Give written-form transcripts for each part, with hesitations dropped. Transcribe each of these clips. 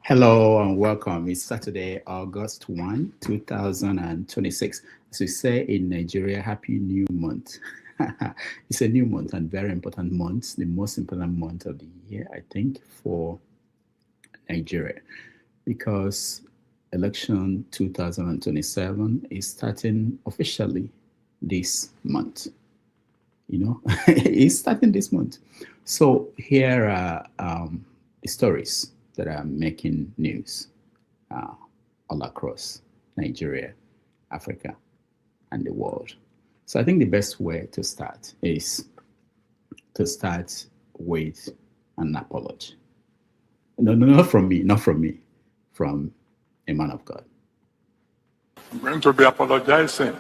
Hello and welcome. It's Saturday, August 1, 2026. As we say in Nigeria, Happy New Month. It's a new month and very important month, the most important month of the year, I think, for Nigeria, because election 2027 is starting officially this month. It's starting this month. So here are the stories that are making news all across Nigeria, Africa, and the world. So I think the best way to start is to start with an apology. No, not from me, from a man of God. I'm going to be apologizing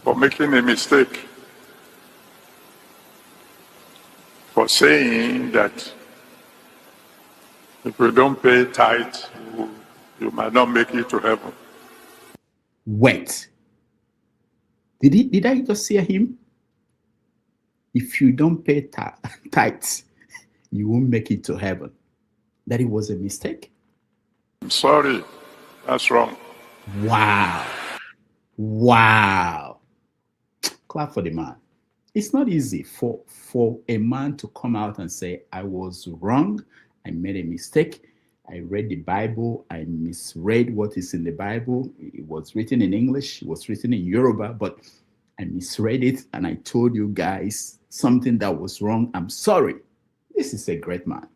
for making a mistake, for saying that if you don't pay tithe, you might not make it to heaven. Wait. Did I just hear him? If you don't pay tithes, you won't make it to heaven. That it was a mistake? I'm sorry. That's wrong. Wow. Clap for the man. It's not easy for a man to come out and say, I was wrong. I made a mistake. I read the Bible. I misread what is in the Bible. It was written in English. It was written in Yoruba, but I misread it and I told you guys something that was wrong. I'm sorry. This is a great man.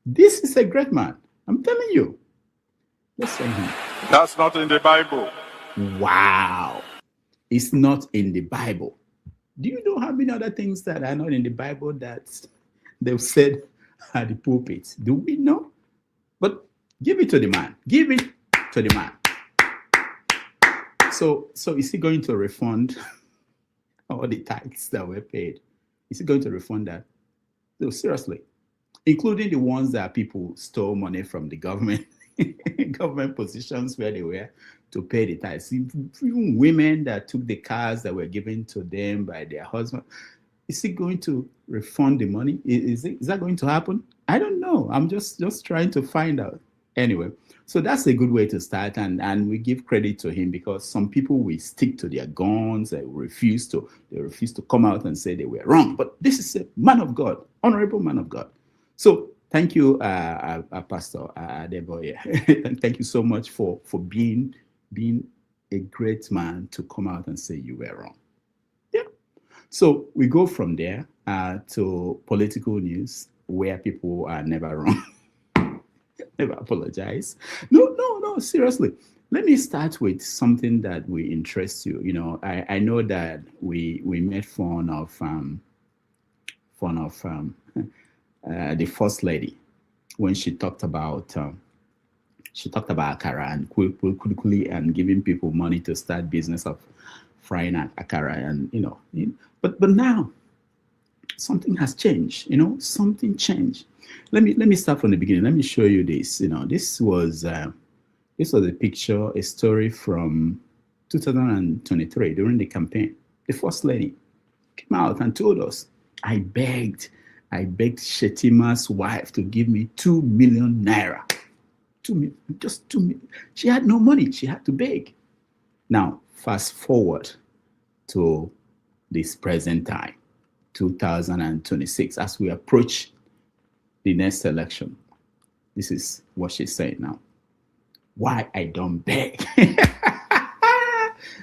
This is a great man. I'm telling you. Let's say him. That's not in the Bible. Wow. It's not in the Bible. Do you know how many other things that are not in the Bible that they've said at the pulpit? Do we know? But give it to the man. Give it to the man. So is he going to refund all the tithes that were paid? Is he going to refund that? No, seriously. Including the ones that people stole money from the government, government positions where they were to pay the tithes. Even women that took the cars that were given to them by their husband. Is he going to refund the money? Is that going to happen? I don't know. I'm just trying to find out. Anyway, so that's a good way to start, and we give credit to him, because some people will stick to their guns. They refuse to come out and say they were wrong. But this is a man of God, honorable man of God. So thank you, Pastor Adeboye. Thank you so much for being a great man to come out and say you were wrong. So we go from there to political news, where people are never wrong, never apologize. No, seriously. Let me start with something that will interest you. I know that we made fun of the First Lady when she talked about akara and quickly and giving people money to start business of frying akara, and but now something has changed. Something changed. Let me start from the beginning. Let me show you this. This was a picture, a story from 2023 during the campaign. The First Lady came out and told us, I begged Shetima's wife to give me 2 million naira. 2 million, just 2 million. She had no money. She had to beg. Now, fast forward to this present time, 2026, as we approach the next election. This is what she's saying now. Why I don't beg?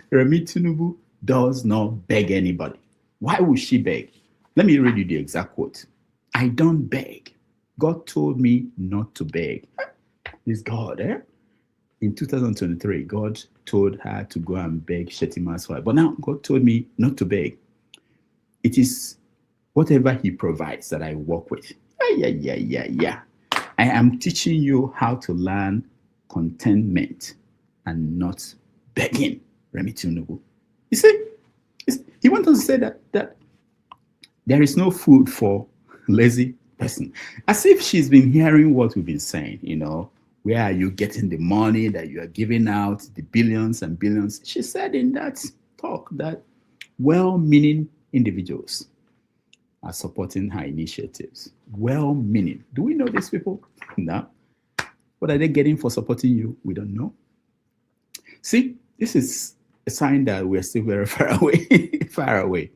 Remi Tinubu does not beg anybody. Why would she beg? Let me read you the exact quote. I don't beg. God told me not to beg. This God, In 2023, God told her to go and beg Shetima's wife. But now God told me not to beg. It is whatever he provides that I work with. Yeah. I am teaching you how to learn contentment and not begging, Remi Tinubu. You see, he wants to say that there is no food for lazy person. As if she's been hearing what we've been saying, Where are you getting the money that you are giving out, the billions and billions? She said in that talk that well-meaning individuals are supporting her initiatives. Well-meaning. Do we know these people? No. What are they getting for supporting you? We don't know. See, this is a sign that we're still very far away, far away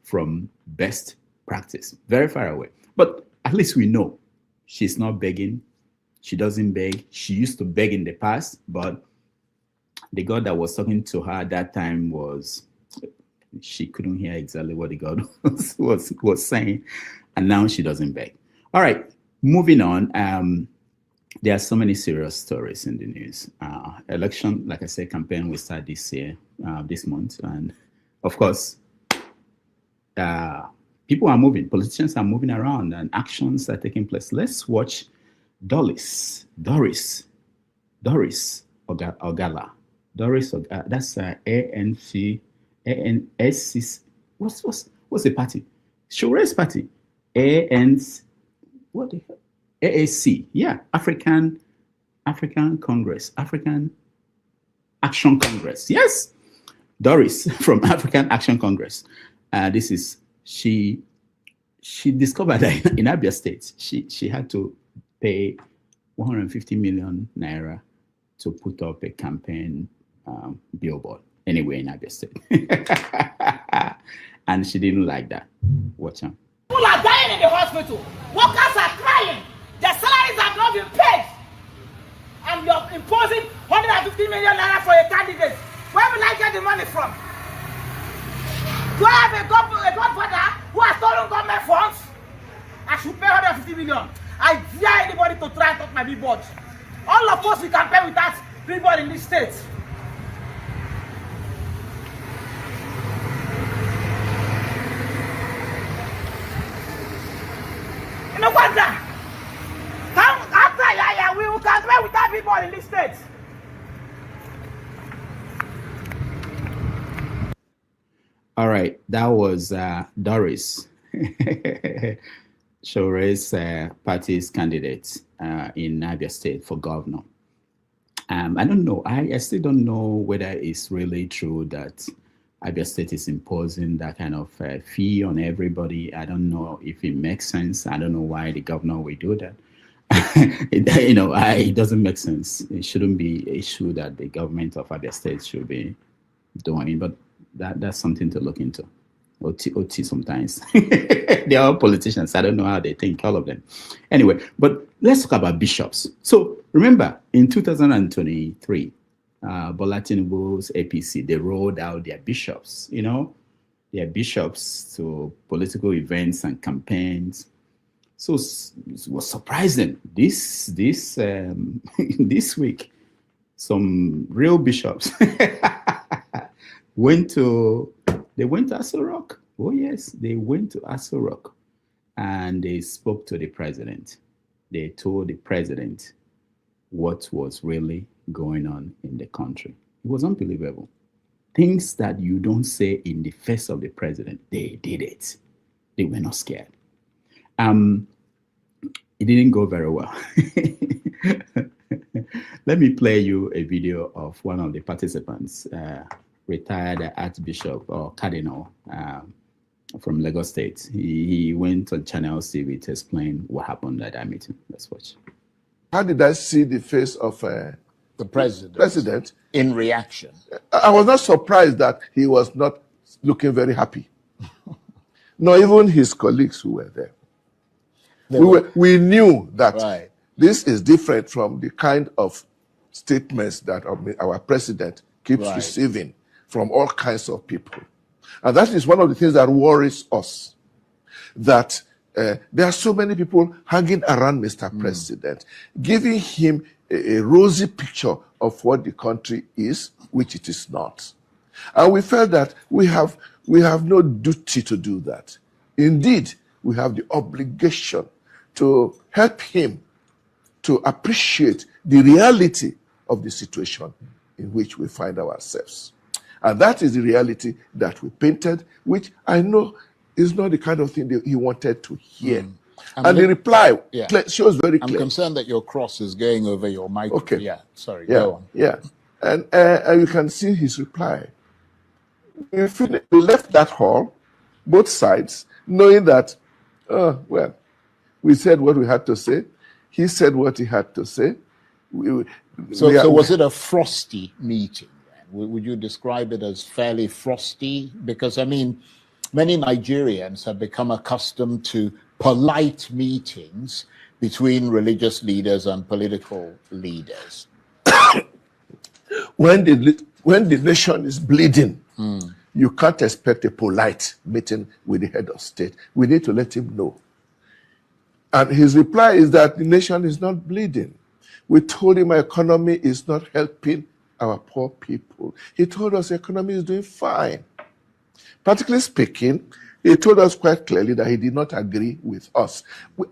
from best practice. Very far away. But at least we know she's not begging. She doesn't beg. She used to beg in the past, but the God that was talking to her at that time was, she couldn't hear exactly what the God was saying. And now she doesn't beg. All right, moving on. There are so many serious stories in the news. Election, like I said, campaign will start this year, this month. And of course, people are moving, politicians are moving around and actions are taking place. Let's watch Doris Ogala. Doris Ogala, that's ANC, what's the party? Shore's party. What the hell? AAC, yeah, African Congress, African Action Congress. Yes, Doris from African Action Congress. This is, she discovered that in Abia State, she had to pay 150 million naira to put up a campaign billboard anywhere in Abia State. And she didn't like that. Watch out. People are dying in the hospital. Workers are crying. Their salaries have not been paid. And you're imposing 150 million naira for a candidate. Where will I get the money from? Do I have a godfather who has stolen government funds? I should pay 150 million. I dare anybody to try and touch my billboard. All of us, we can pay without billboard in this state. No wonder. After we will can pay without billboard in this state. All right, that was Doris, Shore's party's candidate in Abia State for governor. I don't know. I still don't know whether it's really true that Abia State is imposing that kind of fee on everybody. I don't know if it makes sense. I don't know why the governor will do that. It doesn't make sense. It shouldn't be an issue that the government of Abia State should be doing, but that's something to look into. OT sometimes. They're all politicians. I don't know how they think, all of them. Anyway, but let's talk about bishops. So remember, in 2023, Bola Tinubu's APC, they rolled out their bishops, their bishops to political events and campaigns. So it was surprising. This week, some real bishops went to Aso Rock. Oh yes, they went to Aso Rock and they spoke to the president. They told the president what was really going on in the country. It was unbelievable. Things that you don't say in the face of the president, they did it. They were not scared. It didn't go very well. Let me play you a video of one of the participants, retired Archbishop or Cardinal from Lagos State. He went on Channel TV to explain what happened at that meeting. Let's watch. How did I see the face of the president in reaction? I was not surprised that he was not looking very happy. Not even his colleagues who were there. We knew that this is different from the kind of statements that our president keeps receiving from all kinds of people. And that is one of the things that worries us, that there are so many people hanging around Mr. President, giving him a rosy picture of what the country is, which it is not. And we felt that we have no duty to do that. Indeed, we have the obligation to help him to appreciate the reality of the situation in which we find ourselves. And that is the reality that we painted, which I know is not the kind of thing that he wanted to hear. And the reply shows very clear. I'm concerned that your cross is going over your microphone. Okay. Yeah, sorry, go on. Yeah, and you can see his reply. We left that hall, both sides, knowing that Well, we said what we had to say. He said what he had to say. So was it a frosty meeting? Would you describe it as fairly frosty? Because, I mean, many Nigerians have become accustomed to polite meetings between religious leaders and political leaders. When the nation is bleeding, you can't expect a polite meeting with the head of state. We need to let him know. And his reply is that the nation is not bleeding. We told him our economy is not helping our poor people. He told us the economy is doing fine. Practically speaking, he told us quite clearly that he did not agree with us.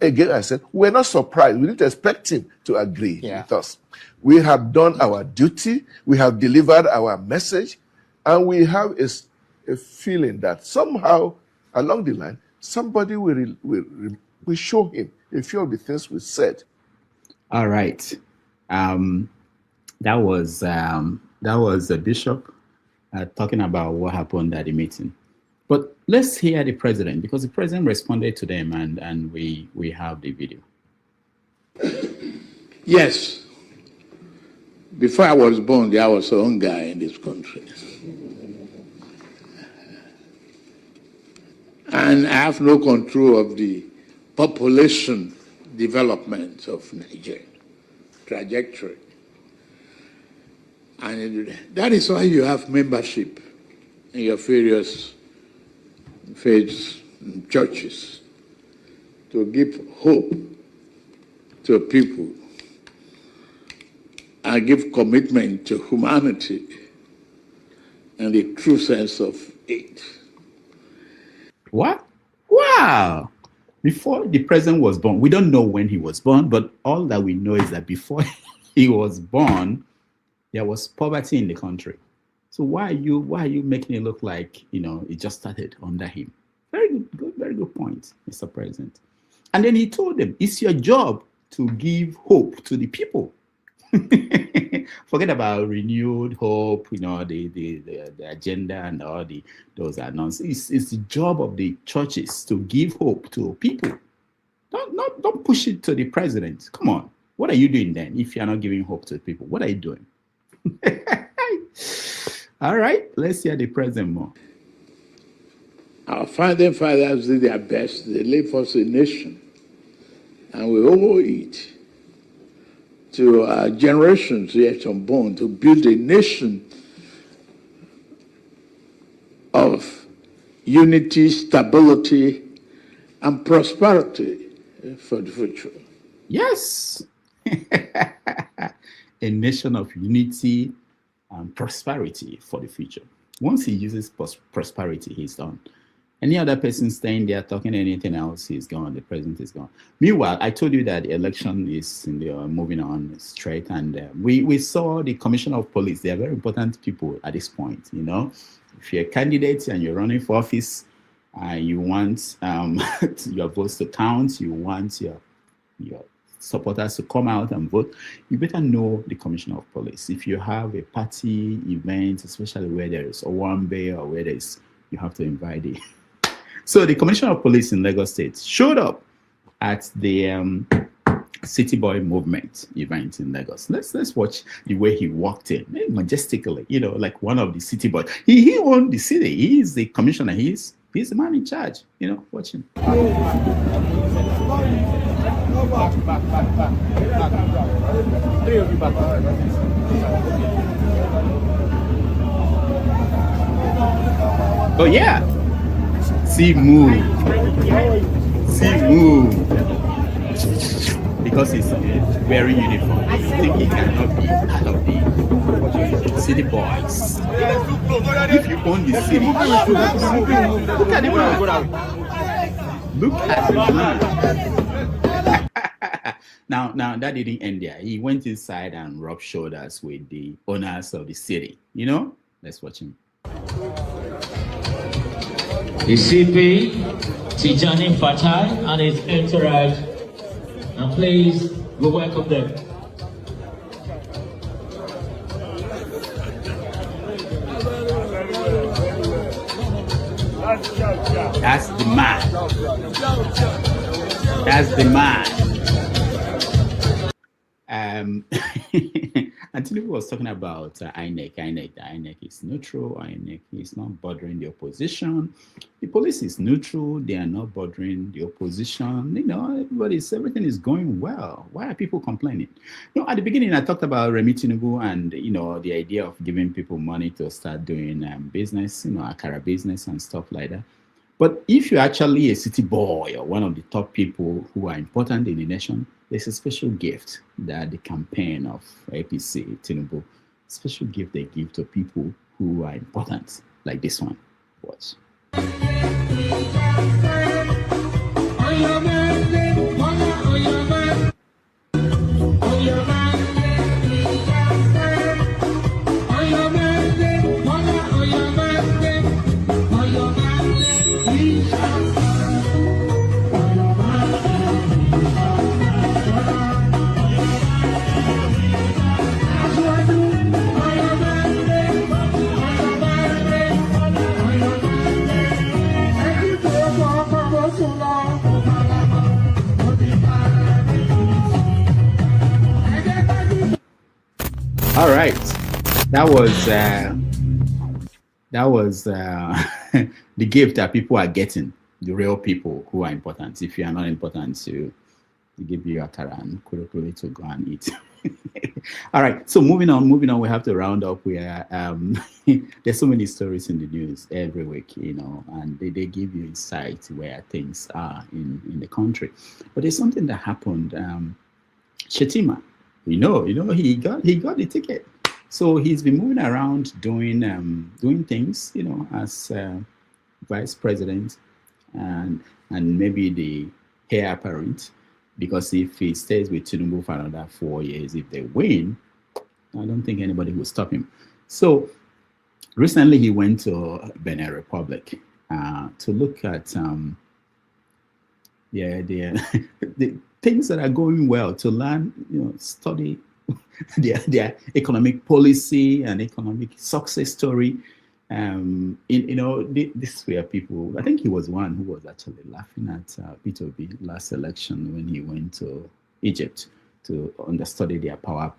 Again, I said, we're not surprised. We didn't expect him to agree with us. We have done our duty. We have delivered our message. And we have a feeling that somehow along the line, somebody will show him a few of the things we said. All right. That was the bishop talking about what happened at the meeting. But let's hear the president, because the president responded to them, and we have the video. Yes. Before I was born, there was a hunger in this country. And I have no control of the population development of Nigeria, trajectory. And that is why you have membership in your various faiths and churches, to give hope to people and give commitment to humanity and the true sense of it. What? Wow. Before the president was born, we don't know when he was born, but all that we know is that before he was born, there was poverty in the country. So why are you making it look like, it just started under him? Very good point, Mr. President. And then he told them, it's your job to give hope to the people. Forget about renewed hope, the agenda and all those are nonsense. It's the job of the churches to give hope to people. Don't push it to the president. Come on. What are you doing then if you're not giving hope to people? What are you doing? All right, let's hear the president more. Our founding fathers did their best. They left us a nation, and we owe it to our generations yet unborn to build a nation of unity, stability, and prosperity for the future. Yes. A nation of unity and prosperity for the future. Once he uses prosperity, he's done. Any other person staying there talking anything else, he's gone. The president is gone. Meanwhile, I told you that the election is moving on straight, and we saw the commissioner of police. They are very important people at this point. If you're a candidate and you're running for office, you want your votes to count, you want your supporters to come out and vote, you better know the commissioner of police. If you have a party event, especially where there is a Owambe or where there is, you have to invite the. So the commissioner of police in Lagos State showed up at the City Boy movement event in Lagos. Let's watch the way he walked in majestically, like one of the city boys. He owned the city. He is the commissioner. He's the man in charge. Watch him. Oh yeah. See move. Because he's wearing uniform. I think he cannot be part of the city boys. If you own the city, look at the man. Look at the man. Now that didn't end there. He went inside and rubbed shoulders with the owners of the city. Let's watch him. The CP, Tijani Fatai, and his entourage, and please, we welcome them. That's the man. That's the man. And Tinubu was talking about INEC. INEC is neutral. INEC is not bothering the opposition. The police is neutral. They are not bothering the opposition. You know, everything is going well. Why are people complaining? You know, at the beginning, I talked about Remi Tinubu and, you know, the idea of giving people money to start doing business, you know, Akara business and stuff like that. But if you're actually a city boy or one of the top people who are important in the nation, there's a special gift that the campaign of APC, Tinubu, special gift they give to people who are important, like this one. Watch. All right, that was the gift that people are getting, the real people who are important. If you are not important, to give you a akara and kurokuri to go and eat. All right, so moving on, we have to round up. There's so many stories in the news every week, you know, and they give you insight where things are in the country. But there's something that happened. Shetima, you know, he got the ticket, so he's been moving around doing things, you know, as vice president and maybe the heir apparent, because if he stays with Tinubu for another 4 years, if they win, I don't think anybody will stop him. So recently he went to Benin Republic to look at the things that are going well, to learn, you know, study their economic policy and economic success story. You know, this were people. I think he was one who was actually laughing at P2B last election when he went to Egypt to understudy their power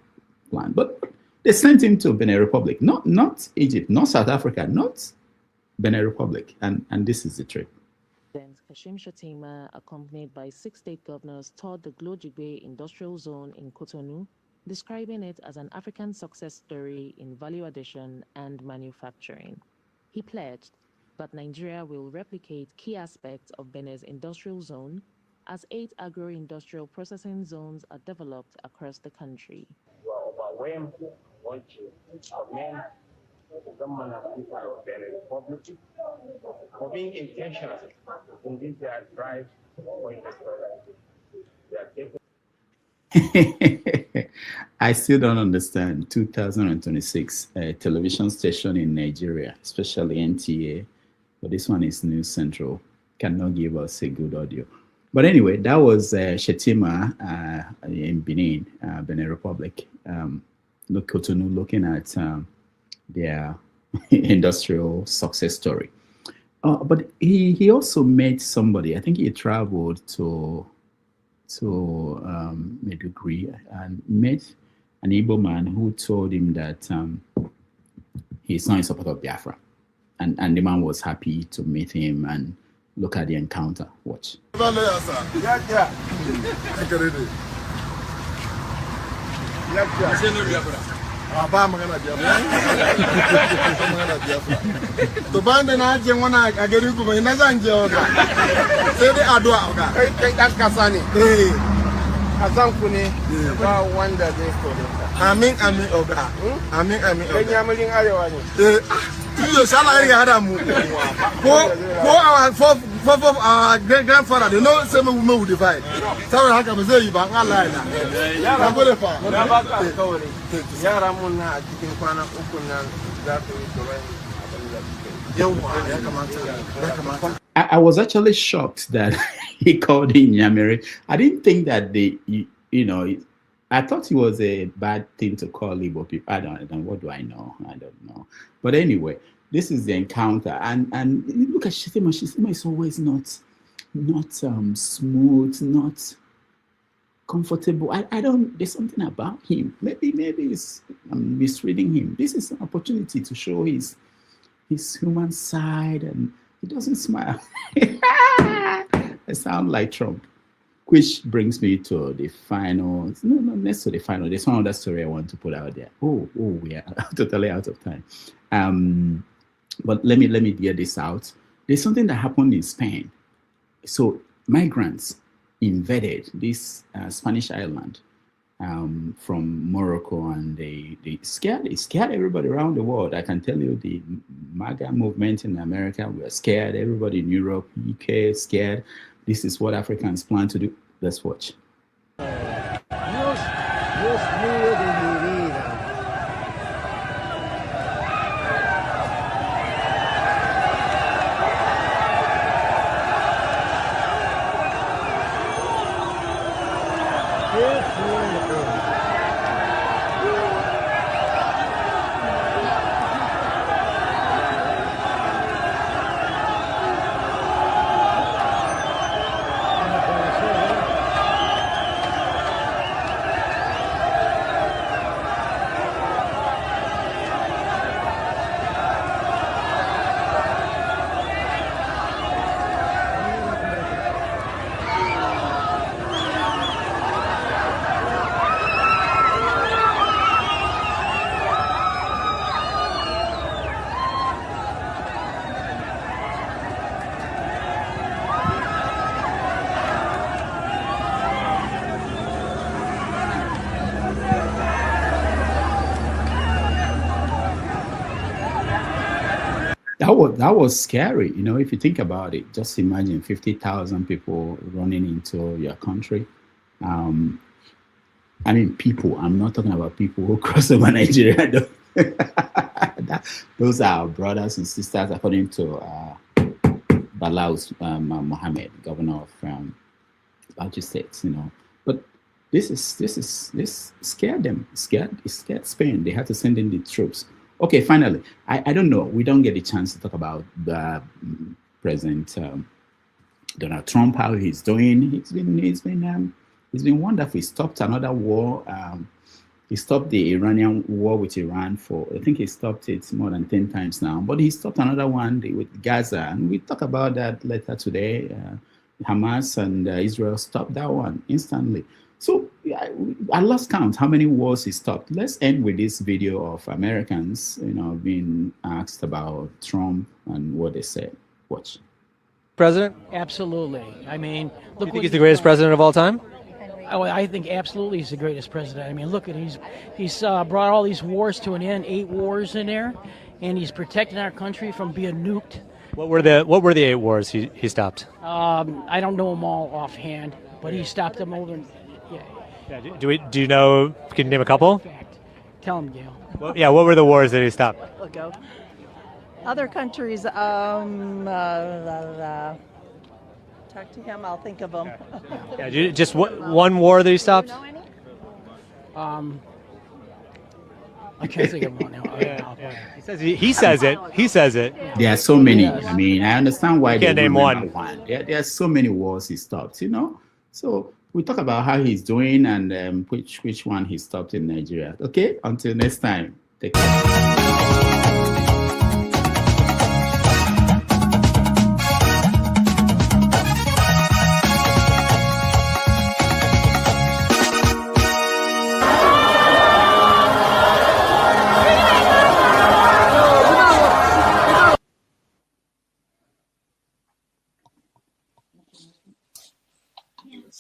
plan. But they sent him to Benin Republic, not Egypt, not South Africa, not Benin Republic, and this is the trip. Kashim Shettima, accompanied by 6 state governors, toured the Glojigbe industrial zone in Cotonou, describing it as an African success story in value addition and manufacturing. He pledged that Nigeria will replicate key aspects of Benin's industrial zone as 8 agro-industrial processing zones are developed across the country. We are overwhelmed. I want to commend the government of people of Benin Republic for being intentional in this their drive for industrialization. I still don't understand. 2026, a television station in Nigeria, especially NTA, but this one is News Central, cannot give us a good audio. But anyway, that was Shetima in Benin Republic, Cotonou, looking at their industrial success story. But he also met somebody. I think he traveled to Maiduguri and met an Igbo man who told him that he's not in support of Biafra. And the man was happy to meet him and look at the encounter. Watch. Ba magana Biafra. To bande na je wana a gari kuma ina zan je oga. Sai dai addu'a oga. Kai dan kasa ne. Kasan ku ne ba wanda zai kore ka. Amin oga. Amin oga. Kai yamarin arewa ne. Iyo sala iri hada mu. For our grandfather, they know some women will divide. Sorry, how come you bang Allah? I'm going to find. I was actually shocked that he called him Nyamere. I didn't think that I thought it was a bad thing to call Igbo people. I don't know. What do I know? I don't know. But anyway, this is the encounter. And you look at Shettima. Shettima is always not smooth, not comfortable. I don't. There's something about him. Maybe I'm misreading him. This is an opportunity to show his human side, and he doesn't smile. I sound like Trump. Which brings me to the final. No, not necessarily the final. There's one other story I want to put out there. Oh, we are totally out of time. But let me get this out. There's something that happened in Spain. So migrants invaded this Spanish island from Morocco, and they scared everybody around the world. I can tell you the MAGA movement in America were scared. Everybody in Europe, UK, scared. This is what Africans plan to do. Let's watch. Dios mío de mi vida. Qué fuerte. That was scary, you know, if you think about it. Just imagine 50,000 people running into your country. I mean, people. I'm not talking about people who cross over Nigeria. Those are our brothers and sisters, according to Balaus Mohammed, governor of Abuja State. You know, but this scared them. It scared Spain. They had to send in the troops. Okay, finally, I don't know. We don't get a chance to talk about the President Donald Trump, how he's doing. He's been wonderful. He stopped another war. He stopped the Iranian war with Iran I think he stopped it more than 10 times now. But he stopped another one with Gaza, and we talk about that later today. Hamas and Israel stopped that one instantly. So I lost count how many wars he stopped. Let's end with this video of Americans, you know, being asked about Trump and what they said. Watch. President? Absolutely. I mean, look, you think he's the greatest president of all time? Oh, I think absolutely he's the greatest president. I mean, look at he's brought all these wars to an end, 8 wars in there, and he's protecting our country from being nuked. What were the 8 wars he stopped? I don't know them all offhand, but he stopped them over. Yeah. Do you know? Can you name a couple? Fact. Tell him, Gail. Well, yeah. What were the wars that he stopped? Go. Other countries. Talk to him. I'll think of them. Yeah. Just one war that he stopped. Do you know any? I can't think of one now. Yeah. He says it. There are so many. I mean, I understand why you can't name one. There are so many wars he stopped. You know, so. We talk about how he's doing and which one he stopped in Nigeria. Okay, until next time, take care.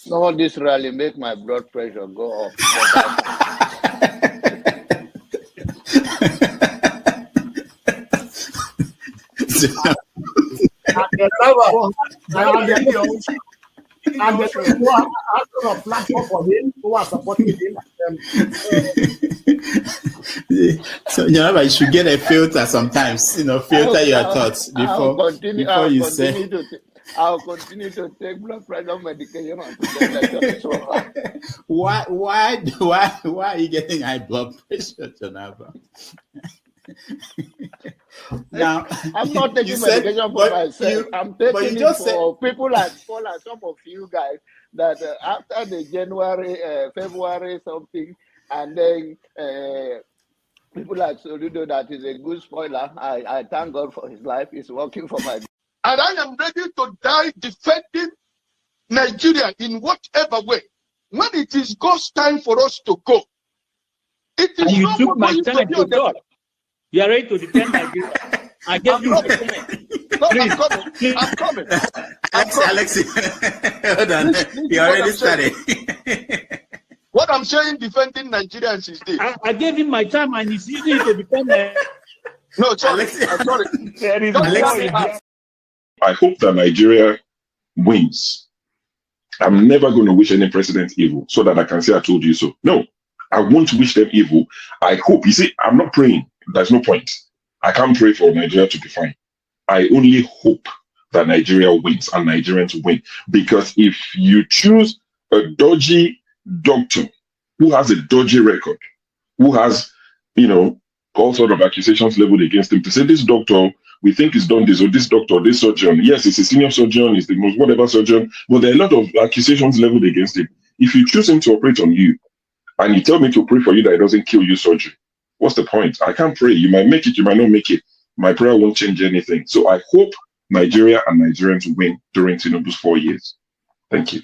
No, this rally make my blood pressure go up. And the people who are asking a platform for him, who are supporting him. So, you know, you should get a filter sometimes, you know, filter your thoughts before you say. I'll continue to take blood pressure medication. Why are you getting high blood pressure, Jonathan? Now, I'm not taking medication for myself. I'm taking it for people like some of you guys that after the January, February something, and then people like Cyril, that is a good spoiler. I thank God for his life. It's working for my. And I am ready to die defending Nigeria in whatever way. When it is God's time for us to go, it is. And you took my time to God. You are ready to defend Nigeria. I gave you my time. No, I'm coming. Alexi, hold on. You already started. What I'm saying, defending Nigerians is this. I gave him my time and he's using it to defend me. No, sorry. I'm sorry. I hope that Nigeria wins. I'm never going to wish any president evil so that I can say I told you so. No, I won't wish them evil. I hope. You see, I'm not praying. There's no point. I can't pray for Nigeria to be fine. I only hope that Nigeria wins and Nigerians win. Because if you choose a dodgy doctor who has a dodgy record, who has, all sort of accusations leveled against him, to say this doctor, we think he's done this, or this doctor, this surgeon, yes, he's a senior surgeon, he's the most whatever surgeon, but there are a lot of accusations leveled against him. If you choose him to operate on you, and you tell me to pray for you that it doesn't kill you surgery, what's the point? I can't pray. You might make it, you might not make it. My prayer won't change anything. So I hope Nigeria and Nigerians win during Tinubu's 4 years. Thank you.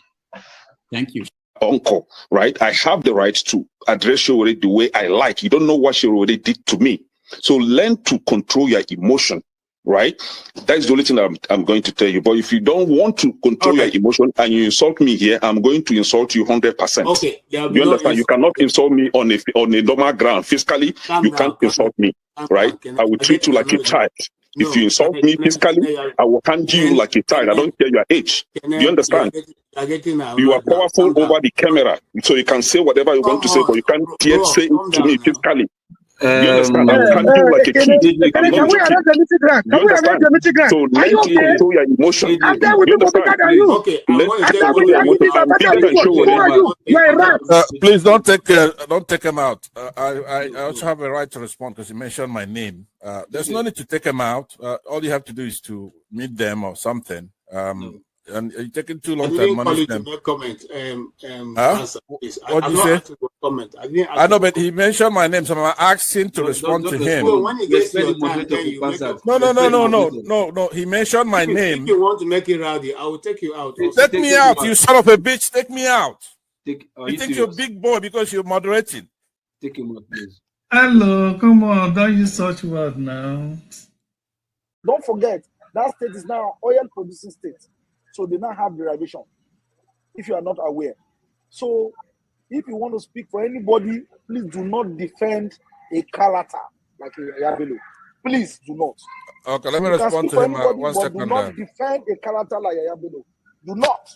Thank you. Uncle, right? I have the right to address Shirley the way I like. You don't know what Shirley did to me. So learn to control your emotion, right? That's the only thing that I'm going to tell you. But if you don't want to control your emotion and you insult me here, I'm going to insult you 100%. Okay. You understand? You cannot insult me on a normal ground. Fiscally, you can't insult me, right? I will treat you like a child. If you insult me physically, I will handle you like a child. I don't care your age. Do you understand? You are powerful over the camera, so you can say whatever you want to say, but you can't yet say it to me physically. You understand? I will handle you like a kid. Can we arrange the meeting ground? Can we arrange the meeting ground? So let me control your emotion. You understand? Please don't take him out. I also have a right to respond because he mentioned my name. There's no need to take him out. All you have to do is to meet them or something. And you're taking too long to manage them. Comment. What did you say? Comment. I know, but he mentioned my name, so I'm asking to respond to him. When he gets your time, then you make a... No. He mentioned my name. If you want to make it rowdy, I will take you out. Take me out, you son of a bitch. Take me out. You think you're a big boy because you're moderating. Take him out, please. Hello, come on. Don't use such word now. Don't forget, that state is now an oil-producing state. So they now have derivation, if you are not aware. So if you want to speak for anybody, please do not defend a Kalata like a Yabelo. Please do not. Okay, let me respond to him. 1 second. Do not defend a Kalata like a Yabelo. Do not.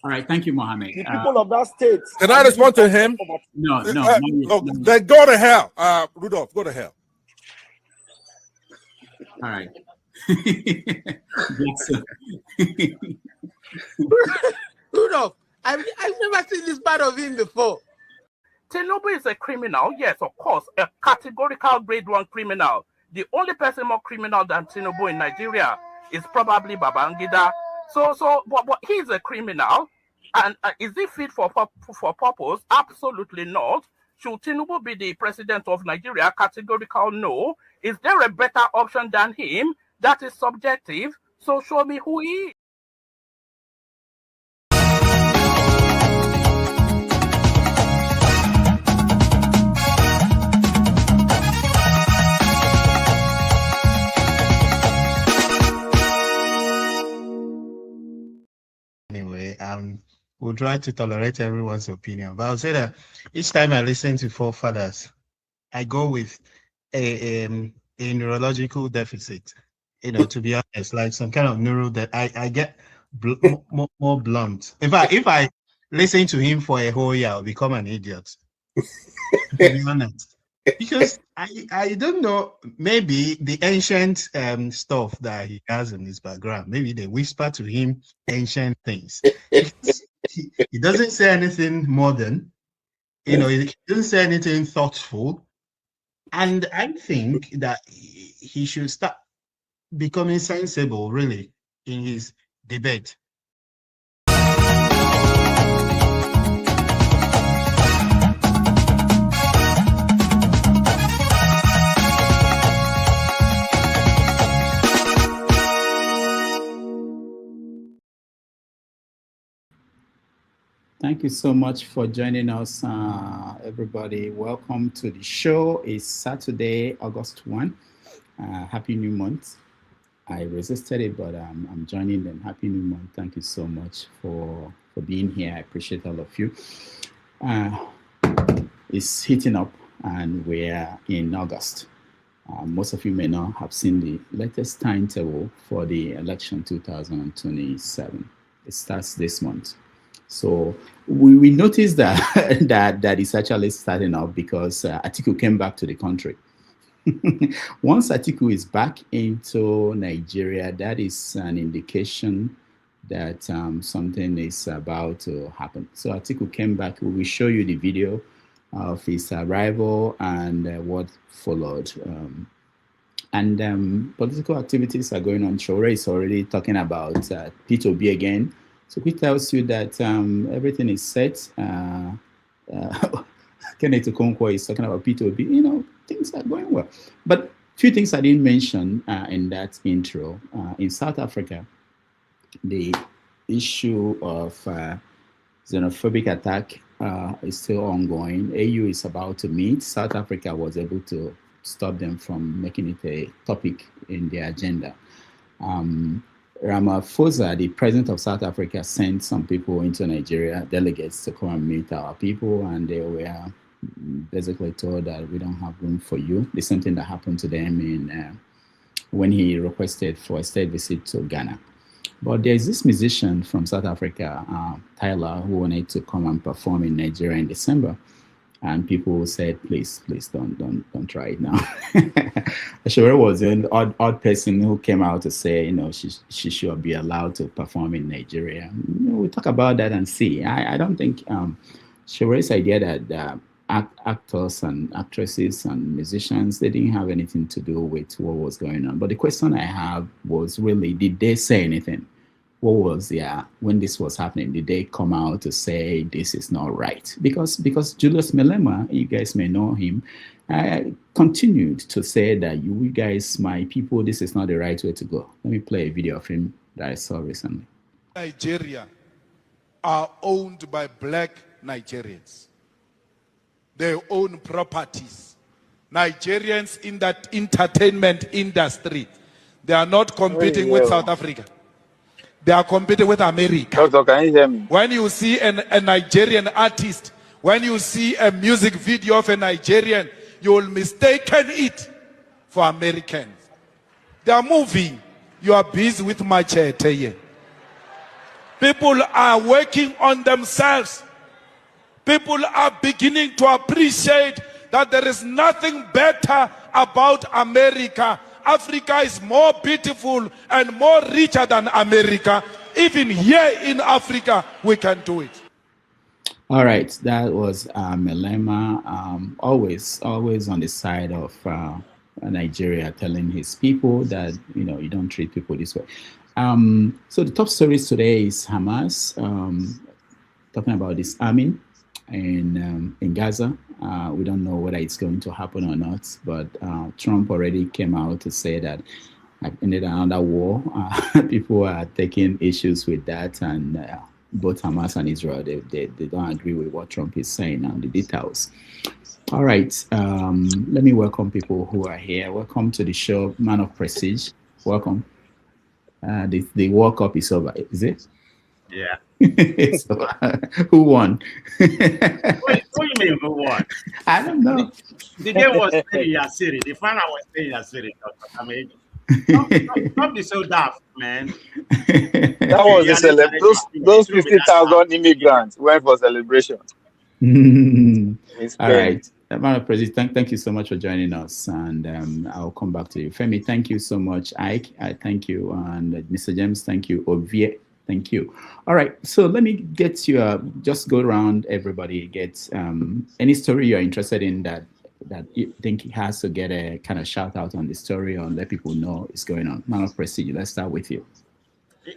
All right, thank you, Mohammed. The people of that state. Can I respond to him? No. Then go to hell. Rudolph, go to hell. All right. Rudolph, I've never seen this part of him before. Tinubu is a criminal, yes, of course, a categorical grade 1 criminal. The only person more criminal than Tinubu in Nigeria is probably Babangida. But he's a criminal, and is he fit for purpose? Absolutely not. Should Tinubu be the president of Nigeria? Categorical no. Is there a better option than him? That is subjective. So show me who he is. Anyway, we'll try to tolerate everyone's opinion. But I'll say that each time I listen to forefathers, I go with a neurological deficit. To be honest, like some kind of neuro that I get more blunt. In fact, if I listen to him for a whole year, I'll become an idiot. To be honest. Because I don't know, maybe the ancient stuff that he has in his background, maybe they whisper to him ancient things. He doesn't say anything modern, he doesn't say anything thoughtful. And I think that he should start becoming sensible, really, in his debate. Thank you so much for joining us, everybody. Welcome to the show. It's Saturday, August 1. Happy New Month. I resisted it, but I'm joining them. Happy New Month. Thank you so much for being here. I appreciate all of you. It's heating up, and we're in August. Most of you may not have seen the latest timetable for the election 2027. It starts this month. So we noticed that that is actually starting up because Atiku came back to the country. Once Atiku is back into Nigeria, that is an indication that something is about to happen. So Atiku came back. We will show you the video of his arrival and what followed. Political activities are going on. Shore is already talking about P2B again. So which tells you that everything is set. Kenneth Okonkwo is talking about P2B. You know, things are going well. But few things I didn't mention in that intro. In South Africa, the issue of xenophobic attack is still ongoing. AU is about to meet. South Africa was able to stop them from making it a topic in their agenda. Ramaphosa, the president of South Africa, sent some people into Nigeria, delegates, to come and meet our people, and they were basically told that we don't have room for you. The same thing that happened to them in when he requested for a state visit to Ghana. But there's this musician from South Africa, Tyler, who wanted to come and perform in Nigeria in December. And people said, please don't try it now. Shore was an odd person who came out to say, you know, she should be allowed to perform in Nigeria. You know, we'll talk about that and see. I don't think Shore's idea that actors and actresses and musicians, they didn't have anything to do with what was going on. But the question I have was really, did they say anything? What was when this was happening? Did they come out to say this is not right? Because Julius Malema, you guys may know him, continued to say that you guys, my people, this is not the right way to go. Let me play a video of him that I saw recently. Nigeria are owned by black Nigerians. They own properties. Nigerians in that entertainment industry, they are not competing with South Africa. They are competing with America. Doctor, can you hear me? When you see a Nigerian artist, when you see a music video of a Nigerian, you will mistaken it for Americans. They are moving. You are busy with machete. People are working on themselves. People are beginning to appreciate that there is nothing better about America. Africa is more beautiful and more richer than America. Even here in Africa, we can do it. All right, that was Malema, always on the side of Nigeria, telling his people that, you know, you don't treat people this way. So the top stories today is Hamas talking about disarming in Gaza. We don't know whether it's going to happen or not, but Trump already came out to say that I've ended another war. People are taking issues with that, and both Hamas and Israel, they don't agree with what Trump is saying and the details. All right, let me welcome people who are here. Welcome to the show, Man of Prestige. Welcome. The World Cup is over, is it? Yeah. So, who won? What do you mean who won? I don't know. The game was played in Yasiri. The final was played in Yasiri. I mean, don't be so daft, man. That was the celebration. Those 50,000 immigrants went for celebration. All right. Madam President, thank you so much for joining us, and I'll come back to you. Femi, thank you so much. Ike, thank you, and Mr. James, thank you. Ovie, thank you. All right, so let me get you, just go around, everybody, get any story you're interested in that that you think he has to get a kind of shout out on the story or let people know it's going on? Man of Prestige, let's start with you.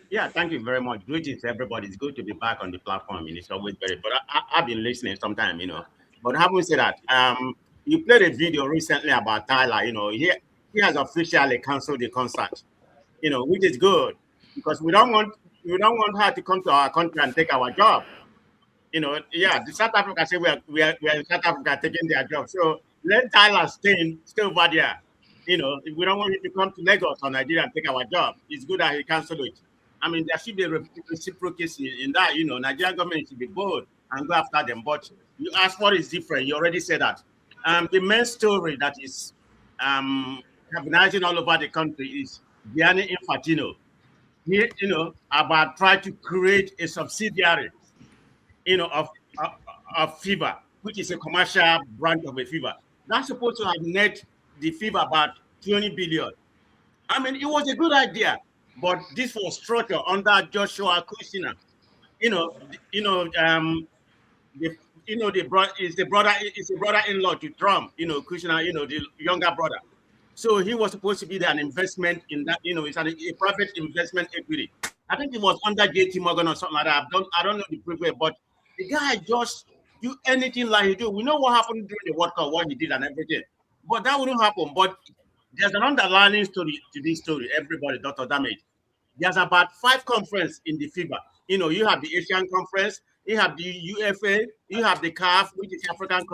Yeah, thank you very much. Greetings, everybody. It's good to be back on the platform. And it's always very, but I've been listening sometime, But having said that, you played a video recently about Tyler. He has officially canceled the concert, which is good because we don't want her to come to our country and take our job. The South Africa say we are in South Africa taking their job. So let Tyler stay over there. If we don't want him to come to Lagos or Nigeria and take our job, it's good that he canceled it. I mean, there should be a reciprocity in that. Nigerian government should be bold and go after them. But you ask what is different. You already said that. The main story that is happening all over the country is Gianni Infantino. He, about trying to create a subsidiary, of FIFA, which is a commercial branch of a FIFA. That's supposed to have net the FIFA about 20 billion. I mean, it was a good idea, but this was structured under Joshua Kushner. It's the brother-in-law to Trump. Kushner, the younger brother. So he was supposed to be an investment in that. It's a private investment equity. I think it was under JT Morgan or something like that. I don't know the private, but the guy just do anything like he do. We know what happened during the World Cup, what he did and everything. But that wouldn't happen. But there's an underlying story to this story. Everybody, Dr. Damage. There's about 5 conferences in the FIBA. You have the Asian Conference, you have the UFA, you have the CAF, which is African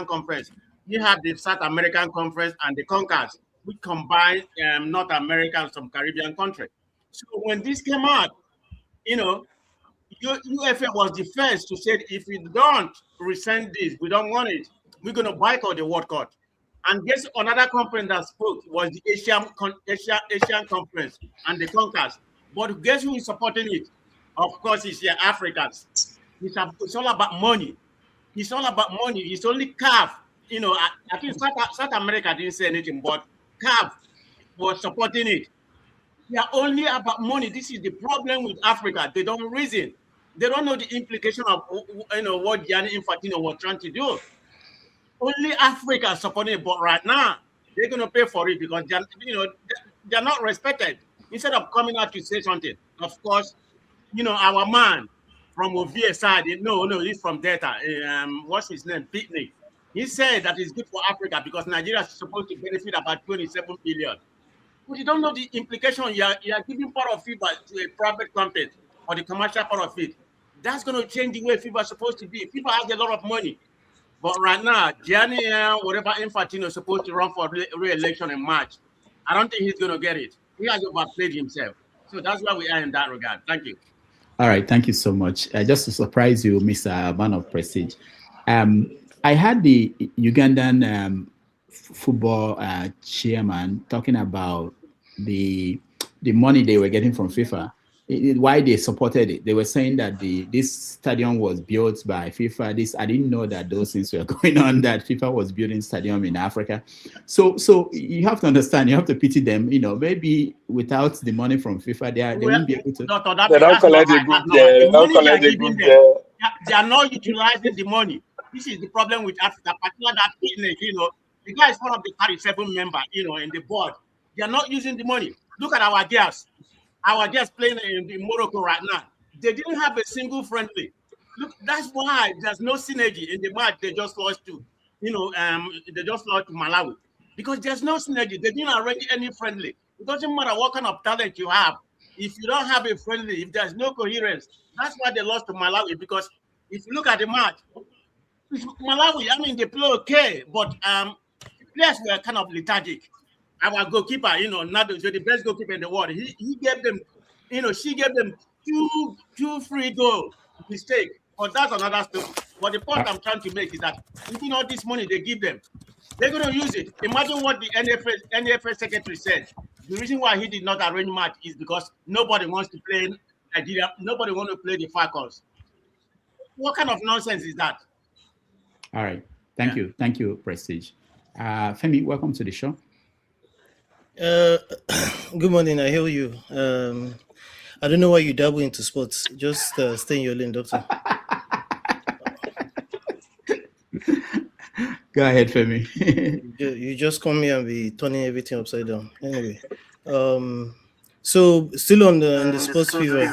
Conference. You have the South American Conference and the CONCACAF, which combine North America and some Caribbean countries. So when this came out, UFA was the first to say, if we don't rescind this, we don't want it, we're going to boycott the World Cup. And guess another conference that spoke was the Asian Conference and the CONCACAF. But guess who is supporting it? Of course, it's the Africans. It's all about money. It's all about money. It's only CAF. I think South America didn't say anything, but CAF was supporting it. They are only about money. This is the problem with Africa. They don't reason. They don't know the implication of what Gianni Infantino was trying to do. Only Africa is supporting it, but right now they're going to pay for it because they're not respected. Instead of coming out to say something, of course, our man from Ovia side, he's from Delta. What's his name? Picnic. He said that it's good for Africa because Nigeria is supposed to benefit about 27 billion. But you don't know the implication. You are giving part of FIFA to a private company or the commercial part of it. That's going to change the way FIFA is supposed to be. FIFA has a lot of money. But right now, Gianni, whatever Infantino is supposed to run for re-election in March, I don't think he's going to get it. He has overplayed himself. So that's where we are in that regard. Thank you. All right. Thank you so much. Just to surprise you, Mr. Man of Prestige, I had the Ugandan football chairman talking about the money they were getting from FIFA. Why they supported it. They were saying that this stadium was built by FIFA. I didn't know that those things were going on, that FIFA was building stadium in Africa. So you have to understand, you have to pity them. Maybe without the money from FIFA, they won't be able to. They don't collect the good. They are not utilizing the money. This is the problem with Africa, particularly that picnic, the guy is one of the 37 members, in the board. They are not using the money. Look at our girls. Our girls playing in Morocco right now. They didn't have a single friendly. Look, that's why there's no synergy in the match. They just lost to, Malawi because there's no synergy. They didn't arrange any friendly. It doesn't matter what kind of talent you have. If you don't have a friendly, if there's no coherence, that's why they lost to Malawi. Because if you look at the match, Malawi, they play okay, but players were kind of lethargic. Our goalkeeper, Nado, the best goalkeeper in the world, he gave them, she gave them two free goal mistake. But that's another story. But the point I'm trying to make is that even all this money they give them, they're going to use it. Imagine what the NFA secretary said. The reason why he did not arrange match is because nobody wants to play Nigeria. Nobody wants to play the Falcons. What kind of nonsense is that? All right. Thank you. Thank you, Prestige. Femi, welcome to the show. Good morning. I hear you. I don't know why you dabble into sports. Just stay in your lane, doctor. Go ahead, Femi. You just come here and be turning everything upside down. Anyway, so still on the sports fever.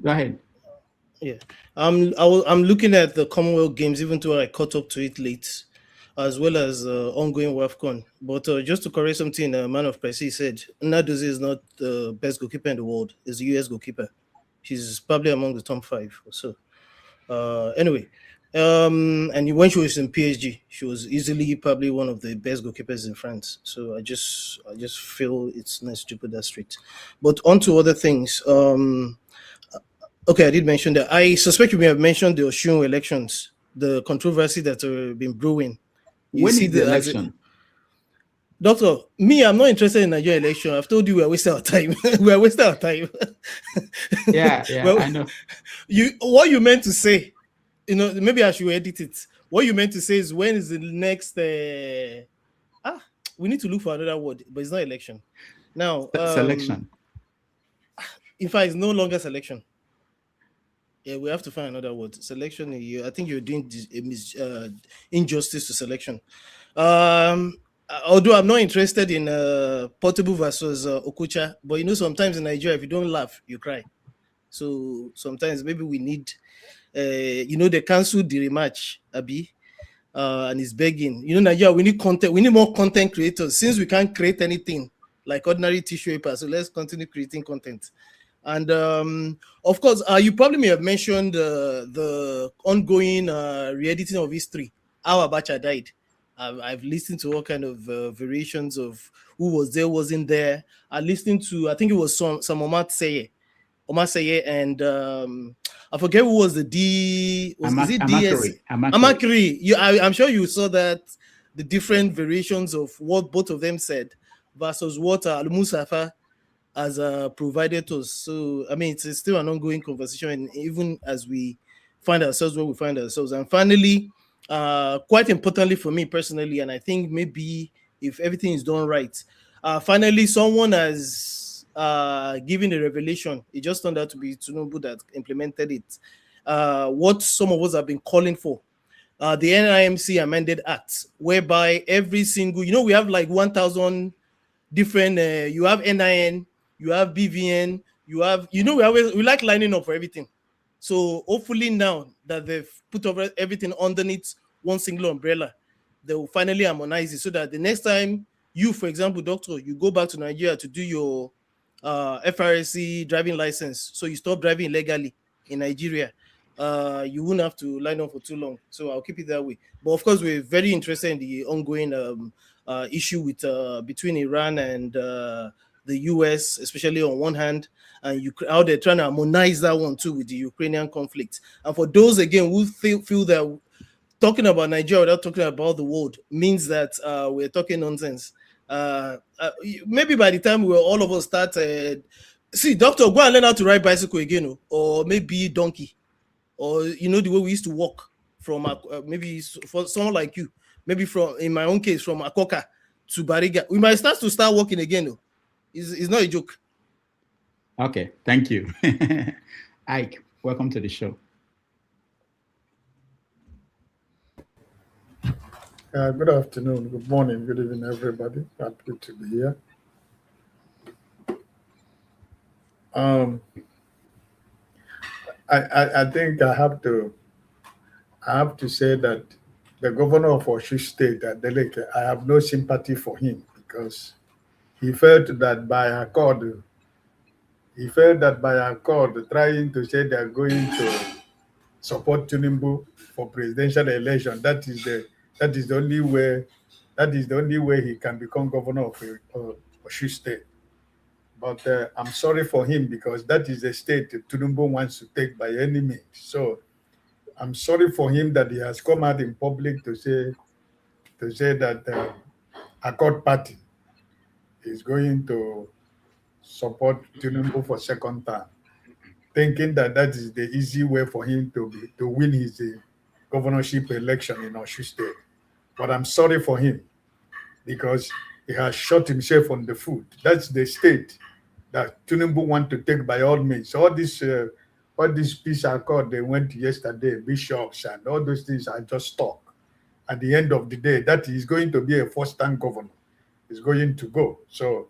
Go ahead. Yeah, I'm looking at the Commonwealth Games, even though I caught up to it late, as well as ongoing WAFCON. But just to correct something, Man of Presi said, Nadozie is not the best goalkeeper in the world. He's the US goalkeeper. She's probably among the top 5 or so. Anyway, and when she was in PSG, she was easily probably one of the best goalkeepers in France. So I just feel it's nice to put that straight. But on to other things. Okay, I did mention that. I suspect you may have mentioned the Osun elections, the controversy that been brewing. When is the election? Doctor, I'm not interested in Nigerian election. I've told you we are wasting our time. We are wasting our time. Yeah, well, I know. What you meant to say, maybe I should edit it. What you meant to say is when is the next? We need to look for another word, but it's not election. Now, selection. In fact, it's no longer selection. Yeah, we have to find another word. Selection. I think you're doing injustice to selection. Although I'm not interested in Portable versus Okucha, but sometimes in Nigeria, if you don't laugh, you cry. So sometimes maybe we need, they canceled the rematch, Abi, and it's begging. Nigeria, we need content. We need more content creators. Since we can't create anything like ordinary tissue paper, so let's continue creating content. And of course, you probably may have mentioned the ongoing re-editing of history, how Abacha died. I've listened to all kind of variations of who was there, wasn't there. I listened to, I think it was some Omar Seye, and I forget who was the D. Was it DS? Amakri. I'm sure you saw that the different variations of what both of them said versus what Al-Musafa has provided to us. So I mean, it's still an ongoing conversation, and even as we find ourselves where we find ourselves. And finally, quite importantly for me personally, and I think maybe if everything is done right, finally someone has given a revelation. It just turned out to be Tinubu that implemented it. What some of us have been calling for, the NIMC amended act, whereby every single, we have like 1,000 different, you have NIN, you have BVN, you have, we like lining up for everything. So hopefully now that they've put over everything underneath one single umbrella, they will finally harmonize it so that the next time you, for example, doctor, you go back to Nigeria to do your FRSC driving license, so you stop driving illegally in Nigeria, you won't have to line up for too long. So I'll keep it that way. But of course, we're very interested in the ongoing issue with between Iran and the US, especially on one hand, and how they're trying to harmonize that one too with the Ukrainian conflict. And for those again who feel that talking about Nigeria without talking about the world means that we're talking nonsense. Maybe by the time all of us start, see, doctor, go and learn how to ride bicycle again, or maybe donkey, or the way we used to walk from maybe for someone like you, maybe from, in my own case, from Akoka to Bariga, we might start walking again. It's not a joke. Okay, thank you. Ike, welcome to the show. Good afternoon, good morning, good evening, everybody. Happy to be here. I think I have to say that the governor of Osun State, Adeleke, I have no sympathy for him because he felt that by accord, trying to say they are going to support Tinubu for presidential election, that is the only way he can become governor of Osun State. But I'm sorry for him because that is the state that Tinubu wants to take by any means. So I'm sorry for him that he has come out in public to say that Accord Party is going to support Tinubu for second term, thinking that is the easy way for him to win his governorship election in Osun State. But I'm sorry for him because he has shot himself on the foot. That's the state that Tinubu want to take by all means. All all this peace accord they went yesterday, bishops and all those things are just talk. At the end of the day, that is going to be a first-time governor. Is going to go. So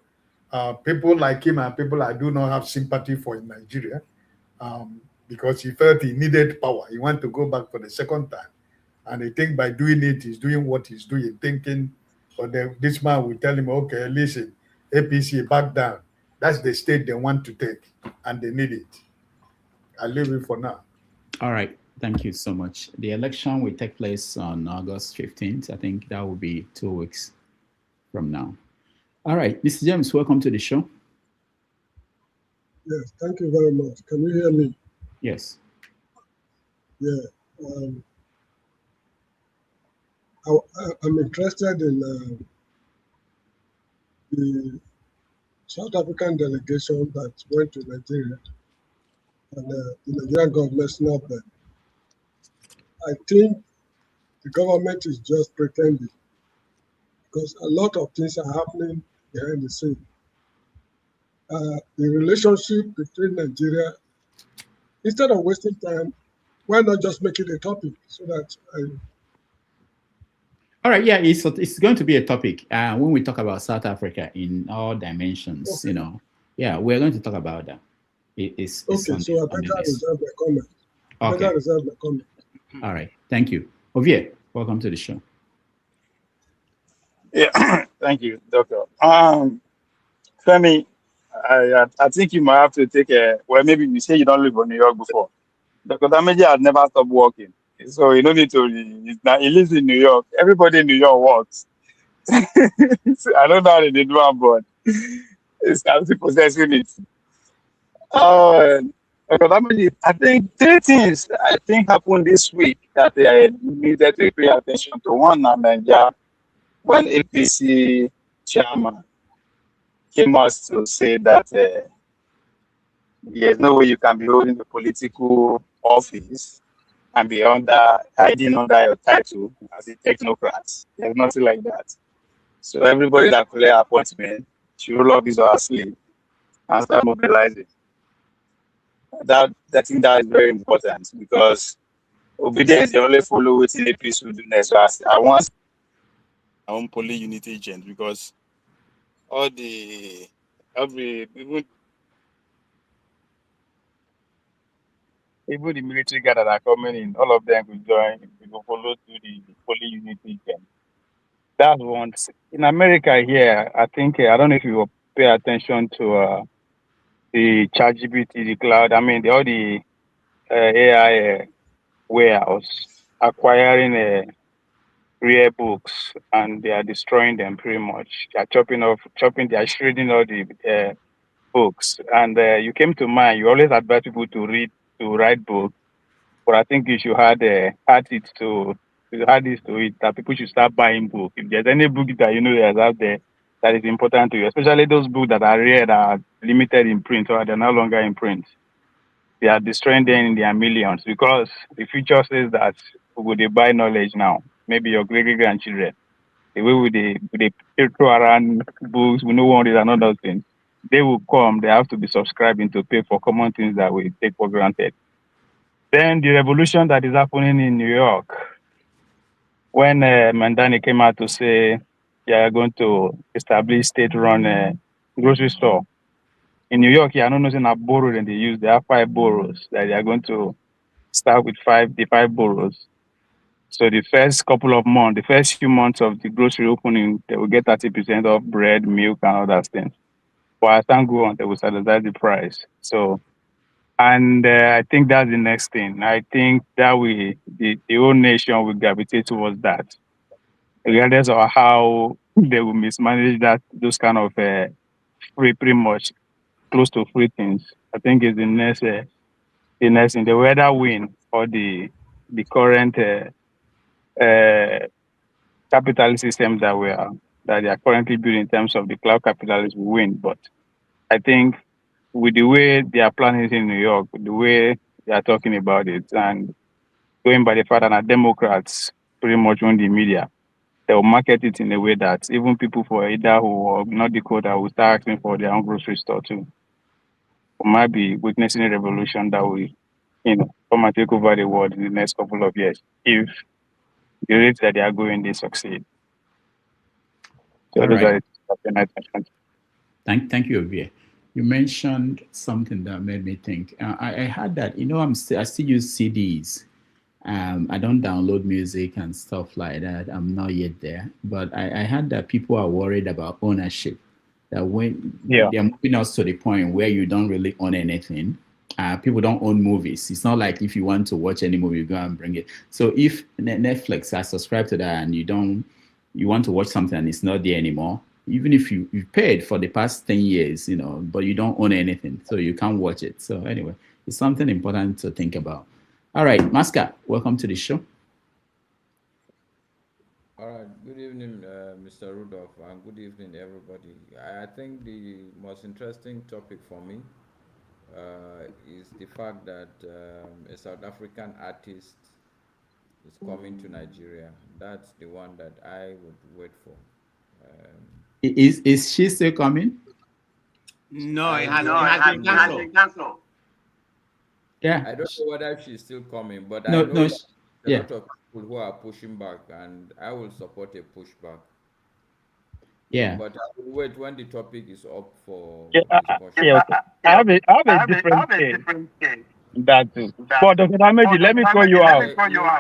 people like him and people I do not have sympathy for in Nigeria, because he felt he needed power. He wanted to go back for the second time. And I think by doing it, he's doing what he's doing, thinking, but this man will tell him, okay, listen, APC, back down. That's the state they want to take, and they need it. I'll leave it for now. All right. Thank you so much. The election will take place on August 15th. I think that will be 2 weeks from now. All right. Mr. James, welcome to the show. Yes, thank you very much. Can you hear me? Yes. Yeah. I'm interested in the South African delegation that went to Nigeria, and the Nigerian government snubbed them. I think the government is just pretending, because a lot of things are happening behind the scene. The relationship between Nigeria, instead of wasting time, why not just make it a topic so that All right, yeah, it's going to be a topic when we talk about South Africa in all dimensions. Okay. You know, yeah, we're going to talk about that. It's okay. So I better reserve my comment. Okay. Better reserve my comment. All right, thank you. Ovie, welcome to the show. Yeah, thank you, Doctor. Femi, I think you might have to take well, maybe you say you don't live in New York before. Dr. Dameji has never stopped working. So you don't need to, he lives in New York. Everybody in New York works. I don't know how they do it, but it's actually possessing it. Dr. Dameji, I think 3 things happened this week that they needed to pay attention to. One, Nigeria, when APC chairman came out to say that there's no way you can be holding the political office and be hiding under your title as a technocrat. There's nothing like that. So everybody that collect appointment should roll up his or her sleeve and start mobilizing. I think that is very important, because obedience they only follow what the APC will do next. So I want our own poly unity agent, because even the military guys that are coming in, all of them will join. We will follow to the poly unity agent. That's one. In America here, I think I don't know if you will pay attention to the ChatGPT, the cloud. I mean, all the AI warehouse acquiring rare books, and they are destroying them pretty much. They are they are shredding all the books. And you came to mind, you always advise people to write books, but I think you should add this to it, that people should start buying books. If there's any book that you know that's out there that is important to you, especially those books that are rare, that are limited in print, or they're no longer in print, they are destroying them in their millions, because the future says that we will buy knowledge now. Maybe your great-grandchildren, the way they throw around books, we know one is another thing. They will come, they have to be subscribing to pay for common things that we take for granted. Then the revolution that is happening in New York, when Mandani came out to say they are going to establish state-run grocery store. In New York, I don't know if they borrow and they have 5 boroughs that they are going to start with 5 boroughs. So the first few months of the grocery opening, they will get 30% off bread, milk, and all that things. But as time go on, they will standardize the price. So, and I think that's the next thing. I think that the whole nation will gravitate towards that, regardless of how they will mismanage those kind of pretty much close to free things. I think it's the next thing. The whether win or the current capitalist system that they are currently building in terms of the cloud capitalism will win. But I think with the way they are planning it in New York, with the way they are talking about it, and going by the fact that Democrats pretty much own the media, they will market it in a way that even people for Idaho or North Dakota will start asking for their own grocery store too. We might be witnessing a revolution that will come and take over the world in the next couple of years if the rate that they are going, they succeed. So those are Thank you, Ovie. You mentioned something that made me think. I had that, I still use CDs. I don't download music and stuff like that. I'm not yet there. But I had that people are worried about ownership. That when they're moving us to the point where you don't really own anything. People don't own movies. It's not like if you want to watch any movie, you go and bring it. So if Netflix, I subscribe to that and you want to watch something and it's not there anymore, even if you paid for the past 10 years, but you don't own anything, so you can't watch it. So anyway, it's something important to think about. All right, Masca, welcome to the show. All right, good evening, Mr. Rudolph, and good evening, everybody. I think the most interesting topic for me is the fact that a South African artist is coming to Nigeria. That's the one that I would wait for. Is she still coming? No, it has been cancelled. Yeah. I don't know whether she's still coming, but No, I know yeah. a lot of people who are pushing back, and I will support a pushback. Yeah. But I will wait when the topic is up for discussion. I have a different case. That too. But Dr. Dameji, let me call you out.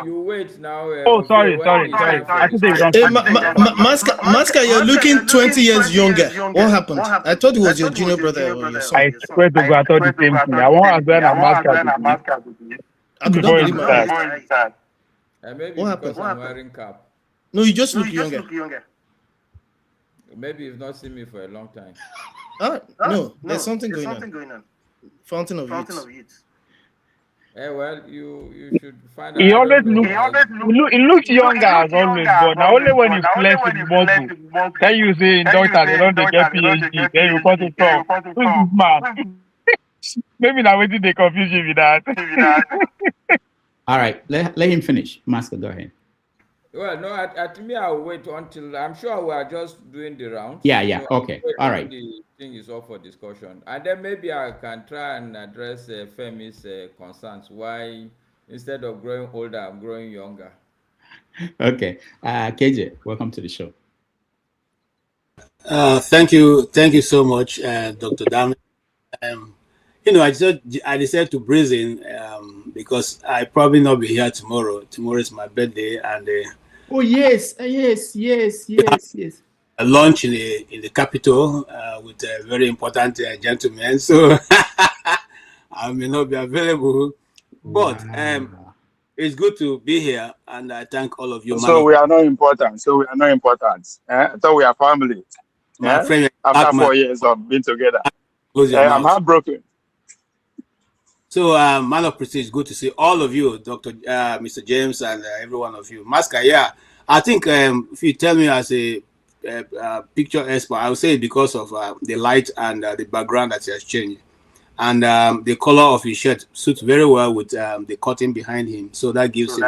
You wait now. Oh, sorry. I think they don't. Masca, you're looking 20 years younger. What happened? I thought it was your junior brother or your son. I swear to God, I thought the same thing. I want to go and Masca. I could not believe my eyes. Maybe What because happened? I'm wearing cap. No, you just look younger. Maybe you've not seen me for a long time. No, there's something going on. Fountain of youth. Well, you should find out. He looks younger as always, but now only when you flex with the muscle. Then you say in doctor they don't get PhD. Then you cut it off. Who's this man? Maybe now waiting they confuse you with that. All right, let him finish. Master, go ahead. Well, no, at me, I'll wait until I'm sure we are just doing the round. Yeah, So okay, all right. The thing is up for discussion, and then maybe I can try and address Femi's concerns. Why instead of growing older, I'm growing younger. Okay, KJ, welcome to the show. Thank you so much, Dr. Dam. I decided to breeze in because I probably not be here tomorrow. Tomorrow is my birthday, and oh yes. A lunch in the capital with a very important gentleman. So I may not be available, but it's good to be here, and I thank all of you. So we are not important. I thought we are family. My friend, after 4 years of being together, I'm heartbroken. So, man of prestige, good to see all of you, Dr. Mr. James, and every one of you. Masca, yeah, I think if you tell me as a picture expert, I would say because of the light and the background that he has changed, and the color of his shirt suits very well with the curtain behind him. So that gives him.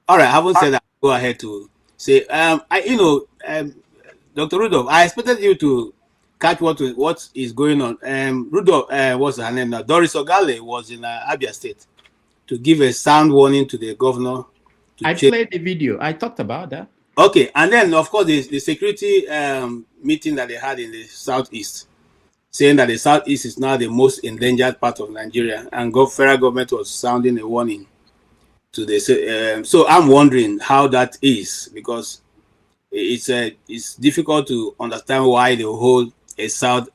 All right, I haven't said that. Go ahead to say, Dr. Rudolph, I expected you to catch what is going on. Rudolph, what's her name now? Doris Ogale was in Abia State to give a sound warning to the governor. I played the video. I talked about that. Okay, and then of course the security meeting that they had in the southeast, saying that the southeast is now the most endangered part of Nigeria, and federal government was sounding a warning to the. So I'm wondering how that is, because it's difficult to understand why they hold a South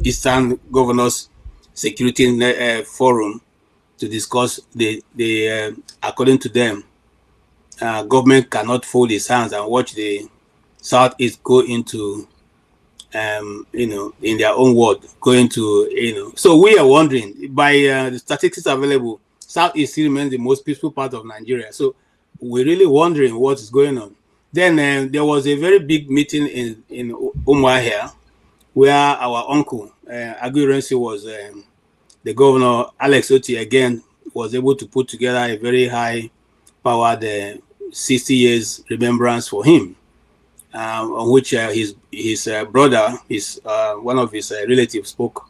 Eastern Governors Security Forum to discuss the according to them, government cannot fold its hands and watch the Southeast go into, in their own word, going to, So we are wondering, by the statistics available, Southeast still remains the most peaceful part of Nigeria. So we're really wondering what is going on. Then there was a very big meeting in Umuahia, where our uncle, Aguirensi, was the governor. Alex Oti, again, was able to put together a very high-powered 60 years remembrance for him, on which his brother, one of his relatives, spoke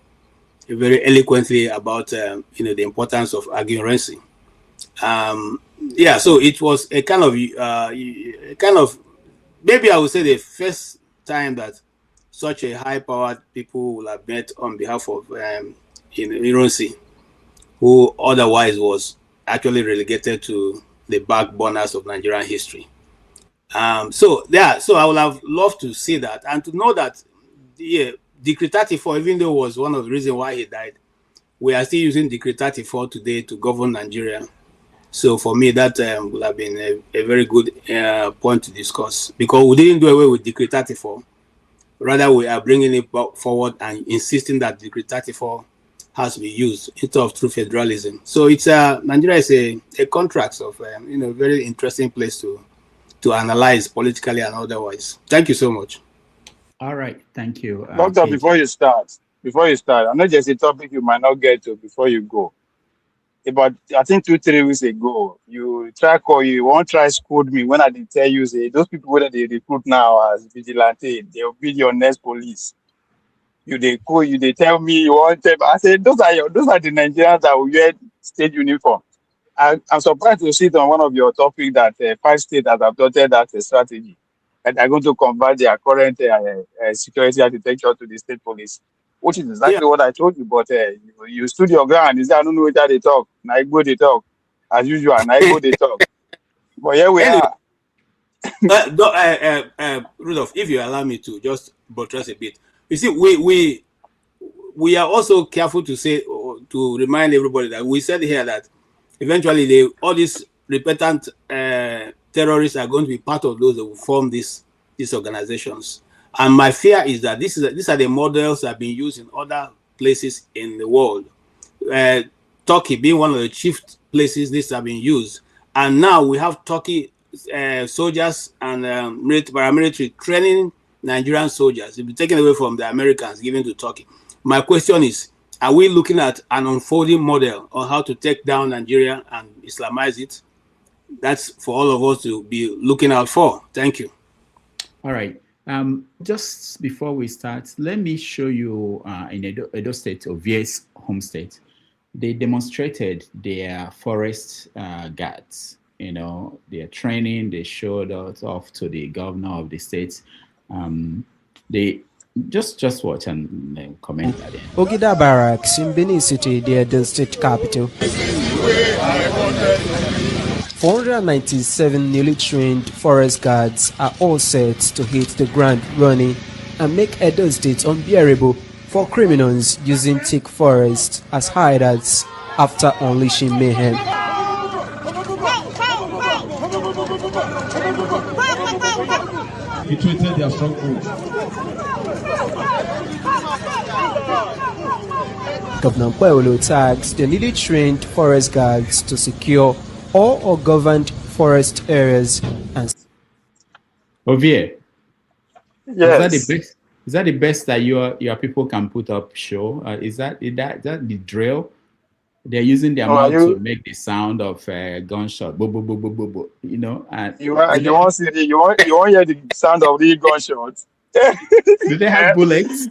very eloquently about the importance of argumency. Yeah, so it was a kind of maybe I would say the first time that such a high-powered people will have met on behalf of Ironsi, who otherwise was actually relegated to the backburners of Nigerian history. So I would have loved to see that and to know that Decree 34, even though it was one of the reasons why he died, we are still using Decree 34 today to govern Nigeria. So for me, that would have been a very good point to discuss, because we didn't do away with Decree 34. Rather, we are bringing it forward and insisting that Decree 34 has to be used instead of true federalism. So it's Nigeria is a contract of very interesting place to analyze politically and otherwise. Thank you so much. All right, thank you, Doctor. KG. Before you start, I know just a topic you might not get to before you go. About I think 2-3 weeks ago, you won't try scold me when I did tell you say those people whether they recruit now as vigilante, they'll be your next police. They tell me you want them. I said those are the Nigerians that will wear state uniform. I'm surprised to see it on one of your topics that 5 states have adopted that strategy, and they're going to convert their current security architecture to the state police, which is exactly what I told you. But you stood your ground. I don't know whether they talk. I go they talk as usual. I go they talk. But here we are. Rudolph, if you allow me to just buttress a bit, you see, we are also careful to say, to remind everybody that we said here that eventually all these repentant terrorists are going to be part of those that will form these organizations. And my fear is that these are the models that have been used in other places in the world. Turkey being one of the chief places these have been used. And now we have Turkey soldiers and paramilitary training Nigerian soldiers. They'll be taken away from the Americans, given to Turkey. My question is, are we looking at an unfolding model on how to take down Nigeria and Islamize it? That's for all of us to be looking out for. Thank you. All right. Just before we start, let me show you in Edo State, Ovie's home state, they demonstrated their forest guards. Their training. They showed us off to the governor of the state. They just watch and then comment at it. Ogida Barracks in Benin City, the Edo State capital. 497 newly trained forest guards are all set to hit the ground running and make Edo State unbearable for criminals using thick forest as hideouts after unleashing mayhem. Retreated their stronghold. Governor Paulo tags the newly trained forest guards to secure all ungoverned forest areas and. Ovie, yes. Is that the best that your people can put up show? Is that the drill? They're using their mouth to make the sound of gunshot. Bo, bo, bo, bo, bo, bo, and you want hear the sound of the gunshots. Do they have bullets?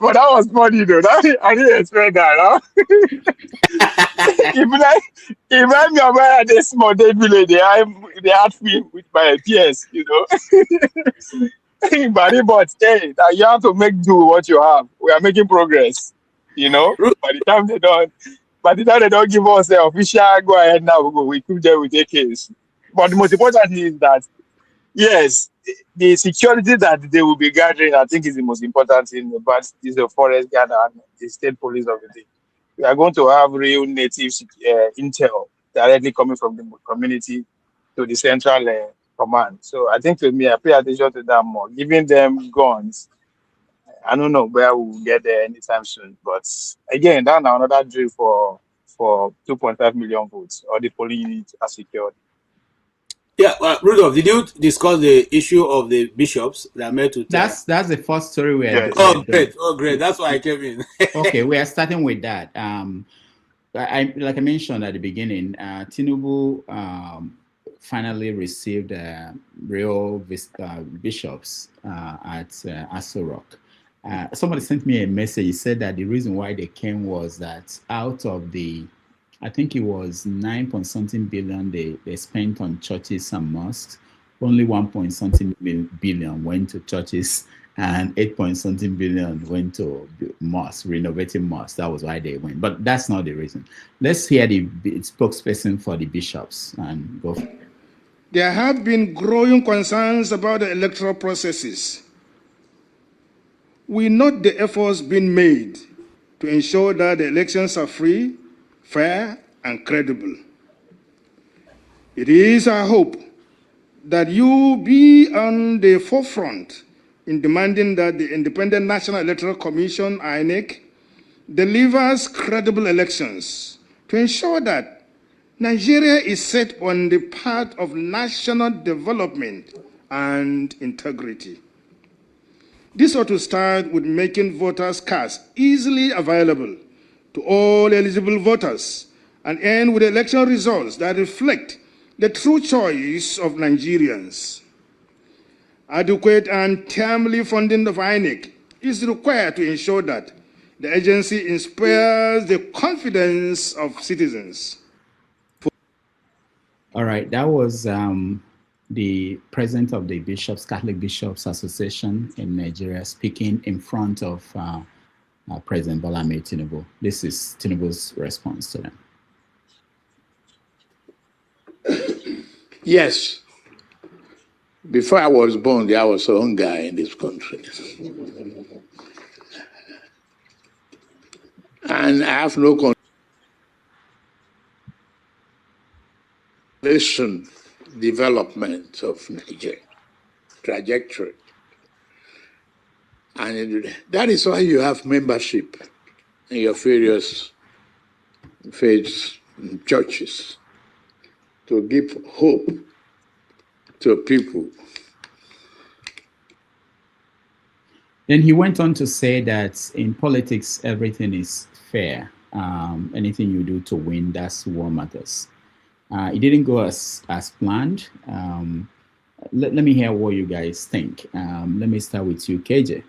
But that was funny though. I didn't expect that. Huh? Even me about this small day village, they had me with my peers, But hey, you have to make do what you have. We are making progress, By the time they don't give us the official go ahead now, we keep them with AKs. But the most important thing is that yes, the security that they will be gathering, I think, is the most important thing. But is the forest guard and the state police of the thing. We are going to have real native intel directly coming from the community to the central command. So I think to me, I pay attention to that more. Giving them guns, I don't know where we will get there anytime soon. But again, that's another drill for 2.5 million votes, or the polling units are secured. Yeah, Rudolph, did you discuss the issue of the bishops that are made to tell? That's the first story we had. Yes. Oh, great. That's why I came in. Okay, we are starting with that. Like I mentioned at the beginning, Tinubu finally received real bishops at Aso Rock. Somebody sent me a message. He said that the reason why they came was that out of the, I think it was 9 billion they spent on churches and mosques, only 1 billion went to churches and 8 billion went to mosques, renovating mosques. That was why they went. But that's not the reason. Let's hear the spokesperson for the bishops and go. There have been growing concerns about the electoral processes. We note the efforts being made to ensure that the elections are free, fair, and credible. It is our hope that you be on the forefront in demanding that the Independent National Electoral Commission, INEC, delivers credible elections to ensure that Nigeria is set on the path of national development and integrity. This ought to start with making voters' cards easily available to all eligible voters and end with election results that reflect the true choice of Nigerians. Adequate and timely funding of INEC is required to ensure that the agency inspires the confidence of citizens. All right, that was the president of the Bishops, Catholic Bishops Association in Nigeria, speaking in front of President Bola Ahmed Tinubu. This is Tinubu's response to them. Yes. Before I was born, there was hunger in this country. And I have no development of Nigeria trajectory. And that is why you have membership in your various faiths and churches to give hope to people. Then he went on to say that in politics, everything is fair. Anything you do to win, that's what matters. It didn't go as planned. Let me hear what you guys think. Let me start with you, KJ.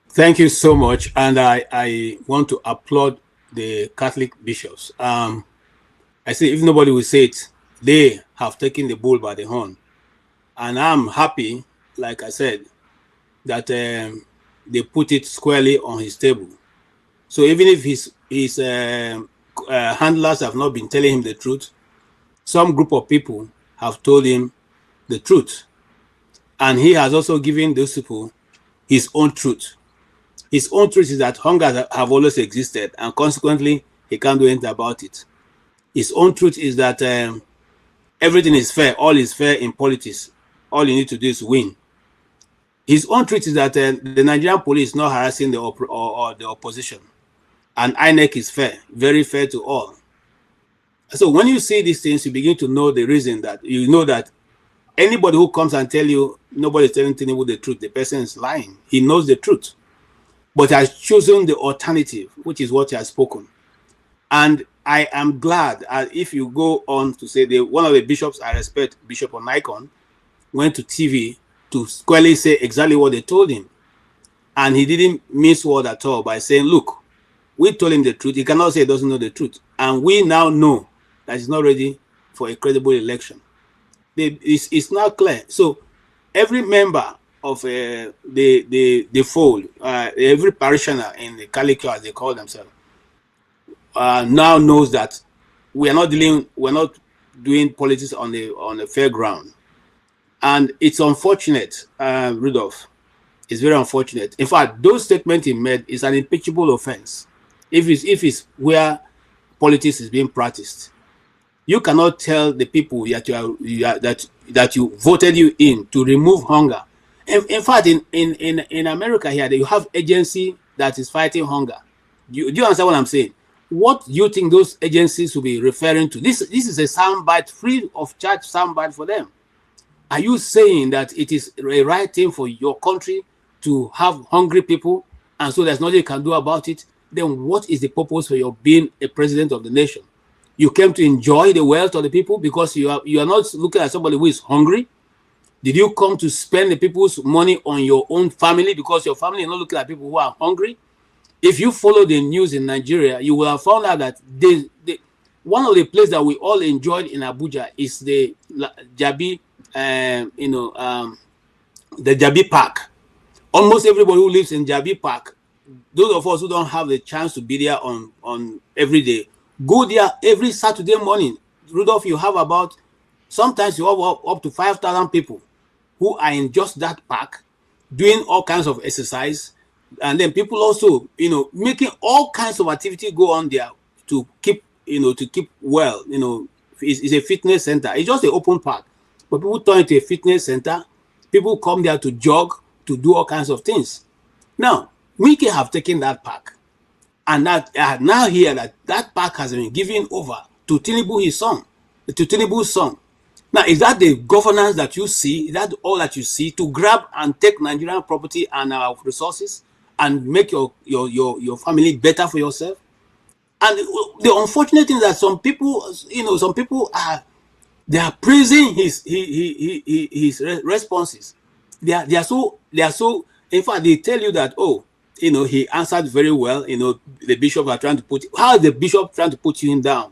Thank you so much. And I want to applaud the Catholic bishops. I say, if nobody will say it, they have taken the bull by the horn. And I'm happy, like I said, that they put it squarely on his table. So even if his handlers have not been telling him the truth, some group of people have told him the truth. And he has also given those people his own truth. His own truth is that hunger have always existed, and consequently, he can't do anything about it. His own truth is that everything is fair. All is fair in politics. All you need to do is win. His own truth is that the Nigerian police is not harassing the opposition. And INEC is fair, very fair to all. So when you see these things, you begin to know the reason that you know that anybody who comes and tell you nobody is telling Tinubu the truth, the person is lying. He knows the truth, but has chosen the alternative, which is what he has spoken. And I am glad if you go on to say one of the bishops I respect, Bishop Onaikon, went to TV to squarely say exactly what they told him. And he didn't miss word at all by saying, look, we told him the truth. He cannot say he doesn't know the truth. And we now know that he's not ready for a credible election. It's now clear. So every member of the fold, every parishioner in the Calico, as they call themselves, now knows that we're not doing politics on the fair ground. And it's unfortunate, Rudolph. It's very unfortunate. In fact, those statements he made is an impeachable offense. If it's where politics is being practiced, you cannot tell the people that you voted you in to remove hunger. In fact, in America here, you have agency that is fighting hunger. Do you understand what I'm saying? What do you think those agencies will be referring to? This is a soundbite, free of charge soundbite for them. Are you saying that it is a right thing for your country to have hungry people, and so there's nothing you can do about it? Then what is the purpose for your being a president of the nation? You came to enjoy the wealth of the people because you are not looking at somebody who is hungry. Did you come to spend the people's money on your own family because your family is not looking at people who are hungry? If you follow the news in Nigeria, you will have found out that one of the places that we all enjoyed in Abuja is the Jabi, the Jabi Park. Almost everybody who lives in Jabi Park, those of us who don't have the chance to be there on every day, go there every Saturday morning. Rudolph, you have about, sometimes you have up to 5,000 people who are in just that park doing all kinds of exercise. And then people also, making all kinds of activity go on there to keep, well, it's a fitness center. It's just an open park, but people turn it to a fitness center. People come there to jog, to do all kinds of things. Now, Wike have taken that park, and now hear that park has been given over to Tinubu, Tinubu's son. Now, is that the governance that you see? Is that all that you see, to grab and take Nigerian property and our resources and make your family better for yourself? And the unfortunate thing is that some people, they are praising his responses. They are so. In fact, they tell you that, he answered very well. The bishop are trying to put. How is the bishop trying to put him down?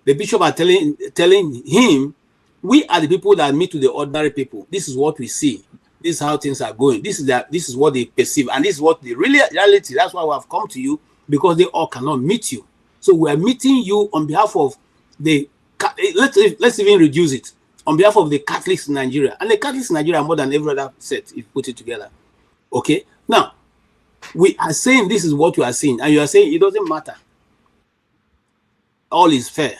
The bishop are telling him, we are the people that meet with the ordinary people. This is what we see. This is how things are going. This is what they perceive, and this is what the reality. That's why we have come to you, because they all cannot meet you. So we are meeting you on behalf of the. Let's even reduce it, on behalf of the Catholics in Nigeria, and the Catholics in Nigeria are more than every other set if you put it together. Okay, now we are saying this is what you are saying, and you are saying it doesn't matter. All is fair.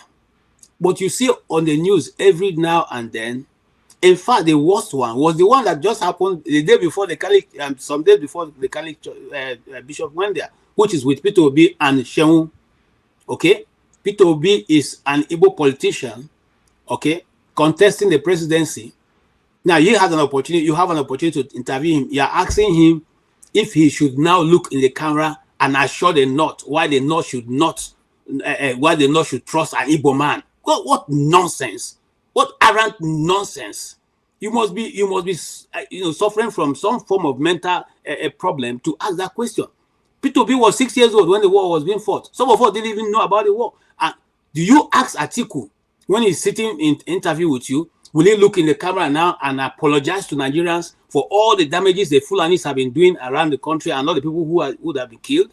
But you see on the news every now and then, in fact, the worst one was the one that just happened the day before the Catholic, some days before the Catholic bishop went there, which is with Peter Obi and Shehu. Okay, Peter Obi is an Igbo politician, okay, contesting the presidency. Now you have an opportunity to interview him. You are asking him if he should now look in the camera and assure the North why the North should trust an Igbo man. What nonsense! What arrant nonsense! You must be suffering from some form of mental problem to ask that question. Peter Obi was 6 years old when the war was being fought. Some of us didn't even know about the war. Do you ask Atiku when he's sitting in interview with you? Will he look in the camera now and apologize to Nigerians for all the damages the Fulanis have been doing around the country and all the people who would have been killed?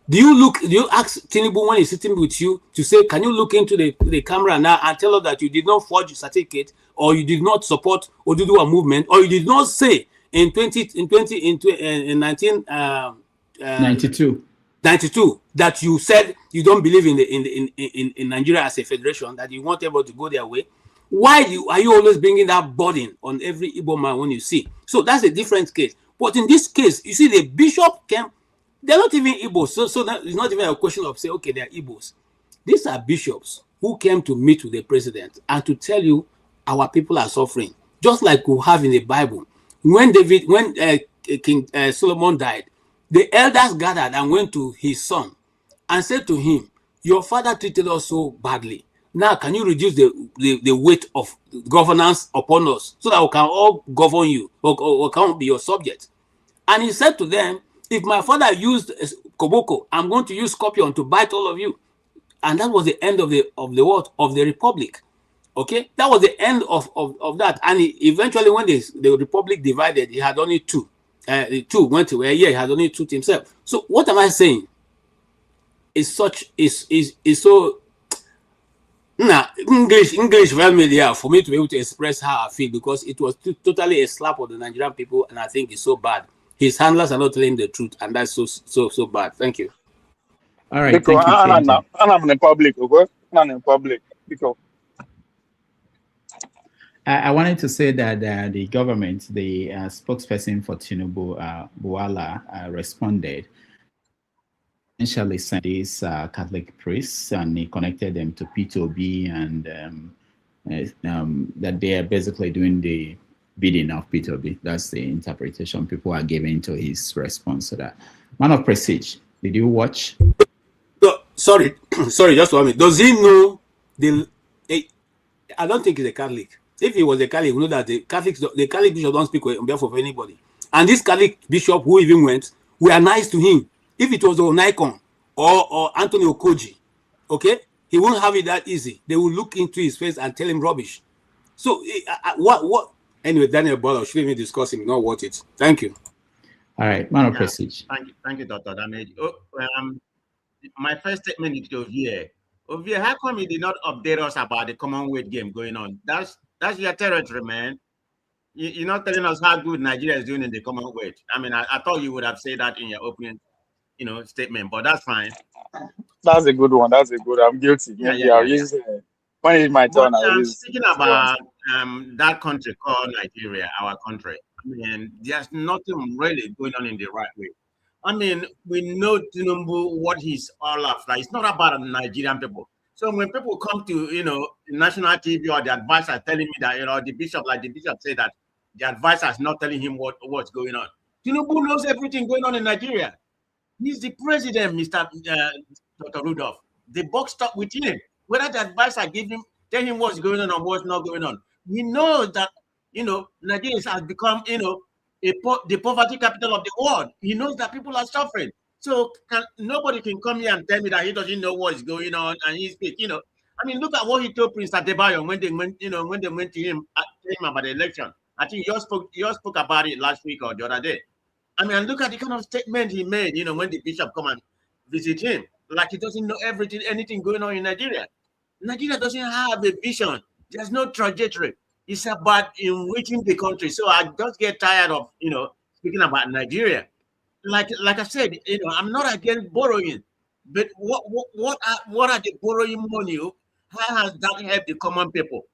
Do you ask Tinubu when he's sitting with you to say, can you look into the camera now and tell us that you did not forge a certificate, or you did not support Oduduwa movement, or you did not say in 1992 that you said you don't believe in Nigeria as a federation, that you want everybody to go their way? Why are you always bringing that burden on every Igbo man when you see? So that's a different case. But in this case, you see, the bishop came. They're not even Igbos, so that it's not even a question of say, okay, they're Igbos. These are bishops who came to meet with the president and to tell you our people are suffering, just like we have in the Bible. When King Solomon died, the elders gathered and went to his son and said to him, "Your father treated us so badly. Now, can you reduce the weight of governance upon us so that we can all govern you or can be your subject?" And he said to them, "If my father used Koboko, I'm going to use Scorpion to bite all of you." And that was the end of the republic. Okay, that was the end of that. And eventually, when the republic divided, he had only two. Two went away. Yeah, he had only two to himself. So what am I saying? Is so. Nah, English very media for me to be able to express how I feel, because it was totally a slap of the Nigerian people, and I think it's so bad. His handlers are not telling the truth, and that's so bad. Thank you. All right. Because Thank you, I'm in public, okay? I'm in public. Because I wanted to say that the government, the spokesperson for Tinubu, Buala, responded. Essentially sent these Catholic priests, and he connected them to P2B, and that they are basically doing the bidding of P2B. That's the interpretation people are giving to his response to that. Man of Prestige, did you watch? No, sorry, just 1 minute. Does he know I don't think he's a Catholic. If he was a Catholic, you know that the Catholic bishop don't speak on behalf of anybody. And this Catholic bishop who even went, we are nice to him. If it was Onaikon or Anthony Okoji, okay, he won't have it that easy. They will look into his face and tell him rubbish. So what? Anyway, Daniel Bala, should even discuss him, not worth it. Thank you. All right, man of prestige. Thank you, Dr. Damage. My first statement is to Ovie. Ovie, how come you did not update us about the Commonwealth game going on? That's your territory, man. You're not telling us how good Nigeria is doing in the Commonwealth. I mean, I thought you would have said that in your opening, statement, but that's fine. That's a good one. That's a good. I'm guilty. Yeah. When is my turn? Speaking about that country called Nigeria, our country. I mean, there's nothing really going on in the right way. I mean, we know Tinubu, what he's all after. It's not about the Nigerian people. So when people come to, national TV or the advisor telling me that, the bishop said that the advisor is not telling him what's going on. Tinubu knows everything going on in Nigeria. He's the president, Mr. Dr. Rudolph. The buck stopped with him. Whether the advisor tell him what's going on or what's not going on. We know that, Nigeria has become, the poverty capital of the world. He knows that people are suffering. So nobody can come here and tell me that he doesn't know what is going on and he speaks. I mean, look at what he told Prince Adebayo when they went to him about the election. I think you spoke about it last week or the other day. I mean, look at the kind of statement he made, when the bishop come and visit him, like he doesn't know anything going on in Nigeria. Nigeria doesn't have a vision. There's no trajectory. It's about enriching the country. So I just get tired of, speaking about Nigeria. Like I said, I'm not against borrowing, but what are the borrowing money? How has that helped the common people?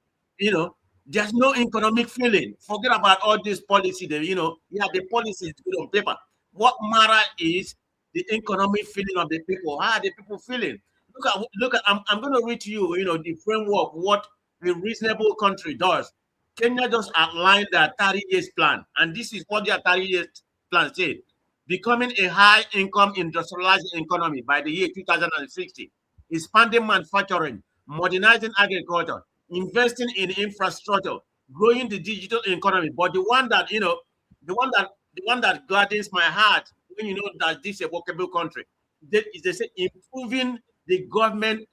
There's no economic feeling. Forget about all this policy. The policy is good on paper. What matter is the economic feeling of the people. How are the people feeling? Look at. I'm going to read to you, the framework, what a reasonable country does. Kenya just outlined their 30 years plan, and this is what their 30 years plan said. Becoming a high-income industrialized economy by the year 2060, expanding manufacturing, modernizing agriculture, investing in infrastructure, growing the digital economy. But the one that gladdens my heart when that this is a workable country, they say improving the governance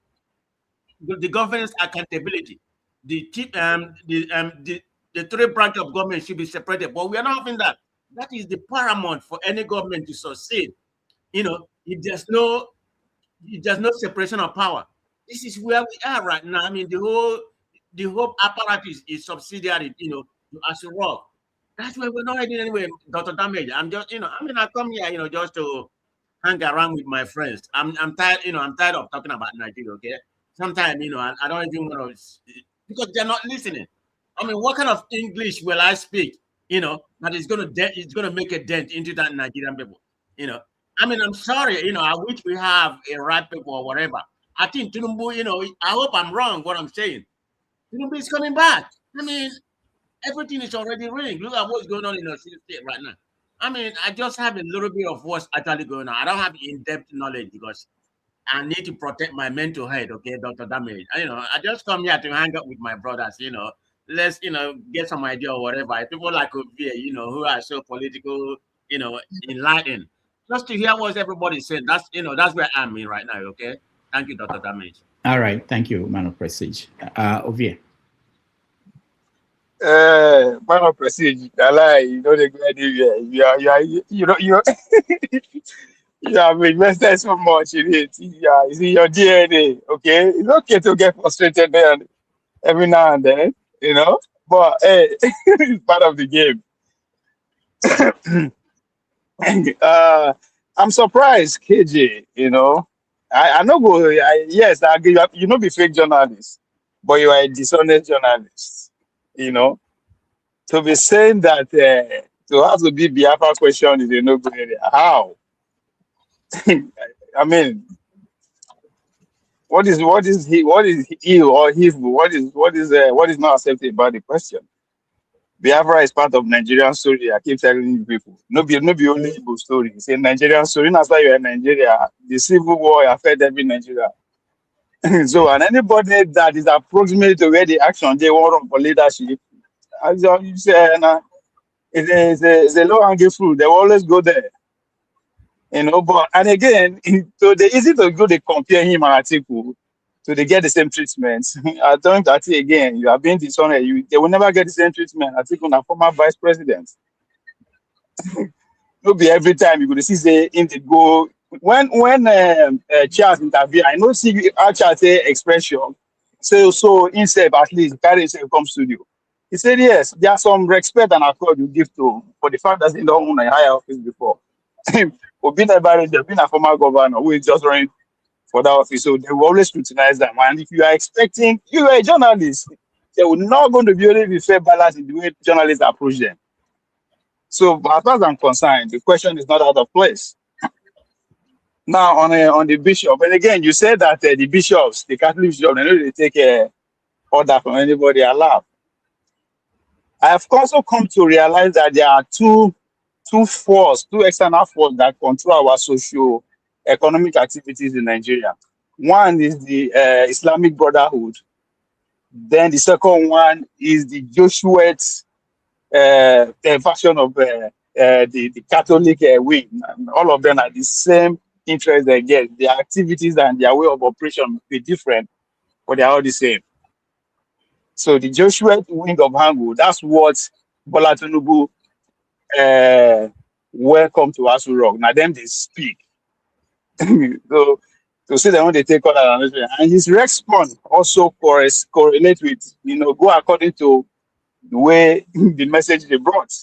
accountability. The three branches of government should be separated, but we are not having that. That is the paramount for any government to succeed. If there's no separation of power, this is where we are right now. I mean, the whole apparatus is subsidiary, to as a rock. That's where we're not heading anyway, Dr. Damage. I'm just, I come here, just to hang around with my friends. I'm tired, I'm tired of talking about Nigeria, okay? Sometimes, I don't even want to, because they're not listening. I mean, what kind of English will I speak, that is going to make a dent into that Nigerian people, I mean, I'm sorry, I wish we have a right people or whatever. I think Tinubu, I hope I'm wrong what I'm saying. Tinubu is coming back. I mean, everything is already ringed. Look at what's going on in the state right now. I mean, I just have a little bit of what's actually going on. I don't have in-depth knowledge because I need to protect my mental health, okay, Dr. Damage. I just come here to hang out with my brothers, let's, get some idea or whatever. People like Ovie, who are so political, enlightened. Just to hear what everybody said. That's, that's where I'm in right now, okay? Thank you, Dr. Damage. All right. Thank you, man of prestige. Ovie. Man of prestige, I lie, the good idea. You have invested so much in it. Yeah, it's in your DNA, okay? It's okay to get frustrated there every now and then, but hey, it's part of the game. I'm surprised, KJ, I know go, yes, I give up, be fake journalist, but you are a dishonest journalist, to be saying that to have to be Biafra question is a no-go area. How? I mean, what is he or his? What is not accepted about the question? Biafra is part of Nigerian story. I keep telling you people, no be only Igbo story. It's a Nigerian story. That's why you're in Nigeria. The civil war affected every Nigeria. So, and anybody that is approximate to where the action they want for leadership, as you say, it's a low-hanging fruit. They will always go there. But and again, so they easy to go. They compare him and Atiku, so they get the same treatment. I don't that again. You are being dishonored. They will never get the same treatment. Atiku, na former vice president. No be every time you go to see say in the go when Charles interview. I know see how Charles say expression. So instead at least carry himself come studio. He said yes, there are some respect and accord you give to for the fact that he don't own a higher office before. Or being a former governor who is just running for that office, so they will always scrutinize them. And if you are expecting, you are a journalist, they will not going to be able to be fair balance in the way journalists approach them. So, as far as I'm concerned, the question is not out of place. Now, on the bishop, and again, you said that the bishops, the Catholic bishops, they know they take order from anybody allowed. I have also come to realize that there are two external forces that control our socio-economic activities in Nigeria. One is the Islamic Brotherhood. Then the second one is the Jesuit version of the Catholic wing. And all of them are the same interest they get. Their activities and their way of operation will be different, but they are all the same. So the Jesuit wing of Hangu, that's what Bola Tinubu welcome to Asu Rock. Now them they speak. So to see them when they take all that, and his response also correlate with, go according to the way the message they brought.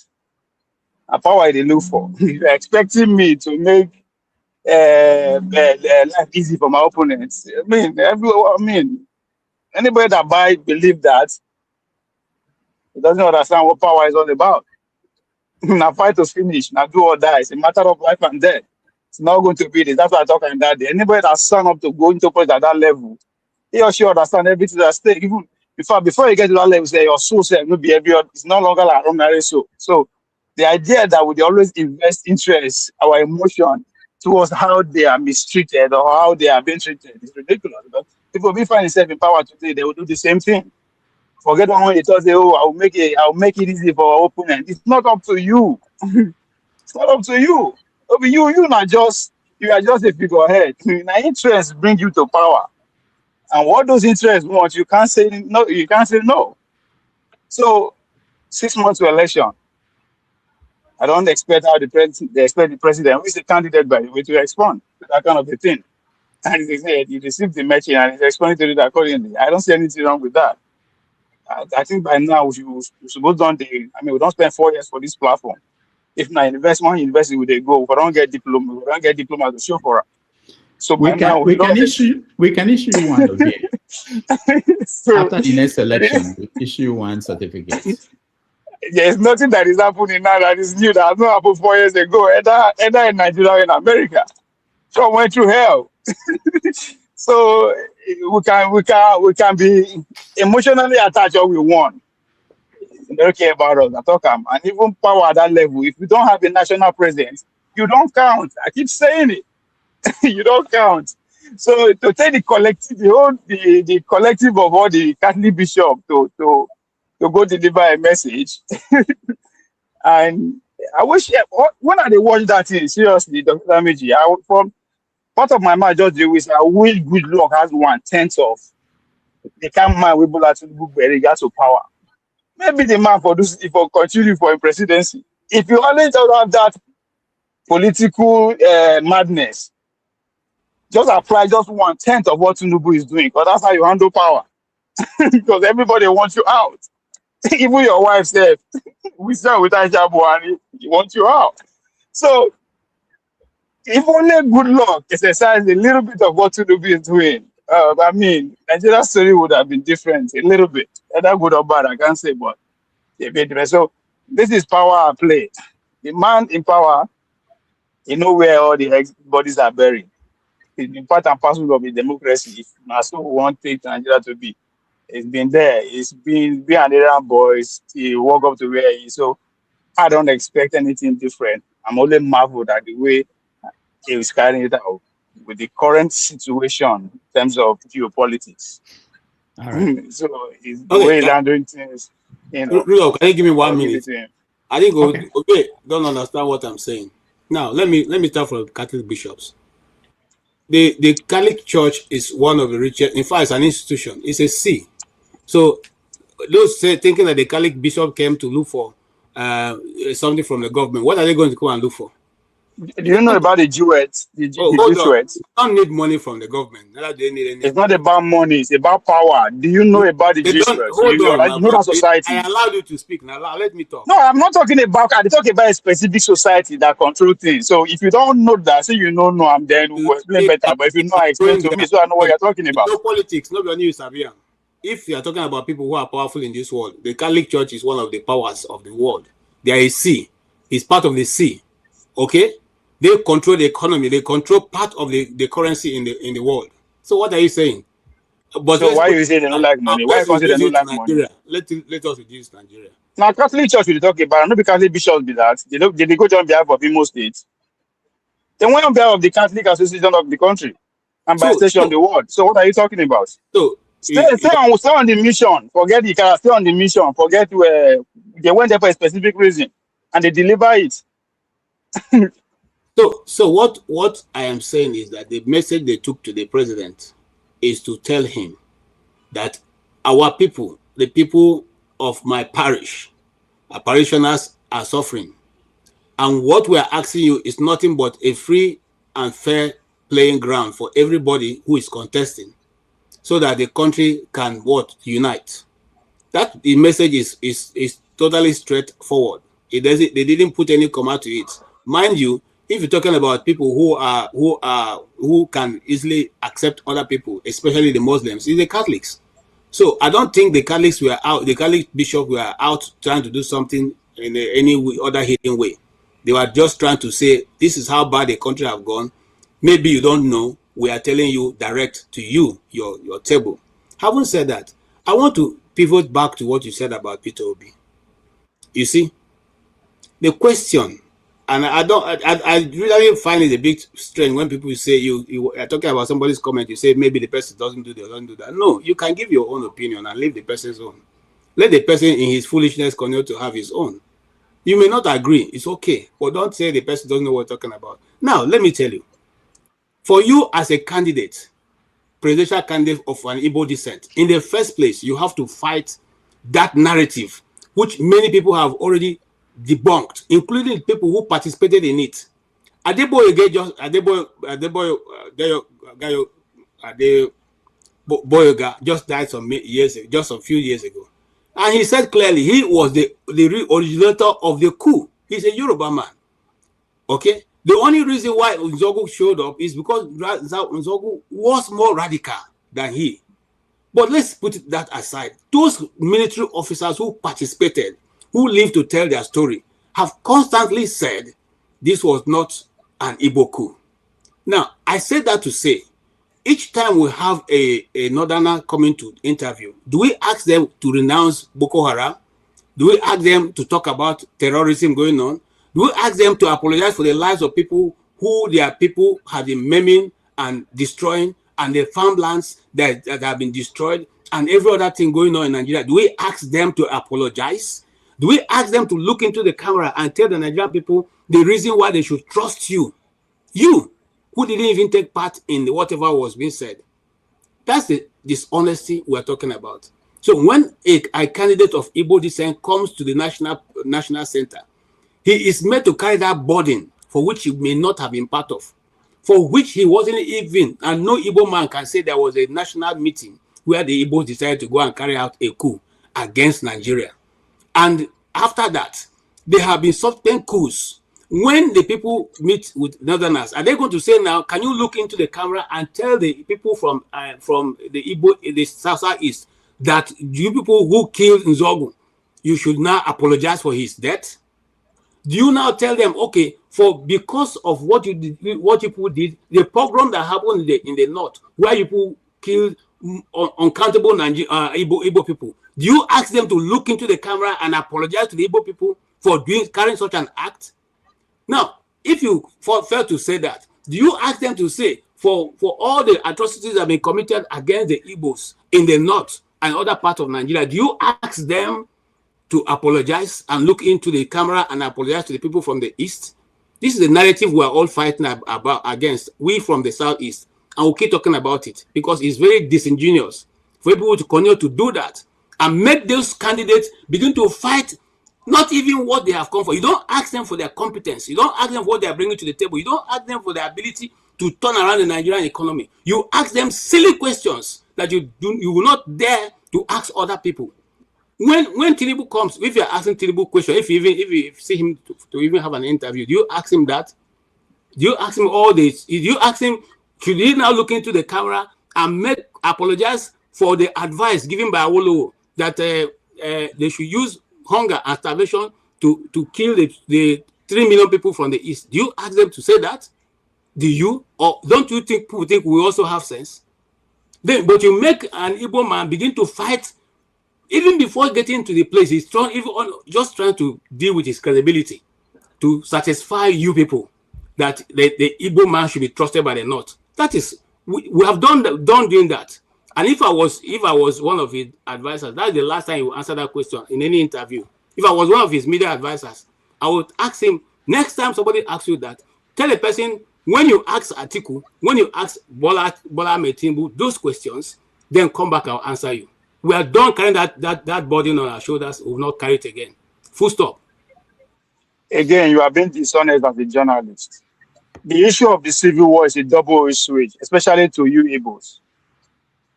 And power they look for. If you're expecting me to make life easy for my opponents, anybody that believe that, it doesn't understand what power is all about. Now fight to finish, now do or die. It's a matter of life and death. It's not going to be this. That's what I'm talking about. Anybody that sign up to go into place at that level, he or she understand everything at stake. Even before you get to that level, say your soul self will be every. It's no longer like ordinary soul. So the idea that we always invest interest, our emotion towards how they are mistreated or how they are being treated is ridiculous. But people be find themselves in power today, they will do the same thing. Forget when they thought, oh, I'll make it easy for our opponent. It's not up to you. It's not up to you. You are just a figurehead. Now interest bring you to power. And what those interests want, you can't say no, you can't say no. So 6 months to election. I don't expect how they expect the president, who is the candidate by the way, to respond to that kind of a thing. And he said he received the message and he's responding to it accordingly. I don't see anything wrong with that. I think by now we should done we don't spend 4 years for this platform. If not university would they go, we don't get diploma to show for it. So we can issue one of it. After the next election, we issue one certificate. There's nothing that is happening now that is new that has not happened 4 years ago, either in Nigeria or in America. So I went through hell. So we can be emotionally attached all we want. They don't care about us. I talk and even power at that level. If you don't have a national presence, you don't count. I keep saying it. You don't count. So to take the collective, the collective of all the Catholic bishops to go deliver a message, and I wish when I watch that thing seriously, Dr. Damiji, from part of my mind just do is I wish good luck has 1/10 of the kind of man we Bola Tinubu regards to power. Maybe the man for continue for a presidency. If you always don't have that political madness, just apply just 1/10 of what Tinubu is doing, because that's how you handle power. Because everybody wants you out. Even your wife said, we start with Aisha Buhari, he wants you out. So if only good luck exercise a little bit of what Tinubu is doing, Nigeria's story would have been different a little bit. Either good or bad, I can't say, but a bit different. So this is power play. The man in power, you know where all the bodies are buried. It's part and parcel of the democracy. That's what we want Nigeria to be. It's been there. It's been an Iran boys. He walk up to where he is. So I don't expect anything different. I'm only marveled at the way he is carrying it out with the current situation terms of geopolitics. All right. So it's the way they're doing things. You know, Rudolph, can you give me 1 I'll give minute? it to him. I think Okay. okay, don't understand what I'm saying. Now let me start from Catholic bishops. The Catholic Church is one of the richest. In fact, it's an institution. It's a C. So those thinking that the Catholic bishop came to look for something from the government, what are they going to go and look for? Do you know about the Jewets? The Hold on. Jewets? You don't need money from the government. Neither do they need any. It's not about money, it's about power. Do you know about the Jewets? Hold on. You know that society. I allowed you to speak. Now let me talk. No, I'm not talking about. I'm talking about a specific society that control things. So if you don't know that, say you don't know, I'm then we'll explain better. But if you know, explain to me so I know what you're talking about. No politics. Nobody is Sabian. If you are talking about people who are powerful in this world, the Catholic Church is one of the powers of the world. They are a C. It's part of the C. Okay? They control the economy. They control part of the currency in the world. So what are you saying? But so why you say they don't like money? Why you say they don't like money? Let us reduce Nigeria. Now, Catholic Church we talk about, not because Catholic bishops be that. They go on behalf of Imo State. They went on behalf of the Catholic Association of the country and by extension of the world. So what are you talking about? So stay on the mission. Forget the car. Stay on the mission. Forget where they went there for a specific reason and they deliver it. So what I am saying is that the message they took to the president is to tell him that our people, the people of my parish, our parishioners are suffering. And what we are asking you is nothing but a free and fair playing ground for everybody who is contesting so that the country can unite. That the message is totally straightforward. They didn't put any comma to it. Mind you, if you're talking about people who can easily accept other people, especially the Muslims, it's the Catholics. So I don't think the Catholics were out, the Catholic bishops were out trying to do something in any other hidden way. They were just trying to say, this is how bad the country have gone. Maybe you don't know. We are telling you direct to you, your table. Having said that, I want to pivot back to what you said about Peter Obi. You see, the question, and I really find it a bit strange when people say you are talking about somebody's comment, you say maybe the person doesn't do that. No, you can give your own opinion and leave the person's own. Let the person in his foolishness continue to have his own. You may not agree, it's okay, but don't say the person doesn't know what you're talking about. Now, let me tell you, for you as a candidate, presidential candidate of an Igbo descent, in the first place, you have to fight that narrative, which many people have already debunked, including people who participated in it. Adeboyega just died just a few years ago. And he said clearly he was the originator of the coup. He's a Yoruba man. Okay? The only reason why Nzogu showed up is because Nzogu was more radical than he. But let's put that aside. Those military officers who participated, who lived to tell their story, have constantly said this was not an Igbo coup. Now, I say that to say, each time we have a northerner coming to interview, do we ask them to renounce Boko Haram? Do we ask them to talk about terrorism going on? Do we ask them to apologize for the lives of people who their people have been maiming and destroying, and the farmlands that have been destroyed, and every other thing going on in Nigeria? Do we ask them to apologize? Do we ask them to look into the camera and tell the Nigerian people the reason why they should trust you? You, who didn't even take part in whatever was being said. That's the dishonesty we're talking about. So when a candidate of Igbo descent comes to the national center, he is made to carry that burden for which he may not have been part of, for which he wasn't even, and no Igbo man can say there was a national meeting where the Igbos decided to go and carry out a coup against Nigeria. And after that, there have been subsequent coups. When the people meet with northerners, are they going to say now, can you look into the camera and tell the people from the Igbo, the southeast, that you people who killed Nzogu, you should now apologize for his death? Do you now tell them, okay, because of what you did, what people did, the pogrom that happened in the north, where people killed uncountable Igbo people, do you ask them to look into the camera and apologize to the Igbo people for carrying such an act? Now, if you fail to say that, do you ask them to say, for all the atrocities that have been committed against the Igbos in the north and other parts of Nigeria, do you ask them to apologize and look into the camera and apologize to the people from the east? This is the narrative we are all fighting against, we from the southeast, and we'll keep talking about it because it's very disingenuous for people to continue to do that and make those candidates begin to fight not even what they have come for. You don't ask them for their competence. You don't ask them what they are bringing to the table. You don't ask them for their ability to turn around the Nigerian economy. You ask them silly questions that you will not dare to ask other people. When Tinubu comes, if you are asking Tinubu question, if you see him to even have an interview, do you ask him that? Do you ask him all this? Do you ask him, should he now look into the camera and apologize for the advice given by Awolowo that they should use hunger and starvation to kill the 3 million people from the east? Do you ask them to say that? Do you? Or don't you think people think we also have sense? But you make an Igbo man begin to fight even before getting to the place. He's just trying to deal with his credibility to satisfy you people that the Igbo man should be trusted by the North. That is, we have done doing that. And if I was one of his advisors, that's the last time he will answer that question in any interview. If I was one of his media advisors, I would ask him, next time somebody asks you that, tell a person, when you ask Atiku, when you ask Bola Tinubu those questions, then come back, I'll answer you. We are done carrying that burden on our shoulders. We will not carry it again. Full stop. Again, you are being dishonest as a journalist. The issue of the civil war is a double-edged sword, especially to you Igbos.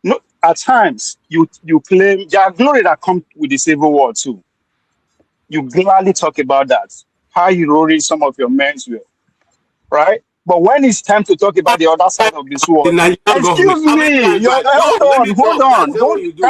No, at times, you claim there are glory that comes with the civil war too. You gladly talk about that, how heroic some of your men were, right? But when it's time to talk about the other side of this war, excuse me, hold on.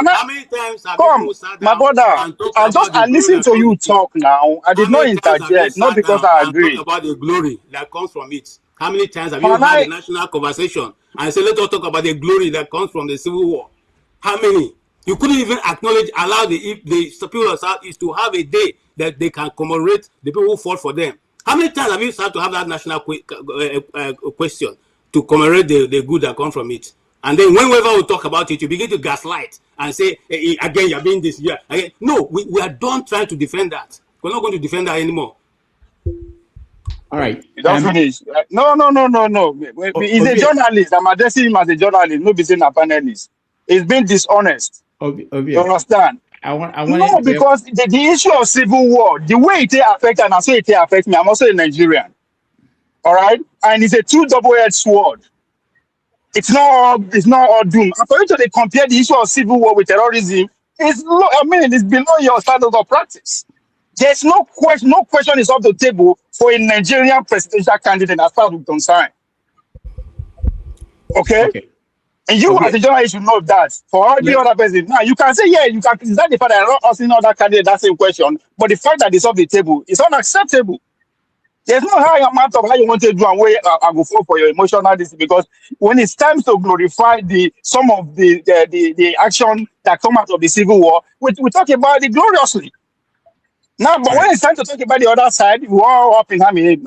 How many times have come, my brother? I listen to you talk now. I did not interject, not because I agree. Talk about the glory that comes from it. How many times have you had a national conversation and say, let us talk about the glory that comes from the civil war? How many? You couldn't even allow the people of Southeast to have a day that they can commemorate the people who fought for them. How many times have you started to have that national question to commemorate the good that come from it? And then whenever we talk about it, you begin to gaslight and say, hey, again, you're being this year. Again. No, we are done trying to defend that. We're not going to defend that anymore. All right. You don't finish. No. He's a journalist. I'm addressing him as a journalist, not being a panelist. He's been dishonest. You understand? Because the issue of civil war, the way it affects and also it affects me, I'm also a Nigerian. All right? And it's a two double-edged sword. It's not all doom. And for you to compare the issue of civil war with terrorism, it's below your standard of practice. There's no question is off the table for a Nigerian presidential candidate as far as we're concerned. Okay? And you as a journalist should know that. For all the other person, now you can say, yeah, you can criticize the fact that I'm not asking other candidates that same question, but the fact that it's off the table is unacceptable. There's no high amount of how you want to do and where I go for your emotional this, because when it's time to glorify some of the action that come out of the civil war, we talk about it gloriously. Now, but when it's time to talk about the other side, we're all up in maybe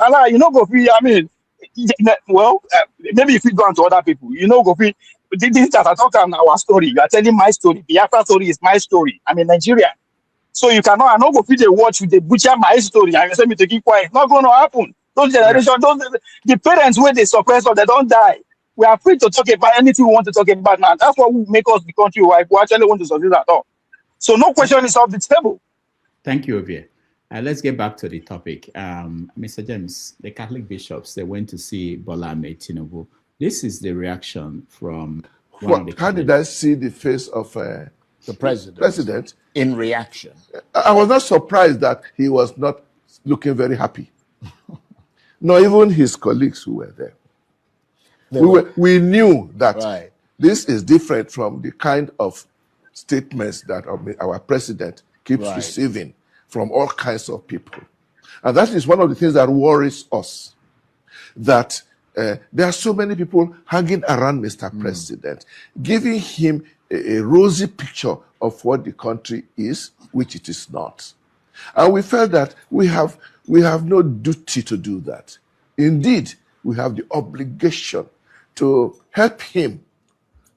if we go on to other people, go free. This that I talk about our story. You are telling my story. The Biafra story is my story. I'm a Nigerian. So you cannot, I not go feed the watch with the butcher my story and you say me to keep quiet. It's not going to happen. Those generations, the parents when they suppress or they don't die. We are free to talk about anything we want to talk about now. That's what will make us the country where we actually want to succeed at all. So no question is off the table. Thank you, Ovie. Let's get back to the topic. Mr. James, the Catholic bishops, they went to see Bola Ahmed Tinubu. This is the reaction from how did I see the face of the president in reaction? I was not surprised that he was not looking very happy. Not even his colleagues who were there. We knew that this is different from the kind of statements that our president keeps receiving from all kinds of people. And that is one of the things that worries us, that there are so many people hanging around Mr. President, giving him a rosy picture of what the country is, which it is not. And we felt that we have no duty to do that. Indeed, we have the obligation to help him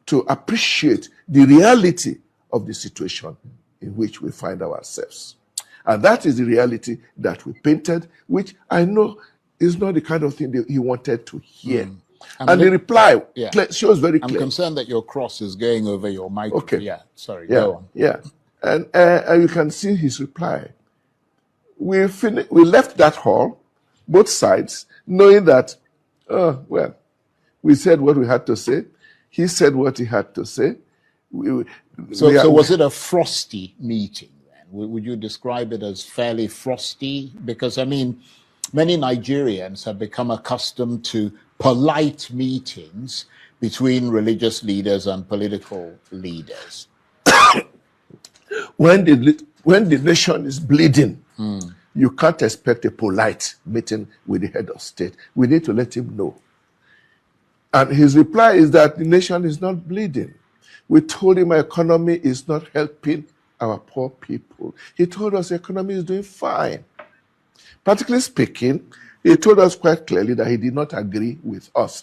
to appreciate the reality of the situation in which we find ourselves. And that is the reality that we painted, which I know is not the kind of thing that he wanted to hear. And the reply shows very clear. I'm concerned that your cross is going over your microphone. Okay. Yeah, sorry, Yeah, go on. yeah. And you can see his reply. We left that hall, both sides, knowing that, well, we said what we had to say. He said what he had to say. So was it a frosty meeting then? Would you describe it as fairly frosty? Because, I mean, many Nigerians have become accustomed to polite meetings between religious leaders and political leaders. When the nation is bleeding, you can't expect a polite meeting with the head of state. We need to let him know. And his reply is that the nation is not bleeding. We told him our economy is not helping our poor people. He told us the economy is doing fine. Practically speaking, he told us quite clearly that he did not agree with us.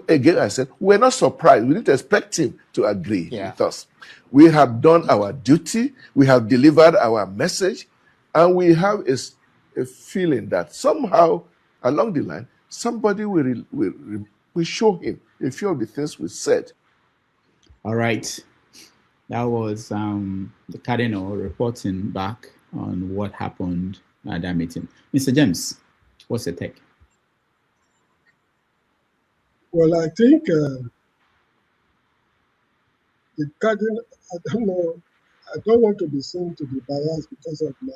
Again, I said, we're not surprised. We didn't expect him to agree with us. We have done our duty. We have delivered our message. And we have a feeling that somehow along the line, somebody will show him a few of the things we said. All right. That was the Cardinal reporting back on what happened at that meeting. Mr. James, what's your take? Well, I think the Cardinal, I don't know, I don't want to be seen to be biased because of my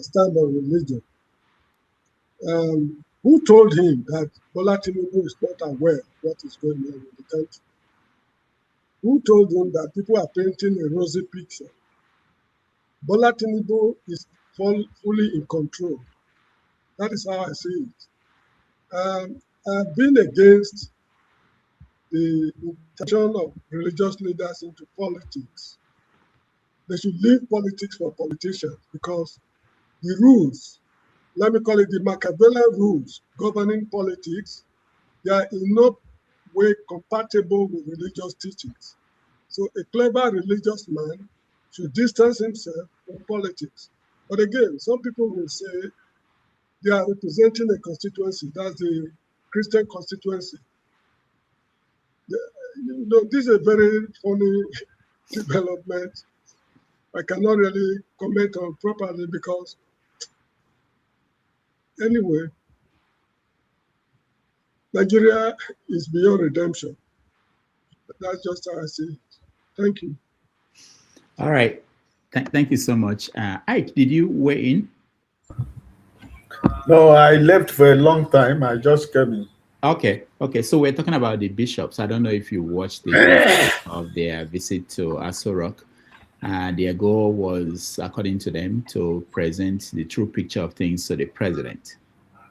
stand on religion. Who told him that Bola Tinubu is not aware of what is going on in the country? Who told him that people are painting a rosy picture? Bola Tinubu is fully in control. That is how I see it. I've been against the introduction of religious leaders into politics. They should leave politics for politicians because the rules, let me call it the Machiavellian rules governing politics, they are in no way compatible with religious teachings. So a clever religious man should distance himself from politics. But again, some people will say they are representing a constituency, that's the Christian constituency. This is a very funny development. I cannot really comment on properly because anyway, Nigeria is beyond redemption. That's just how I see it. Thank you. All right. Thank you so much. Ike, did you weigh in? No, I left for a long time. I just came in. Okay. So we're talking about the bishops. I don't know if you watched the of their visit to Aso Rock. Their goal was, according to them, to present the true picture of things to the president.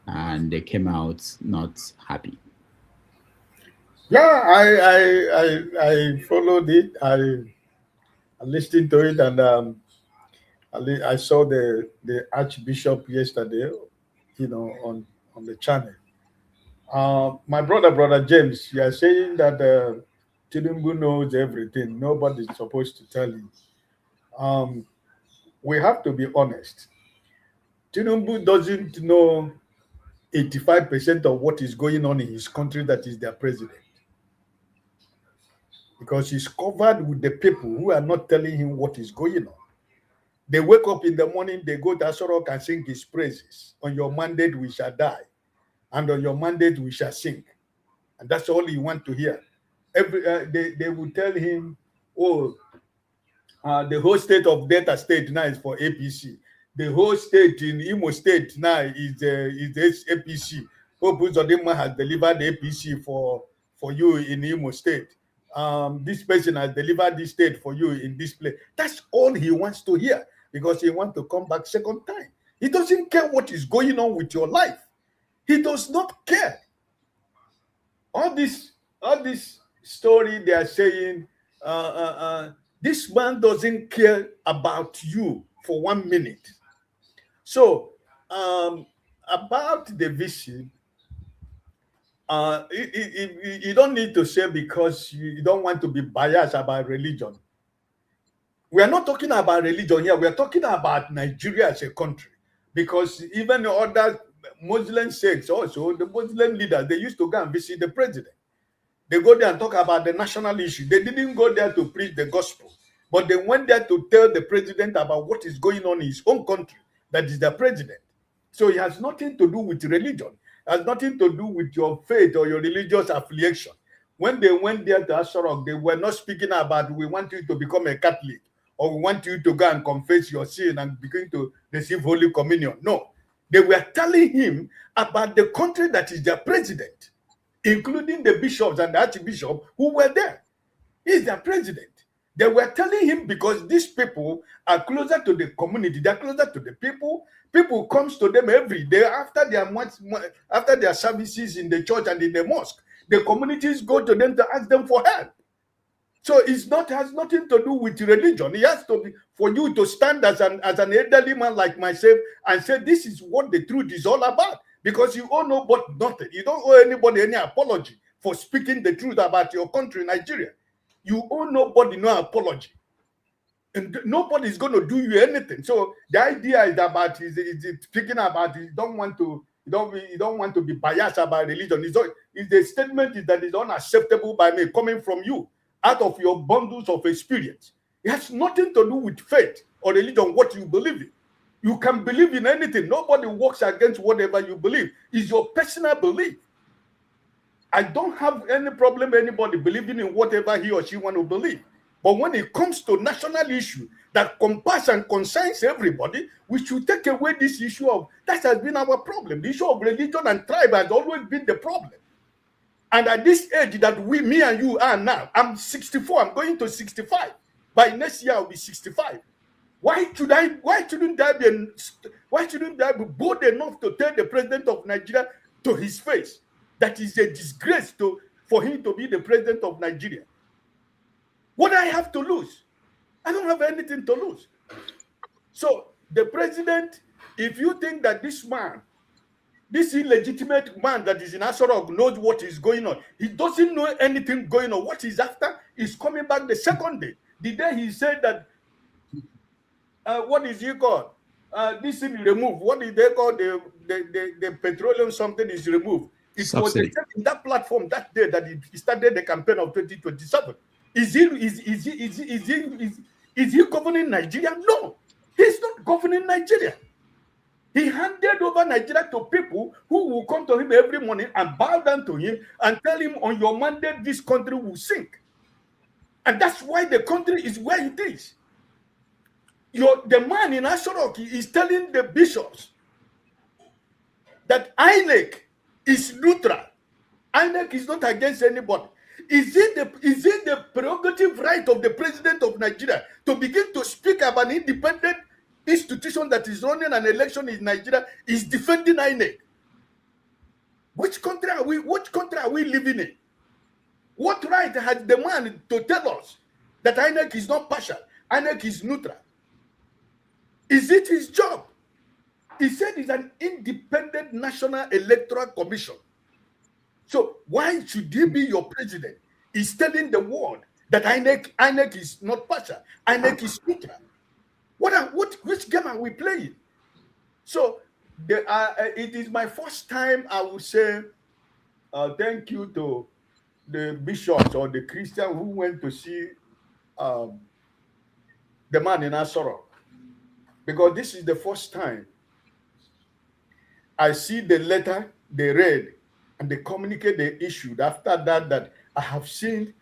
And they came out not happy. Yeah, I followed it. I listened to it, and I saw the Archbishop yesterday, on the channel. My brother James, you are saying that Tinubu knows everything. Nobody is supposed to tell him. We have to be honest. Tinubu doesn't know 85% of what is going on in his country that is their president. Because he's covered with the people who are not telling him what is going on. They wake up in the morning, they go to Aso Rock and sing his praises. On your mandate we shall die, and on your mandate we shall sing. And that's all you want to hear. They will tell him, the whole state of Delta State now is for APC. The whole state in Imo State now is APC. Hope Uzodinma has delivered APC for you in Imo State. This person has delivered this state for you in this place. That's all he wants to hear because he wants to come back second time. He doesn't care what is going on with your life. He does not care. All this story they are saying, this man doesn't care about you for 1 minute. So, about the visit, You don't need to say because you don't want to be biased about religion. We are not talking about religion here. We are talking about Nigeria as a country. Because even other Muslim sects also, the Muslim leaders, they used to go and visit the president. They go there and talk about the national issue. They didn't go there to preach the gospel, but they went there to tell the president about what is going on in his own country, that is the president. So it has nothing to do with religion. It has nothing to do with your faith or your religious affiliation. When they went there to Asarok, they were not speaking about, we want you to become a Catholic, or we want you to go and confess your sin and begin to receive Holy Communion. No, they were telling him about the country that is their president, including the bishops and the archbishop who were there. He's their president. They were telling him because these people are closer to the community, they're closer to the people. People comes to them every day after their services in the church and in the mosque. The communities go to them to ask them for help. So has nothing to do with religion. It has to be for you to stand as an elderly man like myself and say this is what the truth is all about. Because you owe nobody nothing. You don't owe anybody any apology for speaking the truth about your country, Nigeria. You owe nobody no apology. And nobody is going to do you anything. So the idea is about is speaking about you don't want to be biased about religion. It's the statement that is unacceptable by me coming from you out of your bundles of experience. It has nothing to do with faith or religion, what you believe in. You can believe in anything. Nobody works against whatever you believe. It's your personal belief. I don't have any problem anybody believing in whatever he or she want to believe. But when it comes to national issue that compass and concerns everybody, we should take away this issue of, that has been our problem. The issue of religion and tribe has always been the problem. And at this age that me and you are now, I'm 64, I'm going to 65. By next year, I'll be 65. Why shouldn't I be bold enough to tell the president of Nigeria to his face that is a disgrace for him to be the president of Nigeria? What do I have to lose? I don't have anything to lose. So the president, if you think that this man, this illegitimate man that is in Asarok knows what is going on, he doesn't know anything going on. What he's after is coming back the second day. The day he said that, what is he called? This thing removed. What did they call the petroleum something is removed? It Subsidy. Was in that platform that day that he started the campaign of 2027. Is he governing Nigeria? No, he's not governing Nigeria. He handed over Nigeria to people who will come to him every morning and bow down to him and tell him, on your mandate, this country will sink. And that's why the country is where it is. The man in Asarok is telling the bishops that INEC is neutral. INEC is not against anybody. Is it the prerogative right of the president of Nigeria to begin to speak about an independent institution that is running an election in Nigeria is defending INEC? Which country are we living in? What right has the man to tell us that INEC is not partial, INEC is neutral? Is it his job? He said it's an independent National Electoral Commission. So why should he be your president? He's telling the world that INEC is not partial, INEC is neutral. Which game are we playing? So it is my first time I would say thank you to the bishops or the Christian who went to see the man in Asarok, because this is the first time I see the letter they read and they communicate the issue. After that I have seen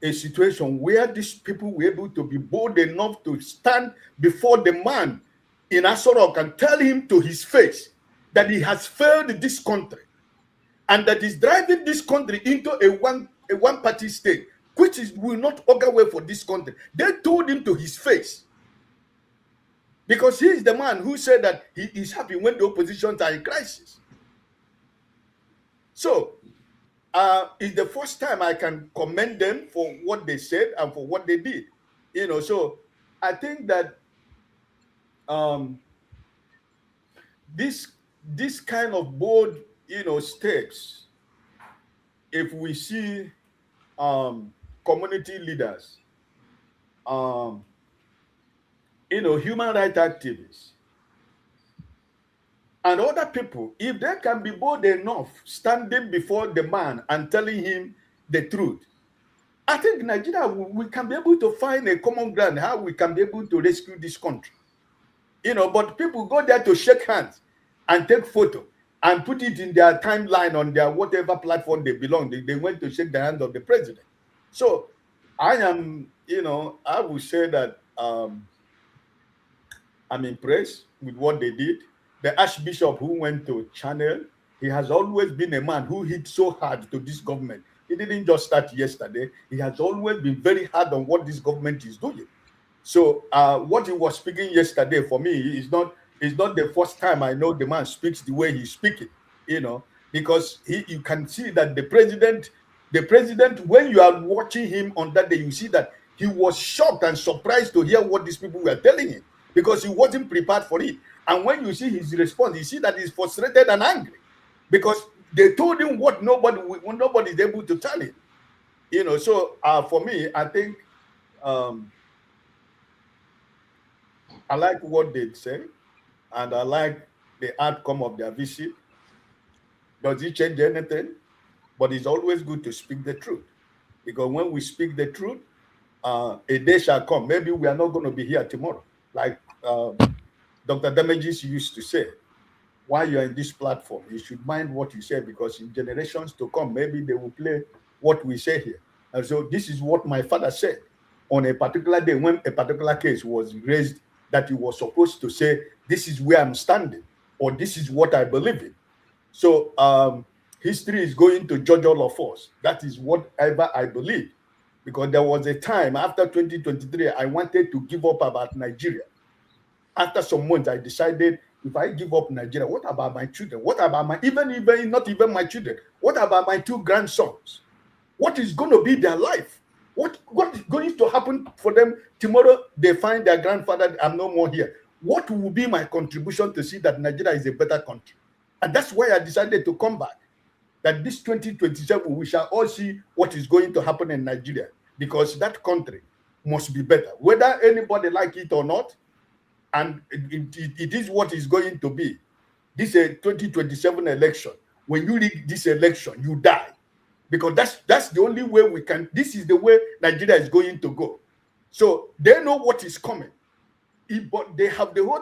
a situation where these people were able to be bold enough to stand before the man in Asarok and tell him to his face that he has failed this country and that is driving this country into a one-party state, which will not augur well for this country. They told him to his face, because he is the man who said that he is happy when the oppositions are in crisis. So it's the first time I can commend them for what they said and for what they did. So I think that this kind of bold, steps if we see community leaders, human rights activists, and other people, if they can be bold enough standing before the man and telling him the truth, I think Nigeria, we can be able to find a common ground how we can be able to rescue this country. But people go there to shake hands and take photo and put it in their timeline on their whatever platform they belong. They went to shake the hand of the president. So I am, I would say that I'm impressed with what they did. The Archbishop who went to Channel, he has always been a man who hit so hard to this government. He didn't just start yesterday. He has always been very hard on what this government is doing. So what he was speaking yesterday for me is not the first time I know the man speaks the way he's speaking, because you can see that the president, when you are watching him on that day, you see that he was shocked and surprised to hear what these people were telling him because he wasn't prepared for it. And when you see his response, you see that he's frustrated and angry because they told him what nobody is able to tell him. So for me, I think I like what they say, and I like the outcome of their visit. Does it change anything? But it's always good to speak the truth, because when we speak the truth, a day shall come. Maybe we are not going to be here tomorrow, like Dr. Damages used to say. While you're in this platform, you should mind what you say, because in generations to come, maybe they will play what we say here. And so this is what my father said on a particular day when a particular case was raised, that he was supposed to say, this is where I'm standing, or this is what I believe in. So history is going to judge all of us. That is whatever I believe. Because there was a time after 2023, I wanted to give up about Nigeria. After some months, I decided, if I give up Nigeria, what about my children? What about not even my children? What about my 2 grandsons? What is going to be their life? What is going to happen for them tomorrow? They find their grandfather, I'm no more here. What will be my contribution to see that Nigeria is a better country? And that's why I decided to come back. That this 2027, we shall all see what is going to happen in Nigeria, because that country must be better, whether anybody like it or not. And it is what is going to be. This is a 2027 election. When you rig this election, you die. Because that's the only way we can. This is the way Nigeria is going to go. So they know what is coming. But they have the whole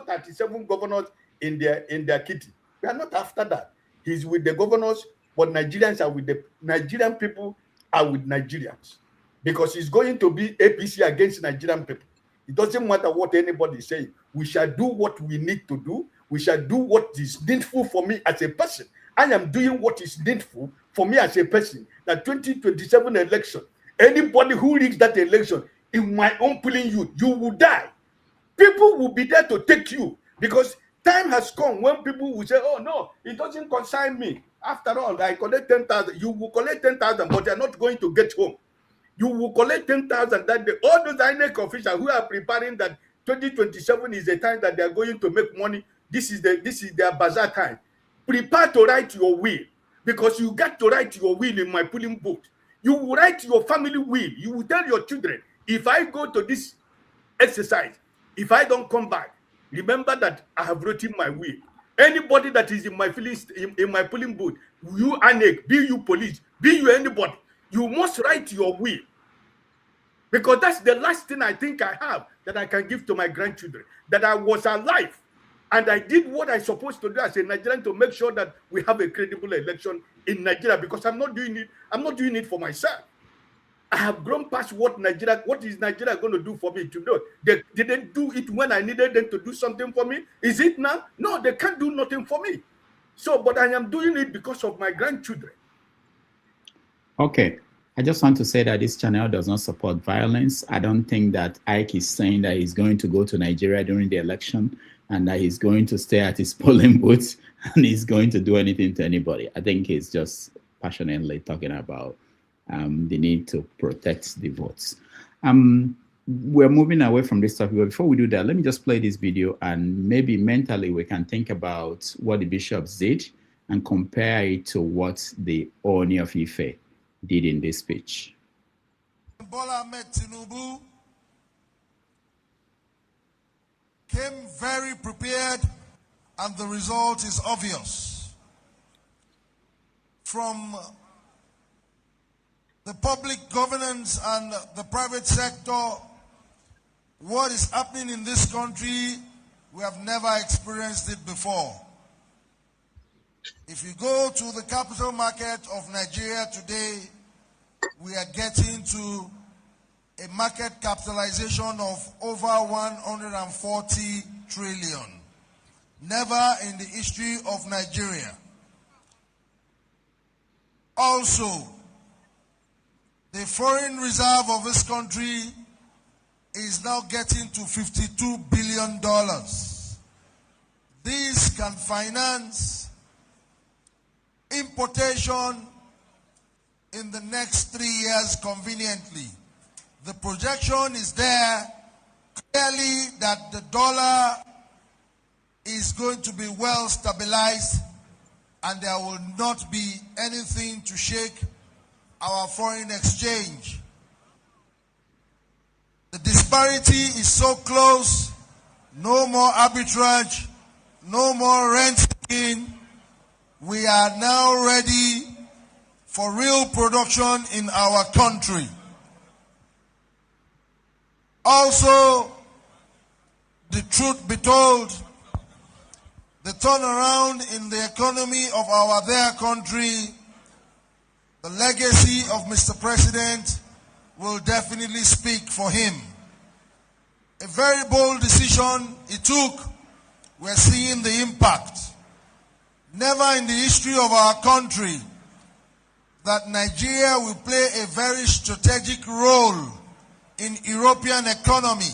37 governors in their kitty. We are not after that. He's with the governors, but Nigerians are with the Nigerian people are with Nigerians. Because it's going to be APC against Nigerian people. It doesn't matter what anybody is saying. We shall do what we need to do. We shall do what is needful for me as a person. I am doing what is needful for me as a person. The 2027 election, anybody who rigs that election, in my own polling youth, you will die. People will be there to take you, because time has come when people will say, oh no, it doesn't concern me. After all, I collect 10,000. You will collect 10,000, but you're not going to get home. You will collect 10,000 that day. All those INEC officials who are preparing that 2027 is the time that they are going to make money. This is their bazaar time. Prepare to write your will, because you got to write your will in my polling booth. You will write your family will. You will tell your children, if I go to this exercise, if I don't come back, remember that I have written my will. Anybody that is in my polling booth, you INEC, be you police, be you anybody, you must write your will. Because that's the last thing I think I have that I can give to my grandchildren, that I was alive and I did what I'm supposed to do as a Nigerian to make sure that we have a credible election in Nigeria, because I'm not doing it for myself. I have grown past what is Nigeria going to do for me to do. They didn't do it when I needed them to do something for me. Is it now? No, they can't do nothing for me. So, but I am doing it because of my grandchildren. Okay. I just want to say that this channel does not support violence. I don't think that Ike is saying that he's going to go to Nigeria during the election and that he's going to stay at his polling booth and he's going to do anything to anybody. I think he's just passionately talking about the need to protect the votes. We're moving away from this topic, but before we do that, let me just play this video and maybe mentally we can think about what the bishops did and compare it to what the Oni of Ife did in this speech. Bola Ahmed Tinubu came very prepared, and the result is obvious. From the public governance and the private sector, what is happening in this country, we have never experienced it before. If you go to the capital market of Nigeria today, we are getting to a market capitalization of over 140 trillion. Never in the history of Nigeria. Also, the foreign reserve of this country is now getting to $52 billion. This can finance importation in the next 3 years conveniently. The projection is there clearly that the dollar is going to be well stabilized and there will not be anything to shake our foreign exchange. The disparity is so close, no more arbitrage, no more rent seeking. We are now ready for real production in our country. Also, the truth be told, the turnaround in the economy of our dear country, the legacy of Mr. President will definitely speak for him. A very bold decision he took. We're seeing the impact. Never in the history of our country that Nigeria will play a very strategic role in European economy.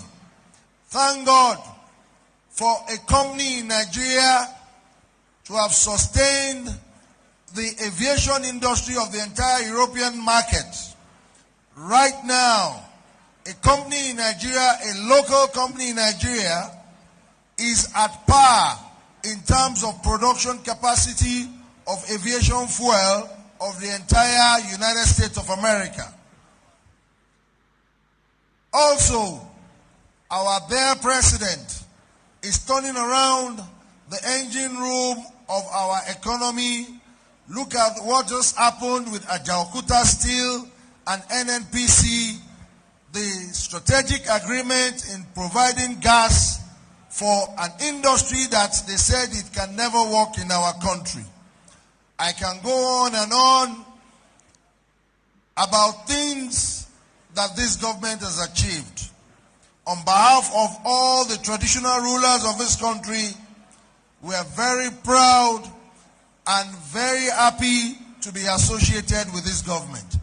Thank God for a company in Nigeria to have sustained the aviation industry of the entire European market. Right now, a company in Nigeria, a local company in Nigeria, is at par in terms of production capacity of aviation fuel of the entire United States of America. Also, our dear president is turning around the engine room of our economy. Look at what just happened with Ajaokuta Steel and NNPC, the strategic agreement in providing gas for an industry that they said it can never work in our country. I can go on and on about things that this government has achieved. On behalf of all the traditional rulers of this country, we are very proud and very happy to be associated with this government.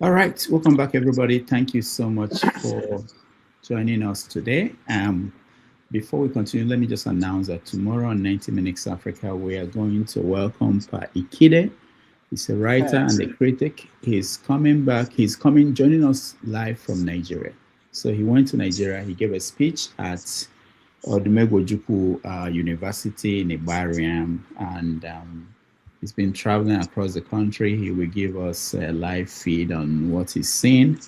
All right, welcome back, everybody. Thank you so much for joining us today. Before we continue, let me just announce that tomorrow on 90 Minutes Africa, we are going to welcome Pa Ikide. He's a writer and a critic. He's coming back. He's joining us live from Nigeria. So he went to Nigeria. He gave a speech at Odumegwu University in Igbariam, and he's been traveling across the country. He will give us a live feed on what he's seen,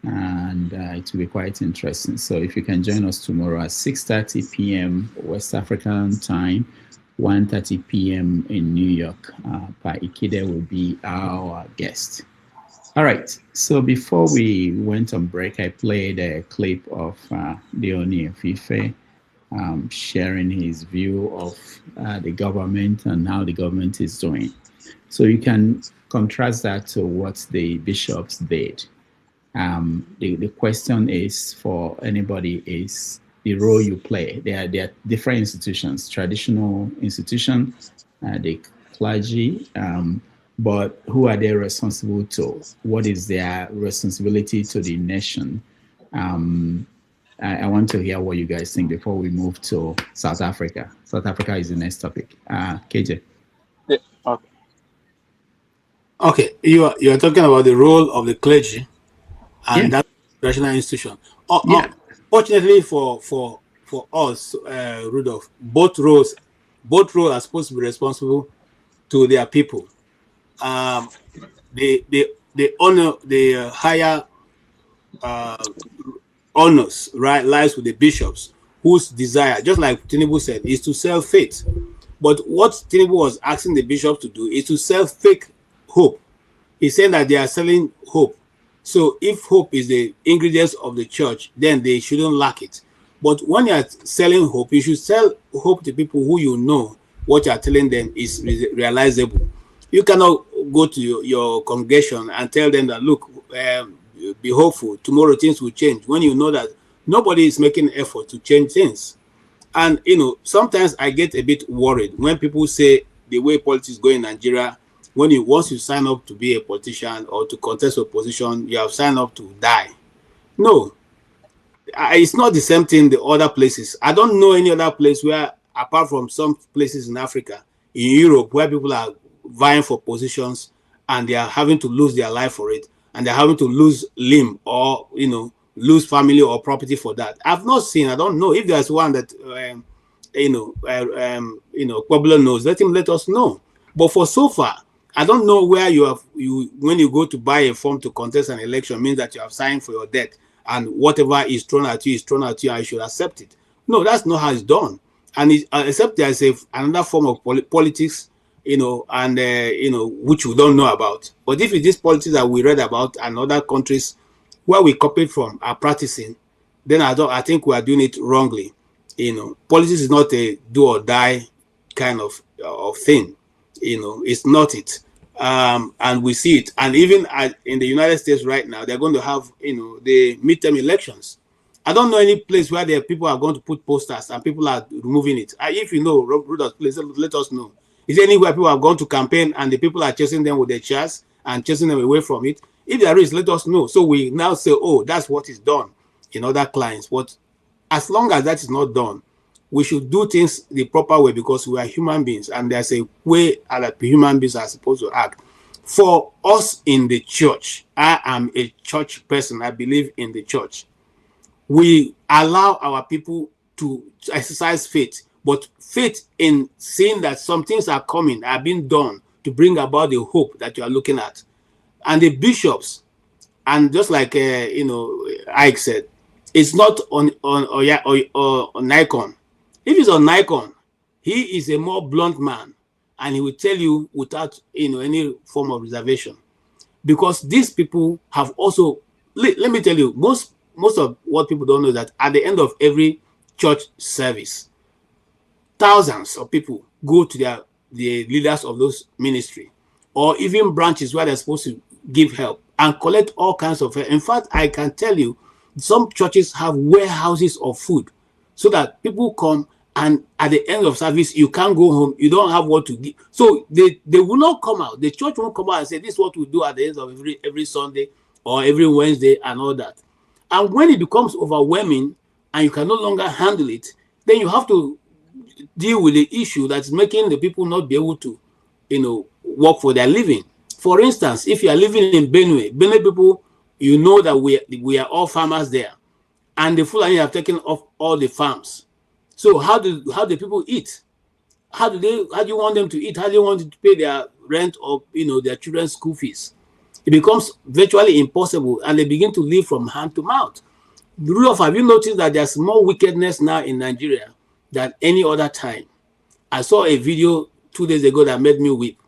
and it will be quite interesting. So if you can join us tomorrow at 6:30 p.m. West African time, 1:30 p.m. in New York, Pa Ikide will be our guest. All right, so before we went on break, I played a clip of the Oni of Ife sharing his view of the government and how the government is doing. So you can contrast that to what the bishops did. The question is for anybody is the role you play. There are different institutions, traditional institutions, the clergy, but who are they responsible to? What is their responsibility to the nation? I want to hear what you guys think before we move to South Africa. South Africa is the next topic. KJ. Yeah, okay. Okay, you are talking about the role of the clergy and that traditional institution. Fortunately for us, Rudolph, both roles are supposed to be responsible to their people. They honor the higher honors, right, lies with the bishops, whose desire, just like Tinubu said, is to sell faith. But what Tinubu was asking the bishops to do is to sell fake hope. He said that they are selling hope. So if hope is the ingredients of the church, then they shouldn't lack it. But when you are selling hope, you should sell hope to people who you know what you are telling them is realizable. You cannot go to your congregation and tell them that, look, be hopeful, tomorrow things will change, when you know that nobody is making effort to change things. And, sometimes I get a bit worried when people say the way politics go in Nigeria, once you sign up to be a politician or to contest a position, you have signed up to die. No, it's not the same thing in the other places. I don't know any other place where, apart from some places in Africa, in Europe, where people are vying for positions and they are having to lose their life for it, and they're having to lose limb or, lose family or property for that. I've not seen, I don't know if there's one that, Pablo knows, let us know. But for so far, I don't know where when you go to buy a form to contest an election, means that you have signed for your death and whatever is thrown at you and you should accept it. No, that's not how it's done. And except there's another form of politics, which we don't know about. But if it's this politics that we read about and other countries where we copied from are practicing, then I think we are doing it wrongly. Politics is not a do or die kind of thing. It's not it. And we see it. And even in the United States right now, they're going to have, the midterm elections. I don't know any place where people are going to put posters and people are removing it. If you know, Rudolph, please let us know. Is there anywhere people have gone to campaign and the people are chasing them with their chairs and chasing them away from it? If there is, let us know. So we now say, oh, that's what is done in other clients. But as long as that is not done, we should do things the proper way because we are human beings and there's a way that human beings are supposed to act. For us in the church, I am a church person. I believe in the church. We allow our people to exercise faith, but faith in seeing that some things are coming, are being done to bring about the hope that you are looking at. And the bishops, and just like Ike said, it's not on Nikon. If it's on Nikon, he is a more blunt man, and he will tell you without any form of reservation, because these people have also. Let me tell you, most of what people don't know is that at the end of every church service, thousands of people go to the leaders of those ministry, or even branches where they're supposed to give help and collect all kinds of help. In fact, I can tell you, some churches have warehouses of food so that people come and at the end of service, you can't go home. You don't have what to give. So they will not come out. The church won't come out and say, this is what we do at the end of every Sunday. or every Wednesday and all that. And when it becomes overwhelming and you can no longer handle it, then you have to deal with the issue that's making the people not be able to, work for their living. For instance, if you are living in Benue people, you know that we are all farmers there, and the Fulani have taken off all the farms. So how do people eat? How do you want them to eat? How do you want to pay their rent or their children's school fees? It becomes virtually impossible, and they begin to live from hand to mouth. Rudolph, have you noticed that there's more wickedness now in Nigeria than any other time? I saw a video 2 days ago that made me weep.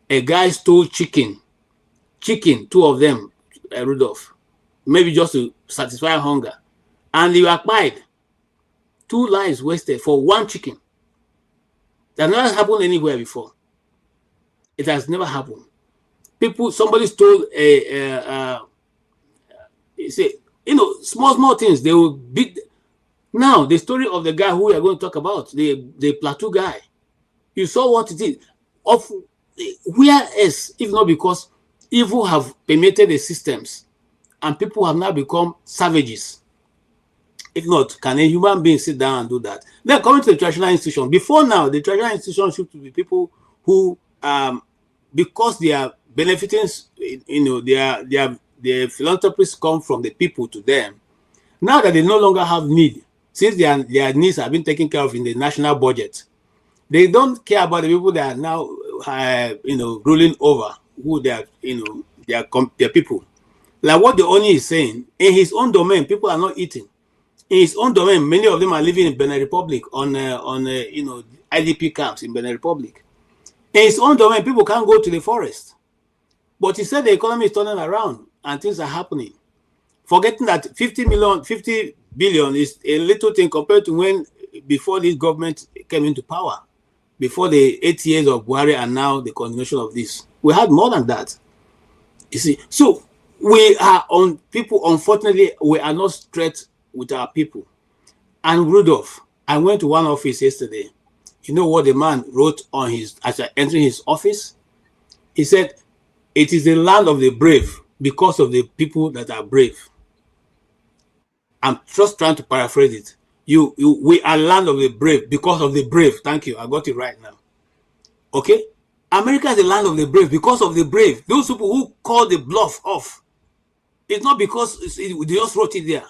A guy stole chicken, 2 of them, Rudolph, maybe just to satisfy hunger, and they were quiet. 2 lives wasted for 1 chicken. That never happened anywhere before. It has never happened. Somebody stole small things. They will beat. Now the story of the guy who we are going to talk about, the plateau guy. You saw what it is. Where else, if not because evil have permeated the systems, and people have now become savages. If not, can a human being sit down and do that? Then coming to the traditional institution. Before now, the traditional institution should be people who, because they are benefiting, their philanthropies come from the people to them. Now that they no longer have need, since their needs have been taken care of in the national budget, they don't care about the people that are now, ruling over, who they are, their people. Like what the Oni is saying, in his own domain, people are not eating. In his own domain, many of them are living in Benin Republic on IDP camps in Benin Republic. In his own domain, people can't go to the forest. But he said the economy is turning around and things are happening. Forgetting that 50 billion is a little thing compared to when, before this government came into power, before the 8 years of Buhari and now the continuation of this. We had more than that. You see, so we are on people, unfortunately, we are not straight with our people. And Rudolph, I went to one office yesterday. You know what the man wrote on as I entering his office? He said, "It is the land of the brave because of the people that are brave." I'm just trying to paraphrase it. We are land of the brave because of the brave. Thank you. I got it right now. Okay? America is the land of the brave because of the brave. Those people who call the bluff off. It's not because they just wrote it there.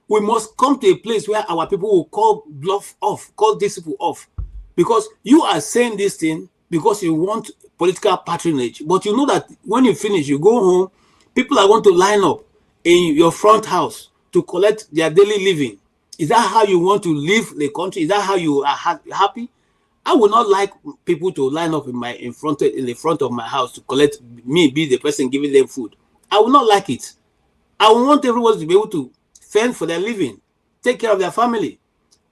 We must come to a place where our people will call bluff off, call these people off. Because you are saying this thing because you want political patronage. But you know that when you finish, you go home, people are going to line up in your front house to collect their daily living. Is that how you want to live the country? Is that how you are happy? I would not like people to line up in the front of my house to collect me, be the person giving them food. I would not like it. I want everyone to be able to fend for their living, take care of their family.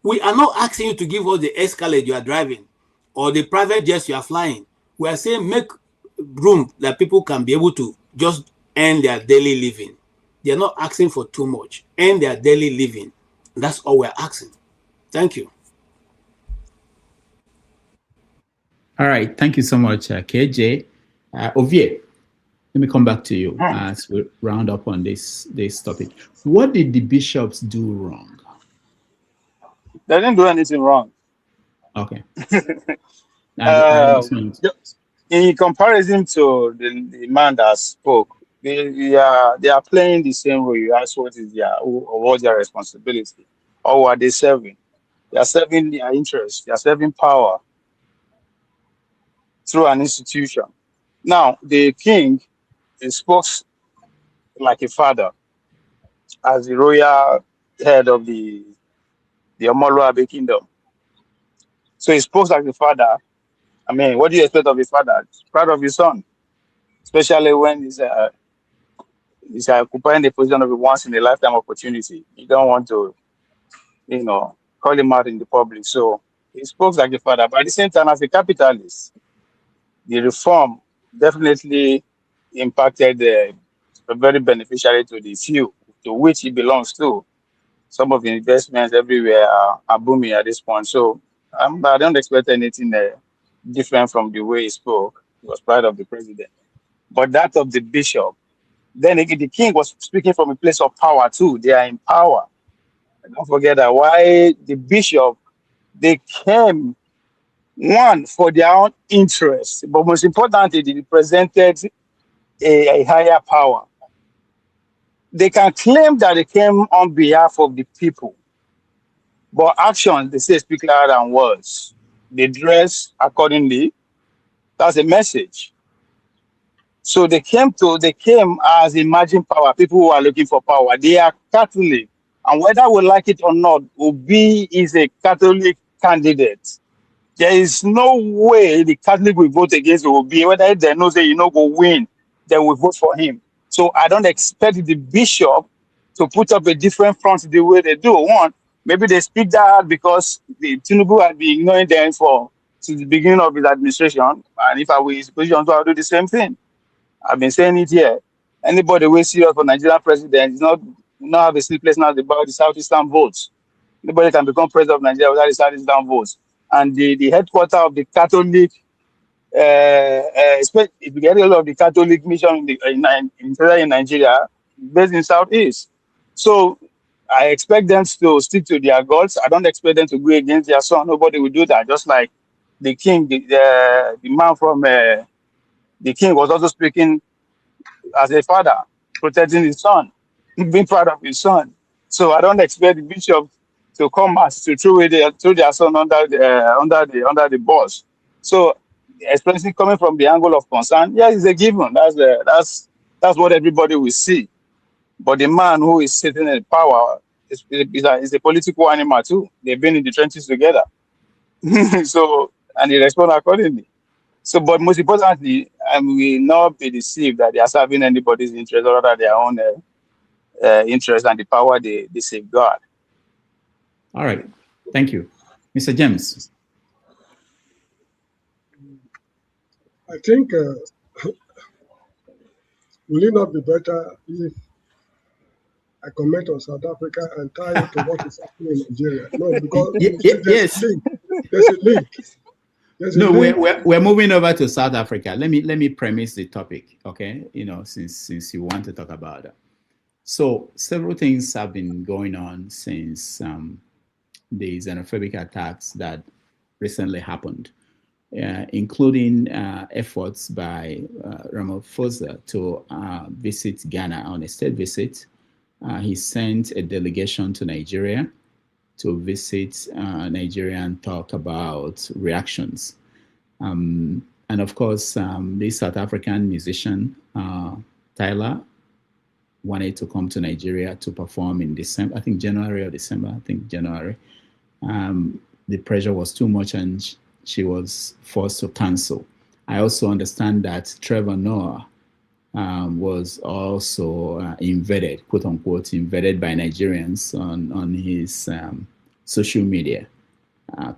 We are not asking you to give us the Escalade you are driving or the private jets you are flying. We are saying make room that people can be able to just earn their daily living. They are not asking for too much. Earn their daily living. That's all we're asking. Thank you. All right. Thank you so much, KJ. Ovie, let me come back to you as we round up on this topic. What did the bishops do wrong? They didn't do anything wrong. Okay. In comparison to the man that spoke, they are playing the same role. You ask what's their responsibility, or what are they serving? They are serving their interests. They are serving power through an institution. Now, the king spoke like a father, as the royal head of the Omoluabe kingdom. So he spoke like a father. I mean, what do you expect of a father? He's proud of his son, especially when he's occupying the position of a once in a lifetime opportunity. You don't want to, call him out in the public. So he spoke like a father. But at the same time, as a capitalist, the reform definitely impacted very beneficially to the few to which he belongs to. Some of the investments everywhere are booming at this point. So I don't expect anything different from the way he spoke. He was proud of the president. But that of the bishop, Then again, the king was speaking from a place of power too. They are in power. Don't forget that. Why the bishop, they came, one, for their own interest, but most importantly, they represented a higher power. They can claim that they came on behalf of the people, but actions, they say, speak louder than words. They dress accordingly. That's a message. So they came as emerging power, people who are looking for power. They are Catholic. And whether we like it or not, Obi is a Catholic candidate. There is no way the Catholic will vote against Obi. Whether they know say you know go win, they will vote for him. So I don't expect the bishop to put up a different front the way they do. One, maybe they speak that because the Tinubu had been ignoring them since the beginning of his administration. And if I were in his position, so I'll do the same thing. I've been saying it here. Anybody who is serious for Nigerian president is not have a sleepless night about the Southeastern votes. Nobody can become president of Nigeria without the Southeastern votes. And the headquarters of the Catholic, if you get a lot of the Catholic mission in Nigeria, based in Southeast. So I expect them to stick to their goals. I don't expect them to go against their son. Nobody will do that. Just like the king, the man from the king was also speaking as a father, protecting his son, being proud of his son. So I don't expect the bishop to come as to throw their son under the bus. So especially coming from the angle of concern, yeah, it's a given. That's what everybody will see. But the man who is sitting in power is a political animal too. They've been in the trenches together. So and they respond accordingly. So, but most importantly, we will not be deceived that they are serving anybody's interest other than their own interest and the power they safeguard. All right. Thank you. Mr. James. I think, will it not be better if I comment on South Africa and tie it to what is happening in Nigeria? No, because yes. There's a link. No, we're moving over to South Africa. Let me premise the topic, okay? Since you want to talk about it. So several things have been going on since the xenophobic attacks that recently happened, including efforts by Ramaphosa to visit Ghana on a state visit. He sent a delegation to Nigeria to visit Nigeria and talk about reactions. And of course, the South African musician, Tyler, wanted to come to Nigeria to perform in December, I think January or December, I think January. The pressure was too much and she was forced to cancel. I also understand that Trevor Noah was also invaded, quote unquote, invaded by Nigerians on his social media,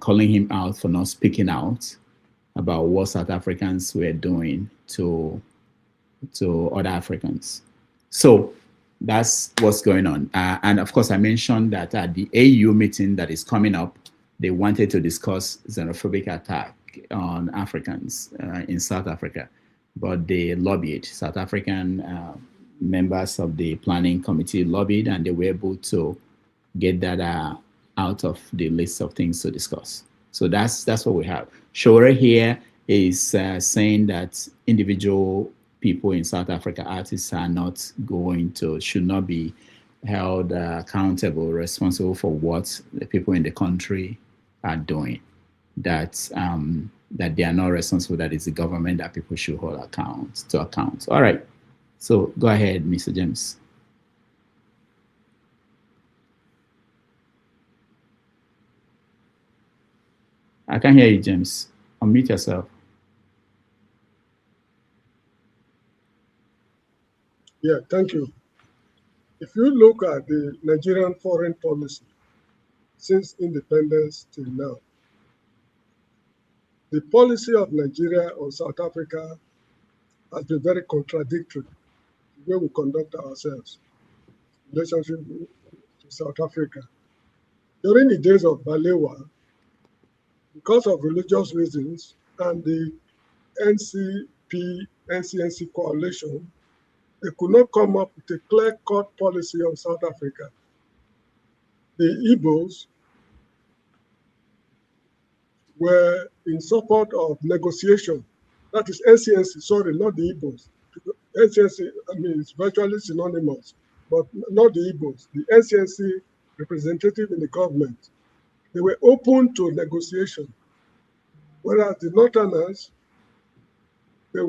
calling him out for not speaking out about what South Africans were doing to other Africans. So that's what's going on. And of course, I mentioned that at the AU meeting that is coming up, they wanted to discuss xenophobic attack on Africans in South Africa, but they lobbied. South African members of the planning committee lobbied, and they were able to get that out of the list of things to discuss. So that's what we have. Shore here is saying that individual people in South Africa, artists, should not be held accountable, responsible for what the people in the country are doing. That they are not responsible, that it's the government that people should hold to account. All right. So go ahead, Mr. James. I can't hear you, James. Unmute yourself. Yeah, thank you. If you look at the Nigerian foreign policy since independence till now, the policy of Nigeria or South Africa has been very contradictory the way we conduct ourselves in relationship to South Africa. During the days of Balewa, because of religious reasons and the NCNC coalition, they could not come up with a clear-cut policy on South Africa. The Igbos were in support of negotiation. That is NCNC, sorry, not the Igbos. NCNC, I mean, it's virtually synonymous, but not the Igbos. The NCNC representative in the government, they were open to negotiation. Whereas the Northerners, that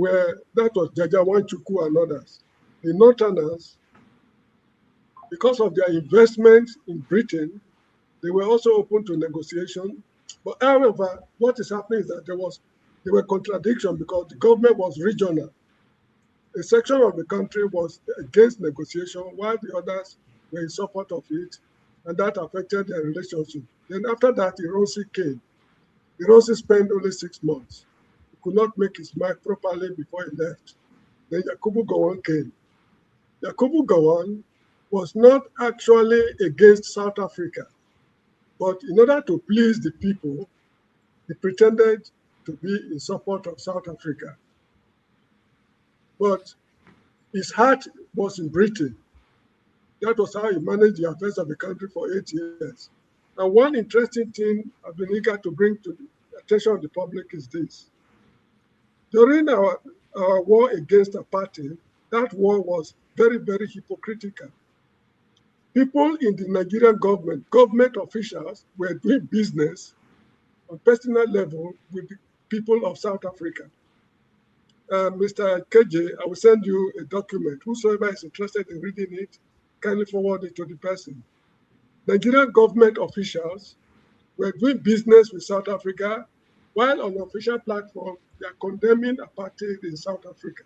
was Jajawanchuku and others. The Northerners, because of their investment in Britain, they were also open to negotiation. But however, what is happening is that there were contradictions because the government was regional. A section of the country was against negotiation while the others were in support of it, and that affected their relationship. Then after that, Ironsi came. Ironsi spent only 6 months. He could not make his mark properly before he left. Then Yakubu Gowon came. Yakubu Gowon was not actually against South Africa, but in order to please the people, he pretended to be in support of South Africa. But his heart was in Britain. That was how he managed the affairs of the country for 8 years. And one interesting thing I've been eager to bring to the attention of the public is this. During our war against a party, that war was very, very hypocritical. People in the Nigerian government officials were doing business on personal level with the people of South Africa. Mr. KJ, I will send you a document. Whosoever is interested in reading it, kindly forward it to the person. Nigerian government officials were doing business with South Africa, while on the official platform, they are condemning apartheid in South Africa.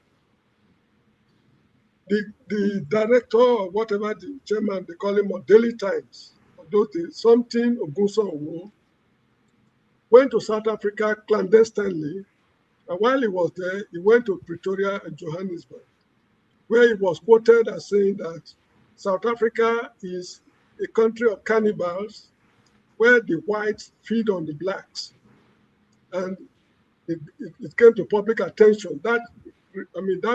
The director or whatever the chairman, they call him on Daily Times, something Ogunso went to South Africa clandestinely, and while he was there, he went to Pretoria and Johannesburg, where he was quoted as saying that South Africa is a country of cannibals, where the whites feed on the blacks. And it came to public attention. That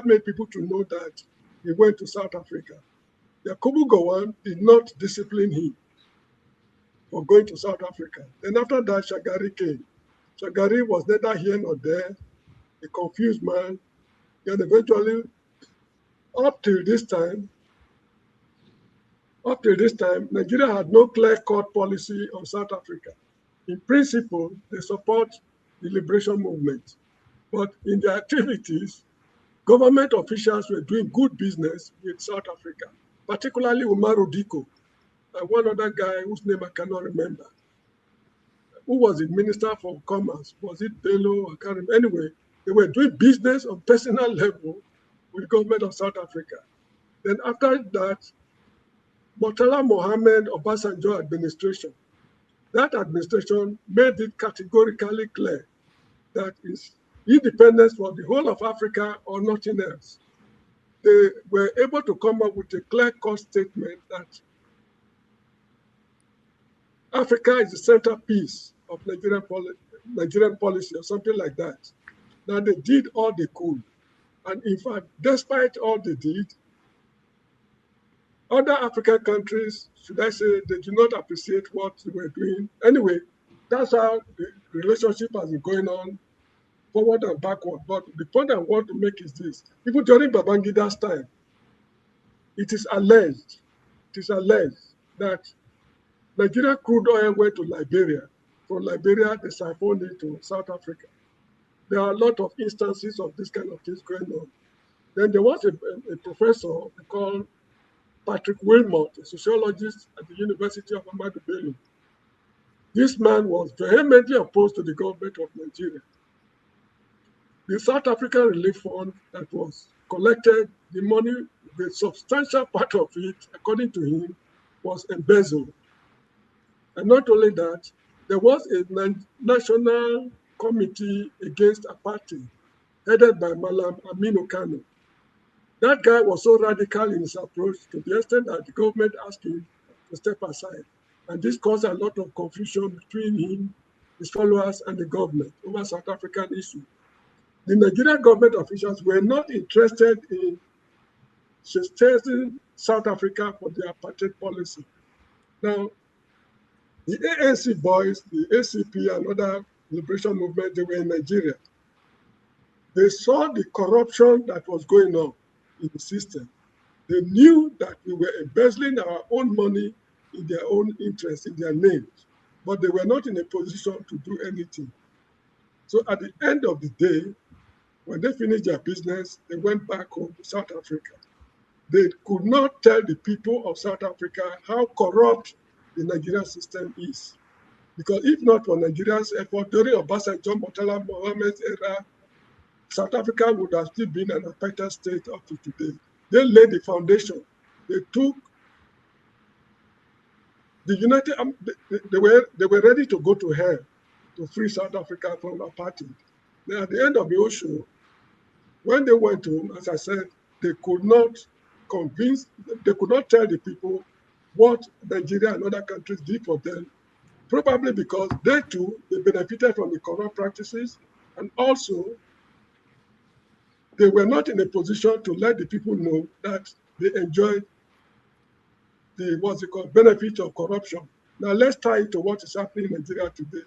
made people to know that he went to South Africa. Yakubu Gowon did not discipline him for going to South Africa. Then after that, Shagari came. Shagari was neither here nor there, a confused man. And eventually, up till this time, Nigeria had no clear-cut policy on South Africa. In principle, they support the liberation movement. But in their activities, government officials were doing good business with South Africa, particularly Umaru Diko and one other guy whose name I cannot remember, who was the Minister for Commerce. Was it Bello? I can't remember. Anyway, they were doing business on personal level with the government of South Africa. Then after that, Murtala Mohammed Obasanjo administration. That administration made it categorically clear that is independence for the whole of Africa or nothing else. They were able to come up with a clear-cut statement that Africa is the centerpiece of Nigerian policy or something like that. Now they did all they could. And in fact, despite all they did, other African countries, should I say, they do not appreciate what they were doing. Anyway, that's how the relationship has been going on, forward and backward. But the point I want to make is this. Even during Babangida's time, it is alleged that Nigeria crude oil went to Liberia. From Liberia, they siphoned it to South Africa. There are a lot of instances of this kind of things going on. Then there was a professor called Patrick Wilmot, a sociologist at the University of Ahmadu Bello. This man was vehemently opposed to the government of Nigeria. The South African Relief Fund that was collected, the money, the substantial part of it, according to him, was embezzled. And not only that, there was a national committee against apartheid, headed by Malam Aminu Kano. That guy was so radical in his approach to the extent that the government asked him to step aside. And this caused a lot of confusion between him, his followers, and the government over South African issue. The Nigerian government officials were not interested in chastising South Africa for their apartheid policy. Now, the ANC boys, the ACP, and other liberation movement, they were in Nigeria. They saw the corruption that was going on in the system. They knew that we were embezzling our own money in their own interest, in their names, but they were not in a position to do anything. So at the end of the day, when they finished their business, they went back home to South Africa. They could not tell the people of South Africa how corrupt the Nigerian system is. Because if not for Nigeria's effort during Obasanjo Murtala Mohammed's era, South Africa would have still been an apartheid state up to today. They laid the foundation. They took the United. They were ready to go to hell to free South Africa from apartheid. Then at the end of the ocean, when they went home, as I said, they could not convince. They could not tell the people what Nigeria and other countries did for them. Probably because they too they benefited from the corrupt practices, and also they were not in a position to let the people know that they enjoyed the benefit of corruption. Now let's tie it to what is happening in Nigeria today.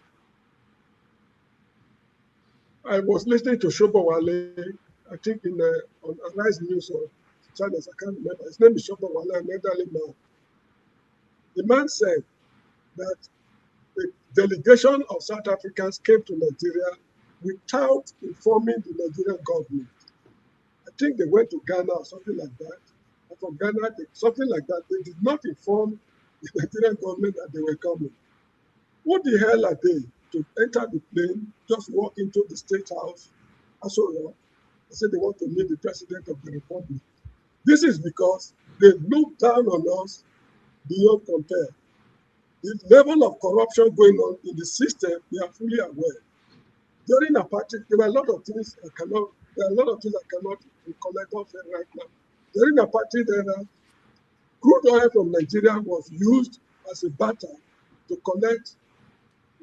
I was listening to Shobowale, I think on Arise News or channels, I can't remember. His name is Shobowale, an elderly man. The man said that the delegation of South Africans came to Nigeria without informing the Nigerian government. I think they went to Ghana or something like that. And from Ghana, something like that. They did not inform the Nigerian government that they were coming. What the hell are they to enter the plane, just walk into the State House, they said they want to meet the President of the Republic. This is because they look down on us beyond compare. The level of corruption going on in the system, they are fully aware. During apartheid, there are a lot of things I cannot collect off right now. During apartheid era, crude oil from Nigeria was used as a barter to collect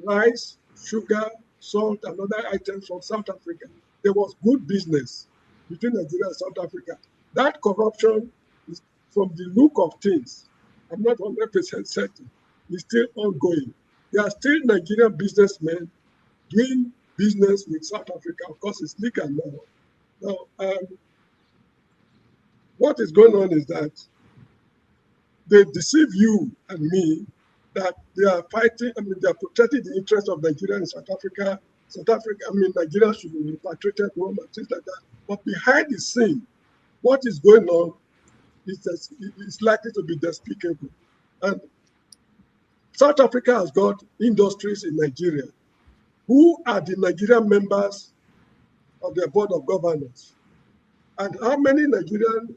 rice, sugar, salt, and other items from South Africa. There was good business between Nigeria and South Africa. That corruption is, from the look of things, I'm not 100% certain, is still ongoing. There are still Nigerian businessmen doing business with South Africa. Of course, it's legal now. Now, what is going on is that they deceive you and me that they are fighting, they are protecting the interests of Nigeria and South Africa. Nigeria should be repatriated home and things like that. But behind the scene, what is going on is likely to be despicable. And South Africa has got industries in Nigeria. Who are the Nigerian members of their board of governors? And how many Nigerian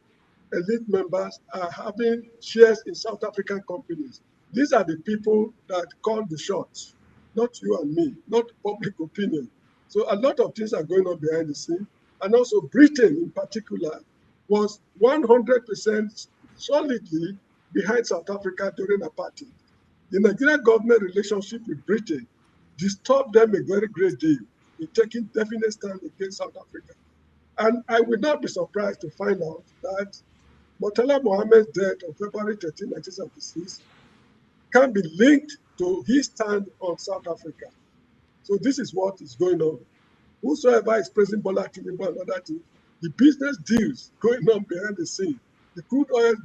elite members are having shares in South African companies? These are the people that call the shots, not you and me, not public opinion. So a lot of things are going on behind the scene. And also Britain in particular was 100% solidly behind South Africa during apartheid. The Nigerian government relationship with Britain disturbed them a very great deal in taking definite stand against South Africa. And I would not be surprised to find out that Murtala Mohammed's death on February 13, 1976 can be linked to his stand on South Africa. So this is what is going on. Whosoever is praising Bola Tinubu and other things, the business deals going on behind the scene, the crude oil,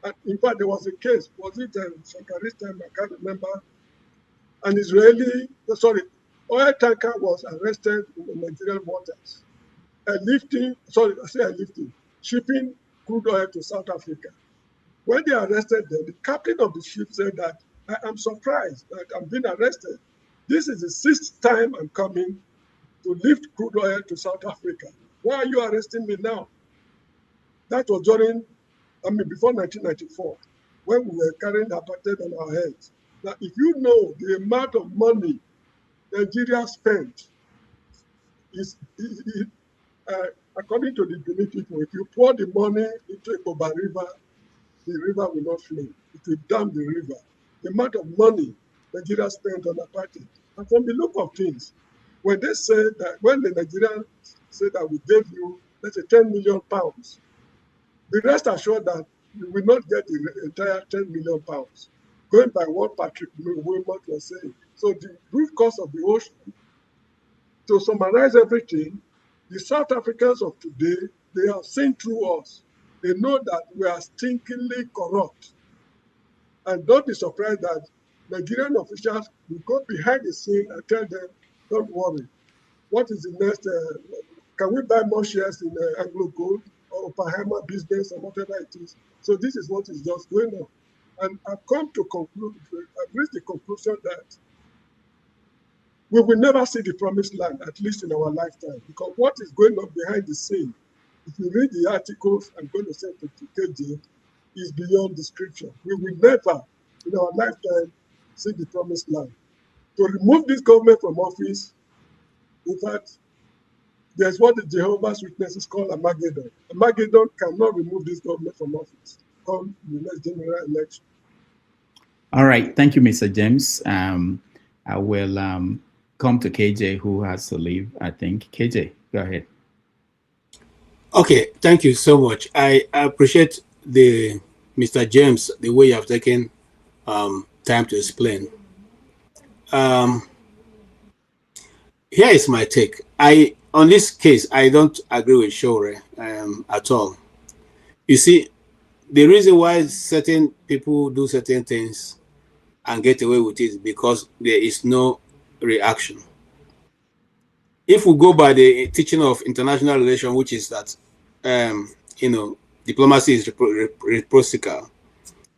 and in fact, there was a case, was it Shankari's time, I can't remember, an oil tanker was arrested in the Nigerian waters, shipping crude oil to South Africa. When they arrested them, the captain of the ship said that, I am surprised that I'm being arrested. This is the 6th time I'm coming to lift crude oil to South Africa. Why are you arresting me now? That was before 1994, when we were carrying apartheid on our heads. Now, if you know the amount of money Nigeria spent, according to the Benin people, if you pour the money into Ikoba River, the river will not flow. It will dam the river. The amount of money Nigeria spent on apartheid. And from the look of things, when they said that, when the Nigerians said that we gave you, let's say 10 million pounds Be rest assured that you will not get the entire 10 million pounds, going by what Patrick Wilmot was saying. So the root cause of the ocean, to summarize everything, the South Africans of today, they have seen through us. They know that we are stinkingly corrupt. And don't be surprised that Nigerian officials will go behind the scene and tell them, don't worry. What is the next? Can we buy more shares in Anglo Gold or Bahama business or whatever it is? So this is what is just going on. And I've come to conclude, I've reached the conclusion that we will never see the promised land, at least in our lifetime, because what is going on behind the scene, if you read the articles I'm going to send to KJ, is beyond description. We will never, in our lifetime, see the promised land. To remove this government from office, in fact, there's what the Jehovah's Witnesses call Armageddon. Armageddon cannot remove this government from office come the next general election. All right. Thank you, Mr. James. I will come to KJ, who has to leave, I think. KJ, go ahead. Okay. Thank you so much. I appreciate Mr. James, the way you have taken time to explain. Here is my take. On this case, I don't agree with Shore at all. You see, the reason why certain people do certain things and get away with it is because there is no reaction. If we go by the teaching of international relations, which is that, diplomacy is reciprocal,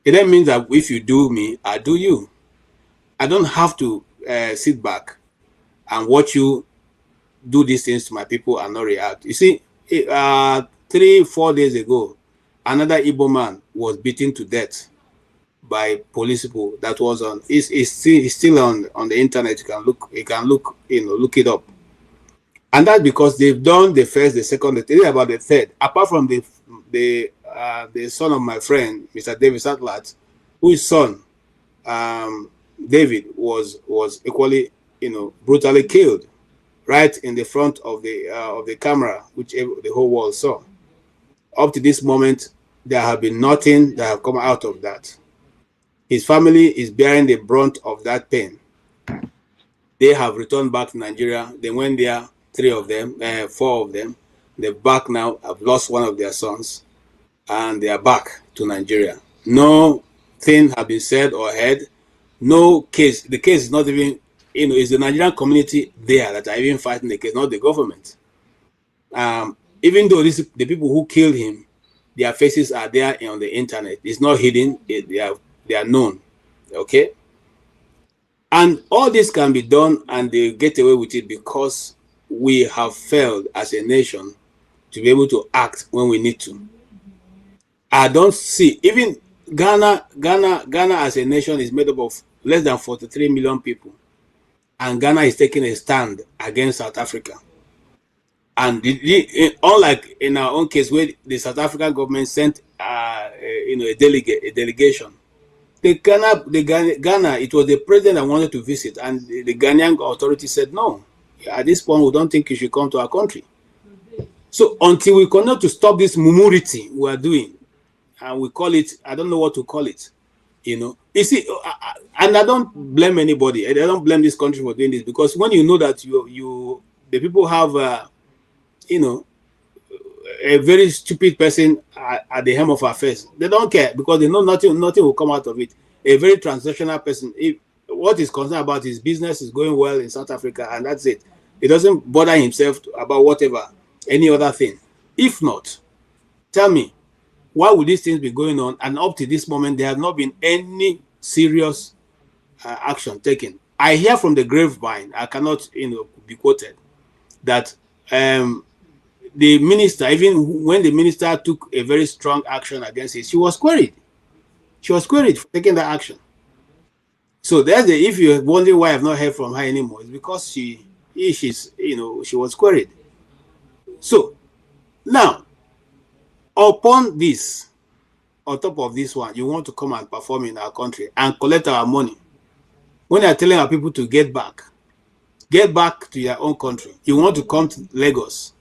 it then means that if you do me, I do you. I don't have to sit back and watch you do these things to my people and not react. You see, 3-4 days ago, another Igbo man was beaten to death by police people. That was on. It's still on the internet. You can look it up. And that's because they've done the first, the second, the third, about the third. Apart from the son of my friend, Mr. David Satlat, whose son, David, was equally, brutally killed right in the front of the camera, which the whole world saw. Up to this moment, there have been nothing that have come out of that. His family is bearing the brunt of that pain. They have returned back to Nigeria. They went there, 4 of them. They're back now, have lost one of their sons, and they are back to Nigeria. No thing have been said or heard. No case. The case is not even, it's the Nigerian community there that are even fighting the case, not the government. Even though the people who killed him, their faces are there on the internet. It's not hidden. They are known. Okay? And all this can be done and they get away with it because we have failed as a nation to be able to act when we need to. I don't see, even Ghana as a nation is made up of less than 43 million people. And Ghana is taking a stand against South Africa. And unlike in our own case, where the South African government sent a delegation, Ghana, it was the president that wanted to visit, and the Ghanaian authorities said no. At this point, we don't think you should come to our country. So until we continue to stop this mumurity we are doing, and we call it, I don't know what to call it, You see, and I don't blame anybody. I don't blame this country for doing this, because when you know that the people have, a very stupid person at the helm of affairs, they don't care because they know nothing will come out of it. A very transactional person, what he's concerned about his business is going well in South Africa, and that's it. He doesn't bother himself about whatever, any other thing. If not, tell me, why would these things be going on? And up to this moment, there have not been any serious action taken. I hear from the grapevine, I cannot be quoted, that the minister, even when the minister took a very strong action against it, she was queried. She was queried for taking that action. So there's if you're wondering why I've not heard from her anymore, it's because she was queried. So now, upon this, on top of this one, you want to come and perform in our country and collect our money. When they're telling our people to get back to your own country, you want to come to Lagos,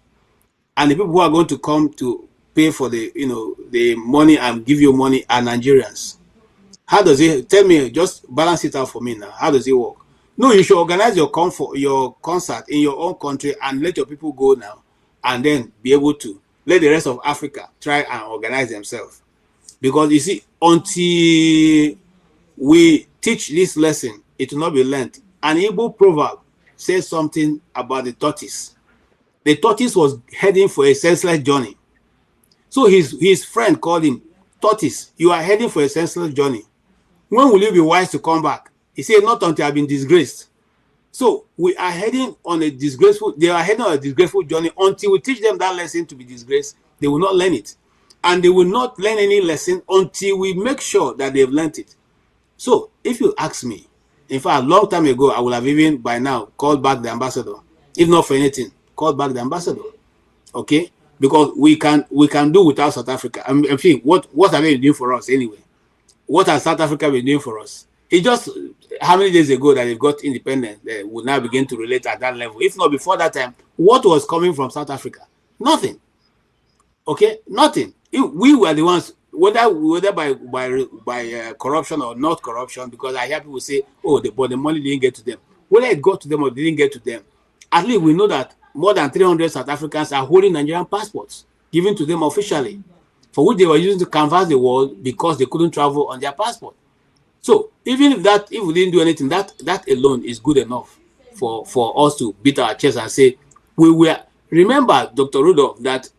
and the people who are going to come to pay for the, the money and give you money are Nigerians. How does it, tell me, just balance it out for me now. How does it work? No, you should organize your concert in your own country and let your people go now, and then be able to let the rest of Africa try and organize themselves. Because you see, until we teach this lesson, it will not be learned. An Igbo proverb says something about the tortoise. The tortoise was heading for a senseless journey. So his friend called him, "Tortoise, you are heading for a senseless journey. When will you be wise to come back?" He said, "Not until I've been disgraced." So we are heading on a disgraceful, they are heading on a disgraceful journey. Until we teach them that lesson to be disgraced, they will not learn it. And they will not learn any lesson until we make sure that they've learned it. So if you ask me, in fact, a long time ago, I would have even by now called back the ambassador. If not for anything, called back the ambassador. Okay? Because we can do without South Africa. I mean, what have they been doing for us anyway? What has South Africa been doing for us? It's just how many days ago that they've got independence, they will now begin to relate at that level. If not before that time, what was coming from South Africa? Nothing. Okay, nothing. We were the ones, whether by corruption or not corruption, because I hear people say, "Oh, but the money didn't get to them." Whether it got to them or didn't get to them, at least we know that more than 300 South Africans are holding Nigerian passports given to them officially, for which they were using to canvass the world because they couldn't travel on their passport. So even if we didn't do anything, that alone is good enough for us to beat our chest and say we were. Remember, Dr. Rudolph, that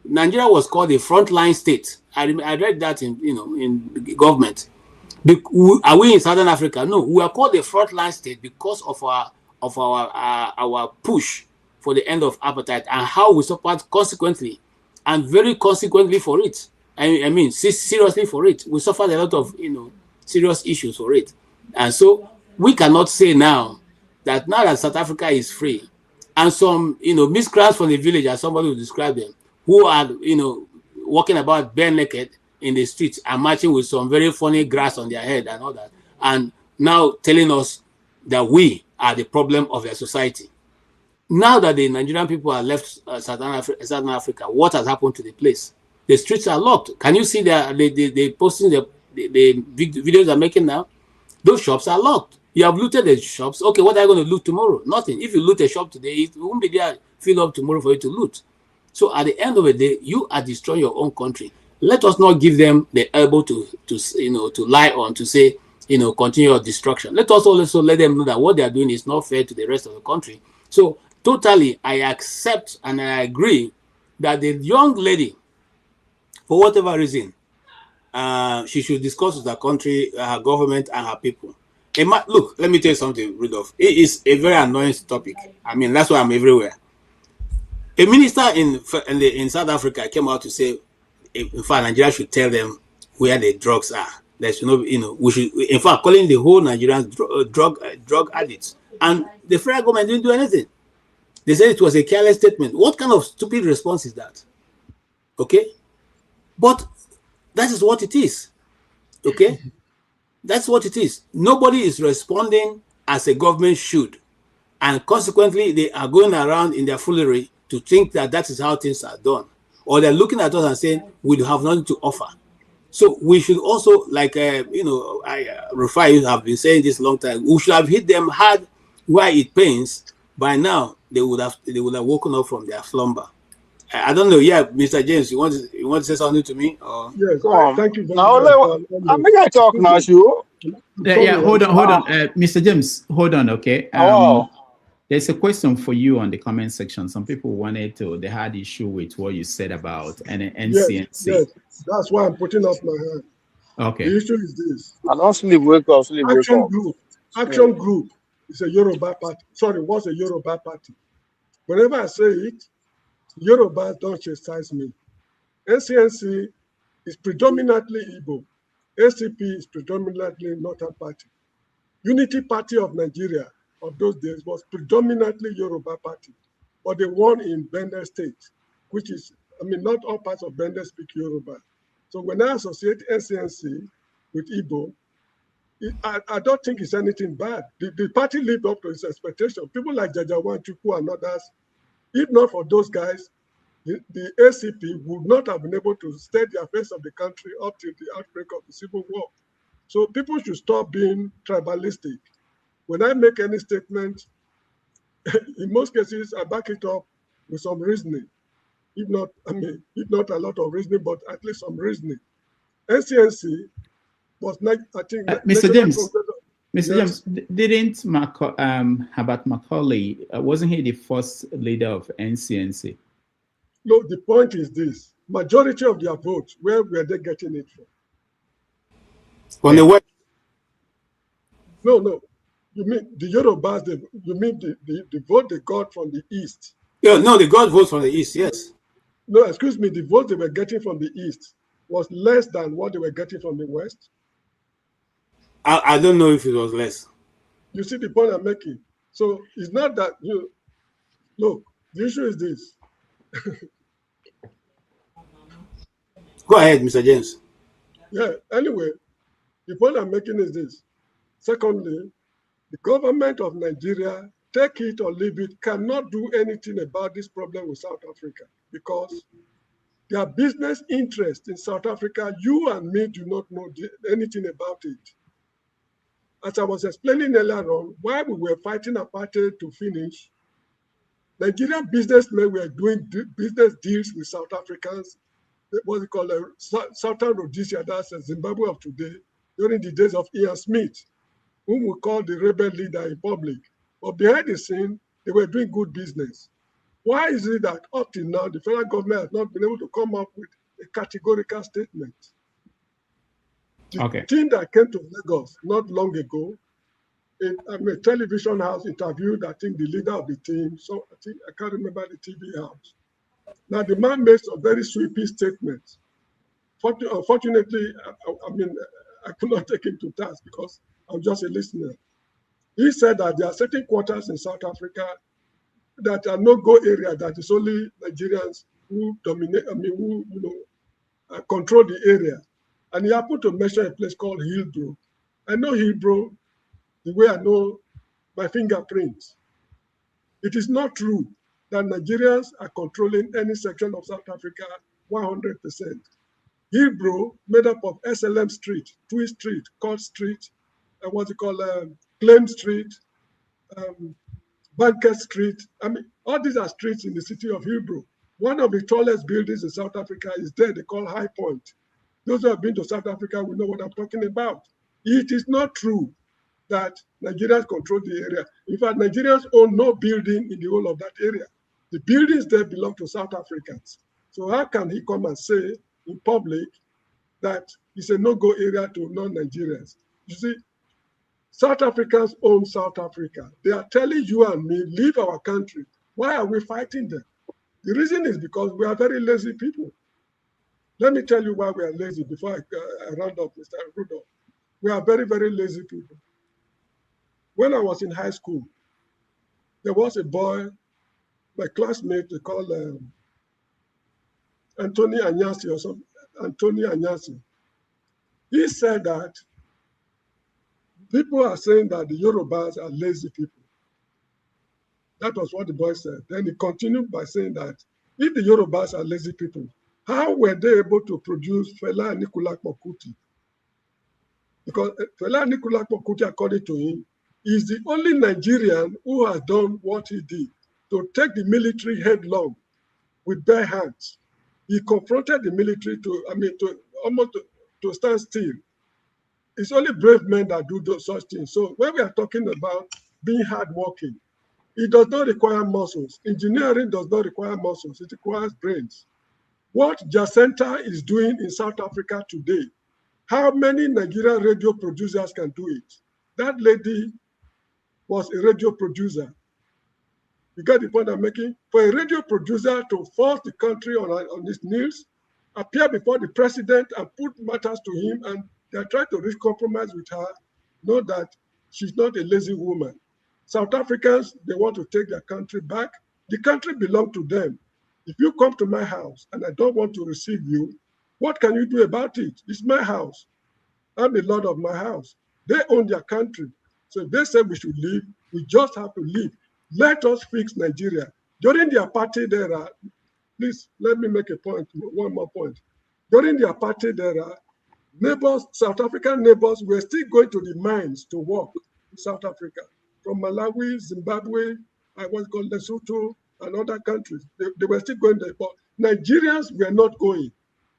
Nigeria was called a frontline state. I read that in government. Are we in Southern Africa? No, we are called a frontline state because of our push for the end of apartheid and how we suffered consequently, and very consequently for it. I mean, seriously for it. We suffered a lot of serious issues for it, and so we cannot say now that South Africa is free, and some miscreants from the village, as somebody will describe them, who are walking about bare naked in the streets and marching with some very funny grass on their head and all that, and now telling us that we are the problem of their society. Now that the Nigerian people have left Southern Africa, what has happened to the place? The streets are locked. Can you see they posting the videos they're making now? Those shops are locked. You have looted the shops. Okay, what are you going to loot tomorrow? Nothing. If you loot a shop today, it won't be there filled up tomorrow for you to loot. So at the end of the day, you are destroying your own country. Let us not give them the elbow to lie on, to say, continue your destruction. Let us also let them know that what they are doing is not fair to the rest of the country. So totally, I accept and I agree that the young lady, for whatever reason, she should discuss with her country, her government, and her people. Look, let me tell you something, Rudolph. It is a very annoying topic. I mean, that's why I'm everywhere. A minister in South Africa came out to say, in fact, Nigeria should tell them where the drugs are. There should not, we should, in fact, calling the whole Nigerians drug addicts. And the federal government didn't do anything. They said it was a careless statement. What kind of stupid response is that? Okay, but that is what it is. Okay, that's what it is. Nobody is responding as a government should, and consequently, they are going around in their foolery to think that is how things are done, or they're looking at us and saying we have nothing to offer. So we should also, like Rufai have been saying this long time, we should have hit them hard where it pains. By now, they would have woken up from their slumber. I don't know. Yeah, Mr. James, you want to say something to me? Or? Yes, thank you very much. I'm going to talk now, you. Yeah, hold on. Mr. James, hold on, okay? There's a question for you on the comment section. Some people they had issue with what you said about NCNC. Yes, that's why I'm putting up my hand. Okay. The issue is this. I don't sleep, wake up, sleep, wake up. Action Group is a Yoruba party. Sorry, was a Yoruba party. Whenever I say it, Yoruba don't chastise me. NCNC is predominantly Igbo. ACP is predominantly Northern Party. Unity Party of Nigeria of those days was predominantly Yoruba Party, but they won in Bender State, which is, not all parts of Bender speak Yoruba. So when I associate NCNC with Igbo, I don't think it's anything bad. The party lived up to its expectation. People like Jajawan Chukwu and others, if not for those guys, the ACP would not have been able to steady the affairs of the country up till the outbreak of the Civil War. So people should stop being tribalistic. When I make any statement, in most cases, I back it up with some reasoning. If not a lot of reasoning, but at least some reasoning. NCNC was not, I think, Mr. James. Yes. James, didn't Herbert Macaulay, wasn't he the first leader of NCNC? No, the point is this. Majority of their votes, where were they getting it from? On the west? No. You mean the Yorubas, you mean the vote they got from the east? Yeah, no, they got votes from the east, yes. No, excuse me, the vote they were getting from the east was less than what they were getting from the west? I don't know if it was less. You see the point I'm making? So it's not that look, the issue is this. Go ahead, Mr. James. Yeah, anyway, the point I'm making is this. Secondly, the government of Nigeria, take it or leave it, cannot do anything about this problem with South Africa because their business interest in South Africa, you and me do not know anything about it. As I was explaining earlier on, while we were fighting apartheid to finish, Nigerian businessmen were doing business deals with South Africans, what they call Southern Rhodesia, that's Zimbabwe of today, during the days of Ian Smith, whom we call the rebel leader in public. But behind the scene, they were doing good business. Why is it that up till now, the federal government has not been able to come up with a categorical statement? The team that came to Lagos not long ago, a television house interviewed, I think, the leader of the team. So I can't remember the TV house. Now, the man made some very sweeping statements. Unfortunately, I could not take him to task because I'm just a listener. He said that there are certain quarters in South Africa that are no-go area, that is only Nigerians who dominate, control the area. And he happened to mention a place called Hillbrow. I know Hillbrow the way I know my fingerprints. It is not true that Nigerians are controlling any section of South Africa 100%. Hillbrow, made up of SLM Street, Tweed Street, Court Street, and what's it called, Claim Street, Banker Street. All these are streets in the city of Hillbrow. One of the tallest buildings in South Africa is there, they call High Point. Those who have been to South Africa will know what I'm talking about. It is not true that Nigerians control the area. In fact, Nigerians own no building in the whole of that area. The buildings there belong to South Africans. So how can he come and say in public that it's a no-go area to non-Nigerians? You see, South Africans own South Africa. They are telling you and me, leave our country. Why are we fighting them? The reason is because we are very lazy people. Let me tell you why we are lazy before I round up, Mr. Rudolph. We are very, very lazy people. When I was in high school, there was a boy, my classmate, they called Anthony Anyasi or something. Anthony Anyasi. He said that people are saying that the Yorubas are lazy people. That was what the boy said. Then he continued by saying that if the Yorubas are lazy people, how were they able to produce Fela Anikulapo Kuti? Because Fela Anikulapo Kuti, according to him, is the only Nigerian who has done what he did, to take the military headlong with bare hands. He confronted the military to stand still. It's only brave men that do those such things. So when we are talking about being hardworking, it does not require muscles. Engineering does not require muscles. It requires brains. What Jacinta is doing in South Africa today, how many Nigerian radio producers can do it? That lady was a radio producer. You get the point I'm making? For a radio producer to force the country on his knees, appear before the president and put matters to him, and they're trying to reach compromise with her, know that she's not a lazy woman. South Africans, they want to take their country back. The country belongs to them. If you come to my house and I don't want to receive you, what can you do about it? It's my house. I'm the lord of my house. They own their country. So if they say we should leave, we just have to leave. Let us fix Nigeria. During the apartheid era, Please let me make a point, one more point. During the apartheid era, neighbors, South African neighbors were still going to the mines to work in South Africa. From Malawi, Zimbabwe, what's called Lesotho, and other countries. They were still going there, but Nigerians were not going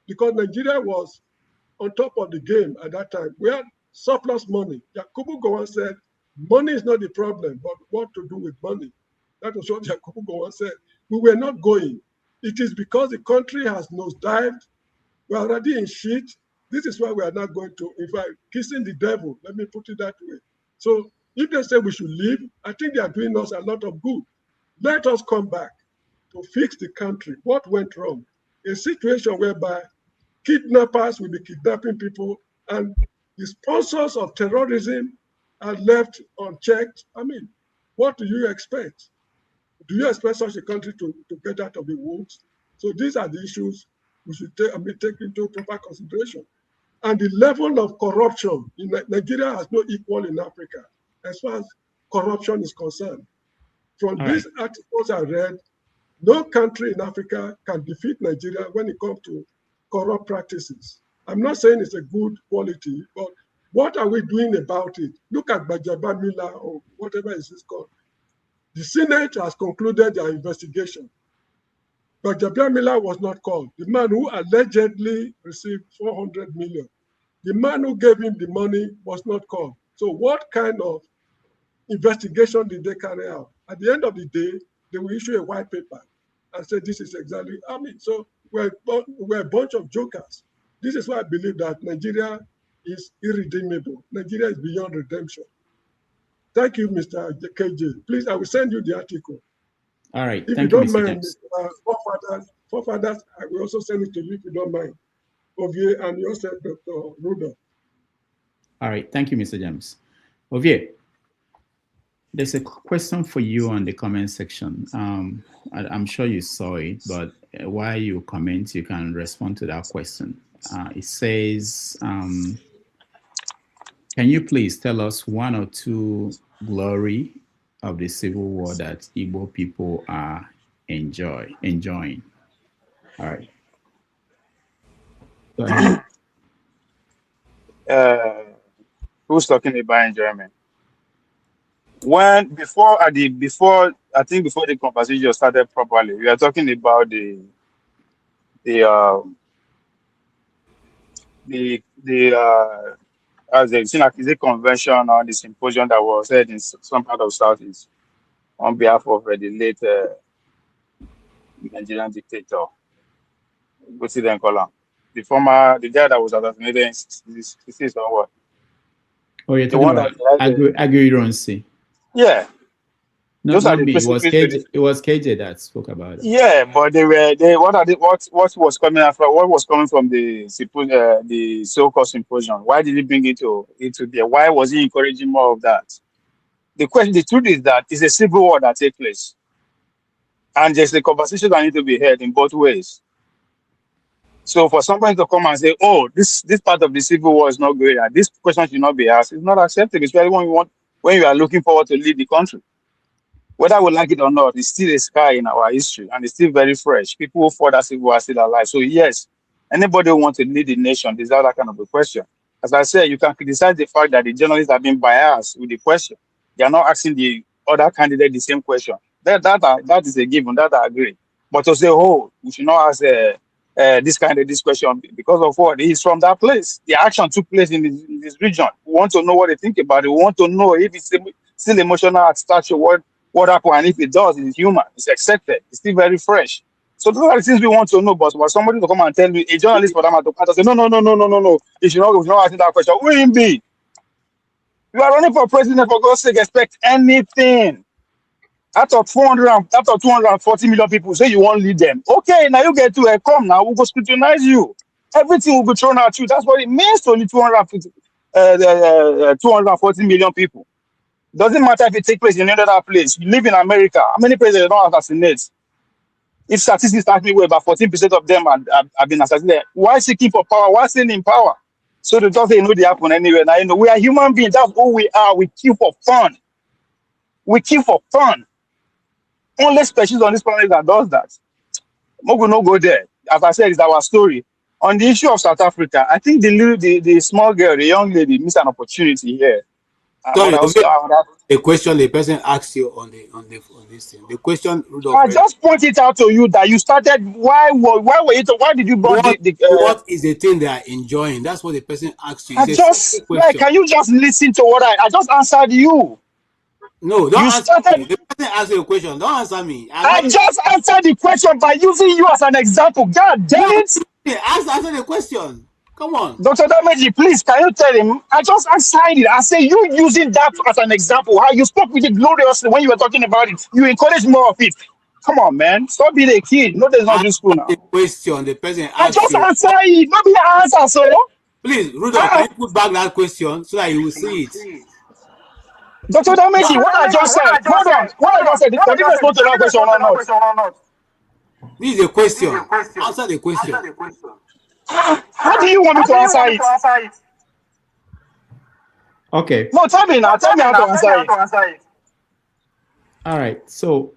because Nigeria was on top of the game at that time. We had surplus money. Yakubu Gowon said, money is not the problem, but what to do with money. That was what Yakubu Gowon said. We were not going. It is because the country has nosedived. We're already in shit. This is why we are not going to, in fact, kissing the devil. Let me put it that way. So if they say we should leave, I think they are doing us a lot of good. Let us come back to fix the country. What went wrong? A situation whereby kidnappers will be kidnapping people and the sponsors of terrorism are left unchecked. I mean, what do you expect? Do you expect such a country to get out of the woods? So these are the issues we should take into proper consideration. And the level of corruption in Nigeria has no equal in Africa as far as corruption is concerned. From these articles I read, no country in Africa can defeat Nigeria when it comes to corrupt practices. I'm not saying it's a good quality, but what are we doing about it? Look at Gbajabiamila or whatever it is called. The Senate has concluded their investigation. Gbajabiamila was not called. The man who allegedly received 400 million, the man who gave him the money was not called. So what kind of investigation did they carry out? At the end of the day, they will issue a white paper and say this is exactly, I mean, so we're a bunch of jokers. This is why I believe that Nigeria is irredeemable. Nigeria is beyond redemption. Thank you, Mr. KJ. Please, I will send you the article. All right. If Thank you you, don't Mr. mind, James. forefathers, I will also send it to you if you don't mind. Ovie and yourself, Dr. Rudolph. All right. Thank you, Mr. James. Ovie, there's a question for you on the comment section. I'm sure you saw it, but while you comment, you can respond to that question. It says, can you please tell us one or two glory of the civil war that Igbo people are enjoying? All right. Go ahead. Who's talking about enjoyment? Before the conversation started properly, we are talking about as a convention or the symposium that was held in some part of Southeast on behalf of the late Nigerian dictator, President Kola, the guy that was assassinated in 66 or what? Oh, you're talking about Aguirre. Yeah. No, those are the it was KJ that spoke about it. Yeah, but what was coming after? What was coming from the so-called symposium? Why did he bring it to there? Why was he encouraging more of that? The truth is that it's a civil war that takes place, and there's a conversation that needs to be held in both ways. So for somebody to come and say, "Oh, this part of the civil war is not good," and this question should not be asked, it's not acceptable. Especially when you are looking forward to lead the country. Whether we like it or not, it's still a scar in our history, and it's still very fresh. People who fought that civil war are still alive. So yes, anybody who wants to lead the nation deserves that kind of a question. As I said, you can criticize the fact that the journalists have been biased with the question. They are not asking the other candidate the same question. That is a given. That I agree. But to say, "Oh, we should not ask this question," because of what? He's from that place. The action took place in this region. We want to know what they think about it. We want to know if it's still emotional at stature. What happened, and if it does, it's human, it's accepted, it's still very fresh. So those are the things we want to know. But for somebody to come and tell me, a journalist for them to say, no, you should not ask that question. Who will be? You are running for president, for God's sake, expect anything. Out of 240 million people, say you won't lead them. Okay, now you get to come now, we'll go scrutinize you. Everything will be thrown at you. That's what it means to only 240 million people. Doesn't matter if it takes place in another place. You live in America. How many presidents don't assassinate? If statistics start me where about 14% of them have been assassinated, why seeking for power? Why staying in power? So they don't say no, they happen anywhere. Now we are human beings. That's who we are. We kill for fun. We kill for fun. Only species on this planet that does that. Mogu no go there. As I said, it's our story. On the issue of South Africa, I think the small girl, the young lady, missed an opportunity here. Sorry, the question the person asked you on this thing. The question, Rudolph, I just pointed out to you that you started. Why did you brought what is the thing they are enjoying? That's what the person asked you. Can you just listen to what I just answered you? No, don't answer me. The person asked you a question. Don't answer me. I just answered the question by using you as an example. God damn it! Answer the question. Come on. Dr. Dameji, please, can you tell him? I just answered it. I say you using that as an example. How you spoke with it gloriously when you were talking about it. You encourage more of it. Come on, man. Stop being a kid. No, there's not useful now. The question the person I asked just you. answer it. Nobody answer, so. Please, Rudolph, can you put back that question so that you will see it? Dr. Dameji, what I just said. Hold on. What I just said. Can you respond to that question or not? This is a question. Answer the question. How do you want me to answer it? Okay. No, tell me now. Tell me how to answer it. All right. So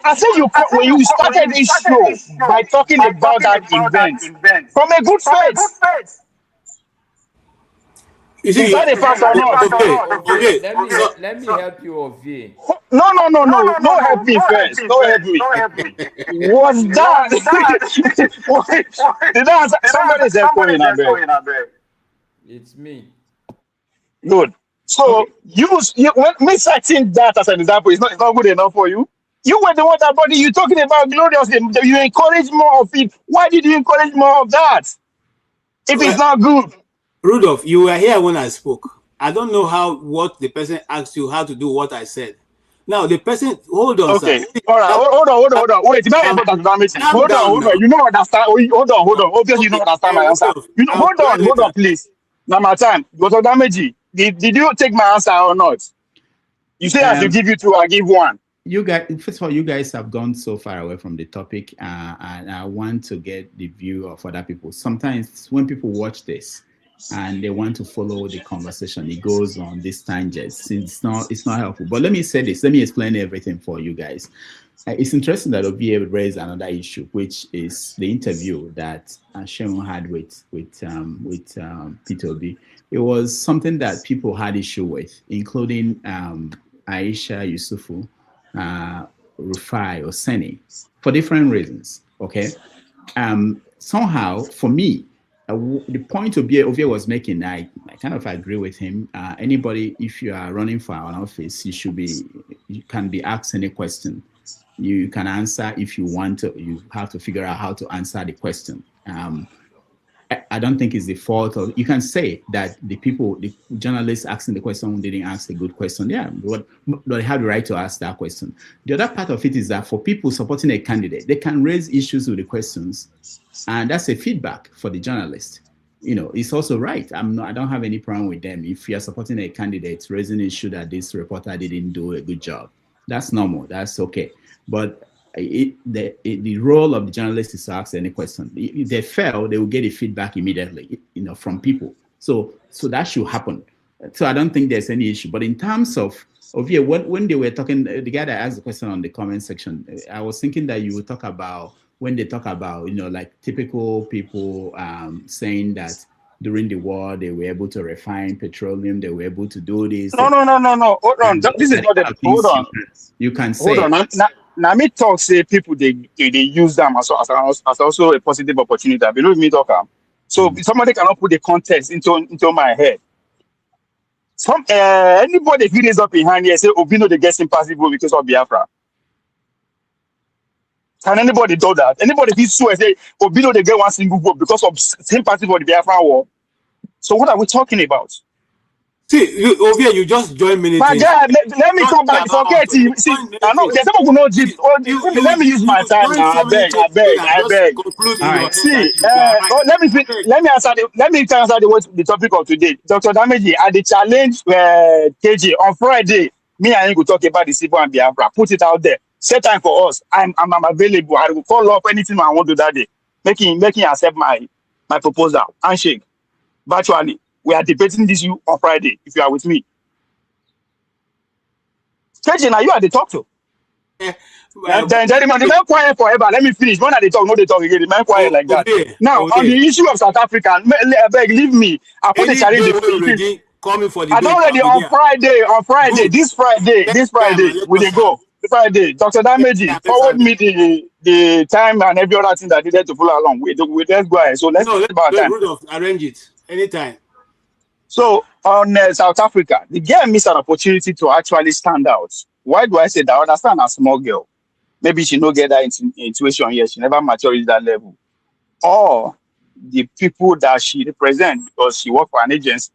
I said when you started this show by talking about that event from a good faith. Is that a fact or not? Okay. Let me help you, Ovie. No, help me first. No, help me. What's that? Did that answer? Somebody's echoing, I bet. It's me. Good. So when me citing that as an example, it's not good enough for you. You were the one that body you talking about glorious. You encourage more of it. Why did you encourage more of that? If it's not good. Rudolph, you were here when I spoke. I don't know what the person asked you how to do what I said. Now the person, hold on, okay. Sir. All right, hold on. Wait, hold on. You don't understand. Hold on. Obviously, you don't understand my answer. Hold on, please. Now my time. Dr. Dameji, did you take my answer or not? You say I should give you two, I give one. You guys, first of all, you guys have gone so far away from the topic, and I want to get the view of other people. Sometimes when people watch this and they want to follow the conversation, it goes on this tangent. It's not helpful. But let me say this. Let me explain everything for you guys. It's interesting that Obi raised another issue, which is the interview that Shemun had with Peter Obi. It was something that people had issue with, including Aisha Yusufu, Rufai, or Seni, for different reasons. Okay. Somehow, for me, the point Obi was making, I kind of agree with him. Anybody, if you are running for an office, you can be asked any question. You can answer if you want to. You have to figure out how to answer the question. I don't think it's the fault of. You can say that the journalists asking the question didn't ask a good question. Yeah, but they have the right to ask that question. The other part of it is that for people supporting a candidate, they can raise issues with the questions, and that's a feedback for the journalist. It's also right. I don't have any problem with them. If you are supporting a candidate, raising an issue that this reporter didn't do a good job, that's normal. That's okay. But the role of the journalist is to ask any question. If they fail, they will get a feedback immediately, from people. So that should happen. So I don't think there's any issue. But in terms of when they were talking, the guy that asked the question on the comment section, I was thinking that you would talk about when they talk about, like typical people saying that during the war they were able to refine petroleum, they were able to do this. No. Hold on. This is not the. Hold on. You can say. Hold on. Now me talk say people they use them as also a positive opportunity. I believe me talk. So somebody cannot put the context into my head. Anybody if raise up in hand here say Obino they get sympathy vote because of Biafra. Can anybody do that? Anybody if swear say Obino they get one single vote because of sympathy for the Biafra war? So what are we talking about? See, you just join military. My God, let me come back. Forget it. See, I know there's someone who knows it. Let me use my time now. I beg. Right. See, let me answer the topic of today. Dr. Dameji, at the challenge KG on Friday, me and him will talk about the civil and Biafra. Put it out there. Set time for us. I'm available. I will call up anything I want to that day. Making accept my proposal. Handshake. Virtually. We are debating this on Friday, if you are with me. KG, now you are the talk to. Gentlemen, the man quiet forever. Let me finish. When they talk, no, they talk again. The man quiet like that. Now, on the issue of South Africa, beg, leave me. I put a challenge. Coming for the I don't ready on Friday, this Friday, we dey go. Friday, Dr. Dameji, forward me the time and every other thing that needed to follow along. Let's go ahead. So let's talk about time. Arrange it anytime. So on South Africa, the girl missed an opportunity to actually stand out. Why do I say that? I understand a small girl. Maybe she no get that intuition here. She never matured that level. Or the people that she represents because she worked for an agency.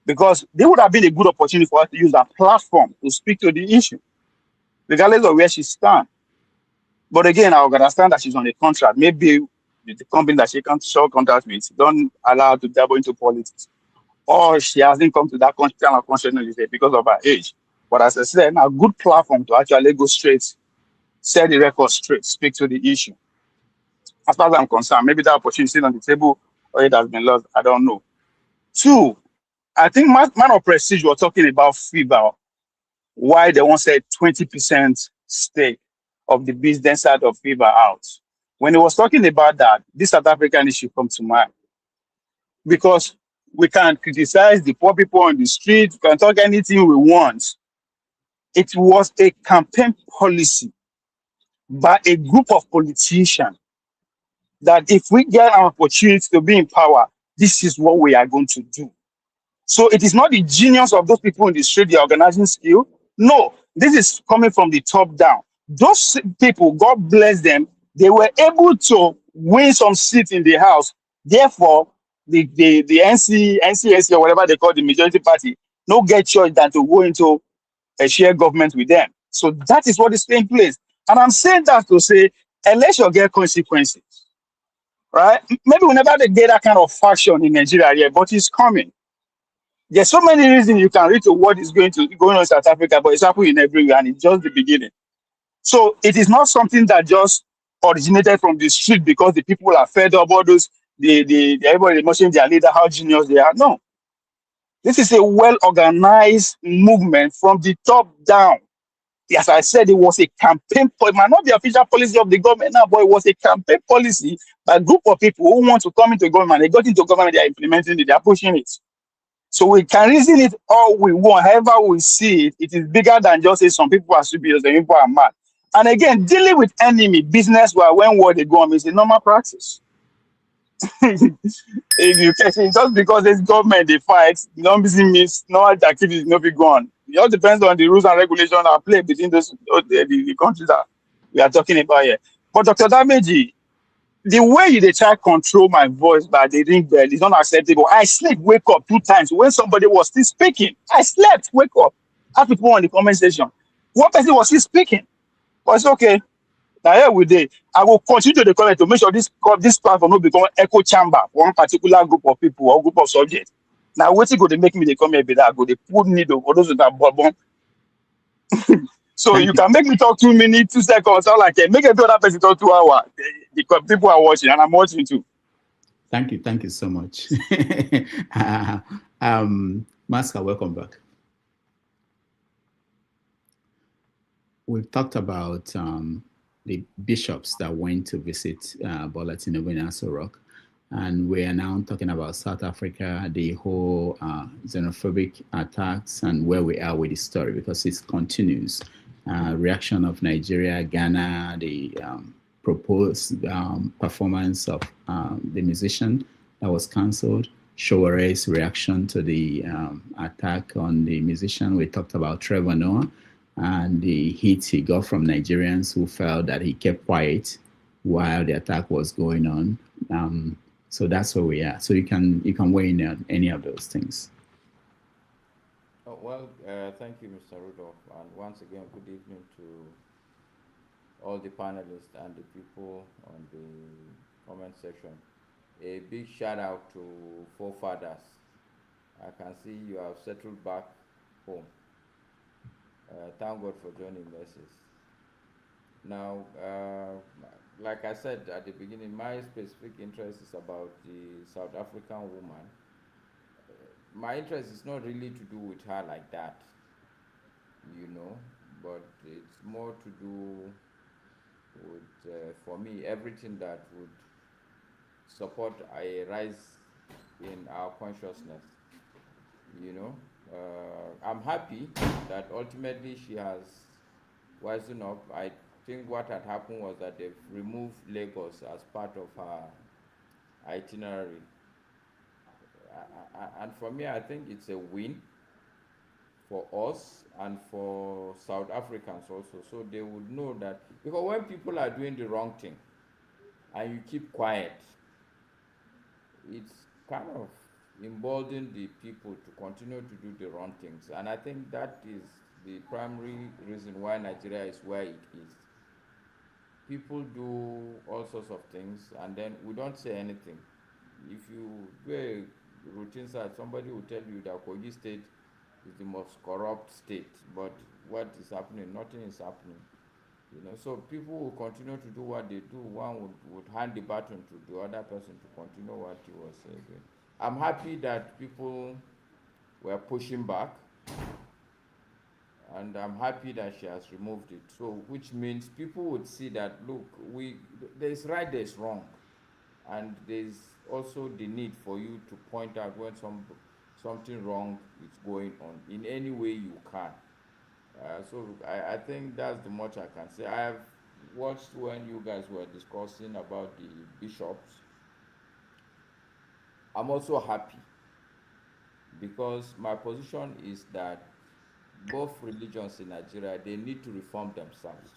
Because there would have been a good opportunity for her to use that platform to speak to the issue, regardless of where she stands. But again, I understand that she's on a contract. Maybe the company that she can't show contract with don't allow her to dabble into politics. Or she hasn't come to that kind of consciousness because of her age. But as I said, a good platform to actually go straight, set the record straight, speak to the issue. As far as I'm concerned, maybe that opportunity is on the table or it has been lost. I don't know. 2, I think man of prestige was talking about FIBA, why they want to say 20% stake of the business side of FIBA out. When he was talking about that, this South African issue comes to mind. Because we can criticize the poor people on the street, we can talk anything we want. It was a campaign policy by a group of politicians that if we get an opportunity to be in power, this is what we are going to do. So it is not the genius of those people in the street, the organizing skill. No, this is coming from the top down. Those people, God bless them, they were able to win some seats in the house. Therefore, the NCSC or whatever they call the majority party, no get choice than to go into a shared government with them. So that is what is taking place. And I'm saying that to say, unless you get consequences, right? Maybe we never get that kind of faction in Nigeria yet, but it's coming. There's so many reasons you can read to what is going on in South Africa, but it's happening everywhere, and it's just the beginning. So it is not something that just originated from the street because the people are fed up. All those everybody mentioning their leader, how genius they are. No, this is a well-organized movement from the top down. As I said, it was a campaign. It might not be the official policy of the government now, but it was a campaign policy by a group of people who want to come into government. They got into government, they are implementing it, they are pushing it. So we can reason it all we want. However we see it, it is bigger than just say some people are superior, some people are mad. And again, dealing with enemy business where when war they go on is a normal practice. If you catch it, just because this government they fight, don't means no activities no be gone. It all depends on the rules and regulations that play between those the countries that we are talking about here. But Dr. Dameji, the way they try to control my voice by the ring bell is not acceptable. I sleep, wake up 2 times when somebody was still speaking. I slept, wake up. Ask people on the comment section. One person was still speaking. But it's okay. Now here we did. I will continue to comment to make sure this platform will become echo chamber for one particular group of people or group of subjects. Now what's going to make me they come here? That go they put needle for those that bourbon. So you can make me talk 2 minutes, 2 seconds, all like that. Make every other person talk 2 hours. Because people are watching and I'm watching too. Thank you so much. Maska, welcome back. We've talked about the bishops that went to visit Bola Tinubu in Aso Rock, and we are now talking about South Africa, the whole xenophobic attacks, and where we are with the story because it continues. Reaction of Nigeria, Ghana, the proposed performance of the musician that was cancelled, Showere's reaction to the attack on the musician. We talked about Trevor Noah and the heat he got from Nigerians who felt that he kept quiet while the attack was going on. So that's where we are. So you can weigh in on any of those things. Oh, well, thank you, Mr. Rudolph, and once again, good evening to all the panelists and the people on the comment section. A big shout out to forefathers. I can see you have settled back home. Thank God for joining Mercies. Now, like I said at the beginning, my specific interest is about the South African woman. My interest is not really to do with her like that, you know, but it's more to do with, for me, everything that would support a rise in our consciousness. You know, I'm happy that ultimately she has wisen up. I think what had happened was that they've removed Lagos as part of her itinerary. And for me, I think it's a win for us and for South Africans also. So they would know that, because when people are doing the wrong thing and you keep quiet, it's kind of embolden the people to continue to do the wrong things. And I think that is the primary reason why Nigeria is where it is. People do all sorts of things and then we don't say anything. If you do a routine search, somebody will tell you that Kogi State is the most corrupt state, but what is happening? Nothing is happening. You know, so people will continue to do what they do. One would hand the baton to the other person to continue what he was doing. I'm happy that people were pushing back, and I'm happy that she has removed it. So, which means people would see that, look, there's right, there's wrong, and there's also the need for you to point out when something wrong is going on in any way you can. So I think that's the much I can say. I have watched when you guys were discussing about the bishops. I'm also happy because my position is that both religions in Nigeria, they need to reform themselves,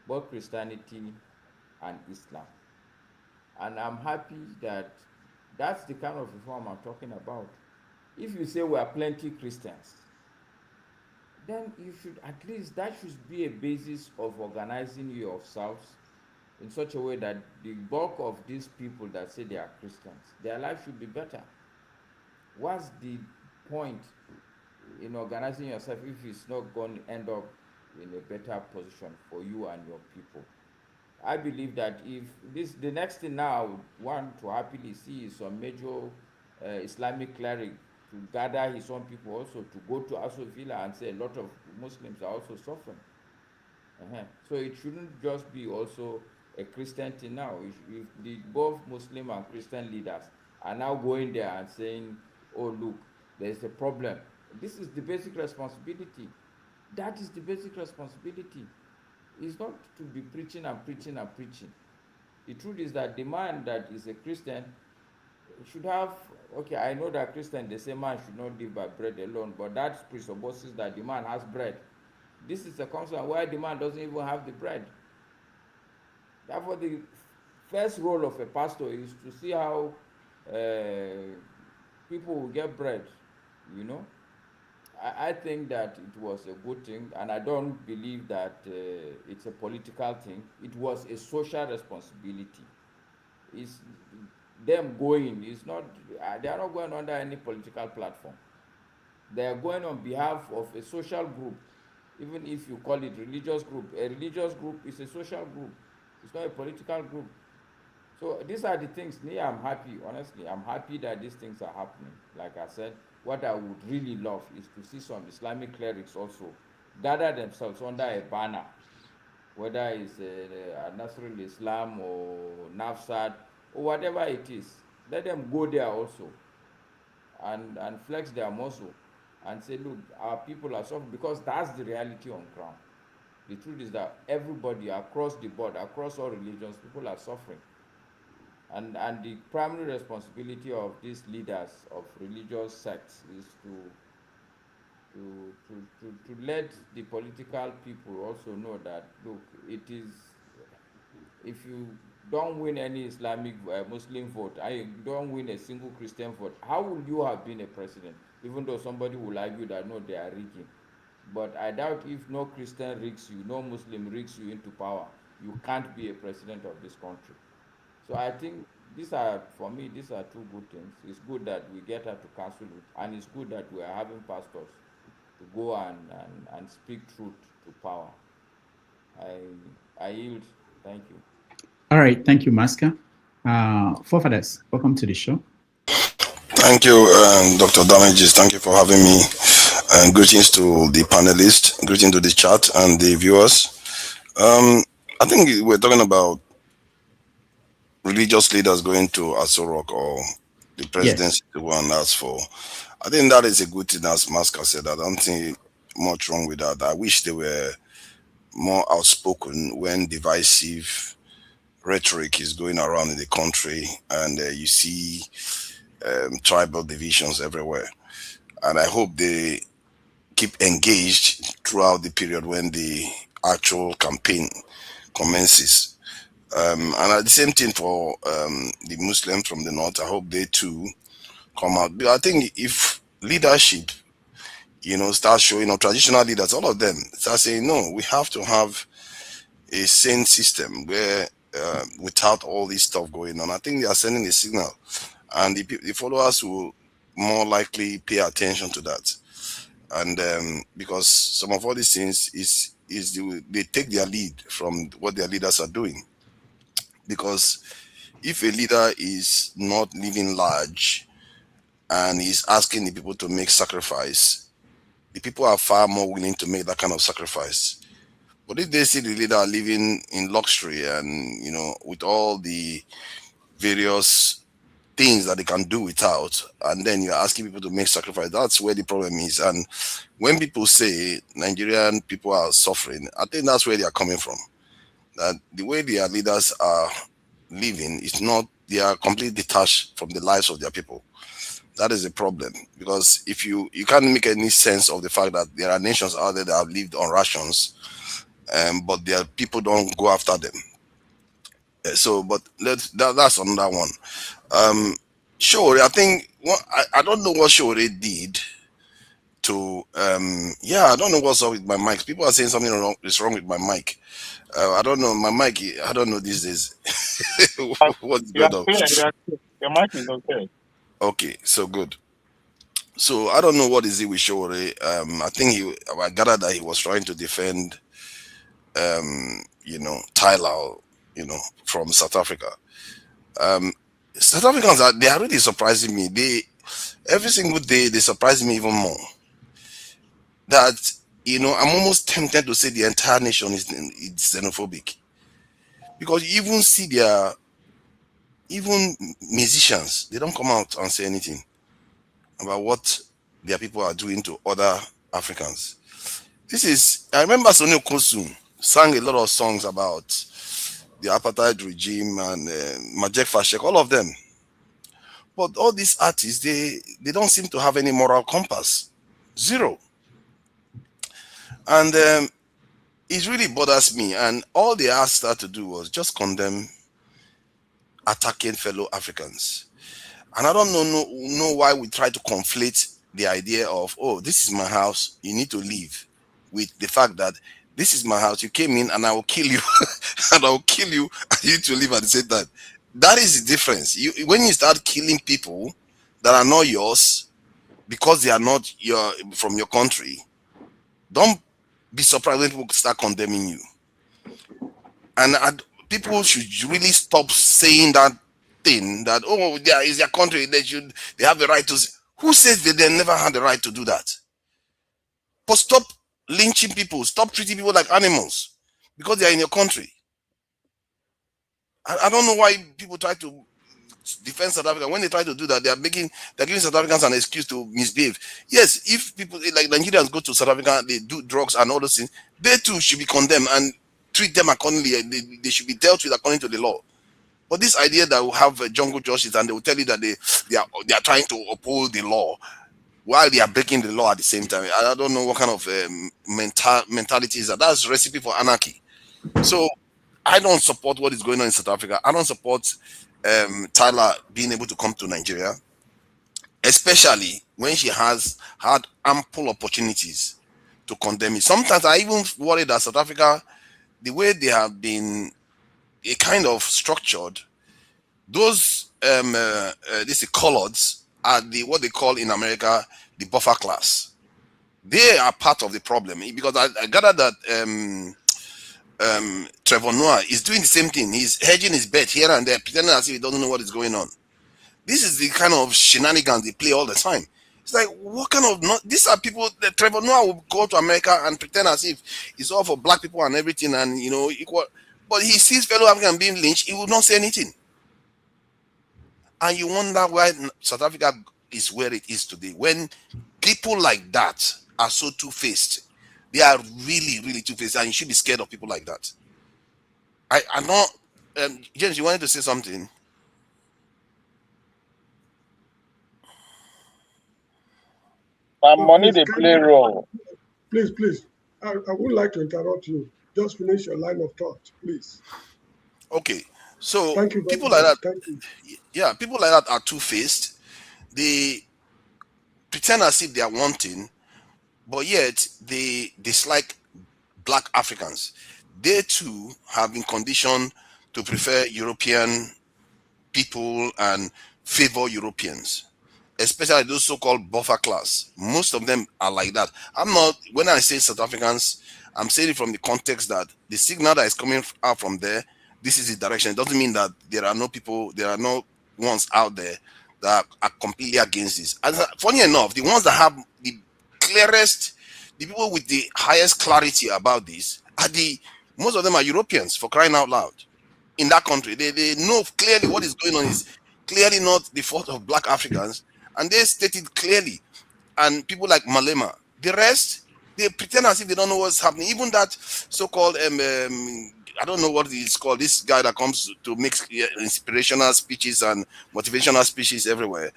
both Christianity and Islam. And I'm happy that that's the kind of reform I'm talking about. If you say we are plenty Christians, then you should, at least that should be a basis of organizing yourselves in such a way that the bulk of these people that say they are Christians, their life should be better. What's the point in organizing yourself if it's not going to end up in a better position for you and your people? I believe that if the next thing now I would want to happily see is some major Islamic cleric to gather his own people also to go to Aso Villa and say a lot of Muslims are also suffering. So it shouldn't just be also a Christian thing now. If both Muslim and Christian leaders are now going there and saying, oh look, there's a problem. This is the basic responsibility. That is the basic responsibility. It's not to be preaching and preaching and preaching. The truth is that the man that is a Christian should have, okay, I know that Christian, they say man should not live by bread alone, but that presupposes that the man has bread. This is a concern why the man doesn't even have the bread. Therefore, the first role of a pastor is to see how people will get bread, you know. I think that it was a good thing, and I don't believe that it's a political thing. It was a social responsibility. It's them going, it's not, they are not going under any political platform. They are going on behalf of a social group, even if you call it religious group. A religious group is a social group. It's not a political group. So these are the things. Me, I'm happy, honestly. I'm happy that these things are happening. Like I said, what I would really love is to see some Islamic clerics also gather themselves under a banner, whether it's Nasrul Islam or Nafsat or whatever it is. Let them go there also and flex their muscle and say, look, our people are suffering, because that's the reality on ground. The truth is that everybody across the board, across all religions, people are suffering. And the primary responsibility of these leaders of religious sects is to let the political people also know that, look, it is, if you don't win any Islamic Muslim vote, I don't win a single Christian vote, how will you have been a president? Even though somebody will argue that no, they are rigging. But I doubt if no Christian rigs you, no Muslim rigs you into power, you can't be a president of this country. So I think for me, these are two good things. It's good that we get her to counsel it, and it's good that we are having pastors to go and speak truth to power. I yield. Thank you. All right. Thank you, Maska. Forefathers, welcome to the show. Thank you, Dr. Damages. Thank you for having me. And greetings to the panelists, greetings to the chat and the viewers. I think we're talking about religious leaders going to Aso Rock or the presidency to go and ask for. I think that is a good thing, as Maska said. I don't think much wrong with that. I wish they were more outspoken when divisive rhetoric is going around in the country and you see tribal divisions everywhere. And I hope they keep engaged throughout the period when the actual campaign commences. And the same thing for the Muslims from the north. I hope they too come out. But I think if leadership, start showing up, traditional leaders, all of them start saying, no, we have to have a sane system where without all this stuff going on, I think they are sending a signal, and the followers will more likely pay attention to that. And because some of all these things they take their lead from what their leaders are doing. Because if a leader is not living large and is asking the people to make sacrifice, the people are far more willing to make that kind of sacrifice. But if they see the leader living in luxury and, with all the various things that they can do without, and then you're asking people to make sacrifice, that's where the problem is. And when people say Nigerian people are suffering, I think that's where they are coming from. That the way their leaders are living is not, they are completely detached from the lives of their people. That is a problem, because if you can't make any sense of the fact that there are nations out there that have lived on rations, but their people don't go after them. But that's another one. Shore, I think I don't know what Shore did to I don't know what's up with my mic. People are saying something is wrong with my mic. I don't know my mic. I don't know these days. What's going on? Your mic is okay. Okay, so good. So I don't know what is it with Shore. I think I gathered that he was trying to defend Tyler, from South Africa. South Africans they are really surprising me. Every single day they surprise me even more. That I'm almost tempted to say the entire nation is xenophobic, because you even see even musicians, they don't come out and say anything about what their people are doing to other Africans. I remember Sonny Okosun sang a lot of songs about the apartheid regime and Majek Fashek, all of them. But all these artists, they don't seem to have any moral compass. Zero. And it really bothers me. And all they asked her to do was just condemn attacking fellow Africans. And I don't know why we try to conflate the idea of, oh, this is my house, you need to leave, with the fact that this is my house, you came in and I will kill you, and I will kill you, and you need to leave at the same time. That is the difference. When you start killing people that are not yours because they are not from your country, don't be surprised when people start condemning you. And people should really stop saying that thing that, oh, there is their country, they have the right to. Who says that they never had the right to do that? But stop lynching people, stop treating people like animals because they are in your country. I don't know why people try to defend South Africa. When they try to do that, they're giving South Africans an excuse to misbehave. Yes, if people like Nigerians go to South Africa, they do drugs and all those things, they too should be condemned and treat them accordingly. They should be dealt with according to the law. But this idea that we'll have jungle justice and they will tell you that they are trying to uphold the law while they are breaking the law at the same time, I don't know what kind of mentality is that. That's recipe for anarchy. So I don't support what is going on in South Africa. I don't support Tyler being able to come to Nigeria, especially when she has had ample opportunities to condemn it. Sometimes I even worry that South Africa, the way they have been a kind of structured, those these coloreds are what they call in America the buffer class. They are part of the problem, because I gather that Trevor Noah is doing the same thing. He's hedging his bet here and there, pretending as if he doesn't know what is going on. This is the kind of shenanigans they play all the time. It's like, what kind of not? These are people that Trevor Noah will go to America and pretend as if it's all for black people and everything, and equal. But he sees fellow African being lynched, he will not say anything. And you wonder why South Africa is where it is today. When people like that are so two-faced, they are really, really two-faced, and you should be scared of people like that. I know, James, you wanted to say something? Money they play role. Please. I would like to interrupt you. Just finish your line of thought, please. Okay. So Thank you people very like much. that, Thank you. yeah, people like that are two-faced. They pretend as if they are wanting, but yet they dislike black Africans. They too have been conditioned to prefer European people and favor Europeans, especially those so-called buffer class. Most of them are like that. When I say South Africans, I'm saying it from the context that the signal that is coming out from there, this is the direction. It doesn't mean that there are no ones out there that are completely against this. And funny enough, the ones that have the clearest, the people with the highest clarity about this most of them are Europeans, for crying out loud. In that country, they know clearly what is going on is clearly not the fault of black Africans, and they state it clearly. And people like Malema, the rest, they pretend as if they don't know what's happening. Even that so-called I don't know what it's called, this guy that comes to make inspirational speeches and motivational speeches everywhere.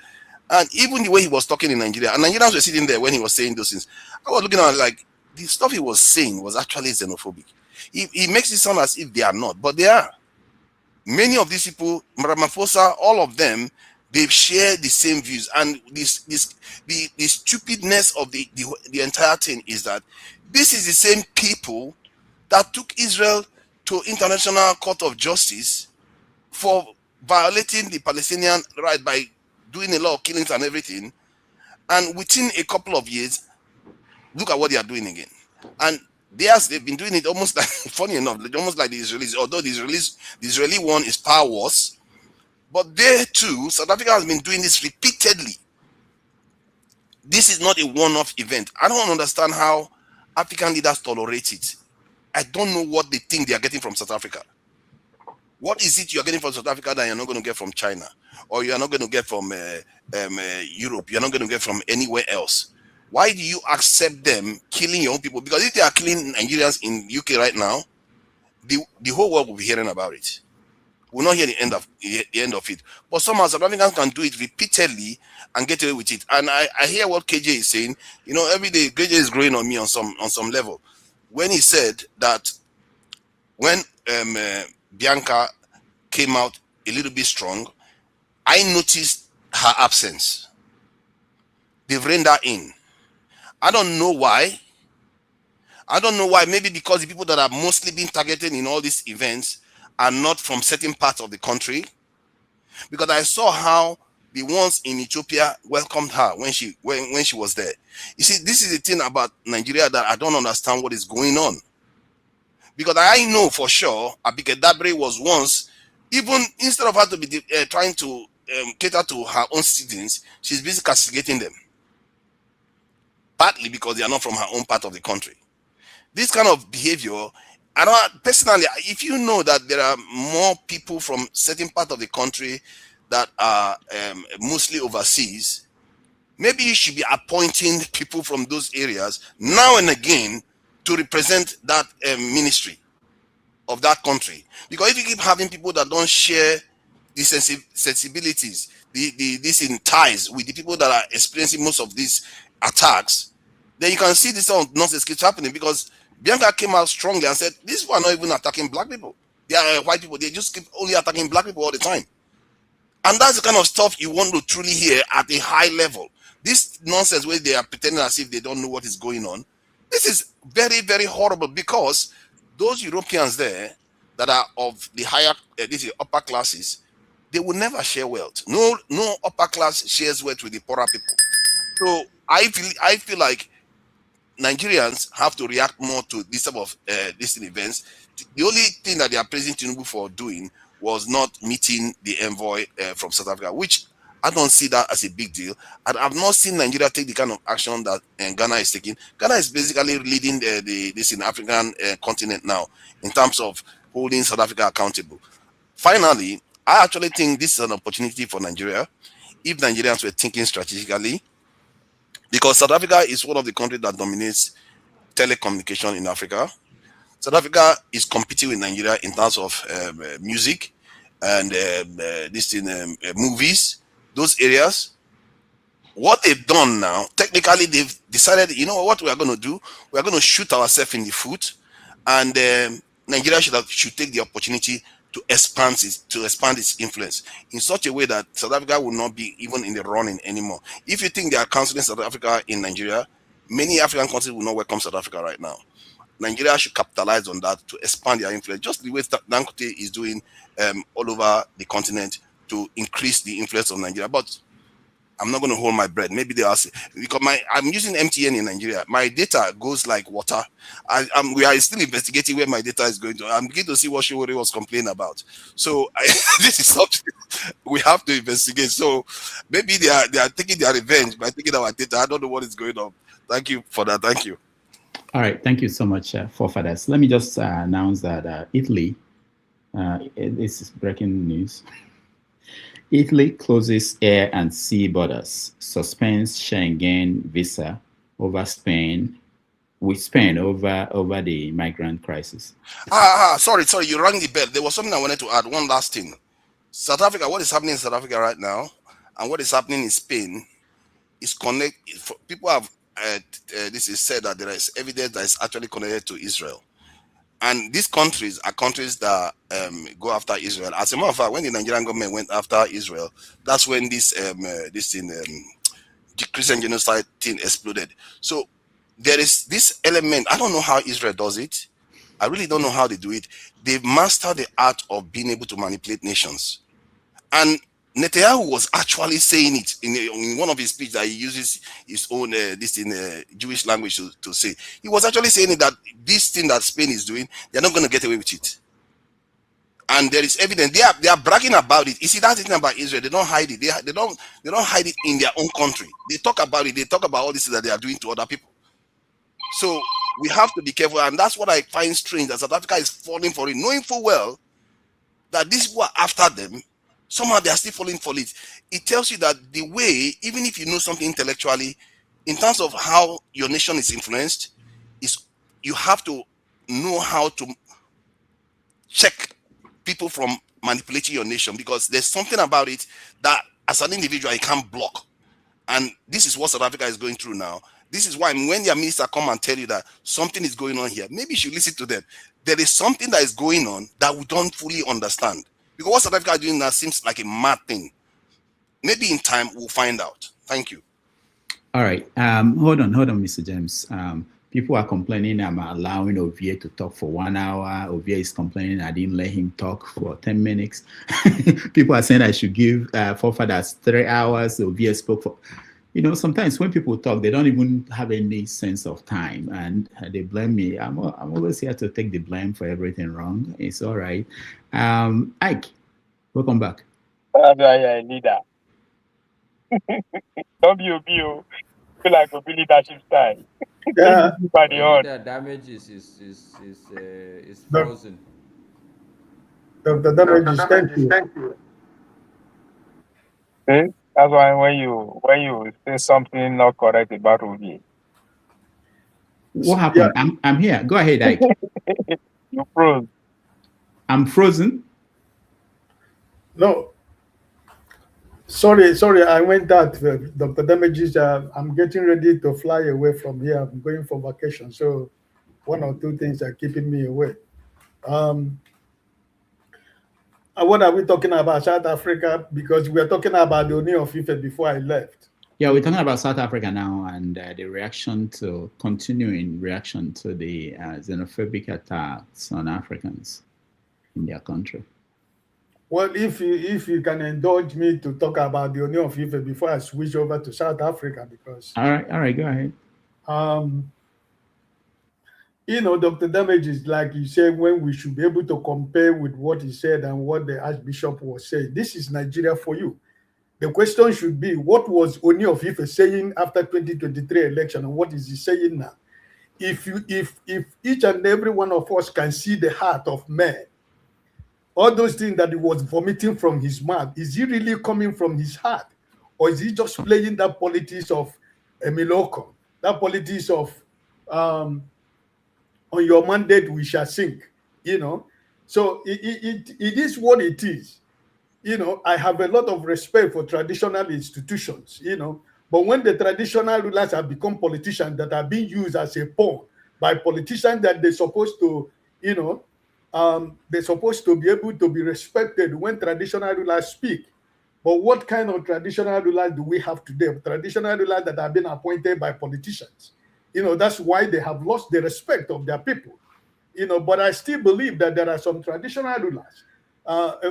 And even the way he was talking in Nigeria, and Nigerians were sitting there when he was saying those things. I was looking at it like, the stuff he was saying was actually xenophobic. He makes it sound as if they are not, but they are. Many of these people, Ramaphosa, all of them, they share the same views. And the stupidness of the entire thing is that this is the same people that took Israel to International Court of Justice for violating the Palestinian right by doing a lot of killings and everything. And within a couple of years, look at what they are doing again. And they've been doing it almost like, funny enough, almost like the Israelis, although the Israeli one is far worse. But they too, South Africa has been doing this repeatedly. This is not a one-off event. I don't understand how African leaders tolerate it. I don't know what they think they are getting from South Africa. What is it you are getting from South Africa that you're not going to get from China? Or you are not going to get from Europe? You're not going to get from anywhere else? Why do you accept them killing your own people? Because if they are killing Nigerians in UK right now, the whole world will be hearing about it. We'll not hear the end of it. But somehow South Africans can do it repeatedly and get away with it. And I hear what KJ is saying. Every day KJ is growing on me on some level. When he said that when Bianca came out a little bit strong, I noticed her absence. They've reined her in. I don't know why. Maybe because the people that are mostly being targeted in all these events are not from certain parts of the country. Because I saw how the ones in Ethiopia welcomed her when she was there. You see, this is the thing about Nigeria that I don't understand what is going on. Because I know for sure Abike Dabre was once, even instead of her to be trying to cater to her own citizens, she's busy castigating them. Partly because they are not from her own part of the country. This kind of behavior, personally, if you know that there are more people from certain part of the country that are mostly overseas, maybe you should be appointing people from those areas now and again to represent that ministry of that country. Because if you keep having people that don't share the sensibilities, this in ties with the people that are experiencing most of these attacks, then you can see this sort of nonsense keeps happening. Because Bianca came out strongly and said, these people are not even attacking black people. They are white people. They just keep only attacking black people all the time. And that's the kind of stuff you want to truly hear at a high level. This nonsense where they are pretending as if they don't know what is going on, this is very, very horrible, because those Europeans there that are of the higher, these upper classes, they will never share wealth. No upper class shares wealth with the poorer people. So I feel like Nigerians have to react more to this type of these events. The only thing that they are praising Tinubu for doing was not meeting the envoy from South Africa, which I don't see that as a big deal. And I've not seen Nigeria take the kind of action that Ghana is taking. Ghana is basically leading this in African continent now in terms of holding South Africa accountable. Finally, I actually think this is an opportunity for Nigeria if Nigerians were thinking strategically, because South Africa is one of the countries that dominates telecommunication in Africa. South Africa is competing with Nigeria in terms of music and movies, those areas. What they've done now, technically, they've decided, you know what we are going to do? We are going to shoot ourselves in the foot, and Nigeria should take the opportunity to expand its influence in such a way that South Africa will not be even in the running anymore. If you think they are counseling South Africa in Nigeria, many African countries will not welcome South Africa right now. Nigeria should capitalize on that to expand their influence, just the way Dangote is doing all over the continent to increase the influence of Nigeria. But I'm not going to hold my breath. Maybe they are, because I'm using MTN in Nigeria. My data goes like water. We are still investigating where my data is going to. I'm beginning to see what Shiwori was complaining about. So this is something we have to investigate. So maybe they are taking their revenge by taking our data. I don't know what is going on. Thank you for that. Thank you. All right. Thank you so much, forefathers. Let me just announce that Italy, this is breaking news. Italy closes air and sea borders, suspends Schengen visa over Spain, with Spain over the migrant crisis. Sorry, you rang the bell. There was something I wanted to add. One last thing. South Africa, what is happening in South Africa right now, and what is happening in Spain is connected. People have this is said that there is evidence that is actually connected to Israel. And these countries are countries that go after Israel. As a matter of fact, when the Nigerian government went after Israel, that's when this Christian genocide thing exploded. So there is this element. I don't know how Israel does it. I really don't know how they do it. They've mastered the art of being able to manipulate nations. And Netanyahu was actually saying it in one of his speeches that he uses his own Jewish language to say. He was actually saying it that this thing that Spain is doing, they're not going to get away with it. And there is evidence. They are bragging about it. You see, that thing about Israel, they don't hide it. They don't hide it in their own country. They talk about it. They talk about all this that they are doing to other people. So we have to be careful, and that's what I find strange, that South Africa is falling for it, knowing full well that these people are after them. Somehow they are still falling for it. It tells you that the way, even if you know something intellectually, in terms of how your nation is influenced, is you have to know how to check people from manipulating your nation, because there's something about it that as an individual you can't block. And this is what South Africa is going through now. This is why when their minister come and tell you that something is going on here, maybe you should listen to them. There is something that is going on that we don't fully understand. Because what South Africa is doing now seems like a mad thing. Maybe in time we'll find out. Thank you. All right. Hold on, Mr. James. People are complaining I'm allowing Ovie to talk for 1 hour. Ovie is complaining I didn't let him talk for 10 minutes. People are saying I should give forefathers 3 hours. Ovie spoke for... You know, sometimes when people talk, they don't even have any sense of time, and they blame me. I'm always here to take the blame for everything wrong. It's all right. Ike, welcome back. Yeah, leader. Don't be feel like a leadership style. Yeah. The damage is frozen. Dr. Damage, thank you. Okay? That's why when you say something not correct about Ruby. What happened? Yeah. I'm here. Go ahead, Ike. You froze. I'm frozen. No. Sorry, I went out. Dr. Damages, I'm getting ready to fly away from here. I'm going for vacation. So 1 or 2 things are keeping me away. What are we talking about? South Africa? Because we were talking about the Oni of Ife before I left. Yeah, we're talking about South Africa now, and the continuing reaction to the xenophobic attacks on Africans in their country. Well, if you can indulge me to talk about the Oni of Ife before I switch over to South Africa, because... All right, go ahead. You know, Dr. Damage is like you said, when we should be able to compare with what he said and what the Archbishop was saying. This is Nigeria for you. The question should be, what was Oni of Ife saying after 2023 election, and what is he saying now? If each and every one of us can see the heart of man, all those things that he was vomiting from his mouth, is he really coming from his heart? Or is he just playing that politics of Emiloko, that politics of on your mandate we shall sink, you know? So it is what it is. You know, I have a lot of respect for traditional institutions, you know, but when the traditional rulers have become politicians that are being used as a pawn by politicians that they're supposed to, you know, they're supposed to be able to be respected when traditional rulers speak. But what kind of traditional rulers do we have today? Traditional rulers that have been appointed by politicians. You know, that's why they have lost the respect of their people. You know, but I still believe that there are some traditional rulers,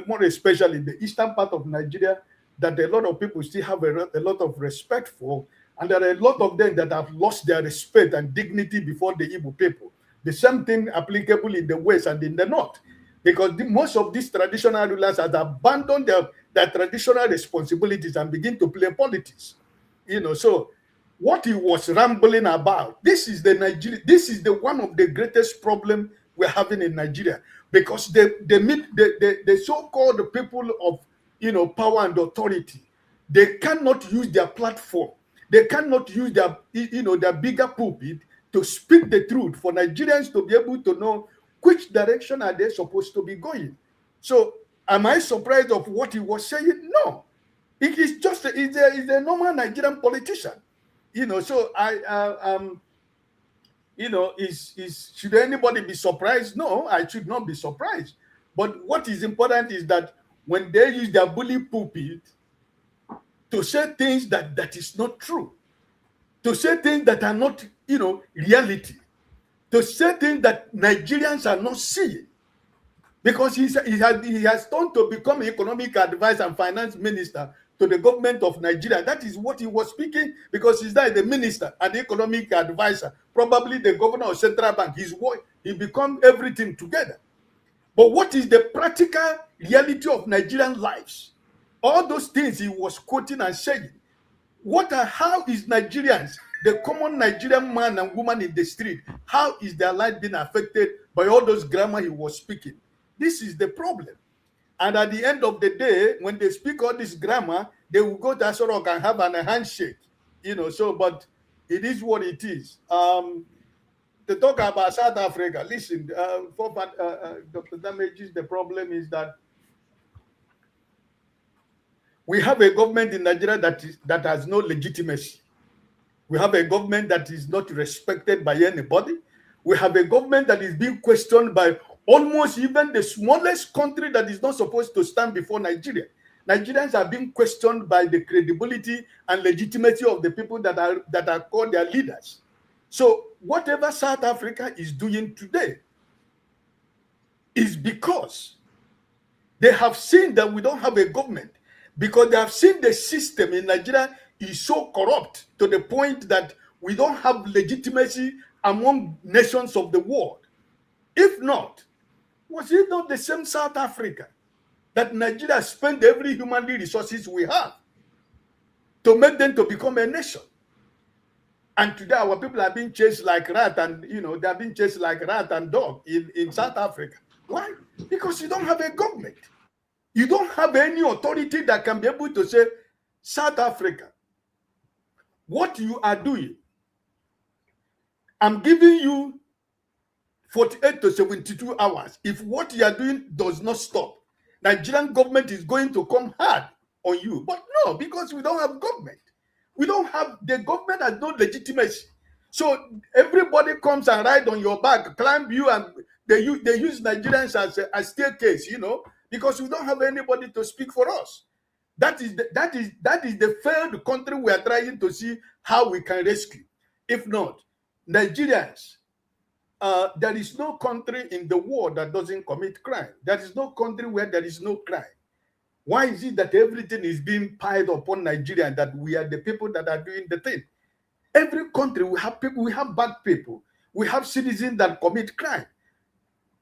more especially in the eastern part of Nigeria, that a lot of people still have a lot of respect for. And there are a lot of them that have lost their respect and dignity before the Igbo people. The same thing applicable in the West and in the North. Because most of these traditional rulers have abandoned their traditional responsibilities and begin to play politics. You know, so what he was rambling about, this is the one of the greatest problem we're having in Nigeria. Because the so-called people of, you know, power and authority, they cannot use their platform. They cannot use their, you know, their bigger pulpit to speak the truth for Nigerians to be able to know which direction are they supposed to be going. So am I surprised of what he was saying? No. It is just he's a normal Nigerian politician. You know, so you know, should anybody be surprised? No, I should not be surprised. But what is important is that when they use their bully pulpit to say things that is not true, to say things that are not, you know, reality, to say things that Nigerians are not seeing, because he has turned to become an economic advisor and finance minister to the government of Nigeria. That is what he was speaking, because he's now the minister and the economic advisor, probably the governor of Central Bank. He become everything together. But what is the practical reality of Nigerian lives? All those things he was quoting and saying. How is Nigerians, the common Nigerian man and woman in the street, how is their life being affected by all those grammar he was speaking? This is the problem. And at the end of the day, when they speak all this grammar, they will go to Asorok and have a handshake. You know, so, but it is what it is. To talk about South Africa, listen, Dr. Damages, the problem is that we have a government in Nigeria that has no legitimacy. We have a government that is not respected by anybody. We have a government that is being questioned by almost even the smallest country that is not supposed to stand before Nigeria. Nigerians are being questioned by the credibility and legitimacy of the people that are called their leaders. So whatever South Africa is doing today is because they have seen that we don't have a government, because they have seen the system in Nigeria is so corrupt to the point that we don't have legitimacy among nations of the world. If not, was it not the same South Africa that Nigeria spent every human resources we have to make them to become a nation? And today our people are being chased like rat, and you know, they are being chased like rat and dog in South Africa. Why? Because you don't have a government. You don't have any authority that can be able to say, South Africa, what you are doing, I'm giving you 48 to 72 hours. If what you are doing does not stop, Nigerian government is going to come hard on you. But no, because we don't have government. We don't have, the government has no legitimacy. So everybody comes and ride on your back, climb you, and they use Nigerians as a staircase, you know, because we don't have anybody to speak for us. That is the failed country we are trying to see how we can rescue. If not, Nigerians, there is no country in the world that doesn't commit crime. There is no country where there is no crime. Why is it that everything is being piled upon Nigeria and that we are the people that are doing the thing? Every country, we have people, we have bad people. We have citizens that commit crime.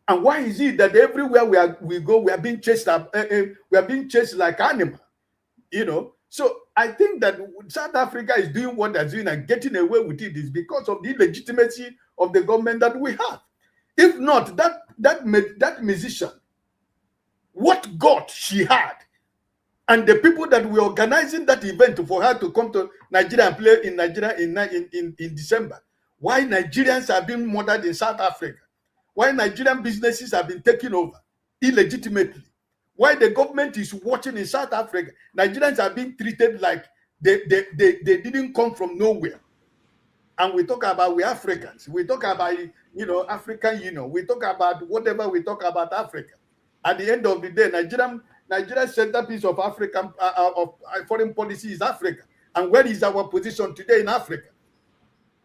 And why is it that everywhere we go, we are being chased up, we are being chased like animals? You know, So I think that South Africa is doing what they're doing and getting away with it is because of the illegitimacy of the government that we have. If not, that musician, what God she had, and the people that were organizing that event for her to come to Nigeria and play in Nigeria in December, why Nigerians have been murdered in South Africa, why Nigerian businesses have been taken over illegitimately, why the government is watching in South Africa, Nigerians are being treated like they didn't come from nowhere. And we talk about we Africans, we talk about African Union, we talk about whatever we talk about Africa. At the end of the day, Nigeria's centerpiece of African foreign policy is Africa. And where is our position today in Africa?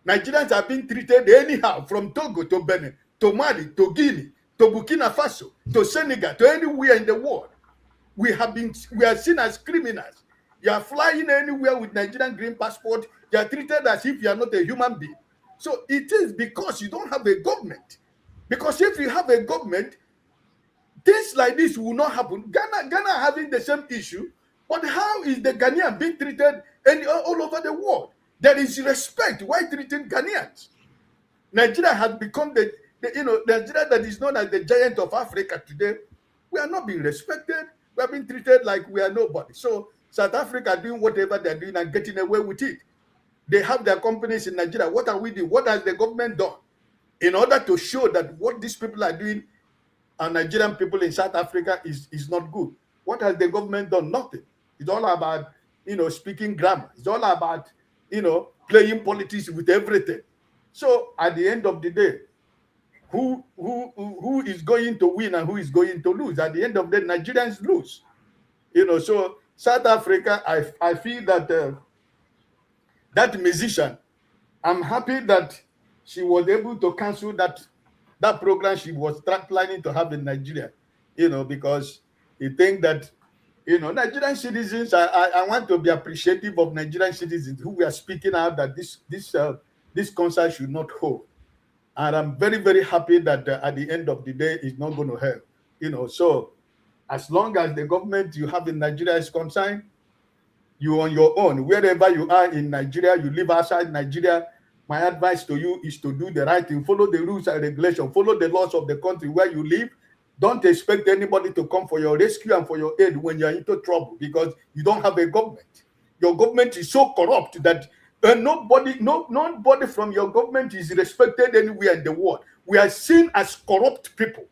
Nigerians are being treated anyhow, from Togo to Benin, to Mali, to Guinea, to Burkina Faso, to Senegal, to anywhere in the world. We are seen as criminals. You are flying anywhere with Nigerian green passport. You are treated as if you are not a human being. So it is because you don't have a government. Because if you have a government, things like this will not happen. Ghana having the same issue, but how is the Ghanaian being treated all over the world? There is respect. Why treating Ghanaians? Nigeria has become Nigeria that is known as the giant of Africa today. We are not being respected. We are being treated like we are nobody. So South Africa doing whatever they're doing and getting away with it. They have their companies in Nigeria. What are we doing? What has the government done in order to show that what these people are doing and Nigerian people in South Africa is not good? What has the government done? Nothing. It's all about speaking grammar. It's all about playing politics with everything. So at the end of the day, who is going to win and who is going to lose? At the end of the day, Nigerians lose. So South Africa, I feel that that musician, I'm happy that she was able to cancel that program she was planning to have in Nigeria, because you think that, Nigerian citizens, I want to be appreciative of Nigerian citizens who were speaking out that this concert should not hold. And I'm very, very happy that at the end of the day, it's not going to help. So as long as the government you have in Nigeria is concerned, you on your own, wherever you are in Nigeria, you live outside Nigeria, my advice to you is to do the right thing. Follow the rules and regulations. Follow the laws of the country where you live. Don't expect anybody to come for your rescue and for your aid when you're into trouble, because you don't have a government. Your government is so corrupt that nobody from your government is respected anywhere in the world. We are seen as corrupt people.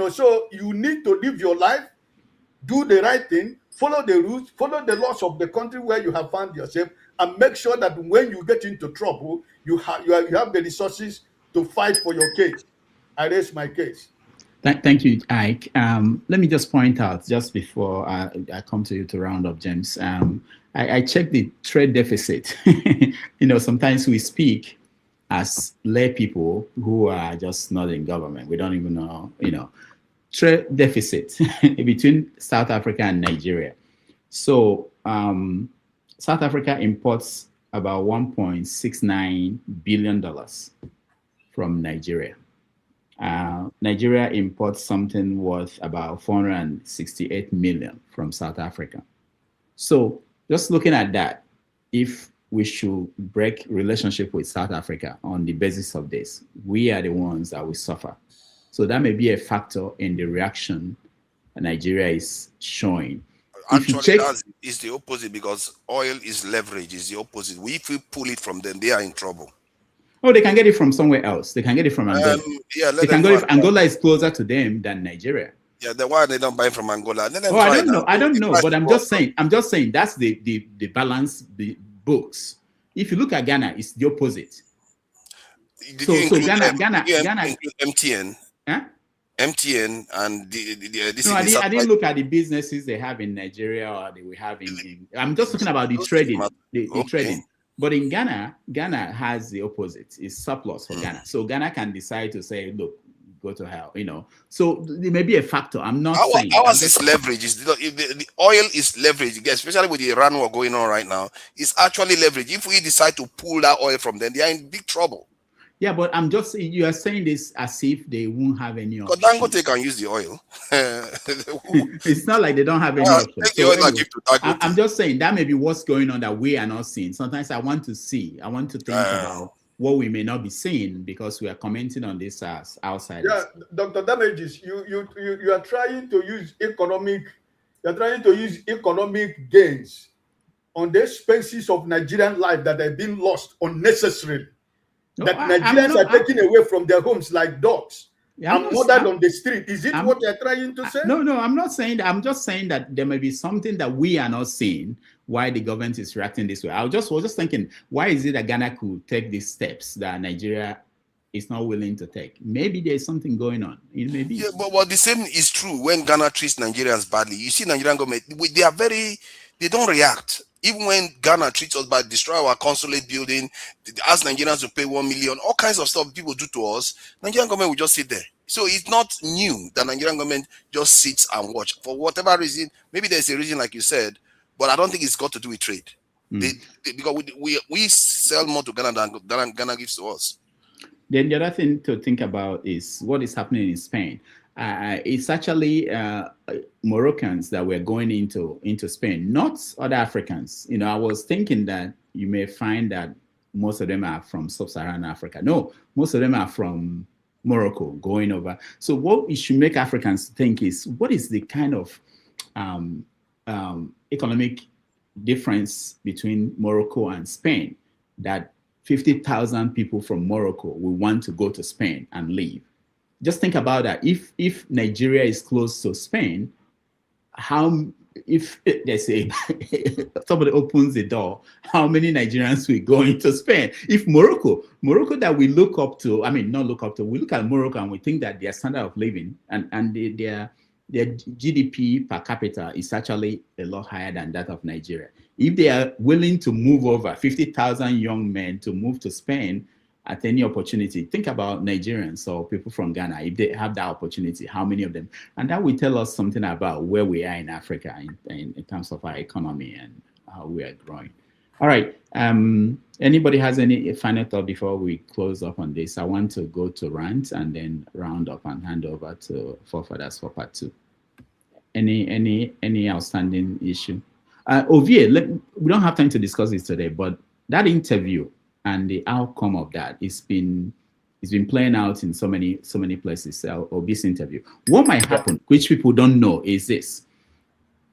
So you need to live your life, do the right thing, follow the rules, follow the laws of the country where you have found yourself, and make sure that when you get into trouble, you have the resources to fight for your case. I raise my case. Thank you, Ike. Let me just point out, just before I come to you to round up, James, I checked the trade deficit. Sometimes we speak as lay people who are just not in government. We don't even know, trade deficit between South Africa and Nigeria. So South Africa imports about $1.69 billion from Nigeria. Nigeria imports something worth about 468 million from South Africa. So just looking at that, if we should break relationship with South Africa on the basis of this, we are the ones that will suffer. So that may be a factor in the reaction Nigeria is showing. Actually, it's the opposite, because oil is leverage. It's the opposite. If we pull it from them, they are in trouble. Oh, they can get it from somewhere else. They can get it from Angola. Yeah, they can go if Angola is closer to them than Nigeria. Yeah, then why they don't buy from Angola? I don't know, but I'm just saying that's the balance, the books. If you look at Ghana, it's the opposite. So Ghana MTN. Huh? MTN and this. No, I didn't look at the businesses they have in Nigeria or they will have in. I'm just talking about the trading, the trading. But in Ghana has the opposite. It's surplus for Ghana. So Ghana can decide to say, look, go to hell, So there may be a factor. I'm not saying. Ours is leverage. The oil is leverage, especially with the Iran war going on right now. It's actually leverage. If we decide to pull that oil from them, they are in big trouble. Yeah, but I'm just saying, you are saying this as if they won't have any option. Because Dangote can use the oil. It's not like they don't have any option. Take the So oil and anyway, give to Dangote. I'm just saying that may be what's going on that we are not seeing. Sometimes I want to see, I want to think about what we may not be seeing because we are commenting on this as outsiders. Yeah, Dr. Damages, you are trying to use economic gains on the expenses of Nigerian life that have been lost unnecessarily. No, that Nigerians are taken away from their homes like dogs and murdered on the street. Is it what you're trying to say? No, I'm not saying that. I'm just saying that there may be something that we are not seeing why the government is reacting this way. I was just thinking, why is it that Ghana could take these steps that Nigeria is not willing to take? Maybe there's something going on. It may be. Yeah, but the same is true when Ghana treats Nigerians badly. You see, Nigerian government, they don't react. Even when Ghana treats us bad, destroy our consulate building, ask Nigerians to pay 1 million, all kinds of stuff people do to us, Nigerian government will just sit there. So it's not new that Nigerian government just sits and watch. For whatever reason, maybe there's a reason like you said, but I don't think it's got to do with trade. Because we sell more to Ghana than Ghana gives to us. Then the other thing to think about is what is happening in Spain. It's actually Moroccans that were going into Spain, not other Africans. You know, I was thinking that you may find that most of them are from sub-Saharan Africa. No, most of them are from Morocco going over. So what it should make Africans think is, what is the kind of economic difference between Morocco and Spain that 50,000 people from Morocco will want to go to Spain and live? Just think about that. If Nigeria is close to Spain, if they say somebody opens the door, how many Nigerians will go into Spain? If Morocco that we look up to, I mean, not look up to, we look at Morocco and we think that their standard of living and their GDP per capita is actually a lot higher than that of Nigeria. If they are willing to move over 50,000 young men to move to Spain at any opportunity, think about Nigerians or people from Ghana. If they have that opportunity, how many of them? And that will tell us something about where we are in Africa in terms of our economy and how we are growing. All right. Anybody has any final thought before we close up on this? I want to go to rant and then round up and hand over to forefathers for part 2. Any outstanding issue? Ovie, we don't have time to discuss this today, but that interview and the outcome of that, it's been playing out in so many places. Ovie's interview. What might happen, which people don't know, is this: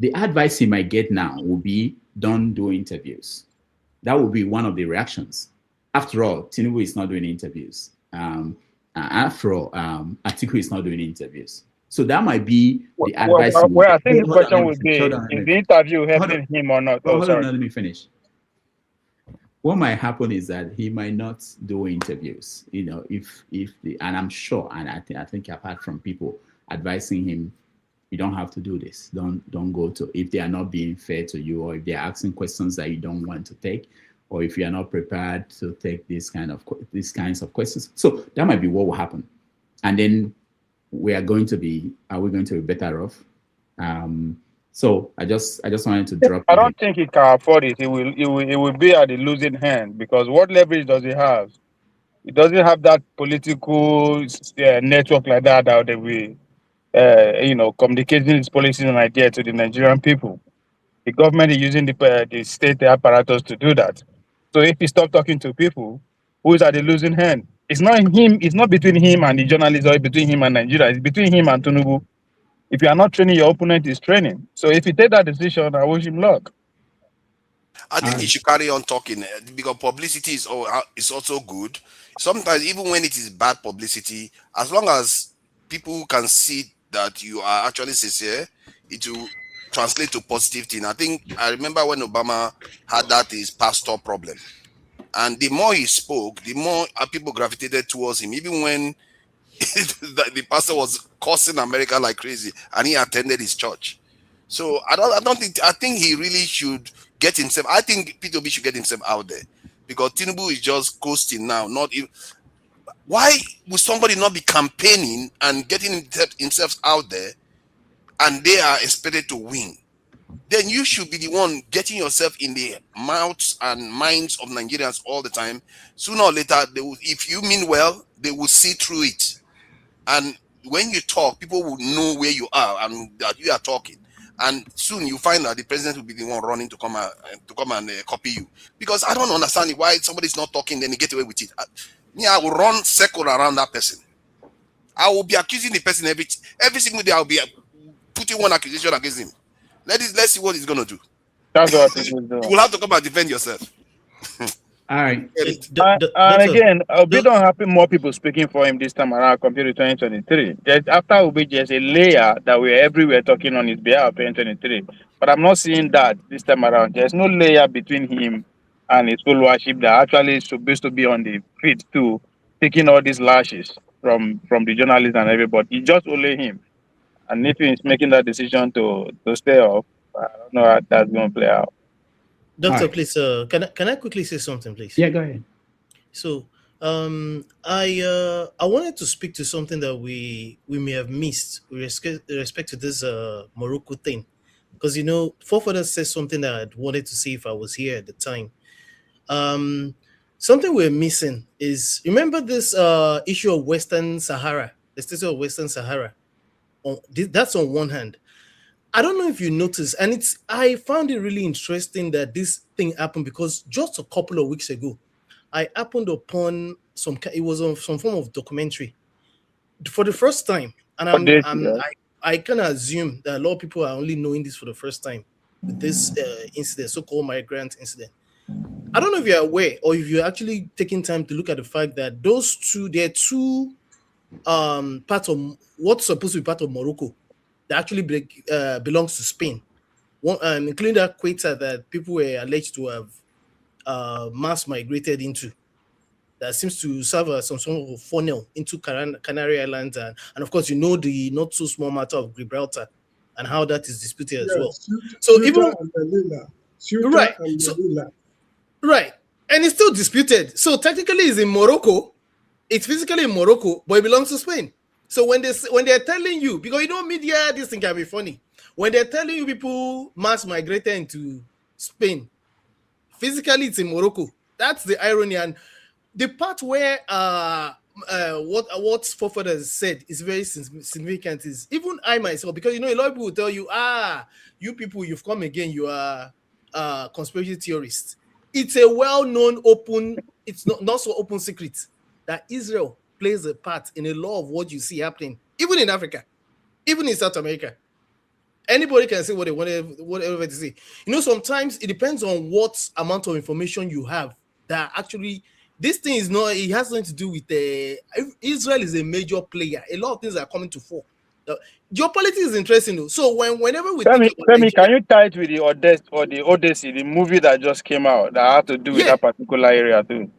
the advice he might get now will be, don't do interviews. That will be one of the reactions. After all, Tinubu is not doing interviews. After all, Atiku is not doing interviews. So that might be the advice. Well, I think the question would be, is the interview helping him or not? Hold on, let me finish. What might happen is that he might not do interviews, you know, and I'm sure, and I think I've heard from people advising him, you don't have to do this. Don't go to, if they are not being fair to you, or if they're asking questions that you don't want to take, or if you are not prepared to take these kinds of questions. So that might be what will happen. And then are we going to be better off? So I just wanted to drop. I don't think he can afford it. He will be at the losing hand, because what leverage does he have? He doesn't have that political network like that they will, communicating his policies and ideas to the Nigerian people. The government is using the state apparatus to do that. So if he stops talking to people, who is at the losing hand? It's not him. It's not between him and the journalists, or between him and Nigeria. It's between him and Tinubu. If you are not training, your opponent is training. So if you take that decision, I wish him luck. I think he should carry on talking, because publicity is also good. Sometimes, even when it is bad publicity, as long as people can see that you are actually sincere, it will translate to positive thing. I remember when Obama had his pastor problem, and the more he spoke, the more people gravitated towards him, even when the pastor was cursing America like crazy, and he attended his church. So I think he really should get himself. I think P2B should get himself out there, because Tinubu is just coasting now. Why would somebody not be campaigning and getting himself out there, and they are expected to win? then you should be the one getting yourself in the mouths and minds of Nigerians all the time. Sooner or later, they will, if you mean well, they will see through it. And when you talk, people will know where you are and that you are talking. And soon you find that the president will be the one running to come and copy you. Because I don't understand why somebody's not talking, then he get away with it. I will run circle around that person. I will be accusing the person every single day. I'll be putting one accusation against him. Let's see what he's gonna do. That's what he will do. You will have to come and defend yourself. All right. And again, we don't have more people speaking for him this time around compared to 2023. After Obi, there's a layer that we're everywhere talking on his behalf 2023. But I'm not seeing that this time around. There's no layer between him and his followership that actually is supposed to be on the feed too, taking all these lashes from the journalists and everybody. It's just only him. And if he's making that decision to stay off, I don't know how that's going to play out. Doctor, please, can I quickly say something, please? Yeah, go ahead. So, I wanted to speak to something that we may have missed with respect to this Morocco thing, because Forefathers said something that I'd wanted to see if I was here at the time. Something we're missing is, remember this issue of Western Sahara, the status of Western Sahara. That's on one hand. I don't know if you noticed, and I found it really interesting that this thing happened because just a couple of weeks ago, I happened upon it was on some form of documentary for the first time. And I kind of assume that a lot of people are only knowing this for the first time with this incident, so-called migrant incident. I don't know if you're aware or if you're actually taking time to look at the fact that they're two parts of what's supposed to be part of Morocco that actually belongs to Spain, one, including that Quetta that people were alleged to have mass migrated into, that seems to serve as some sort of funnel into Canary Islands, and of course the not so small matter of Gibraltar and how that is disputed as well. So even right, and it's still disputed. So technically, it's in Morocco. It's physically in Morocco, but it belongs to Spain. So when they're telling you, because media, this thing can be funny. When they're telling you people mass migrated into Spain, physically it's in Morocco. That's the irony. And the part where what Forefathers said is very significant is even I myself, because a lot of people will tell you, you people, you've come again, you are conspiracy theorists. It's a well-known it's not so open secret that Israel plays a part in a lot of what you see happening, even in Africa, even in South America. Anybody can say what they whatever to say. Sometimes it depends on what amount of information you have. That actually, this thing is not. It has nothing to do with Israel is a major player. A lot of things are coming to fore. Geopolitics is interesting though. So whenever we Femi, can you tie it with the Odyssey, the movie that just came out that had to do with that particular area too?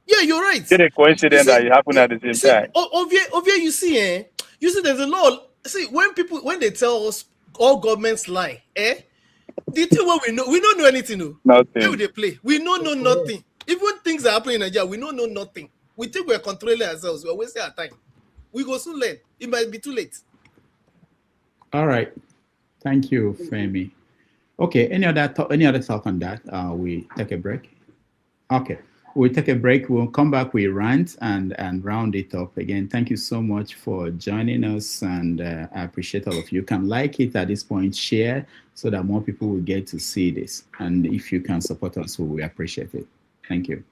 Yeah, you're right. It's a coincidence that it happened at the same time. Obviously, you see, there's a law. See, when they tell us all governments lie, the thing what we don't know anything. No. Nothing. Where would they play? We know nothing. Even things are happening in Nigeria, we know nothing. We think we're controlling ourselves. We're wasting our time. We go soon learn. It might be too late. All right. Thank you, Femi. Okay. Any other talk on that? We take a break. Okay. We'll take a break. We'll come back with rant and round it up again. Thank you so much for joining us, and I appreciate all of you. You can like it at this point, share, so that more people will get to see this. And if you can support us, we appreciate it. Thank you.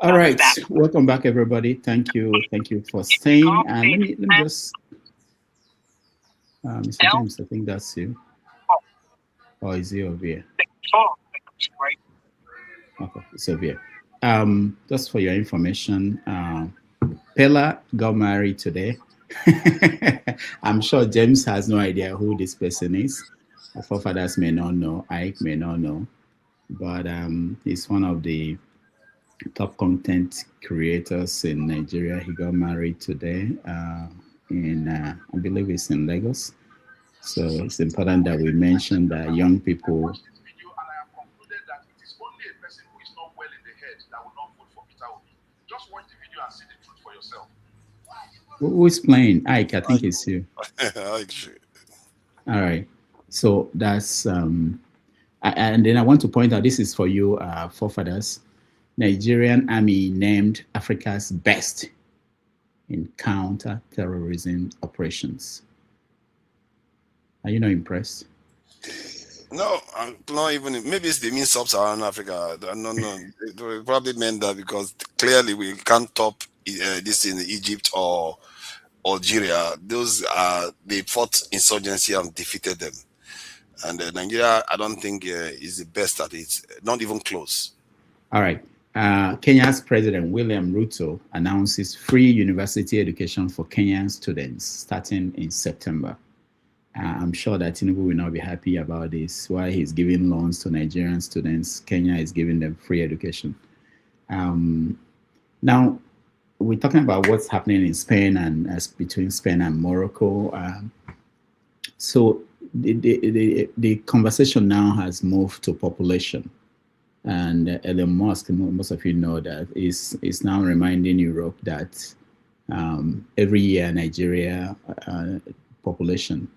All right, welcome back, everybody. Thank you for staying. And let me just, Mr. James, I think that's you. Or is he over here? Okay, it's over here. Just for your information, Pella got married today. I'm sure James has no idea who this person is. Our forefathers may not know, Ike may not know, but he's one of the top content creators in Nigeria. He got married today in, I believe it's in Lagos. So it's important that we mention that young people. Who is playing? Ike, I think it's you. All right. So that's, and then I want to point out, this is for you, forefathers. Nigerian army named Africa's best in counter-terrorism operations. Are you not impressed? No, I'm not even. Maybe it's the mean sub-Saharan Africa. No. It probably meant that because clearly we can't top this in Egypt or Algeria. Those are, they fought insurgency and defeated them. And Nigeria, I don't think is the best at it. Not even close. All right. Kenya's President William Ruto announces free university education for Kenyan students starting in September. I'm sure that Tinubu will not be happy about this. While he's giving loans to Nigerian students, Kenya is giving them free education. Now, we're talking about what's happening in Spain and between Spain and Morocco. So the conversation now has moved to population. And Elon Musk, most of you know that, is now reminding Europe that every year Nigeria population,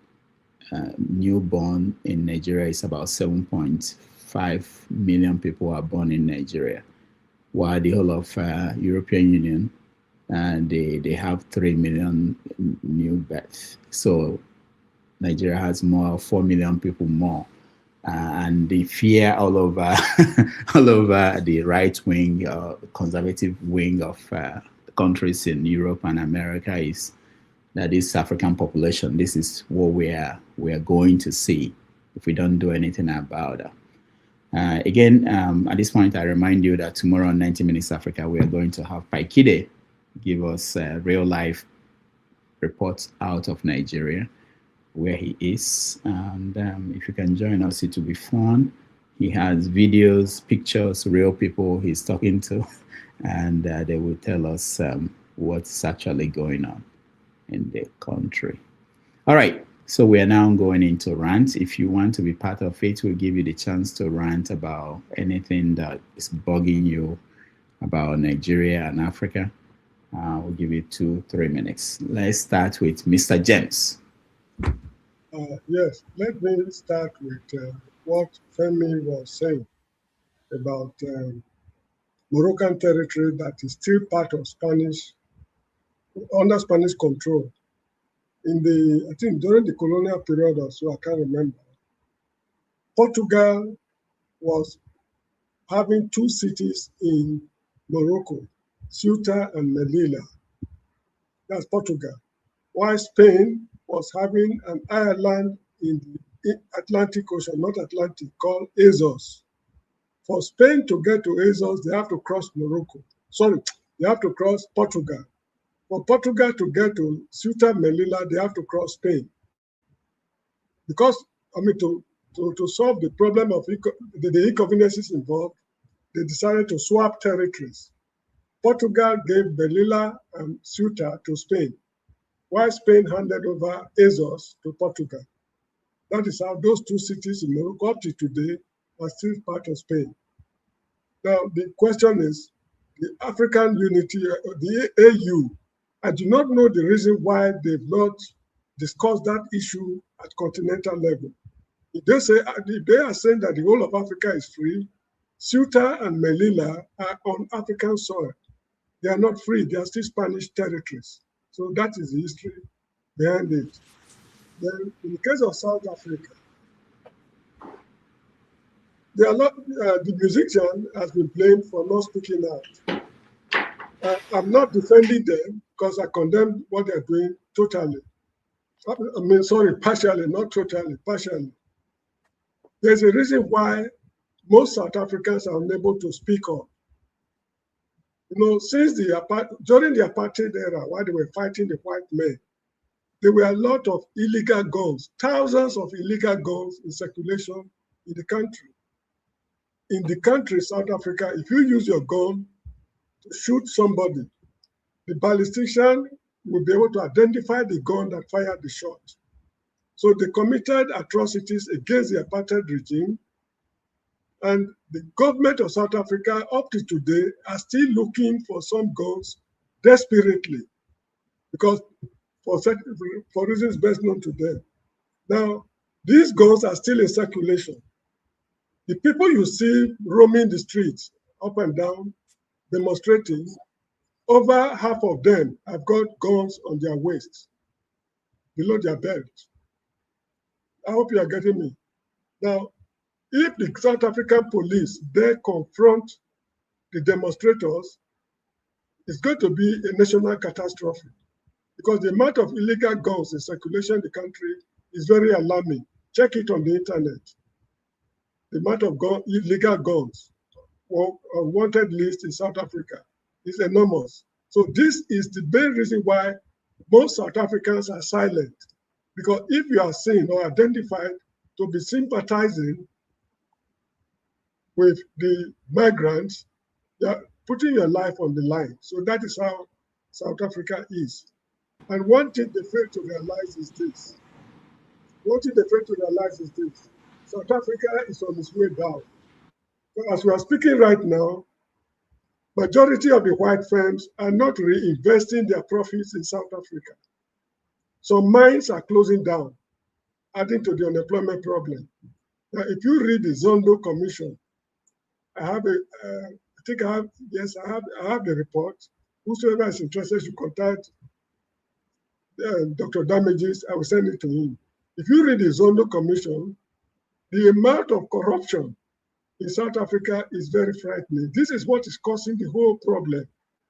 newborn in Nigeria is about 7.5 million people are born in Nigeria, while the whole of European Union, they have 3 million new births. So Nigeria has more, 4 million people more. And the fear all over all over the right wing, conservative wing of countries in Europe and America is that this African population, this is what we are going to see if we don't do anything about it. Again, at this point, I remind you that tomorrow on 90 Minutes Africa, we are going to have Paikide give us real life reports out of Nigeria, where he is. And if you can join us, it will be fun. He has videos, pictures, real people he's talking to, and they will tell us what's actually going on in the country. All right, so we are now going into rant. If you want to be part of it, we'll give you the chance to rant about anything that is bugging you about Nigeria and Africa. We'll give you 2-3 minutes. Let's start with Mr. James. Yes, let me start with what Femi was saying about Moroccan territory that is still part of under Spanish control. I think during the colonial period or so, I can't remember, Portugal was having 2 cities in Morocco, Ceuta and Melilla. That's Portugal. While Spain was having an island in the Atlantic Ocean, not Atlantic, called Azores. For Spain to get to Azores, they have to cross Morocco. Sorry, they have to cross Portugal. For Portugal to get to Ceuta, Melilla, they have to cross Spain. Because, to solve the problem of the inconveniences involved, they decided to swap territories. Portugal gave Melilla and Ceuta to Spain, while Spain handed over Azores to Portugal. That is how those 2 cities in Morocco up to today are still part of Spain. Now, the question is, the African Unity, the AU, I do not know the reason why they've not discussed that issue at continental level. If they are saying that the whole of Africa is free, Ceuta and Melilla are on African soil. They are not free, they are still Spanish territories. So that is the history behind it. Then in the case of South Africa, the musician has been blamed for not speaking out. I'm not defending them because I condemn what they're doing totally. I mean, sorry, partially, not totally, partially. There's a reason why most South Africans are unable to speak up. You know, since during the apartheid era, while they were fighting the white men, there were a lot of illegal guns, thousands of illegal guns in circulation in the country. In the country, South Africa, if you use your gun to shoot somebody, the ballistician will be able to identify the gun that fired the shot. So they committed atrocities against the apartheid regime, and the government of South Africa up to today are still looking for some guns desperately, because for reasons best known to them. Now, these guns are still in circulation. The people you see roaming the streets up and down, demonstrating, over half of them have got guns on their waists, below their belt. I hope you are getting me. Now, if the South African police dare confront the demonstrators, it's going to be a national catastrophe, because the amount of illegal guns in circulation in the country is very alarming. Check it on the internet. The amount of illegal guns or wanted list in South Africa is enormous. So this is the main reason why most South Africans are silent. Because if you are seen or identified to be sympathizing with the migrants, you are putting your life on the line. So that is how South Africa is. And one thing they fail to realize is this. South Africa is on its way down. So as we are speaking right now, majority of the white firms are not reinvesting their profits in South Africa. So mines are closing down, adding to the unemployment problem. Now, if you read the Zondo Commission, I have the report. Whosoever is interested should contact Dr. Damages. I will send it to him. If you read the Zondo Commission, the amount of corruption in South Africa is very frightening. This is what is causing the whole problem.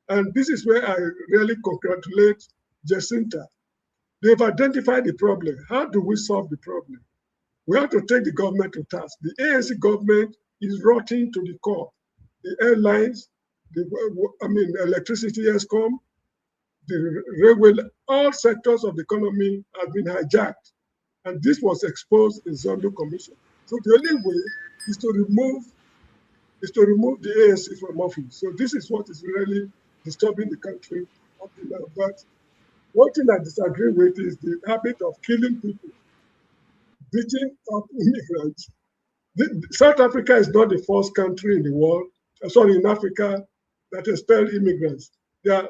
And this is where I really congratulate Jacinta. They've identified the problem. How do we solve the problem? We have to take the government to task. The ANC government is rotting to the core. The airlines, the electricity ESCOM, the railway, all sectors of the economy have been hijacked. And this was exposed in Zondo Commission. So the only way is to remove the ANC from office. So this is what is really disturbing the country up to now. But one thing I disagree with is the habit of killing people, beating up immigrants. South Africa is not the first country in the world, in Africa, that expelled immigrants. There are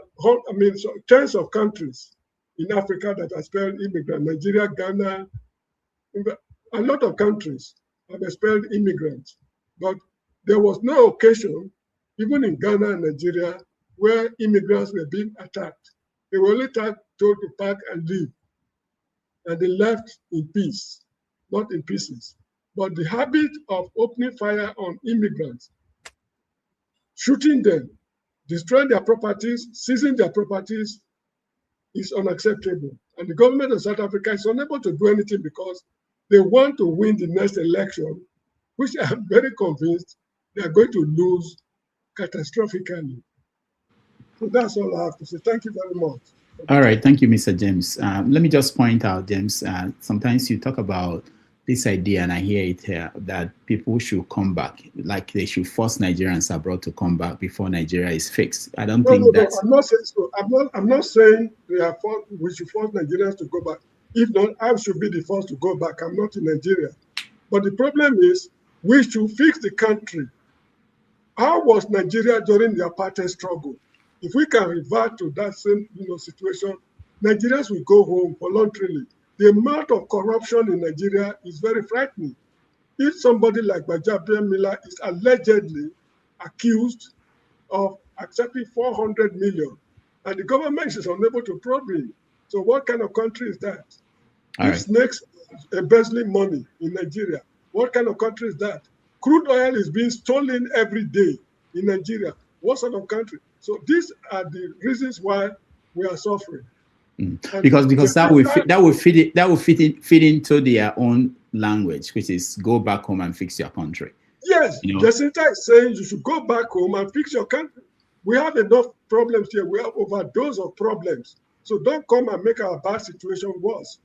tens of countries in Africa that expelled immigrants. Nigeria, Ghana, a lot of countries have expelled immigrants. But there was no occasion, even in Ghana and Nigeria, where immigrants were being attacked. They were only told to pack and leave. And they left in peace, not in pieces. But the habit of opening fire on immigrants, shooting them, destroying their properties, seizing their properties, is unacceptable. And the government of South Africa is unable to do anything because they want to win the next election, which I'm very convinced they are going to lose catastrophically. So that's all I have to say. Thank you very much. All right. Thank you, Mr. James. Let me just point out, James, sometimes you talk about this idea, and I hear it here, that people should come back, like they should force Nigerians abroad to come back before Nigeria is fixed. I don't think that's... I'm not saying so. I'm not saying we should force Nigerians to go back. If not, I should be the first to go back. I'm not in Nigeria. But the problem is, we should fix the country. How was Nigeria during the apartheid struggle? If we can revert to that same situation, Nigerians will go home voluntarily. The amount of corruption in Nigeria is very frightening. If somebody like Bajaber Miller is allegedly accused of accepting 400 million, and the government is unable to probe him, so what kind of country is that? If snakes embezzling money in Nigeria, what kind of country is that? Crude oil is being stolen every day in Nigeria. What sort of country? So these are the reasons why we are suffering. Because that will fit into their own language, which is go back home and fix your country. Yes, Jacinta is saying you should go back home and fix your country. We have enough problems here. We have overdose of problems. So don't come and make our bad situation worse.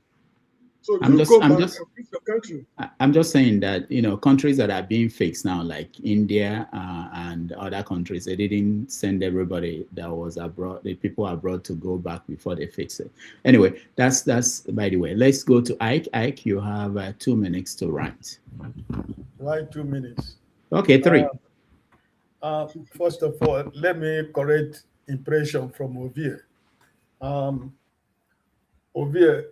So go back and fix your country. I'm just saying that, countries that are being fixed now, like India and other countries, they didn't send everybody that was abroad, the people abroad, to go back before they fix it. Anyway, that's by the way. Let's go to Ike. Ike, you have 2 minutes to rant. Why 2 minutes? Okay, 3. First of all, let me correct impression from Ovie. Ovie,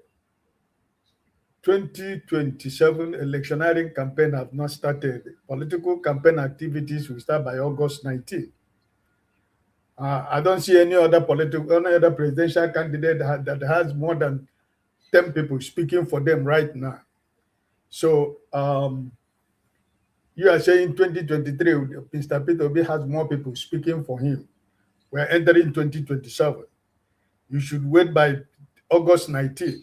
2027 electioneering campaign have not started. Political campaign activities will start by August 19. I don't see any other presidential candidate that has more than 10 people speaking for them right now. So you are saying 2023, Mr. Peter Obi has more people speaking for him. We're entering 2027. You should wait by August 19.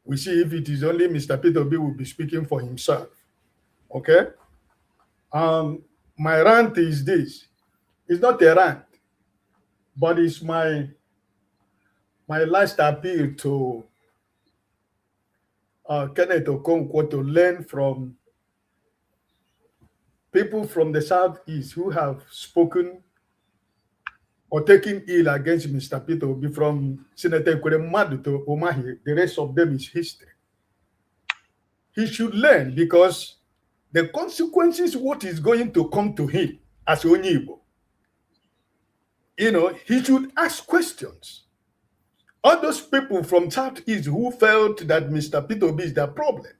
We see if it is only Mr. Peter Obi will be speaking for himself. Okay? My rant is this. It's not a rant, but it's my last appeal to Kenneth Okonkwo to learn from people from the Southeast who have spoken or taken ill against Mr. Peter Obi, from Senator Kwere to Umahi. The rest of them is history. He should learn, because the consequences, what is going to come to him as Onyibo, he should ask questions. All those people from Southeast who felt that Mr. Peter Obi is their problem,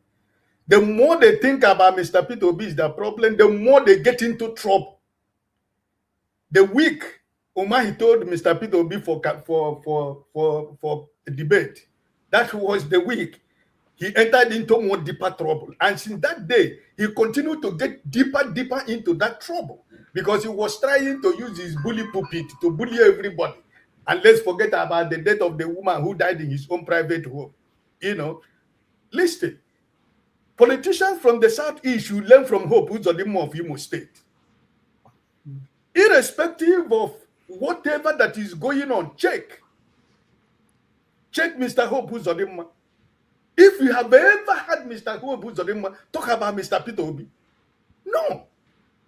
the more they think about Mr. Peter Obi is their problem, the more they get into trouble. The week Umahi told Mr. Peter Obi for a debate, that was the week he entered into more deeper trouble. And since that day, he continued to get deeper into that trouble, because he was trying to use his bully pulpit to bully everybody. And let's forget about the death of the woman who died in his own private home. Listen, politicians from the Southeast should learn from Hope Uzodinma of Imo State. Irrespective of whatever that is going on, check Mr. Hope Uzodinma. If you have ever had Mr. Hope Uzodinma talk about Mr. Peter Obi, no,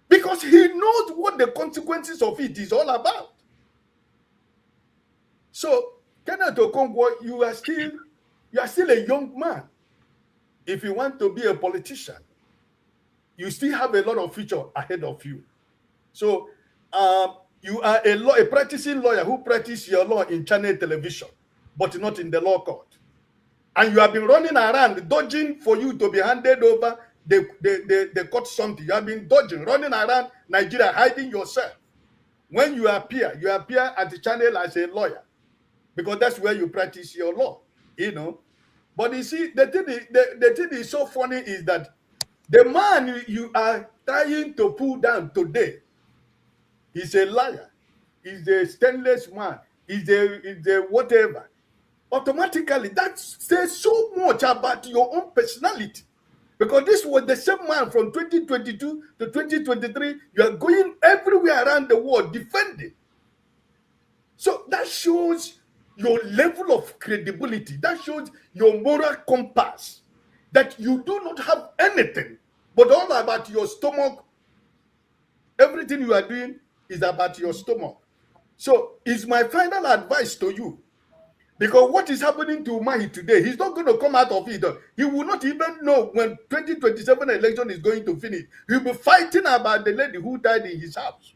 because he knows what the consequences of it is all about. So, Kenneth Okonkwo, you are still a young man. If you want to be a politician, you still have a lot of future ahead of you. So, you are a practicing lawyer who practices your law in channel television, but not in the law court. And you have been running around, dodging for you to be handed over the court something. You have been dodging, running around Nigeria, hiding yourself. When you appear at the channel as a lawyer, because that's where you practice your law, But you see, the thing is so funny is that the man you are trying to pull down today, he's a liar. He's a stainless man. He's a whatever. Automatically, that says so much about your own personality. Because this was the same man from 2022 to 2023. You are going everywhere around the world defending. So that shows your level of credibility. That shows your moral compass. That you do not have anything but all about your stomach. Everything you are doing is about your stomach. So it's my final advice to you. Because what is happening to Umahi today, he's not going to come out of it. He will not even know when 2027 election is going to finish. He'll be fighting about the lady who died in his house.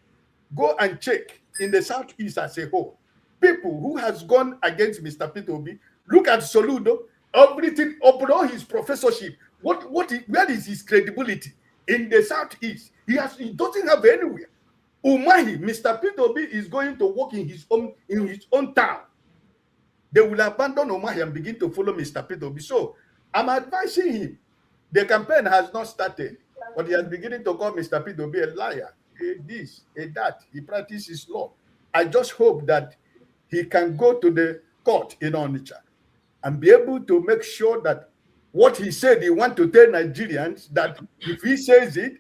Go and check in the Southeast as a whole. People who has gone against Mr. Peter Obi, look at Soludo, everything, upon his professorship. Where is his credibility? In the Southeast, he doesn't have anywhere. Umahi, Mr. Peter Obi is going to work in his own town. They will abandon Umahi and begin to follow Mr. Peter Obi. So I'm advising him. The campaign has not started, but he is beginning to call Mr. Peter Obi a liar, a this, a that. He practices law. I just hope that he can go to the court in Onitsha and be able to make sure that what he said he want to tell Nigerians, that if he says it,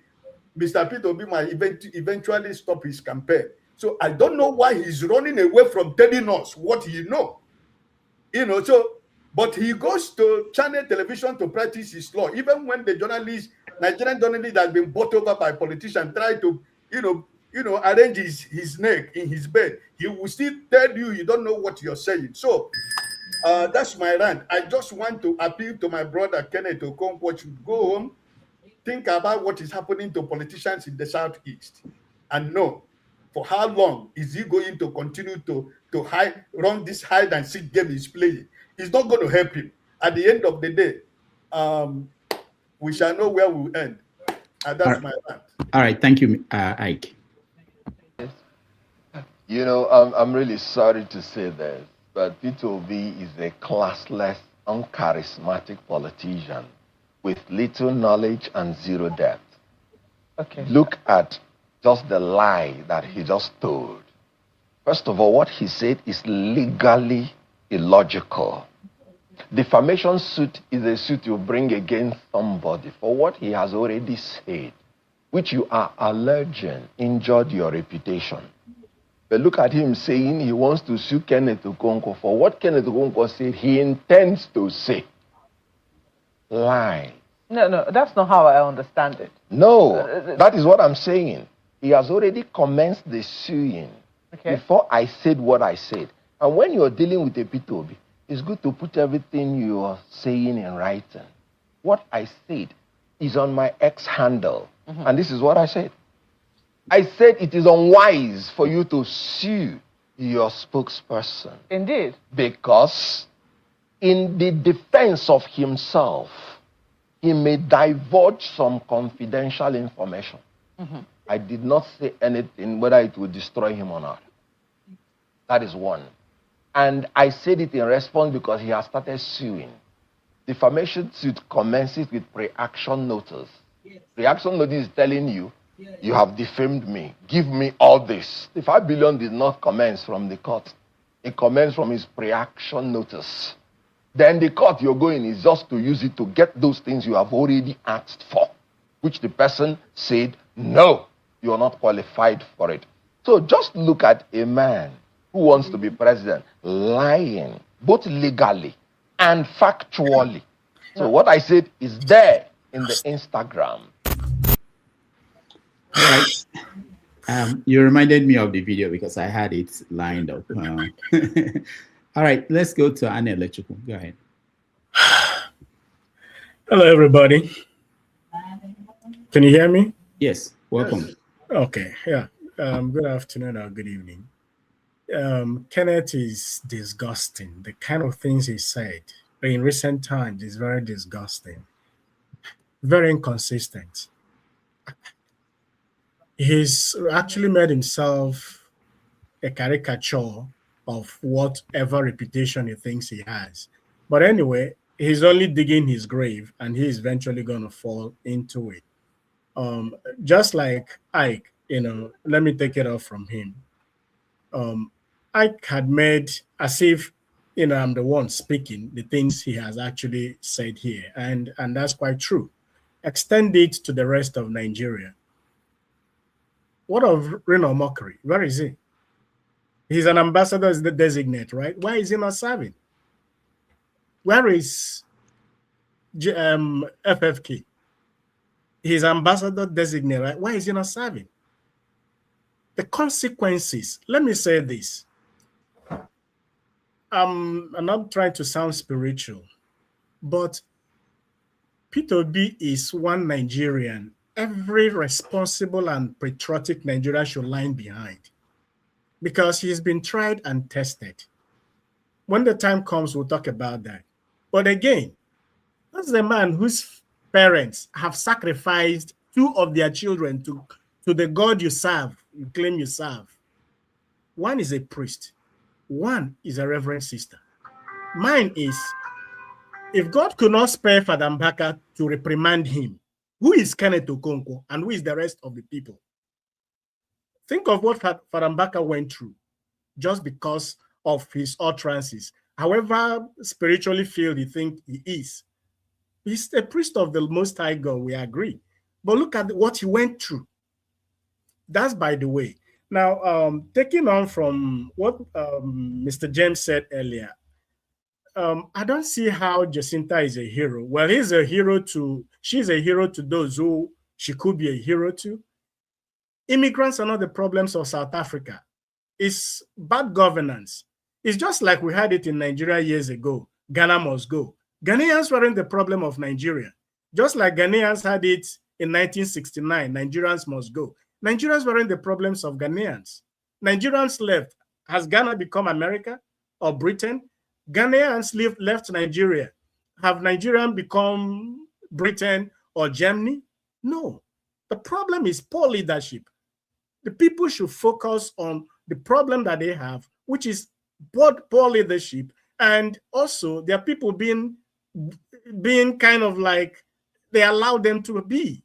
Mr. Peter Obi might eventually stop his campaign. So I don't know why he's running away from telling us what he knows. You know, so, but he goes to channel television to practice his law. Even when the journalist, Nigerian journalist has been bought over by politicians, try to, arrange his neck in his bed, he will still tell you don't know what you're saying. So that's my rant. I just want to appeal to my brother Kenneth Okonkwo to go home, think about what is happening to politicians in the Southeast, and know for how long is he going to continue to run this hide and seek game he's playing. It's not going to help him. At the end of the day, we shall know where we'll end. And that's my rant. All right, thank you, Ike. You know, I'm really sorry to say this, but Peter Obi is a classless, uncharismatic politician with little knowledge and zero depth. Okay. Look at just the lie that he just told. First of all, what he said is legally illogical. Defamation suit is a suit you bring against somebody for what he has already said, which you are alleging injured your reputation. But look at him saying he wants to sue Kenneth Okonkwo for what Kenneth Okonkwo said he intends to say. Lie. No, that's not how I understand it. No, that is what I'm saying. He has already commenced the suing before I said what I said. And when you're dealing with a Peter Obi, it's good to put everything you are saying in writing. What I said is on my X handle. And this is what I said. I said it is unwise for you to sue your spokesperson. Indeed. Because in the defense of himself, he may divulge some confidential information. I did not say anything whether it would destroy him or not. That is one. And I said it in response because he has started suing. Defamation suit commences with pre-action notice. Pre-action notice is telling you, you have defamed me. Give me all this. The 5 billion did not commence from the court. It commenced from his pre-action notice. Then the court you're going is just to use it to get those things you have already asked for, which the person said, no, you're not qualified for it. So just look at a man who wants to be president lying, both legally and factually. So what I said is there in the Instagram. All right. You reminded me of the video because I had it lined up. All right, let's go to Anna Electrical. Go ahead. Hello, everybody. Can you hear me? Yes, welcome. Okay, yeah. Good afternoon or good evening. Kenneth is disgusting. The kind of things he said in recent times is very disgusting, very inconsistent. He's actually made himself a caricature of whatever reputation he thinks he has. But anyway, he's only digging his grave and he's eventually going to fall into it. Just like Ike, let me take it off from him. Ike had made as if, I'm the one speaking the things he has actually said here. And that's quite true. Extend it to the rest of Nigeria. What of Ronald Mockery? Where is he? He's an ambassador designate, right? Why is he not serving? Where is FFK? He's ambassador designate, right? Why is he not serving? The consequences, let me say this. I'm not trying to sound spiritual, but Peter B is one Nigerian every responsible and patriotic Nigerian should line behind, because he's been tried and tested. When the time comes, we'll talk about that. But again, that's the man whose parents have sacrificed 2 of their children to the God you serve, you claim you serve. One is a priest. One is a reverend sister. Mine is, if God could not spare Father Mbaka to reprimand him, who is Kenneth Okonkwo and who is the rest of the people? Think of what Father Mbaka went through. just because of his utterances. However spiritually filled he thinks he is. He's a priest of the Most High God, we agree. But look at what he went through. That's by the way. Now, taking on from what Mr. James said earlier, I don't see how Jacinta is a hero. Well, she's a hero to those who she could be a hero to. Immigrants are not the problems of South Africa. It's bad governance. It's just like we had it in Nigeria years ago. Ghana must go. Ghanaians weren't the problem of Nigeria. Just like Ghanaians had it in 1969, Nigerians must go. Nigerians weren't the problems of Ghanaians. Nigerians left. Has Ghana become America or Britain? Ghanaians left Nigeria. Have Nigerians become Britain or Germany? No. The problem is poor leadership. The people should focus on the problem that they have, which is poor leadership, and also there are people being kind of like they allow them to be.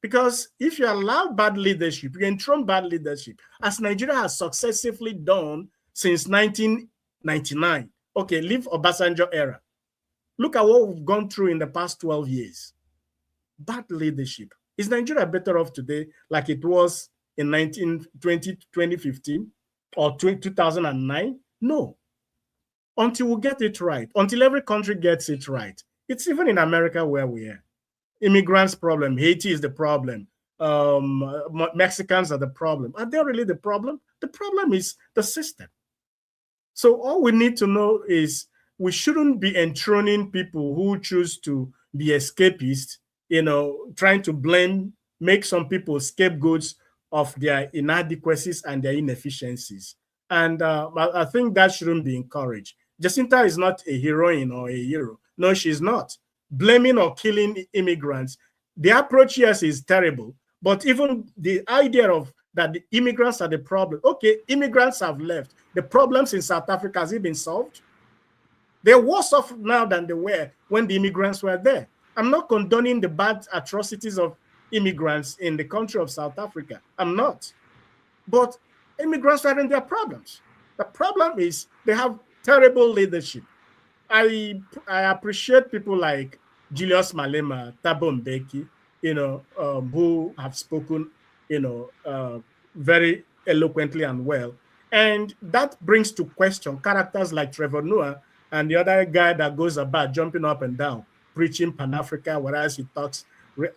Because if you allow bad leadership, you enthrone bad leadership, as Nigeria has successively done since 1999. Okay, leave Obasanjo era. Look at what we've gone through in the past 12 years. Bad leadership. Is Nigeria better off today like it was in 2015 or 2009? No. Until we get it right, until every country gets it right. It's even in America where we are. Immigrants problem, Haiti is the problem. Mexicans are the problem. Are they really the problem? The problem is the system. So all we need to know is we shouldn't be enthroning people who choose to be escapists, trying to make some people scapegoats of their inadequacies and their inefficiencies. And I think that shouldn't be encouraged. Jacinta is not a heroine or a hero. No, she's not. Blaming or killing immigrants, the approach, yes, is terrible. But even the idea of that the immigrants are the problem. Okay, immigrants have left. The problems in South Africa, has it been solved? They're worse off now than they were when the immigrants were there. I'm not condoning the bad atrocities of immigrants in the country of South Africa. I'm not. But immigrants aren't their problems. The problem is they have terrible leadership. I appreciate people like Julius Malema, Thabo Mbeki, who have spoken, very eloquently and well. And that brings to question characters like Trevor Noah and the other guy that goes about jumping up and down, preaching Pan-Africa, whereas he talks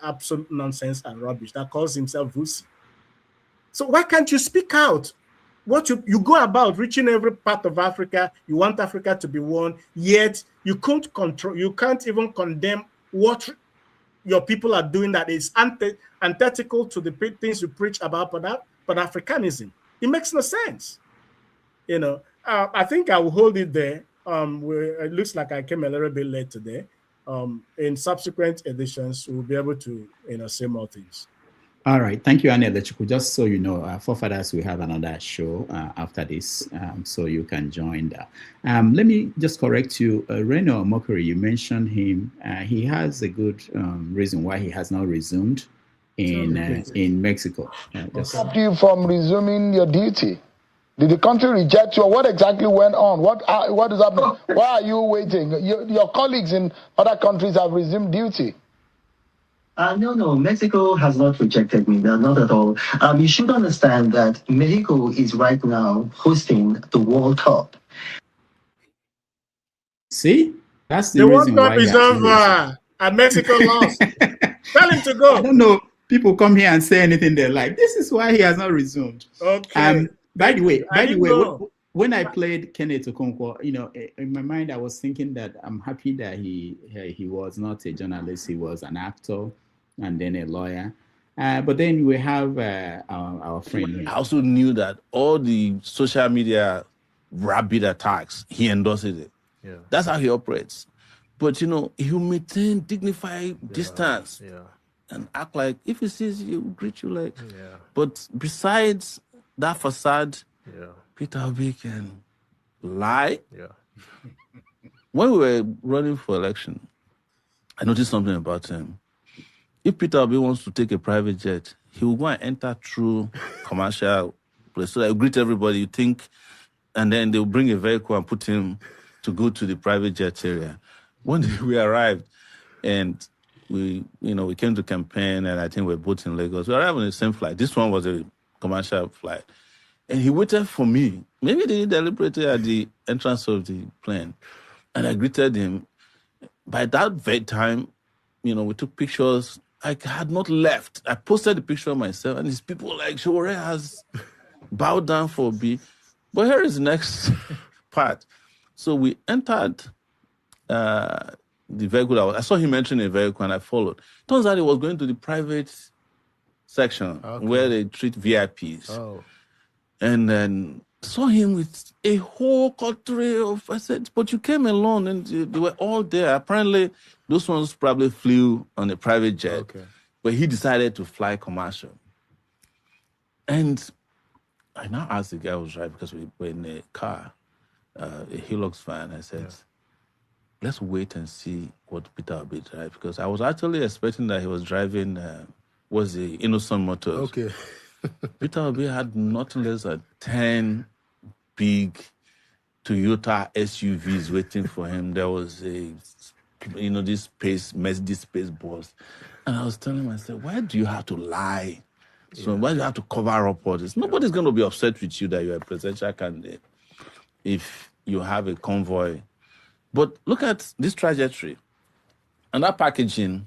absolute nonsense and rubbish, that calls himself Vusi. So why can't you speak out? What you go about reaching every part of Africa, you want Africa to be one, yet you can't even condemn what your people are doing that is antithetical to the things you preach about Pan-Africanism. It makes no sense. I think I will hold it there. It looks like I came a little bit late today. In subsequent editions, we'll be able to say more things. All right. Thank you, Anel Lechuku. Just so you know, forefathers, we have another show after this, so you can join that. Let me just correct you. Reno Mokori, you mentioned him. He has a good reason why he has not resumed in Mexico. Stopped you from resuming your duty? Did the country reject you? What exactly went on? What is happening? Why are you waiting? Your colleagues in other countries have resumed duty. No, Mexico has not rejected me, not at all. You should understand that Mexico is right now hosting the World Cup. See? That's the reason World why Cup is over and Mexico lost. Tell him to go. I don't know. People come here and say anything they like. This is why he has not resumed. Okay. By the way, when I played Kenneth Okonkwo, in my mind I was thinking that I'm happy that he was not a journalist, he was an actor and then a lawyer. But then we have our friend here. I also knew that all the social media rabid attacks, he endorses it. Yeah. That's how he operates. But he'll maintain dignified distance and act like if he sees you, greet you like. Yeah. But besides that facade, Peter Obi can lie. Yeah. When we were running for election, I noticed something about him. If Peter Obi wants to take a private jet, he will go and enter through commercial place. So I greet everybody. You think and then they'll bring a vehicle and put him to go to the private jet area. One day we arrived, and we came to campaign, and I think we're both in Lagos. We arrived on the same flight. This one was a commercial flight. And he waited for me. Maybe they didn't deliberate at the entrance of the plane. And I greeted him. By that very time, we took pictures. I had not left. I posted the picture myself, and these people were like, Shore has bowed down for B. But here is the next part. So we entered the vehicle. I saw him entering a vehicle, and I followed. Turns out he was going to the private section where they treat VIPs. Oh. And then saw him with a whole coterie of, I said, but you came alone, and they were all there. Apparently, those ones probably flew on a private jet. Okay. But he decided to fly commercial. And I now asked the guy who was driving, because we were in a car, a Hilux van. I said, let's wait and see what Peter will be driving. Because I was actually expecting that he was driving, was the Innocent Motors. Okay. Peter Obi had nothing less than 10 big Toyota SUVs waiting for him. There was this Mercedes space bus. And I was telling myself, why do you have to lie? So why do you have to cover up all this? Nobody's going to be upset with you that you're a presidential candidate if you have a convoy. But look at this trajectory. And that packaging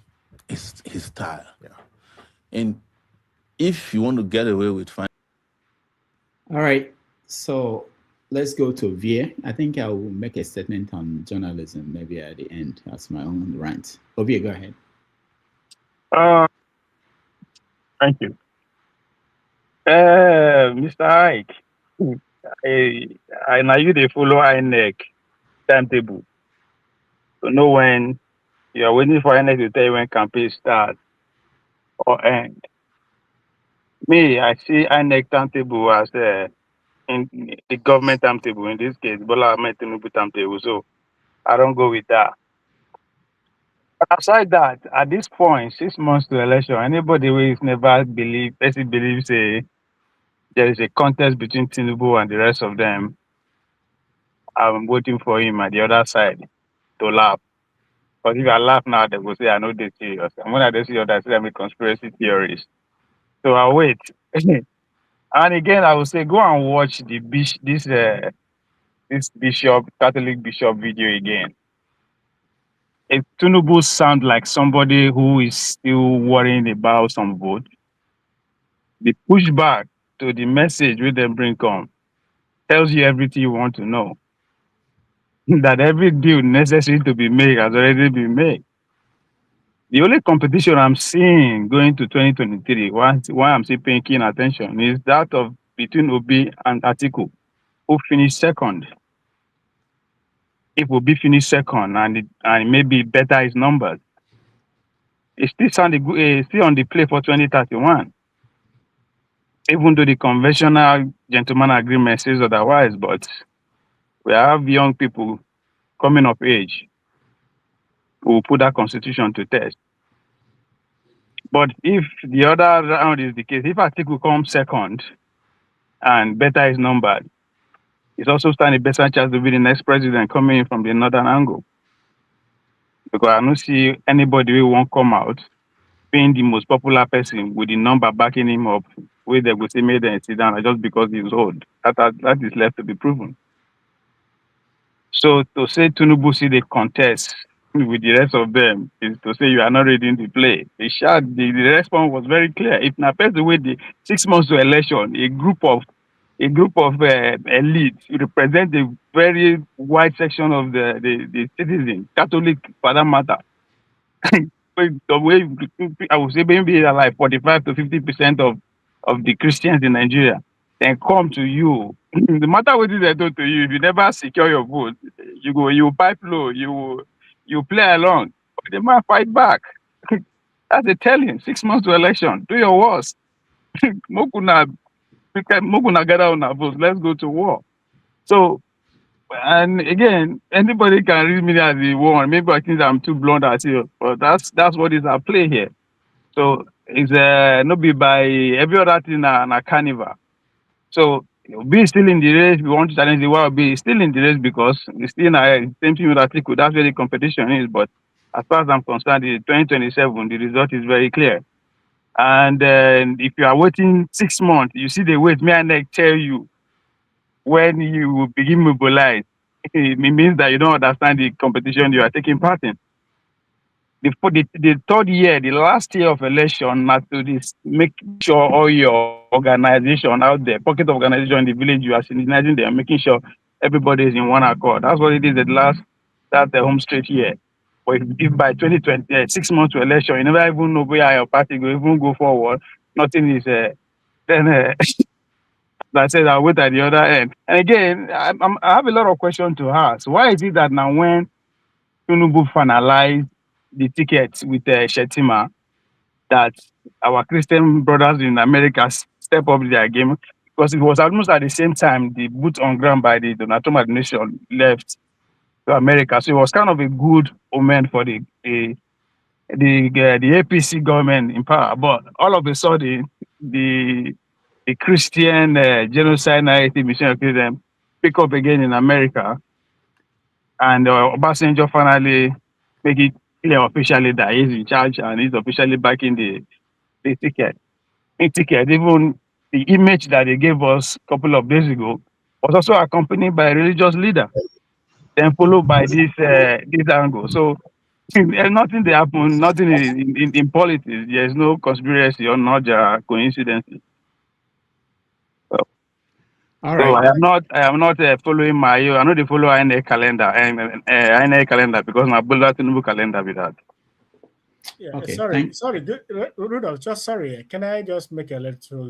is his style. Yeah. And if you want to get away with fine. All right. So let's go to Ovie. I think I will make a statement on journalism maybe at the end. That's my own rant. Ovie, go ahead. Thank you. Mr. Ike, I know you they follow INEC timetable. To know when you are waiting for INEC to tell you when campaign starts or end. Me, I see INEC timetable as in the government timetable, in this case, Bola Ahmed Tinubu timetable, so I don't go with that. But aside that, at this point, 6 months to election, anybody who is never believes there is a contest between Tinubu and the rest of them, I'm voting for him at the other side to laugh. Because if I laugh now, they will say I know they're serious. And when I don't see others, I'm a conspiracy theorist. So I'll wait. And again, I will say, go and watch this Catholic bishop video again. If Tinubu sound like somebody who is still worrying about some vote, the pushback to the message with them bring on tells you everything you want to know. That every deal necessary to be made has already been made. The only competition I'm seeing going to 2023, why I'm still paying keen attention, is that of between Obi and Atiku, who finished second. If Obi finished second and maybe better his numbers, it's still on the play for 2031. Even though the conventional gentleman agreement says otherwise, but we have young people coming of age who will put that constitution to test. But if the other round is the case, if Atiku comes second and better is numbered, it's also standing a better chance to be the next president coming in from the northern angle. Because I don't see anybody who won't come out being the most popular person with the number backing him up, where they will say made them sit down just because he's old. That is left to be proven. So to say Tinubu see the contest with the rest of them is to say you are not ready to play. The response was very clear. If Napes the way the 6 months to election, a group of elites represent a very wide section of the citizens, Catholic for that matter. The way I would say maybe like 45 to 50% of the Christians in Nigeria then come to you. No matter what they do to you, if you never secure your vote, you pipe low, you play along, but they might fight back. That's a telling. 6 months to election. Do your worst. Mokuna gather on our votes. Let's go to war. So, and again, anybody can read me as the one. Maybe I think I'm too blunt as you, but that's what is at play here. So it's not be by every other thing na carnival. So Obi is still in the race. We want to challenge the world. Obi is still in the race because it's still the same thing with Atiku. That's where the competition is. But as far as I'm concerned, in 2027, the result is very clear. And if you are waiting 6 months, you see the wait. May I tell you when you will begin mobilize? It means that you don't understand the competition you are taking part in. The third year, the last year of election, make sure all your organization out there, pocket organization in the village, you are synchronizing them, making sure everybody is in one accord. That's what it is at last, that's the home straight year. But if by 2020, 6 months to election, you never even know where your party will even go forward, nothing is, then I said, I'll wait at the other end. And again, I have a lot of questions to ask. Why is it that now when Tinubu finalized the tickets with Shetima, that our Christian brothers in America step up their game? Because it was almost at the same time the boot on ground by the Donatom administration left to America. So it was kind of a good omen for the APC government in power. But all of a sudden, the Christian genocide narrative mission pick up again in America. And Obasanjo finally make it clear officially that he's in charge and he's officially backing the ticket. Even the image that they gave us a couple of days ago was also accompanied by a religious leader, then followed by this angle. So nothing that happened, nothing in politics. There's no conspiracy or not coincidence. All right. So I am not following I know they follow INA calendar because my bullet Tinubu calendar with that. Yeah, Okay, sorry, Rudolph, just sorry. Can I just make a little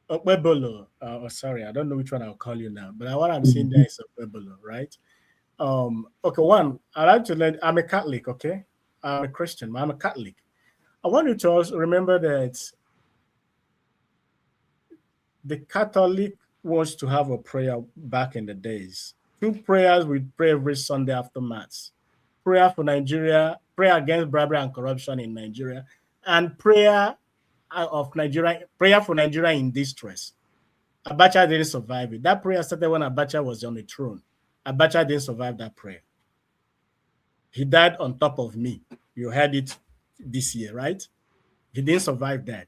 Webolo? Sorry, I don't know which one I'll call you now, but what I'm seeing there is a Webolo, right? Okay, one, I like to I'm a Catholic, okay? I'm a Christian, but I'm a Catholic. I want you to also remember that the Catholic wants to have a prayer back in the days. 2 prayers we pray every Sunday after Mass. Prayer for Nigeria, prayer against bribery and corruption in Nigeria, and prayer for Nigeria in distress. Abacha didn't survive it. That prayer started when Abacha was on the throne. Abacha didn't survive that prayer. He died on top of me. You heard it this year, right? He didn't survive that.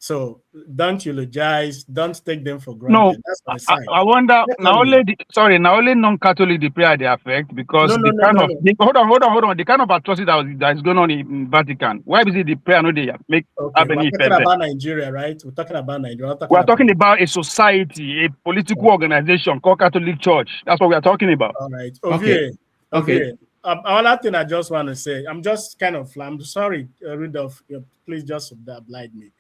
So don't eulogize, don't take them for granted. No, that's my side. I wonder now only non-Catholic the prayer they affect because hold on, the kind of atrocity that is going on in Vatican. Why is it the prayer no they make have any effect? We're talking about Nigeria, right? We're talking about Nigeria. We're talking about a society, a political organization called Catholic Church. That's what we are talking about. All right. Okay. Another thing I just want to say, I'm sorry, Rudolph, please just oblige me.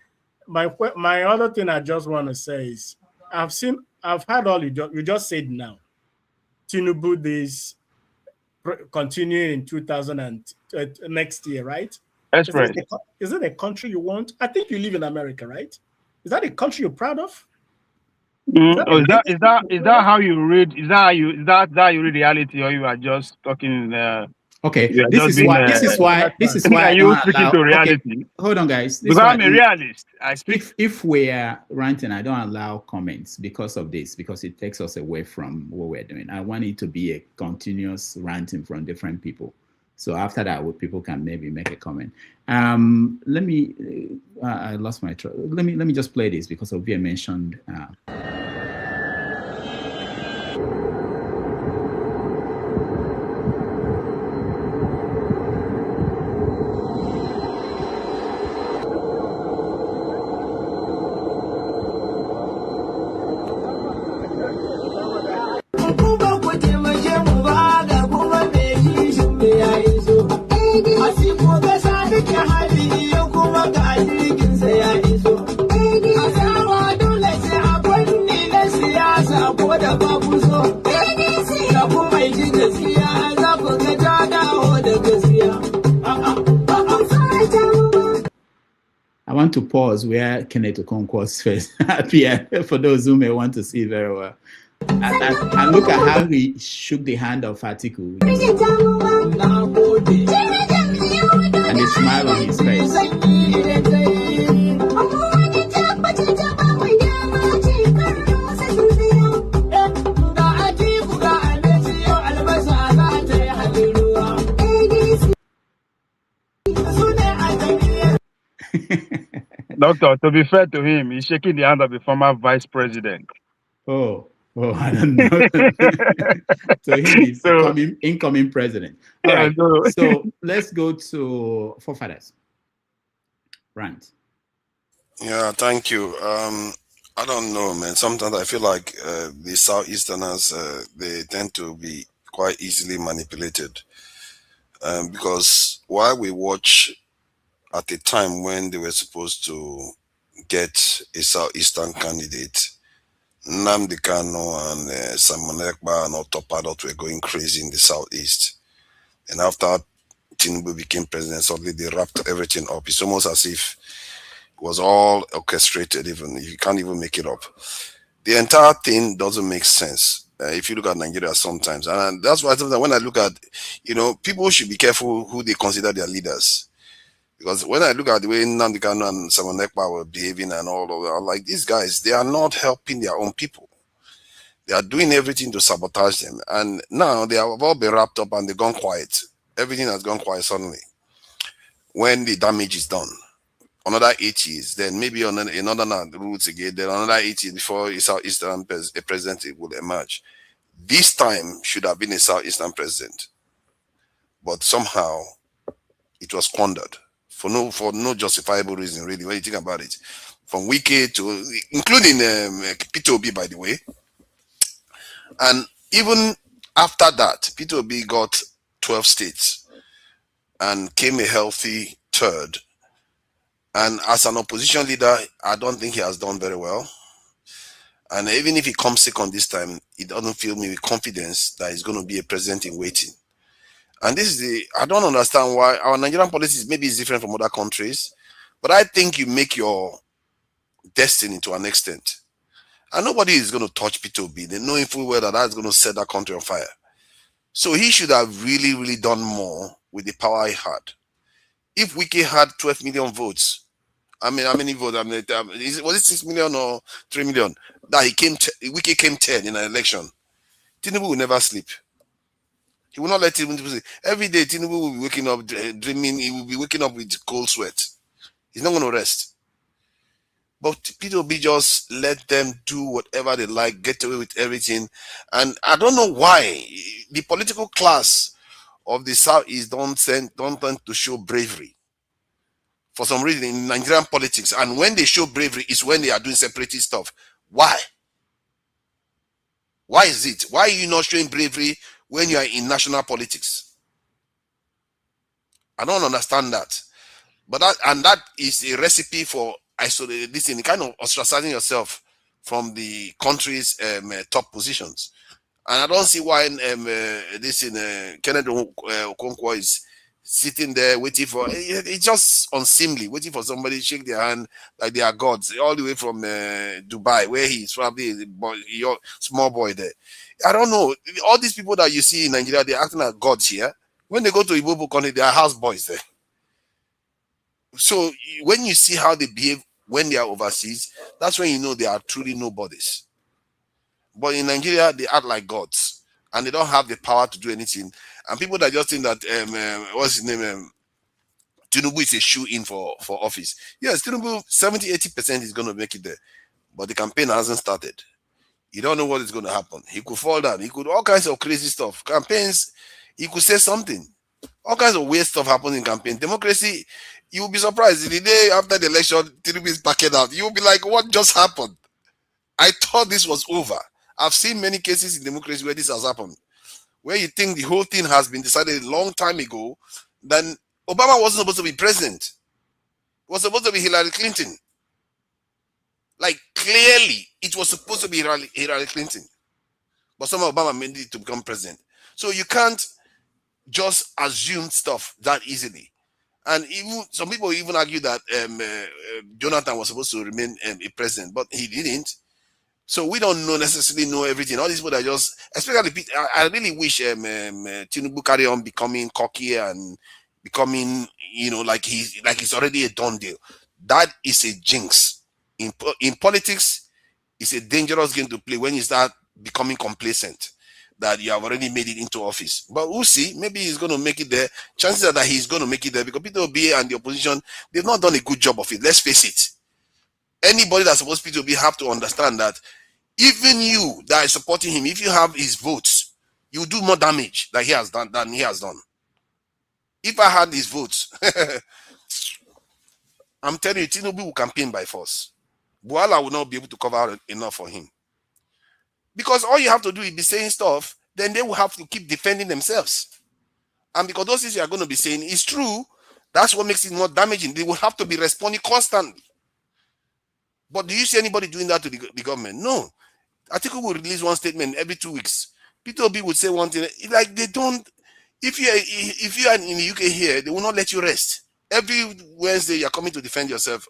My other thing I just want to say is I've heard all you just said now. Tinubu this continuing in 2000 and next year, right? That's right. Is it a country you want? I think you live in America, right? Is that a country you're proud of? Is that how you read? Is that how you read reality, or you are just talking? Okay, this is why you speaking to reality. Okay, hold on, guys. Because I'm a realist. I speak. If we're ranting, I don't allow comments because of this, because it takes us away from what we're doing. I want it to be a continuous ranting from different people. So after that, people can maybe make a comment. Let me. I lost my track. Let me just play this because Ovia mentioned. I want to pause where Kenneth Okonkwo's face appeared for those who may want to see very well. And look at how he shook the hand of Atiku. And a smile on his face. Doctor, to be fair to him, he's shaking the hand of the former vice president. Oh, I don't know. So he is incoming president. All right. So let's go to forefathers. Rant. Yeah, thank you. I don't know, man. Sometimes I feel like the Southeasterners, they tend to be quite easily manipulated. Because while we watch at a time when they were supposed to get a Southeastern candidate, Nnamdi Kanu and Simon Ekpa and Otto Padot were going crazy in the Southeast. And after Tinubu became president, suddenly they wrapped everything up. It's almost as if it was all orchestrated, even you can't even make it up. The entire thing doesn't make sense if you look at Nigeria sometimes. And that's why sometimes when I look at, people should be careful who they consider their leaders. Because when I look at the way Nnamdi Kanu and Simon Ekpa were behaving and all of that, I'm like, these guys, they are not helping their own people. They are doing everything to sabotage them. And now they have all been wrapped up and they've gone quiet. Everything has gone quiet suddenly. When the damage is done, another 8 years, then maybe on another route again, then another 8 years before a Southeastern president will emerge. This time should have been a Southeastern president. But somehow it was squandered. For no justifiable reason, really, when you think about it. From Wike to, including Peter Obi, by the way. And even after that, Peter Obi got 12 states and came a healthy third. And as an opposition leader, I don't think he has done very well. And even if he comes second this time, he doesn't fill me with confidence that he's going to be a president in waiting. And this is I don't understand why our Nigerian policy maybe is different from other countries, but I think you make your destiny to an extent. And nobody is going to touch Peter Obi. They know in full well that that's going to set that country on fire. So he should have really, really done more with the power he had. If Wike had 12 million votes, I mean, how many votes? I mean, was it 6 million or 3 million? That Wike came 10 in an election. Tinubu will never sleep. He will not let Tinubu sleep. Every day, Tinubu will be waking up dreaming. He will be waking up with cold sweat. He's not going to rest. But Peter Obi just let them do whatever they like, get away with everything. And I don't know why the political class of the Southeast don't tend to show bravery. For some reason in Nigerian politics. And when they show bravery, it's when they are doing separatist stuff. Why? Why is it? Why are you not showing bravery when you are in national politics? I don't understand that. But that is a recipe for isolating this in kind of ostracizing yourself from the country's top positions. And I don't see why Kennedy Okonkwo is sitting there waiting for, it's just unseemly, waiting for somebody to shake their hand like they are gods, all the way from Dubai, where he's probably a small boy there. I don't know. All these people that you see in Nigeria, they're acting like gods here. When they go to Igbo country, they are house boys there. So when you see how they behave when they are overseas, that's when you know they are truly nobodies. But in Nigeria, they act like gods. And they don't have the power to do anything. And people that just think that, what's his name, Tinubu is a shoe-in for office. Yes, Tinubu, 70-80% is going to make it there. But the campaign hasn't started. You don't know what is going to happen. He could fall down. He could, all kinds of crazy stuff. Campaigns, he could say something. All kinds of weird stuff happens in campaign. Democracy, you will be surprised. The day after the election, Tinubu is backing out. You will be like, what just happened? I thought this was over. I've seen many cases in democracy where this has happened. Where you think the whole thing has been decided a long time ago, then Obama wasn't supposed to be president. It was supposed to be Hillary Clinton. Like, clearly, it was supposed to be Hillary Clinton. But somehow Obama made it to become president. So you can't just assume stuff that easily. And even some people even argue that Jonathan was supposed to remain a president, but he didn't. So we don't necessarily know everything. All these people are just, especially, I really wish Tinubu carry on becoming cocky and becoming, like he's already a done deal. That is a jinx. In politics, it's a dangerous game to play when you start becoming complacent. that you have already made it into office. But we'll see. Maybe he's going to make it there. Chances are that he's going to make it there because Peter Obi and the opposition, they've not done a good job of it. Let's face it. Anybody that's supposed to be have to understand that even you that is supporting him, if you have his votes, you do more damage than he has done. If I had his votes, I'm telling you, Tinubu will campaign by force. Buala will not be able to cover enough for him. Because all you have to do is be saying stuff, then they will have to keep defending themselves. And because those things you are going to be saying is true, that's what makes it more damaging. They will have to be responding constantly. But do you see anybody doing that to the government? No. Atiku will release one statement every 2 weeks. Peter Obi would say one thing. Like they don't. If you are in the UK here, they will not let you rest. Every Wednesday you are coming to defend yourself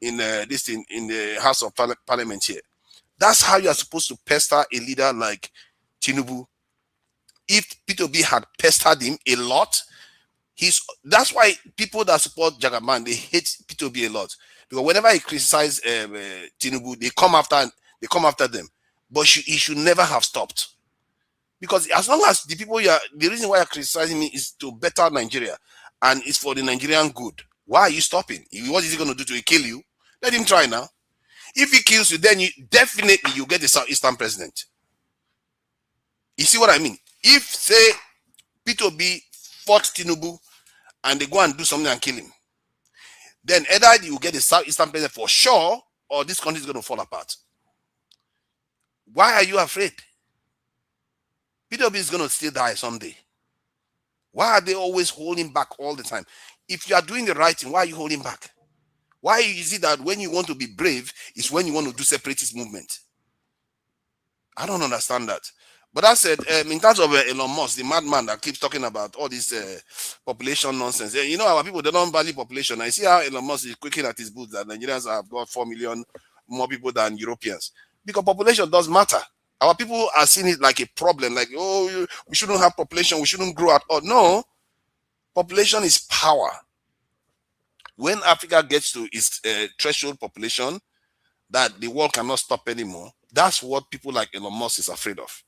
in the House of Parliament here. That's how you are supposed to pester a leader like Tinubu. If Peter Obi had pestered him a lot, that's why people that support Jagaban, they hate Peter Obi a lot. Because whenever he criticizes Tinubu, they come after them. But he should never have stopped. Because as long as the reason why you're criticizing me is to better Nigeria and it's for the Nigerian good. Why are you stopping? What is he going to do to kill you? Let him try now. If he kills you, then you get the Southeastern president. You see what I mean? If, say, Peter Obi fought Tinubu and they go and do something and kill him, then either you get the Southeastern president for sure, or this country is going to fall apart. Why are you afraid? Peter Obi is going to still die someday. Why are they always holding back all the time? If you are doing the right thing, why are you holding back? Why is it that when you want to be brave is when you want to do separatist movement? I don't understand that. But I said, in terms of Elon Musk, the madman that keeps talking about all this population nonsense. You know, our people, they don't value population. I see how Elon Musk is quaking at his boots that Nigerians have got 4 million more people than Europeans. Because population does matter. Our people are seeing it like a problem. Like, oh, we shouldn't have population. We shouldn't grow at all. No. Population is power. When Africa gets to its threshold population that the world cannot stop anymore, that's what people like Elon Musk is afraid of.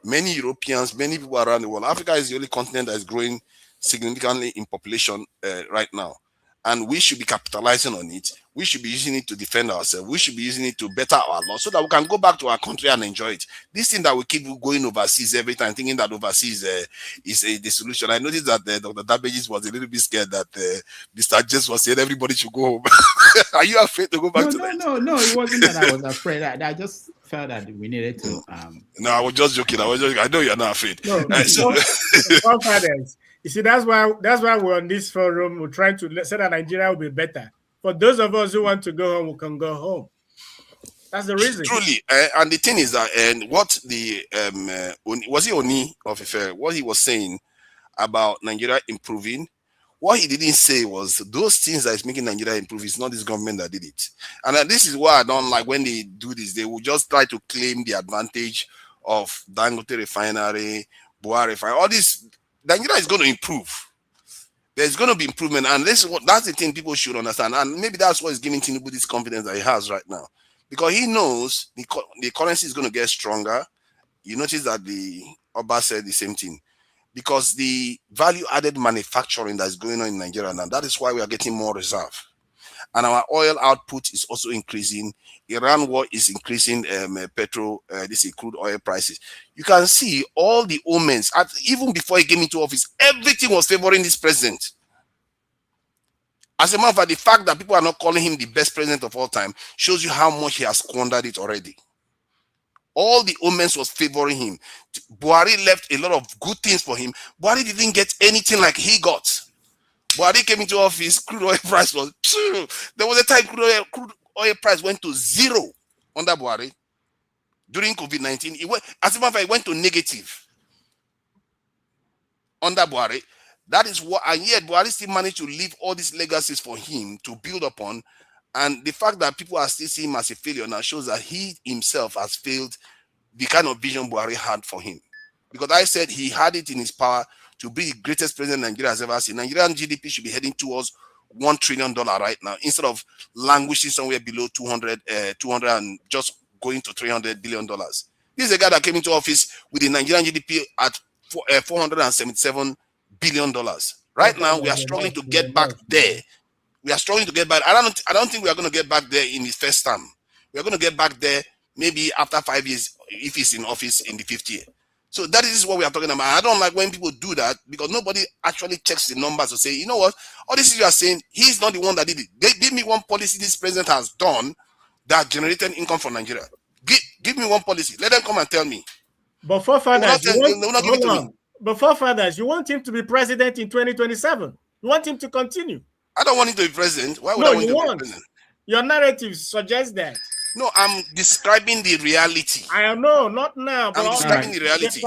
Many Europeans, many people around the world, Africa is the only continent that is growing significantly in population right now. And we should be capitalizing on it. We should be using it to defend ourselves. We should be using it to better our laws so that we can go back to our country and enjoy it. This thing that we keep going overseas every time, thinking that overseas is the solution. I noticed that Dr. Dabages was a little bit scared that Mr. James was saying everybody should go home. Are you afraid to go back to that? No, it wasn't that I was afraid. I just felt that we needed to. No, I was just joking. I know you're not afraid. No, you see, that's why we're on this forum. We're trying to say that Nigeria will be better. For those of us who want to go home, we can go home. That's the reason. Truly, and the thing is that, and what the was it Oni of Ife, what he was saying about Nigeria improving, what he didn't say was those things that is making Nigeria improve. It's not this government that did it. And this is why I don't like when they do this. They will just try to claim the advantage of Dangote refinery, Buhari refinery, all this. Nigeria is going to improve. There's going to be improvement, and that's the thing people should understand. And maybe that's what is giving Tinubu this confidence that he has right now, because he knows the currency is going to get stronger. You notice that the Oba said the same thing, because the value-added manufacturing that's going on in Nigeria now, that is why we are getting more reserve. And our oil output is also increasing. Iran war is increasing crude oil prices. You can see all the omens, even before he came into office, everything was favoring this president. As a matter of fact, the fact that people are not calling him the best president of all time shows you how much he has squandered it already. All the omens was favoring him. Buhari left a lot of good things for him. Buhari didn't get anything like he got. Buhari came into office, crude oil price was, there was a time crude oil price went to zero under Buhari. During COVID-19, as a matter of fact, it went to negative under Buhari. That is what, and yet Buhari still managed to leave all these legacies for him to build upon. And the fact that people are still seeing him as a failure now shows that he himself has failed the kind of vision Buhari had for him. Because I said he had it in his power to be the greatest president Nigeria has ever seen. Nigerian GDP should be heading towards $1 trillion right now, instead of languishing somewhere below 200 and just going to $300 billion. This is a guy that came into office with the Nigerian GDP at $477 billion. Right now, we are struggling to get back there. We are struggling to get back. I don't think we are going to get back there in his first term. We are going to get back there maybe after 5 years if he's in office in the 5th year. So that is what we are talking about. I don't like when people do that because nobody actually checks the numbers to say, you know what, all this you are saying, he's not the one that did it. Give me one policy this president has done that generated income for Nigeria. Give me one policy. Let them come and tell me. But forefathers, you want him to be president in 2027. You want him to continue. I don't want him to be president. Why would I want him to be president? Your narrative suggests that. No, I'm describing the reality. I know, not now, but I'm describing the reality.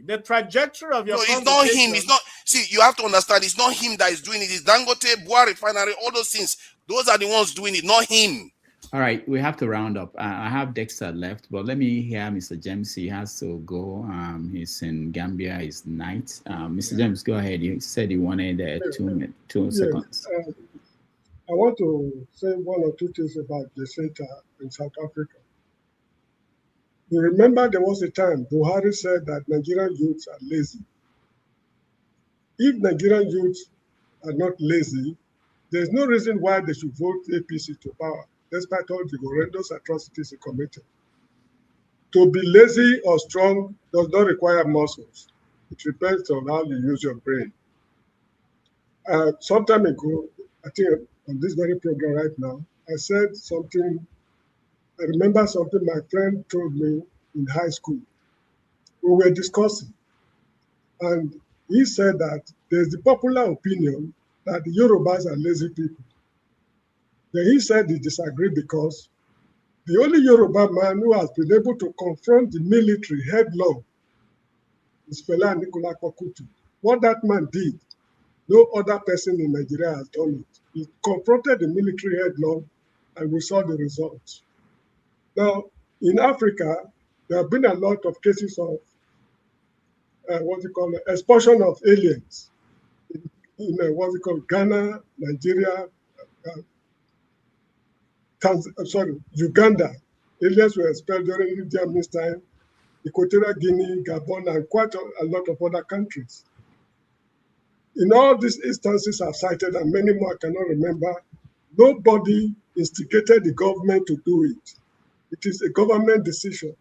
The trajectory of your. No, it's not him. It's not. See, you have to understand. It's not him that is doing it. It's Dangote, Boa Refinery, all those things. Those are the ones doing it, not him. All right, we have to round up. I have Dexter left, but let me hear Mr. James. He has to go. He's in Gambia. It's night. Mr. James, go ahead. You said you wanted 2 seconds. I want to say one or two things about the center in South Africa. You remember there was a time Buhari said that Nigerian youths are lazy. If Nigerian youths are not lazy, there's no reason why they should vote APC to power, despite all the horrendous atrocities he committed. To be lazy or strong does not require muscles. It depends on how you use your brain. Some time ago, I think on this very program right now, I said something. I remember something my friend told me in high school. We were discussing, and he said that there's the popular opinion that the Yorubas are lazy people. Then he said he disagreed because the only Yoruba man who has been able to confront the military headlong is Fela Nicola Kwakutu. What that man did, no other person in Nigeria has done it. He confronted the military headlong, and we saw the results. Now, in Africa, there have been a lot of cases of expulsion of aliens in Ghana, Nigeria, Uganda. Aliens were expelled during Idi Amin's time, Equatorial Guinea, Gabon, and quite a lot of other countries. In all these instances I've cited, and many more I cannot remember, nobody instigated the government to do it. It is a government decision.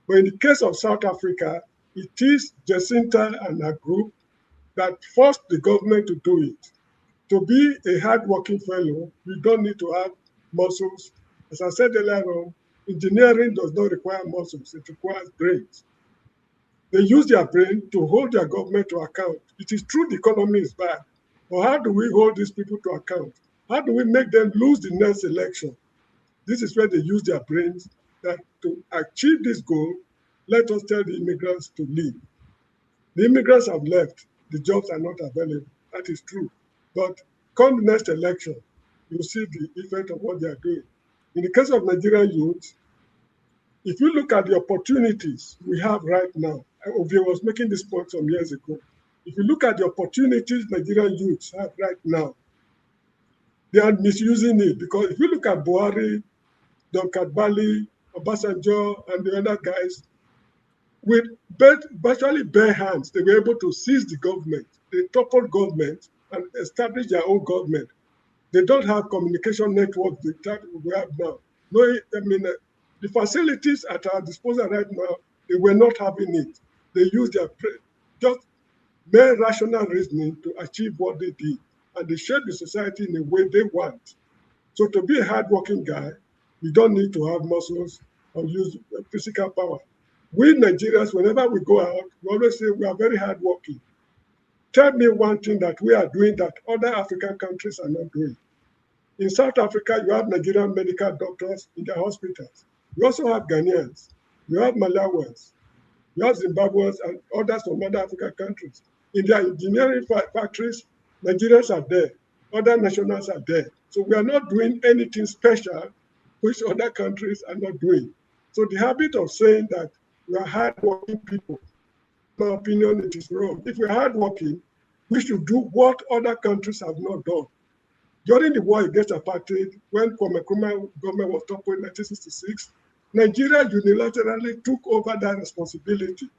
But in the case of South Africa, it is Jacinta and her group that forced the government to do it. To be a hardworking fellow, you don't need to have muscles. As I said earlier on, engineering does not require muscles, it requires brains. They use their brain to hold their government to account. It is true the economy is bad, but how do we hold these people to account? How do we make them lose the next election? This is where they use their brains that to achieve this goal, let us tell the immigrants to leave. The immigrants have left. The jobs are not available. That is true. But come the next election, you'll see the effect of what they are doing. In the case of Nigerian youth, if you look at the opportunities we have right now, Ovie was making this point some years ago. If you look at the opportunities Nigerian youths have right now, they are misusing it, because if you look at Buhari, Dr. Bali, Obasanjo, and the other guys, with virtually bare hands, they were able to seize the government. They toppled government and established their own government. They don't have communication networks that we have now. No, I mean, the facilities at our disposal right now, they were not having it. They used their just mere rational reasoning to achieve what they did, and they shaped the society in a way they want. So to be a hardworking guy, you don't need to have muscles or use physical power. We Nigerians, whenever we go out, we always say we are very hardworking. Tell me one thing that we are doing that other African countries are not doing. In South Africa, you have Nigerian medical doctors in their hospitals. You also have Ghanaians. You have Malawians. You have Zimbabweans and others from other African countries. In their engineering factories, Nigerians are there. Other nationals are there. So we are not doing anything special which other countries are not doing. So the habit of saying that we are hardworking people, in my opinion, it is wrong. If we are hardworking, we should do what other countries have not done. During the war against apartheid, when Kwame Nkrumah government was toppled in 1966, Nigeria unilaterally took over that responsibility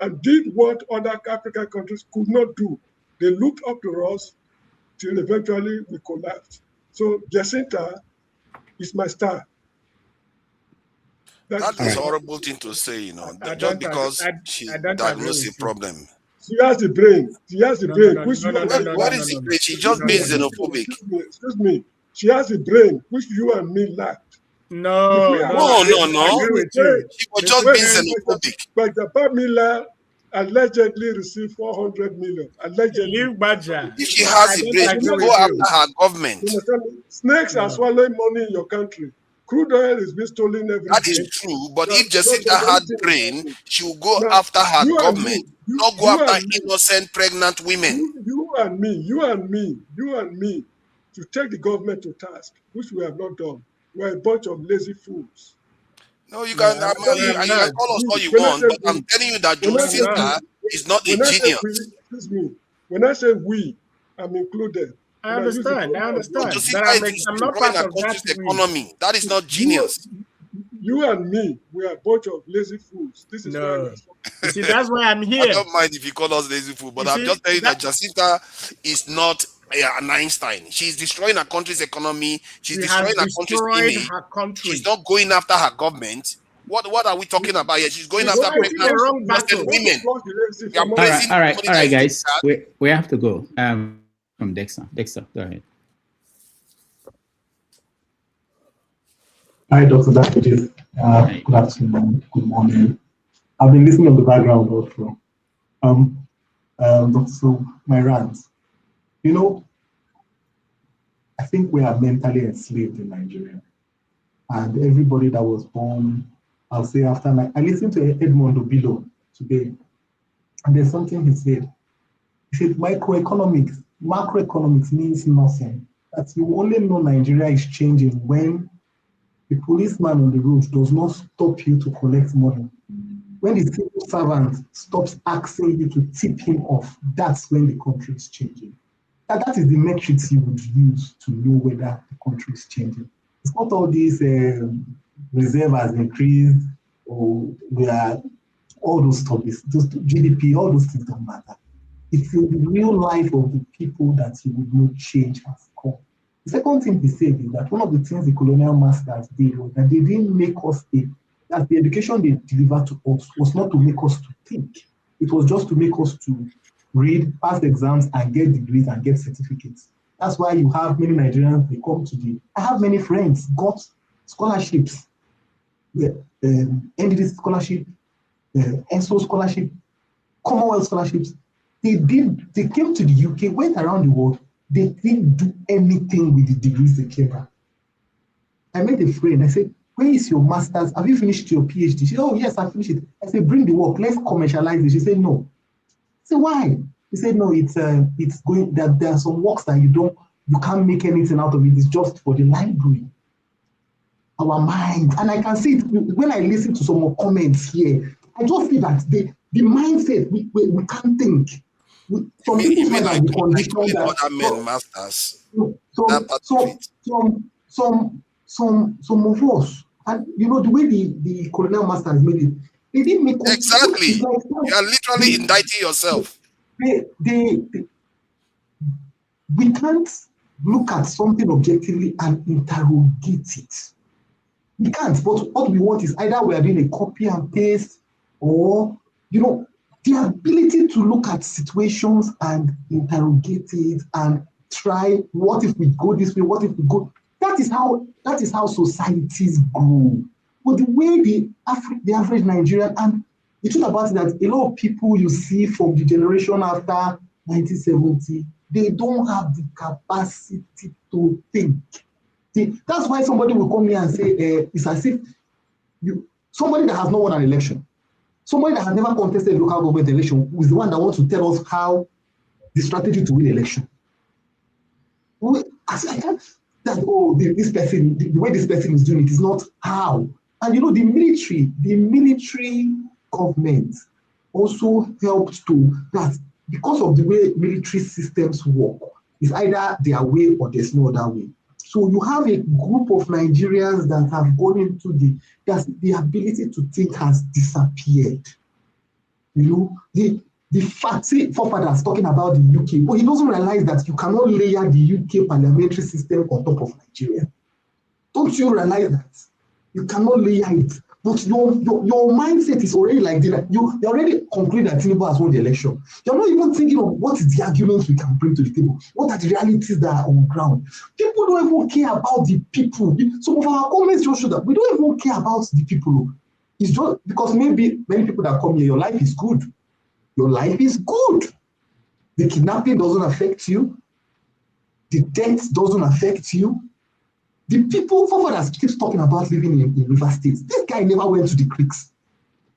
and did what other African countries could not do. They looked up to us till eventually we collapsed. So Jacinta is my star. That is a horrible thing to say, you know, just because she diagnosed a problem. She has the brain. She has the brain. What is the brain? She just being xenophobic. Excuse me. She has the brain which you and me lacked. No. She was just being xenophobic. But the Pamela allegedly received 400 million. Allegedly. If she has the brain, she will go after her government. Snakes are swallowing money in your country. Crude oil is being stolen every day. That is true, but if Jacinta had brain, she will go after her government, not go after innocent pregnant women. You and me, to take the government to task, which we have not done. We're a bunch of lazy fools. No, you can, you can call us all you want, but I'm telling you that Jacinta is not a genius. Excuse me. When I say we, I'm included. I understand. Jacinta is not part of that economy. That is not genius. You and me, we are a bunch of lazy fools. This is why. See, that's why I'm here. I don't mind if you call us lazy fools, but I'm just telling you that Jacinta is not an Einstein. She's destroying her country's economy. She's destroying her country's image. She's not going after her government. What are we talking about here? She's going after pregnant women. All right, guys. We have to go. From Dexter. Dexter, go ahead. Hi, Dr. Dakiji. Good afternoon. Good morning. I've been listening on the background also. So my rant. You know, I think we are mentally enslaved in Nigeria. And everybody that was born, I'll say after I listened to Edmond Obilo today, and there's something he said. He said macroeconomics means nothing. That you only know Nigeria is changing when the policeman on the road does not stop you to collect money. When the civil servant stops asking you to tip him off, that's when the country is changing. And that is the metrics you would use to know whether the country is changing. It's not all these reserve has increased or we are all those stuff, those GDP, all those things don't matter. It's in the real life of the people that you would know change has come. The second thing he said is that one of the things the colonial masters did was that they didn't make us that the education they delivered to us was not to make us to think. It was just to make us to read, pass exams, and get degrees and get certificates. That's why you have many Nigerians, they come to I have many friends, got scholarships, NDD scholarship, ENSO scholarship, Commonwealth scholarships. They came to the UK, went around the world, they didn't do anything with the degrees they came back. I met a friend, I said, where is your master's? Have you finished your PhD? She said, oh yes, I finished it. I said, bring the work, let's commercialize it. She said, no. I said, why? He said, no, it's going, that there are some works that you can't make anything out of it, it's just for the library. Our mind, and I can see it when I listen to some more comments here, I just see that the mindset, we can't think. Some people feel like the condition that some of us, and you know the way the colonial masters made it, they didn't make us exactly. You are literally indicting yourself. We can't look at something objectively and interrogate it. We can't. But what we want is either we are doing a copy and paste, or the ability to look at situations and interrogate it and try, what if we go this way, what if we go, that is how societies grow. But the way the average Nigerian, and the truth about it that a lot of people you see from the generation after 1970, they don't have the capacity to think. That's why somebody will come here and say, it's as if somebody that has not won an election, somebody that has never contested local government election, who is the one that wants to tell us how the strategy to win election. This person, the way this person is doing it is not how. And the military government also helped to that, because of the way military systems work. It's either their way or there's no other way. So you have a group of Nigerians that have gone into the ability to think has disappeared. You know, the fact, see, forefathers talking about the UK, but he doesn't realize that you cannot layer the UK parliamentary system on top of Nigeria. Don't you realize that? You cannot layer it. But your mindset is already like that. You already conclude that Tinubu has won the election. You're not even thinking of what is the arguments we can bring to the table. What are the realities that are on ground? People don't even care about the people. Some of our comments just show that we don't even care about the people. It's just because maybe many people that come here, your life is good. Your life is good. The kidnapping doesn't affect you. The death doesn't affect you. The people, forefathers keeps talking about living in river states. This guy never went to the creeks.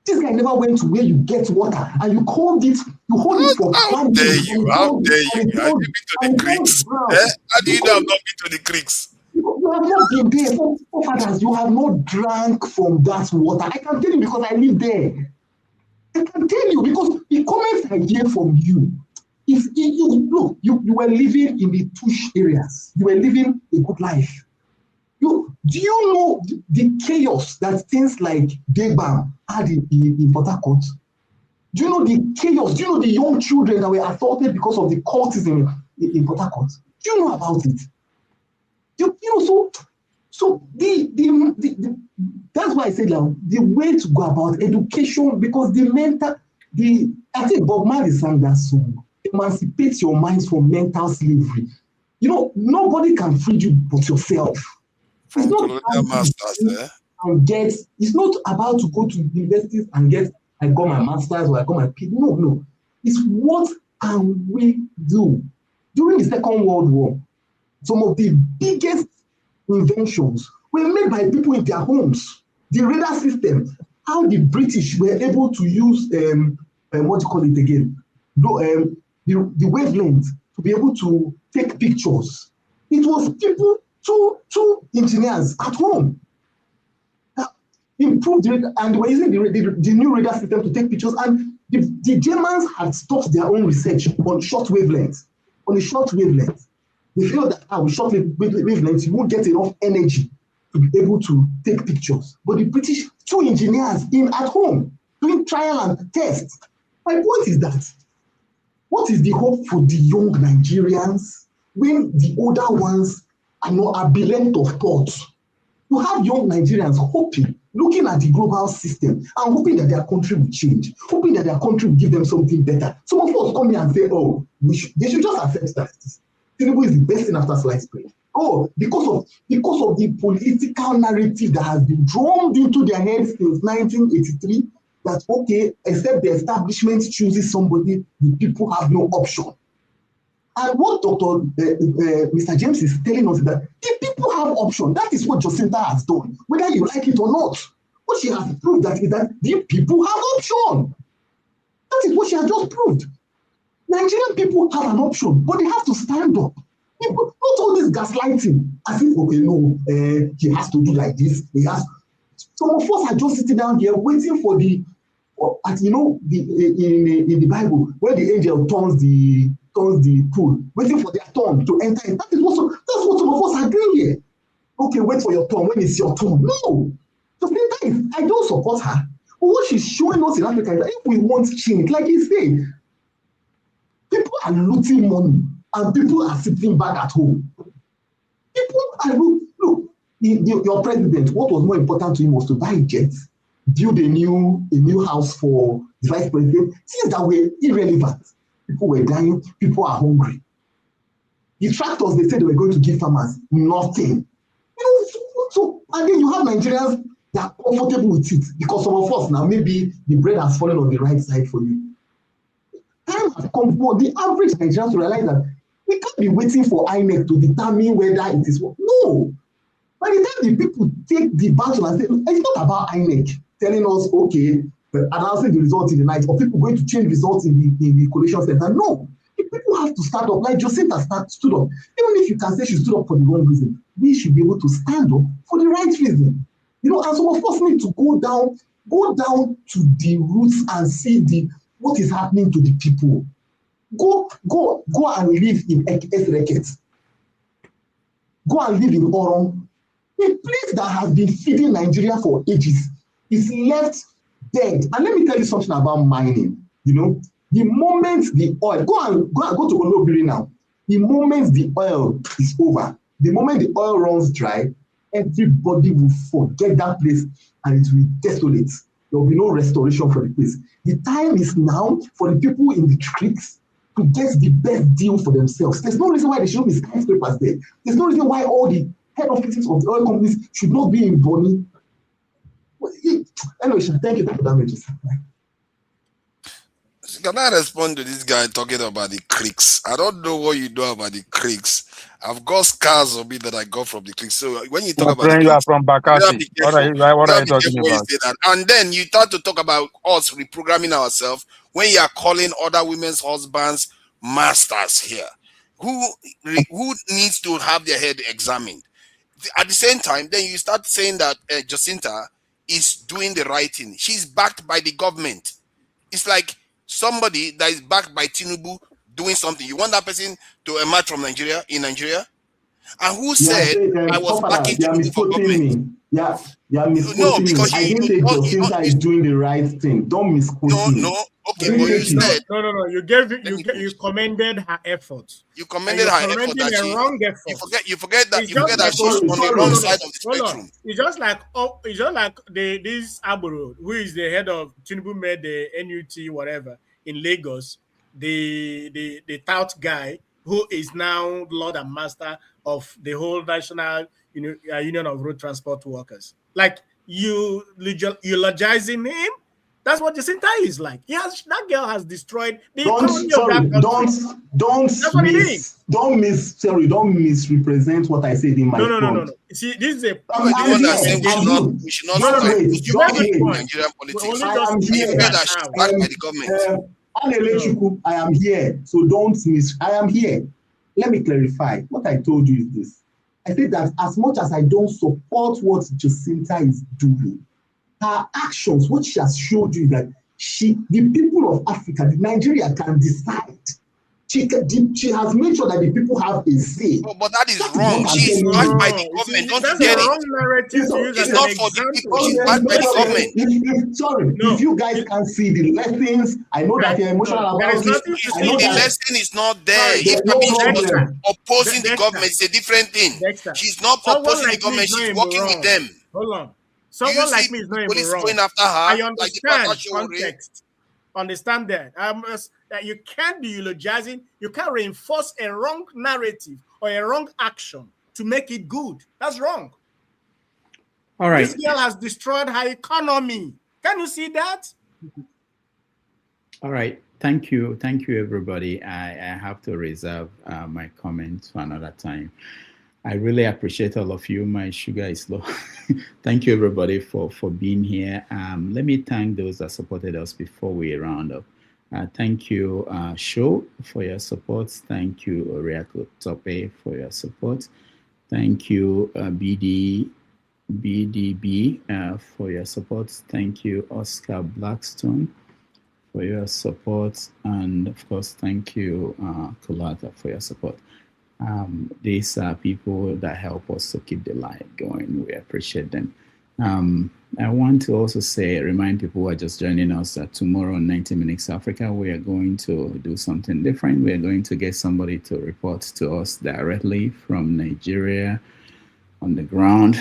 This guy never went to where you get water and you hold it for How dare you? How dare you? Have you been to the creeks? How do you know I've not been to the creeks? You have not been there. Forefathers, you have not drank from that water. I can tell you because I live there. I can tell you because the comments I hear from you, if you were living in the tush areas, you were living a good life. Do you know the chaos that things like Debam had in Port Harcourt? Do you know the chaos? Do you know the young children that were assaulted because of the cultism in Port Harcourt? Do you know about it? So that's why I said now the way to go about education, because I think Bob Marley sang that song, emancipate your minds from mental slavery. You know, nobody can free you but yourself. It's not it's not about to go to universities and get, I got my master's or I got my PhD. No. It's what can we do? During the Second World War, some of the biggest inventions were made by people in their homes. The radar system, how the British were able to use what do you call it again? The wavelength to be able to take pictures. It was people, two engineers at home that improved it, and they were using the new radar system to take pictures. And the Germans had stopped their own research on short wavelengths. On a short wavelength, they feel that with short wavelengths, you won't get enough energy to be able to take pictures. But the British, two engineers at home doing trial and tests. My point is that what is the hope for the young Nigerians when the older ones are bereft of thought? You have young Nigerians hoping, looking at the global system and hoping that their country will change, hoping that their country will give them something better. Some of us come here and say, oh, they should just accept that Tinubu is the best thing after sliced bread. Oh, because of the political narrative that has been drummed into their heads since 1983, that, okay, except the establishment chooses somebody, the people have no option. And what Mr. James is telling us is that the people have option. That is what Jacinta has done, whether you like it or not. What she has proved that is that the people have option. That is what she has just proved. Nigerian people have an option, but they have to stand up. People, not all this gaslighting, as if, okay, no, he has to do like this. Some of us are just sitting down here waiting for in the Bible, where the angel turns the pool, waiting for their turn to enter in. That's what some of us are doing here. Okay, wait for your turn when it's your turn. No. I don't support her. But what she's showing us in Africa is that if we want change, like he said, people are looting money and people are sitting back at home. People are look, your president, what was more important to him was to buy jets, build a new house for the vice president. Things that were irrelevant. People were dying, people are hungry. The tractors they said they were going to give farmers, nothing. And then you have Nigerians that are comfortable with it because some of us now, maybe the bread has fallen on the right side for you. Time has come for the average Nigerians to realize that we can't be waiting for INEC to determine whether it is. No. By the time the people take the battle and say, it's not about INEC telling us, okay, announcing the results in the night, or people going to change results in the collation center. No. People have to stand up, like Jacinta stood up. Even if you can say she stood up for the wrong reason, we should be able to stand up for the right reason. And some of us need to go down to the roots and see what is happening to the people. Go and live in Esreket. go and live in Oron. A place that has been feeding Nigeria for ages is left dead. And let me tell you something about mining. You know, the moment the oil, go to Olobiri now. The moment the oil is over, the moment the oil runs dry, everybody will forget that place and it will be desolate. There will be no restoration for the place. The time is now for the people in the creeks to get the best deal for themselves. There's no reason why there shouldn't be skyscrapers there. There's no reason why all the head offices of the oil companies should not be in Bonny. Anyway, thank you for damages. Can I respond to this guy talking about the creeks? I don't know what you know about the creeks. I've got scars of me that I got from the creeks. So when you talk about the you are creeks, from Bakassi. What are you talking about? And then you start to talk about us reprogramming ourselves when you are calling other women's husbands masters here. Who needs to have their head examined? At the same time, then you start saying that Jacinta is doing the right thing. She's backed by the government. It's like somebody that is backed by Tinubu doing something. You want that person to emerge from Nigeria, in Nigeria? And who said I was backing Tinubu for government? You're misquoting me. I didn't say Jacinta is doing the right thing. Don't misquote me. Okay, but you said no. You commended her effort. You commended her effort. Wrong effort. You forget that she's on the wrong side of the spectrum. It's just like this Aburo, who is the head of Tinubu made the NUT whatever in Lagos, the tout guy who is now Lord and Master of the whole National Union of Road Transport Workers. Like you eulogizing him. That's what Jacinta is like. That girl has destroyed the economy of that country. Don't misrepresent what I said in my No. See, this is a we should not Nigerian politics. I am here. So don't miss. I am here. Let me clarify. What I told you is this. I said that as much as I don't support what Jacinta is doing, her actions, what she has showed you that the people of Africa, the Nigeria can decide. She has made sure that the people have a say. But that is wrong. She's backed by the government. Don't you get it? It's not for the people. She's backed by the government. If you guys can see the lessons, I know that you're emotional about it. The lesson is not there. If Kamisha was opposing the government, it's a different thing. She's not opposing the government. She's working with them. Hold on. Someone like me is not even wrong. Going after her, I understand context. Understand that. That you can't be eulogizing. You can't reinforce a wrong narrative or a wrong action to make it good. That's wrong. All right. This girl has destroyed her economy. Can you see that? All right. Thank you. Thank you, everybody. I have to reserve my comments for another time. I really appreciate all of you. My sugar is low. Thank you, everybody, for being here. Let me thank those that supported us before we round up. Thank you, Sho, for your support. Thank you, Oriako Tope, for your support. Thank you, BDB, for your support. Thank you, Oscar Blackstone, for your support. And, of course, thank you, Kulata, for your support. These are people that help us to keep the light going. We appreciate them. I want to also remind people who are just joining us that tomorrow on 90 Minutes Africa, we are going to do something different. We are going to get somebody to report to us directly from Nigeria on the ground.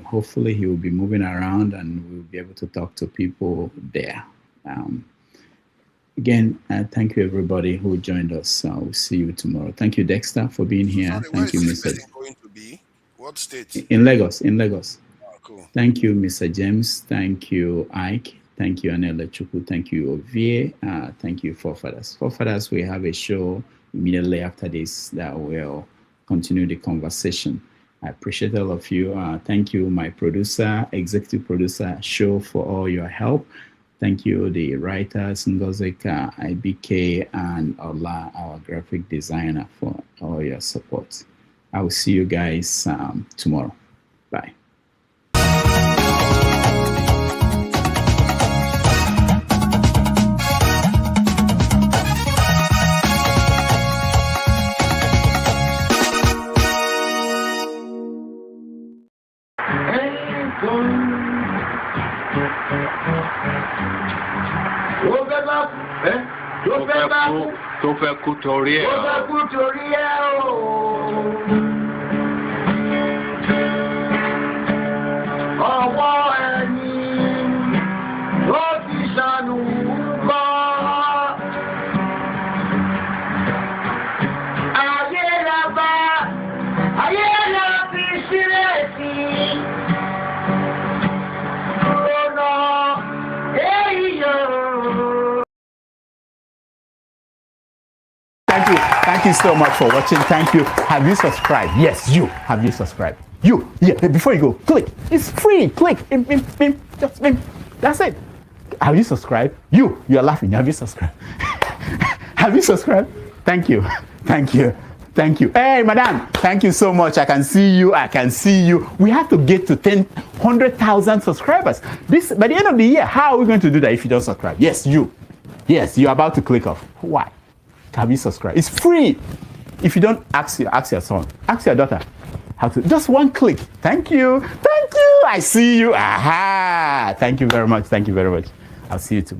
Hopefully he will be moving around and we'll be able to talk to people there. Again, thank you everybody who joined us. We'll see you tomorrow. Thank you, Dexter, for being here. Sorry, thank you, Mr. Going to be? What state? In Lagos. Oh, cool. Thank you, Mr. James. Thank you, Ike. Thank you, Anela Chukwu. Thank you, Ovie. Thank you, Forefathers. Forefathers, we have a show immediately after this that will continue the conversation. I appreciate all of you. Thank you, my producer, executive producer, Show, for all your help. Thank you, the writers, Ngozeka, IBK, and Ola, our graphic designer, for all your support. I will see you guys tomorrow. Bye. tó fẹ́ kú torí ẹ̀ ọwọ́ ẹni ló ti ṣàánú kọ́ ayé la fi sílẹ̀ sí ọ̀nà èèyàn. Thank you so much for watching. Thank you. Have you subscribed? Yes, you. Have you subscribed? You. Yeah, before you go, click. It's free. Click. Just that's it. Have you subscribed? You are laughing. Have you subscribed? Have you subscribed? Thank you. Thank you. Thank you. Hey, madam. Thank you so much. I can see you. We have to get to 100,000 subscribers. By the end of the year, how are we going to do that if you don't subscribe? Yes, you. Yes, you're about to click off. Why? Have you subscribed? It's free. If you don't, ask your son, ask your daughter how to. Just one click. Thank you. I see you. Aha. Thank you very much. I'll see you tomorrow.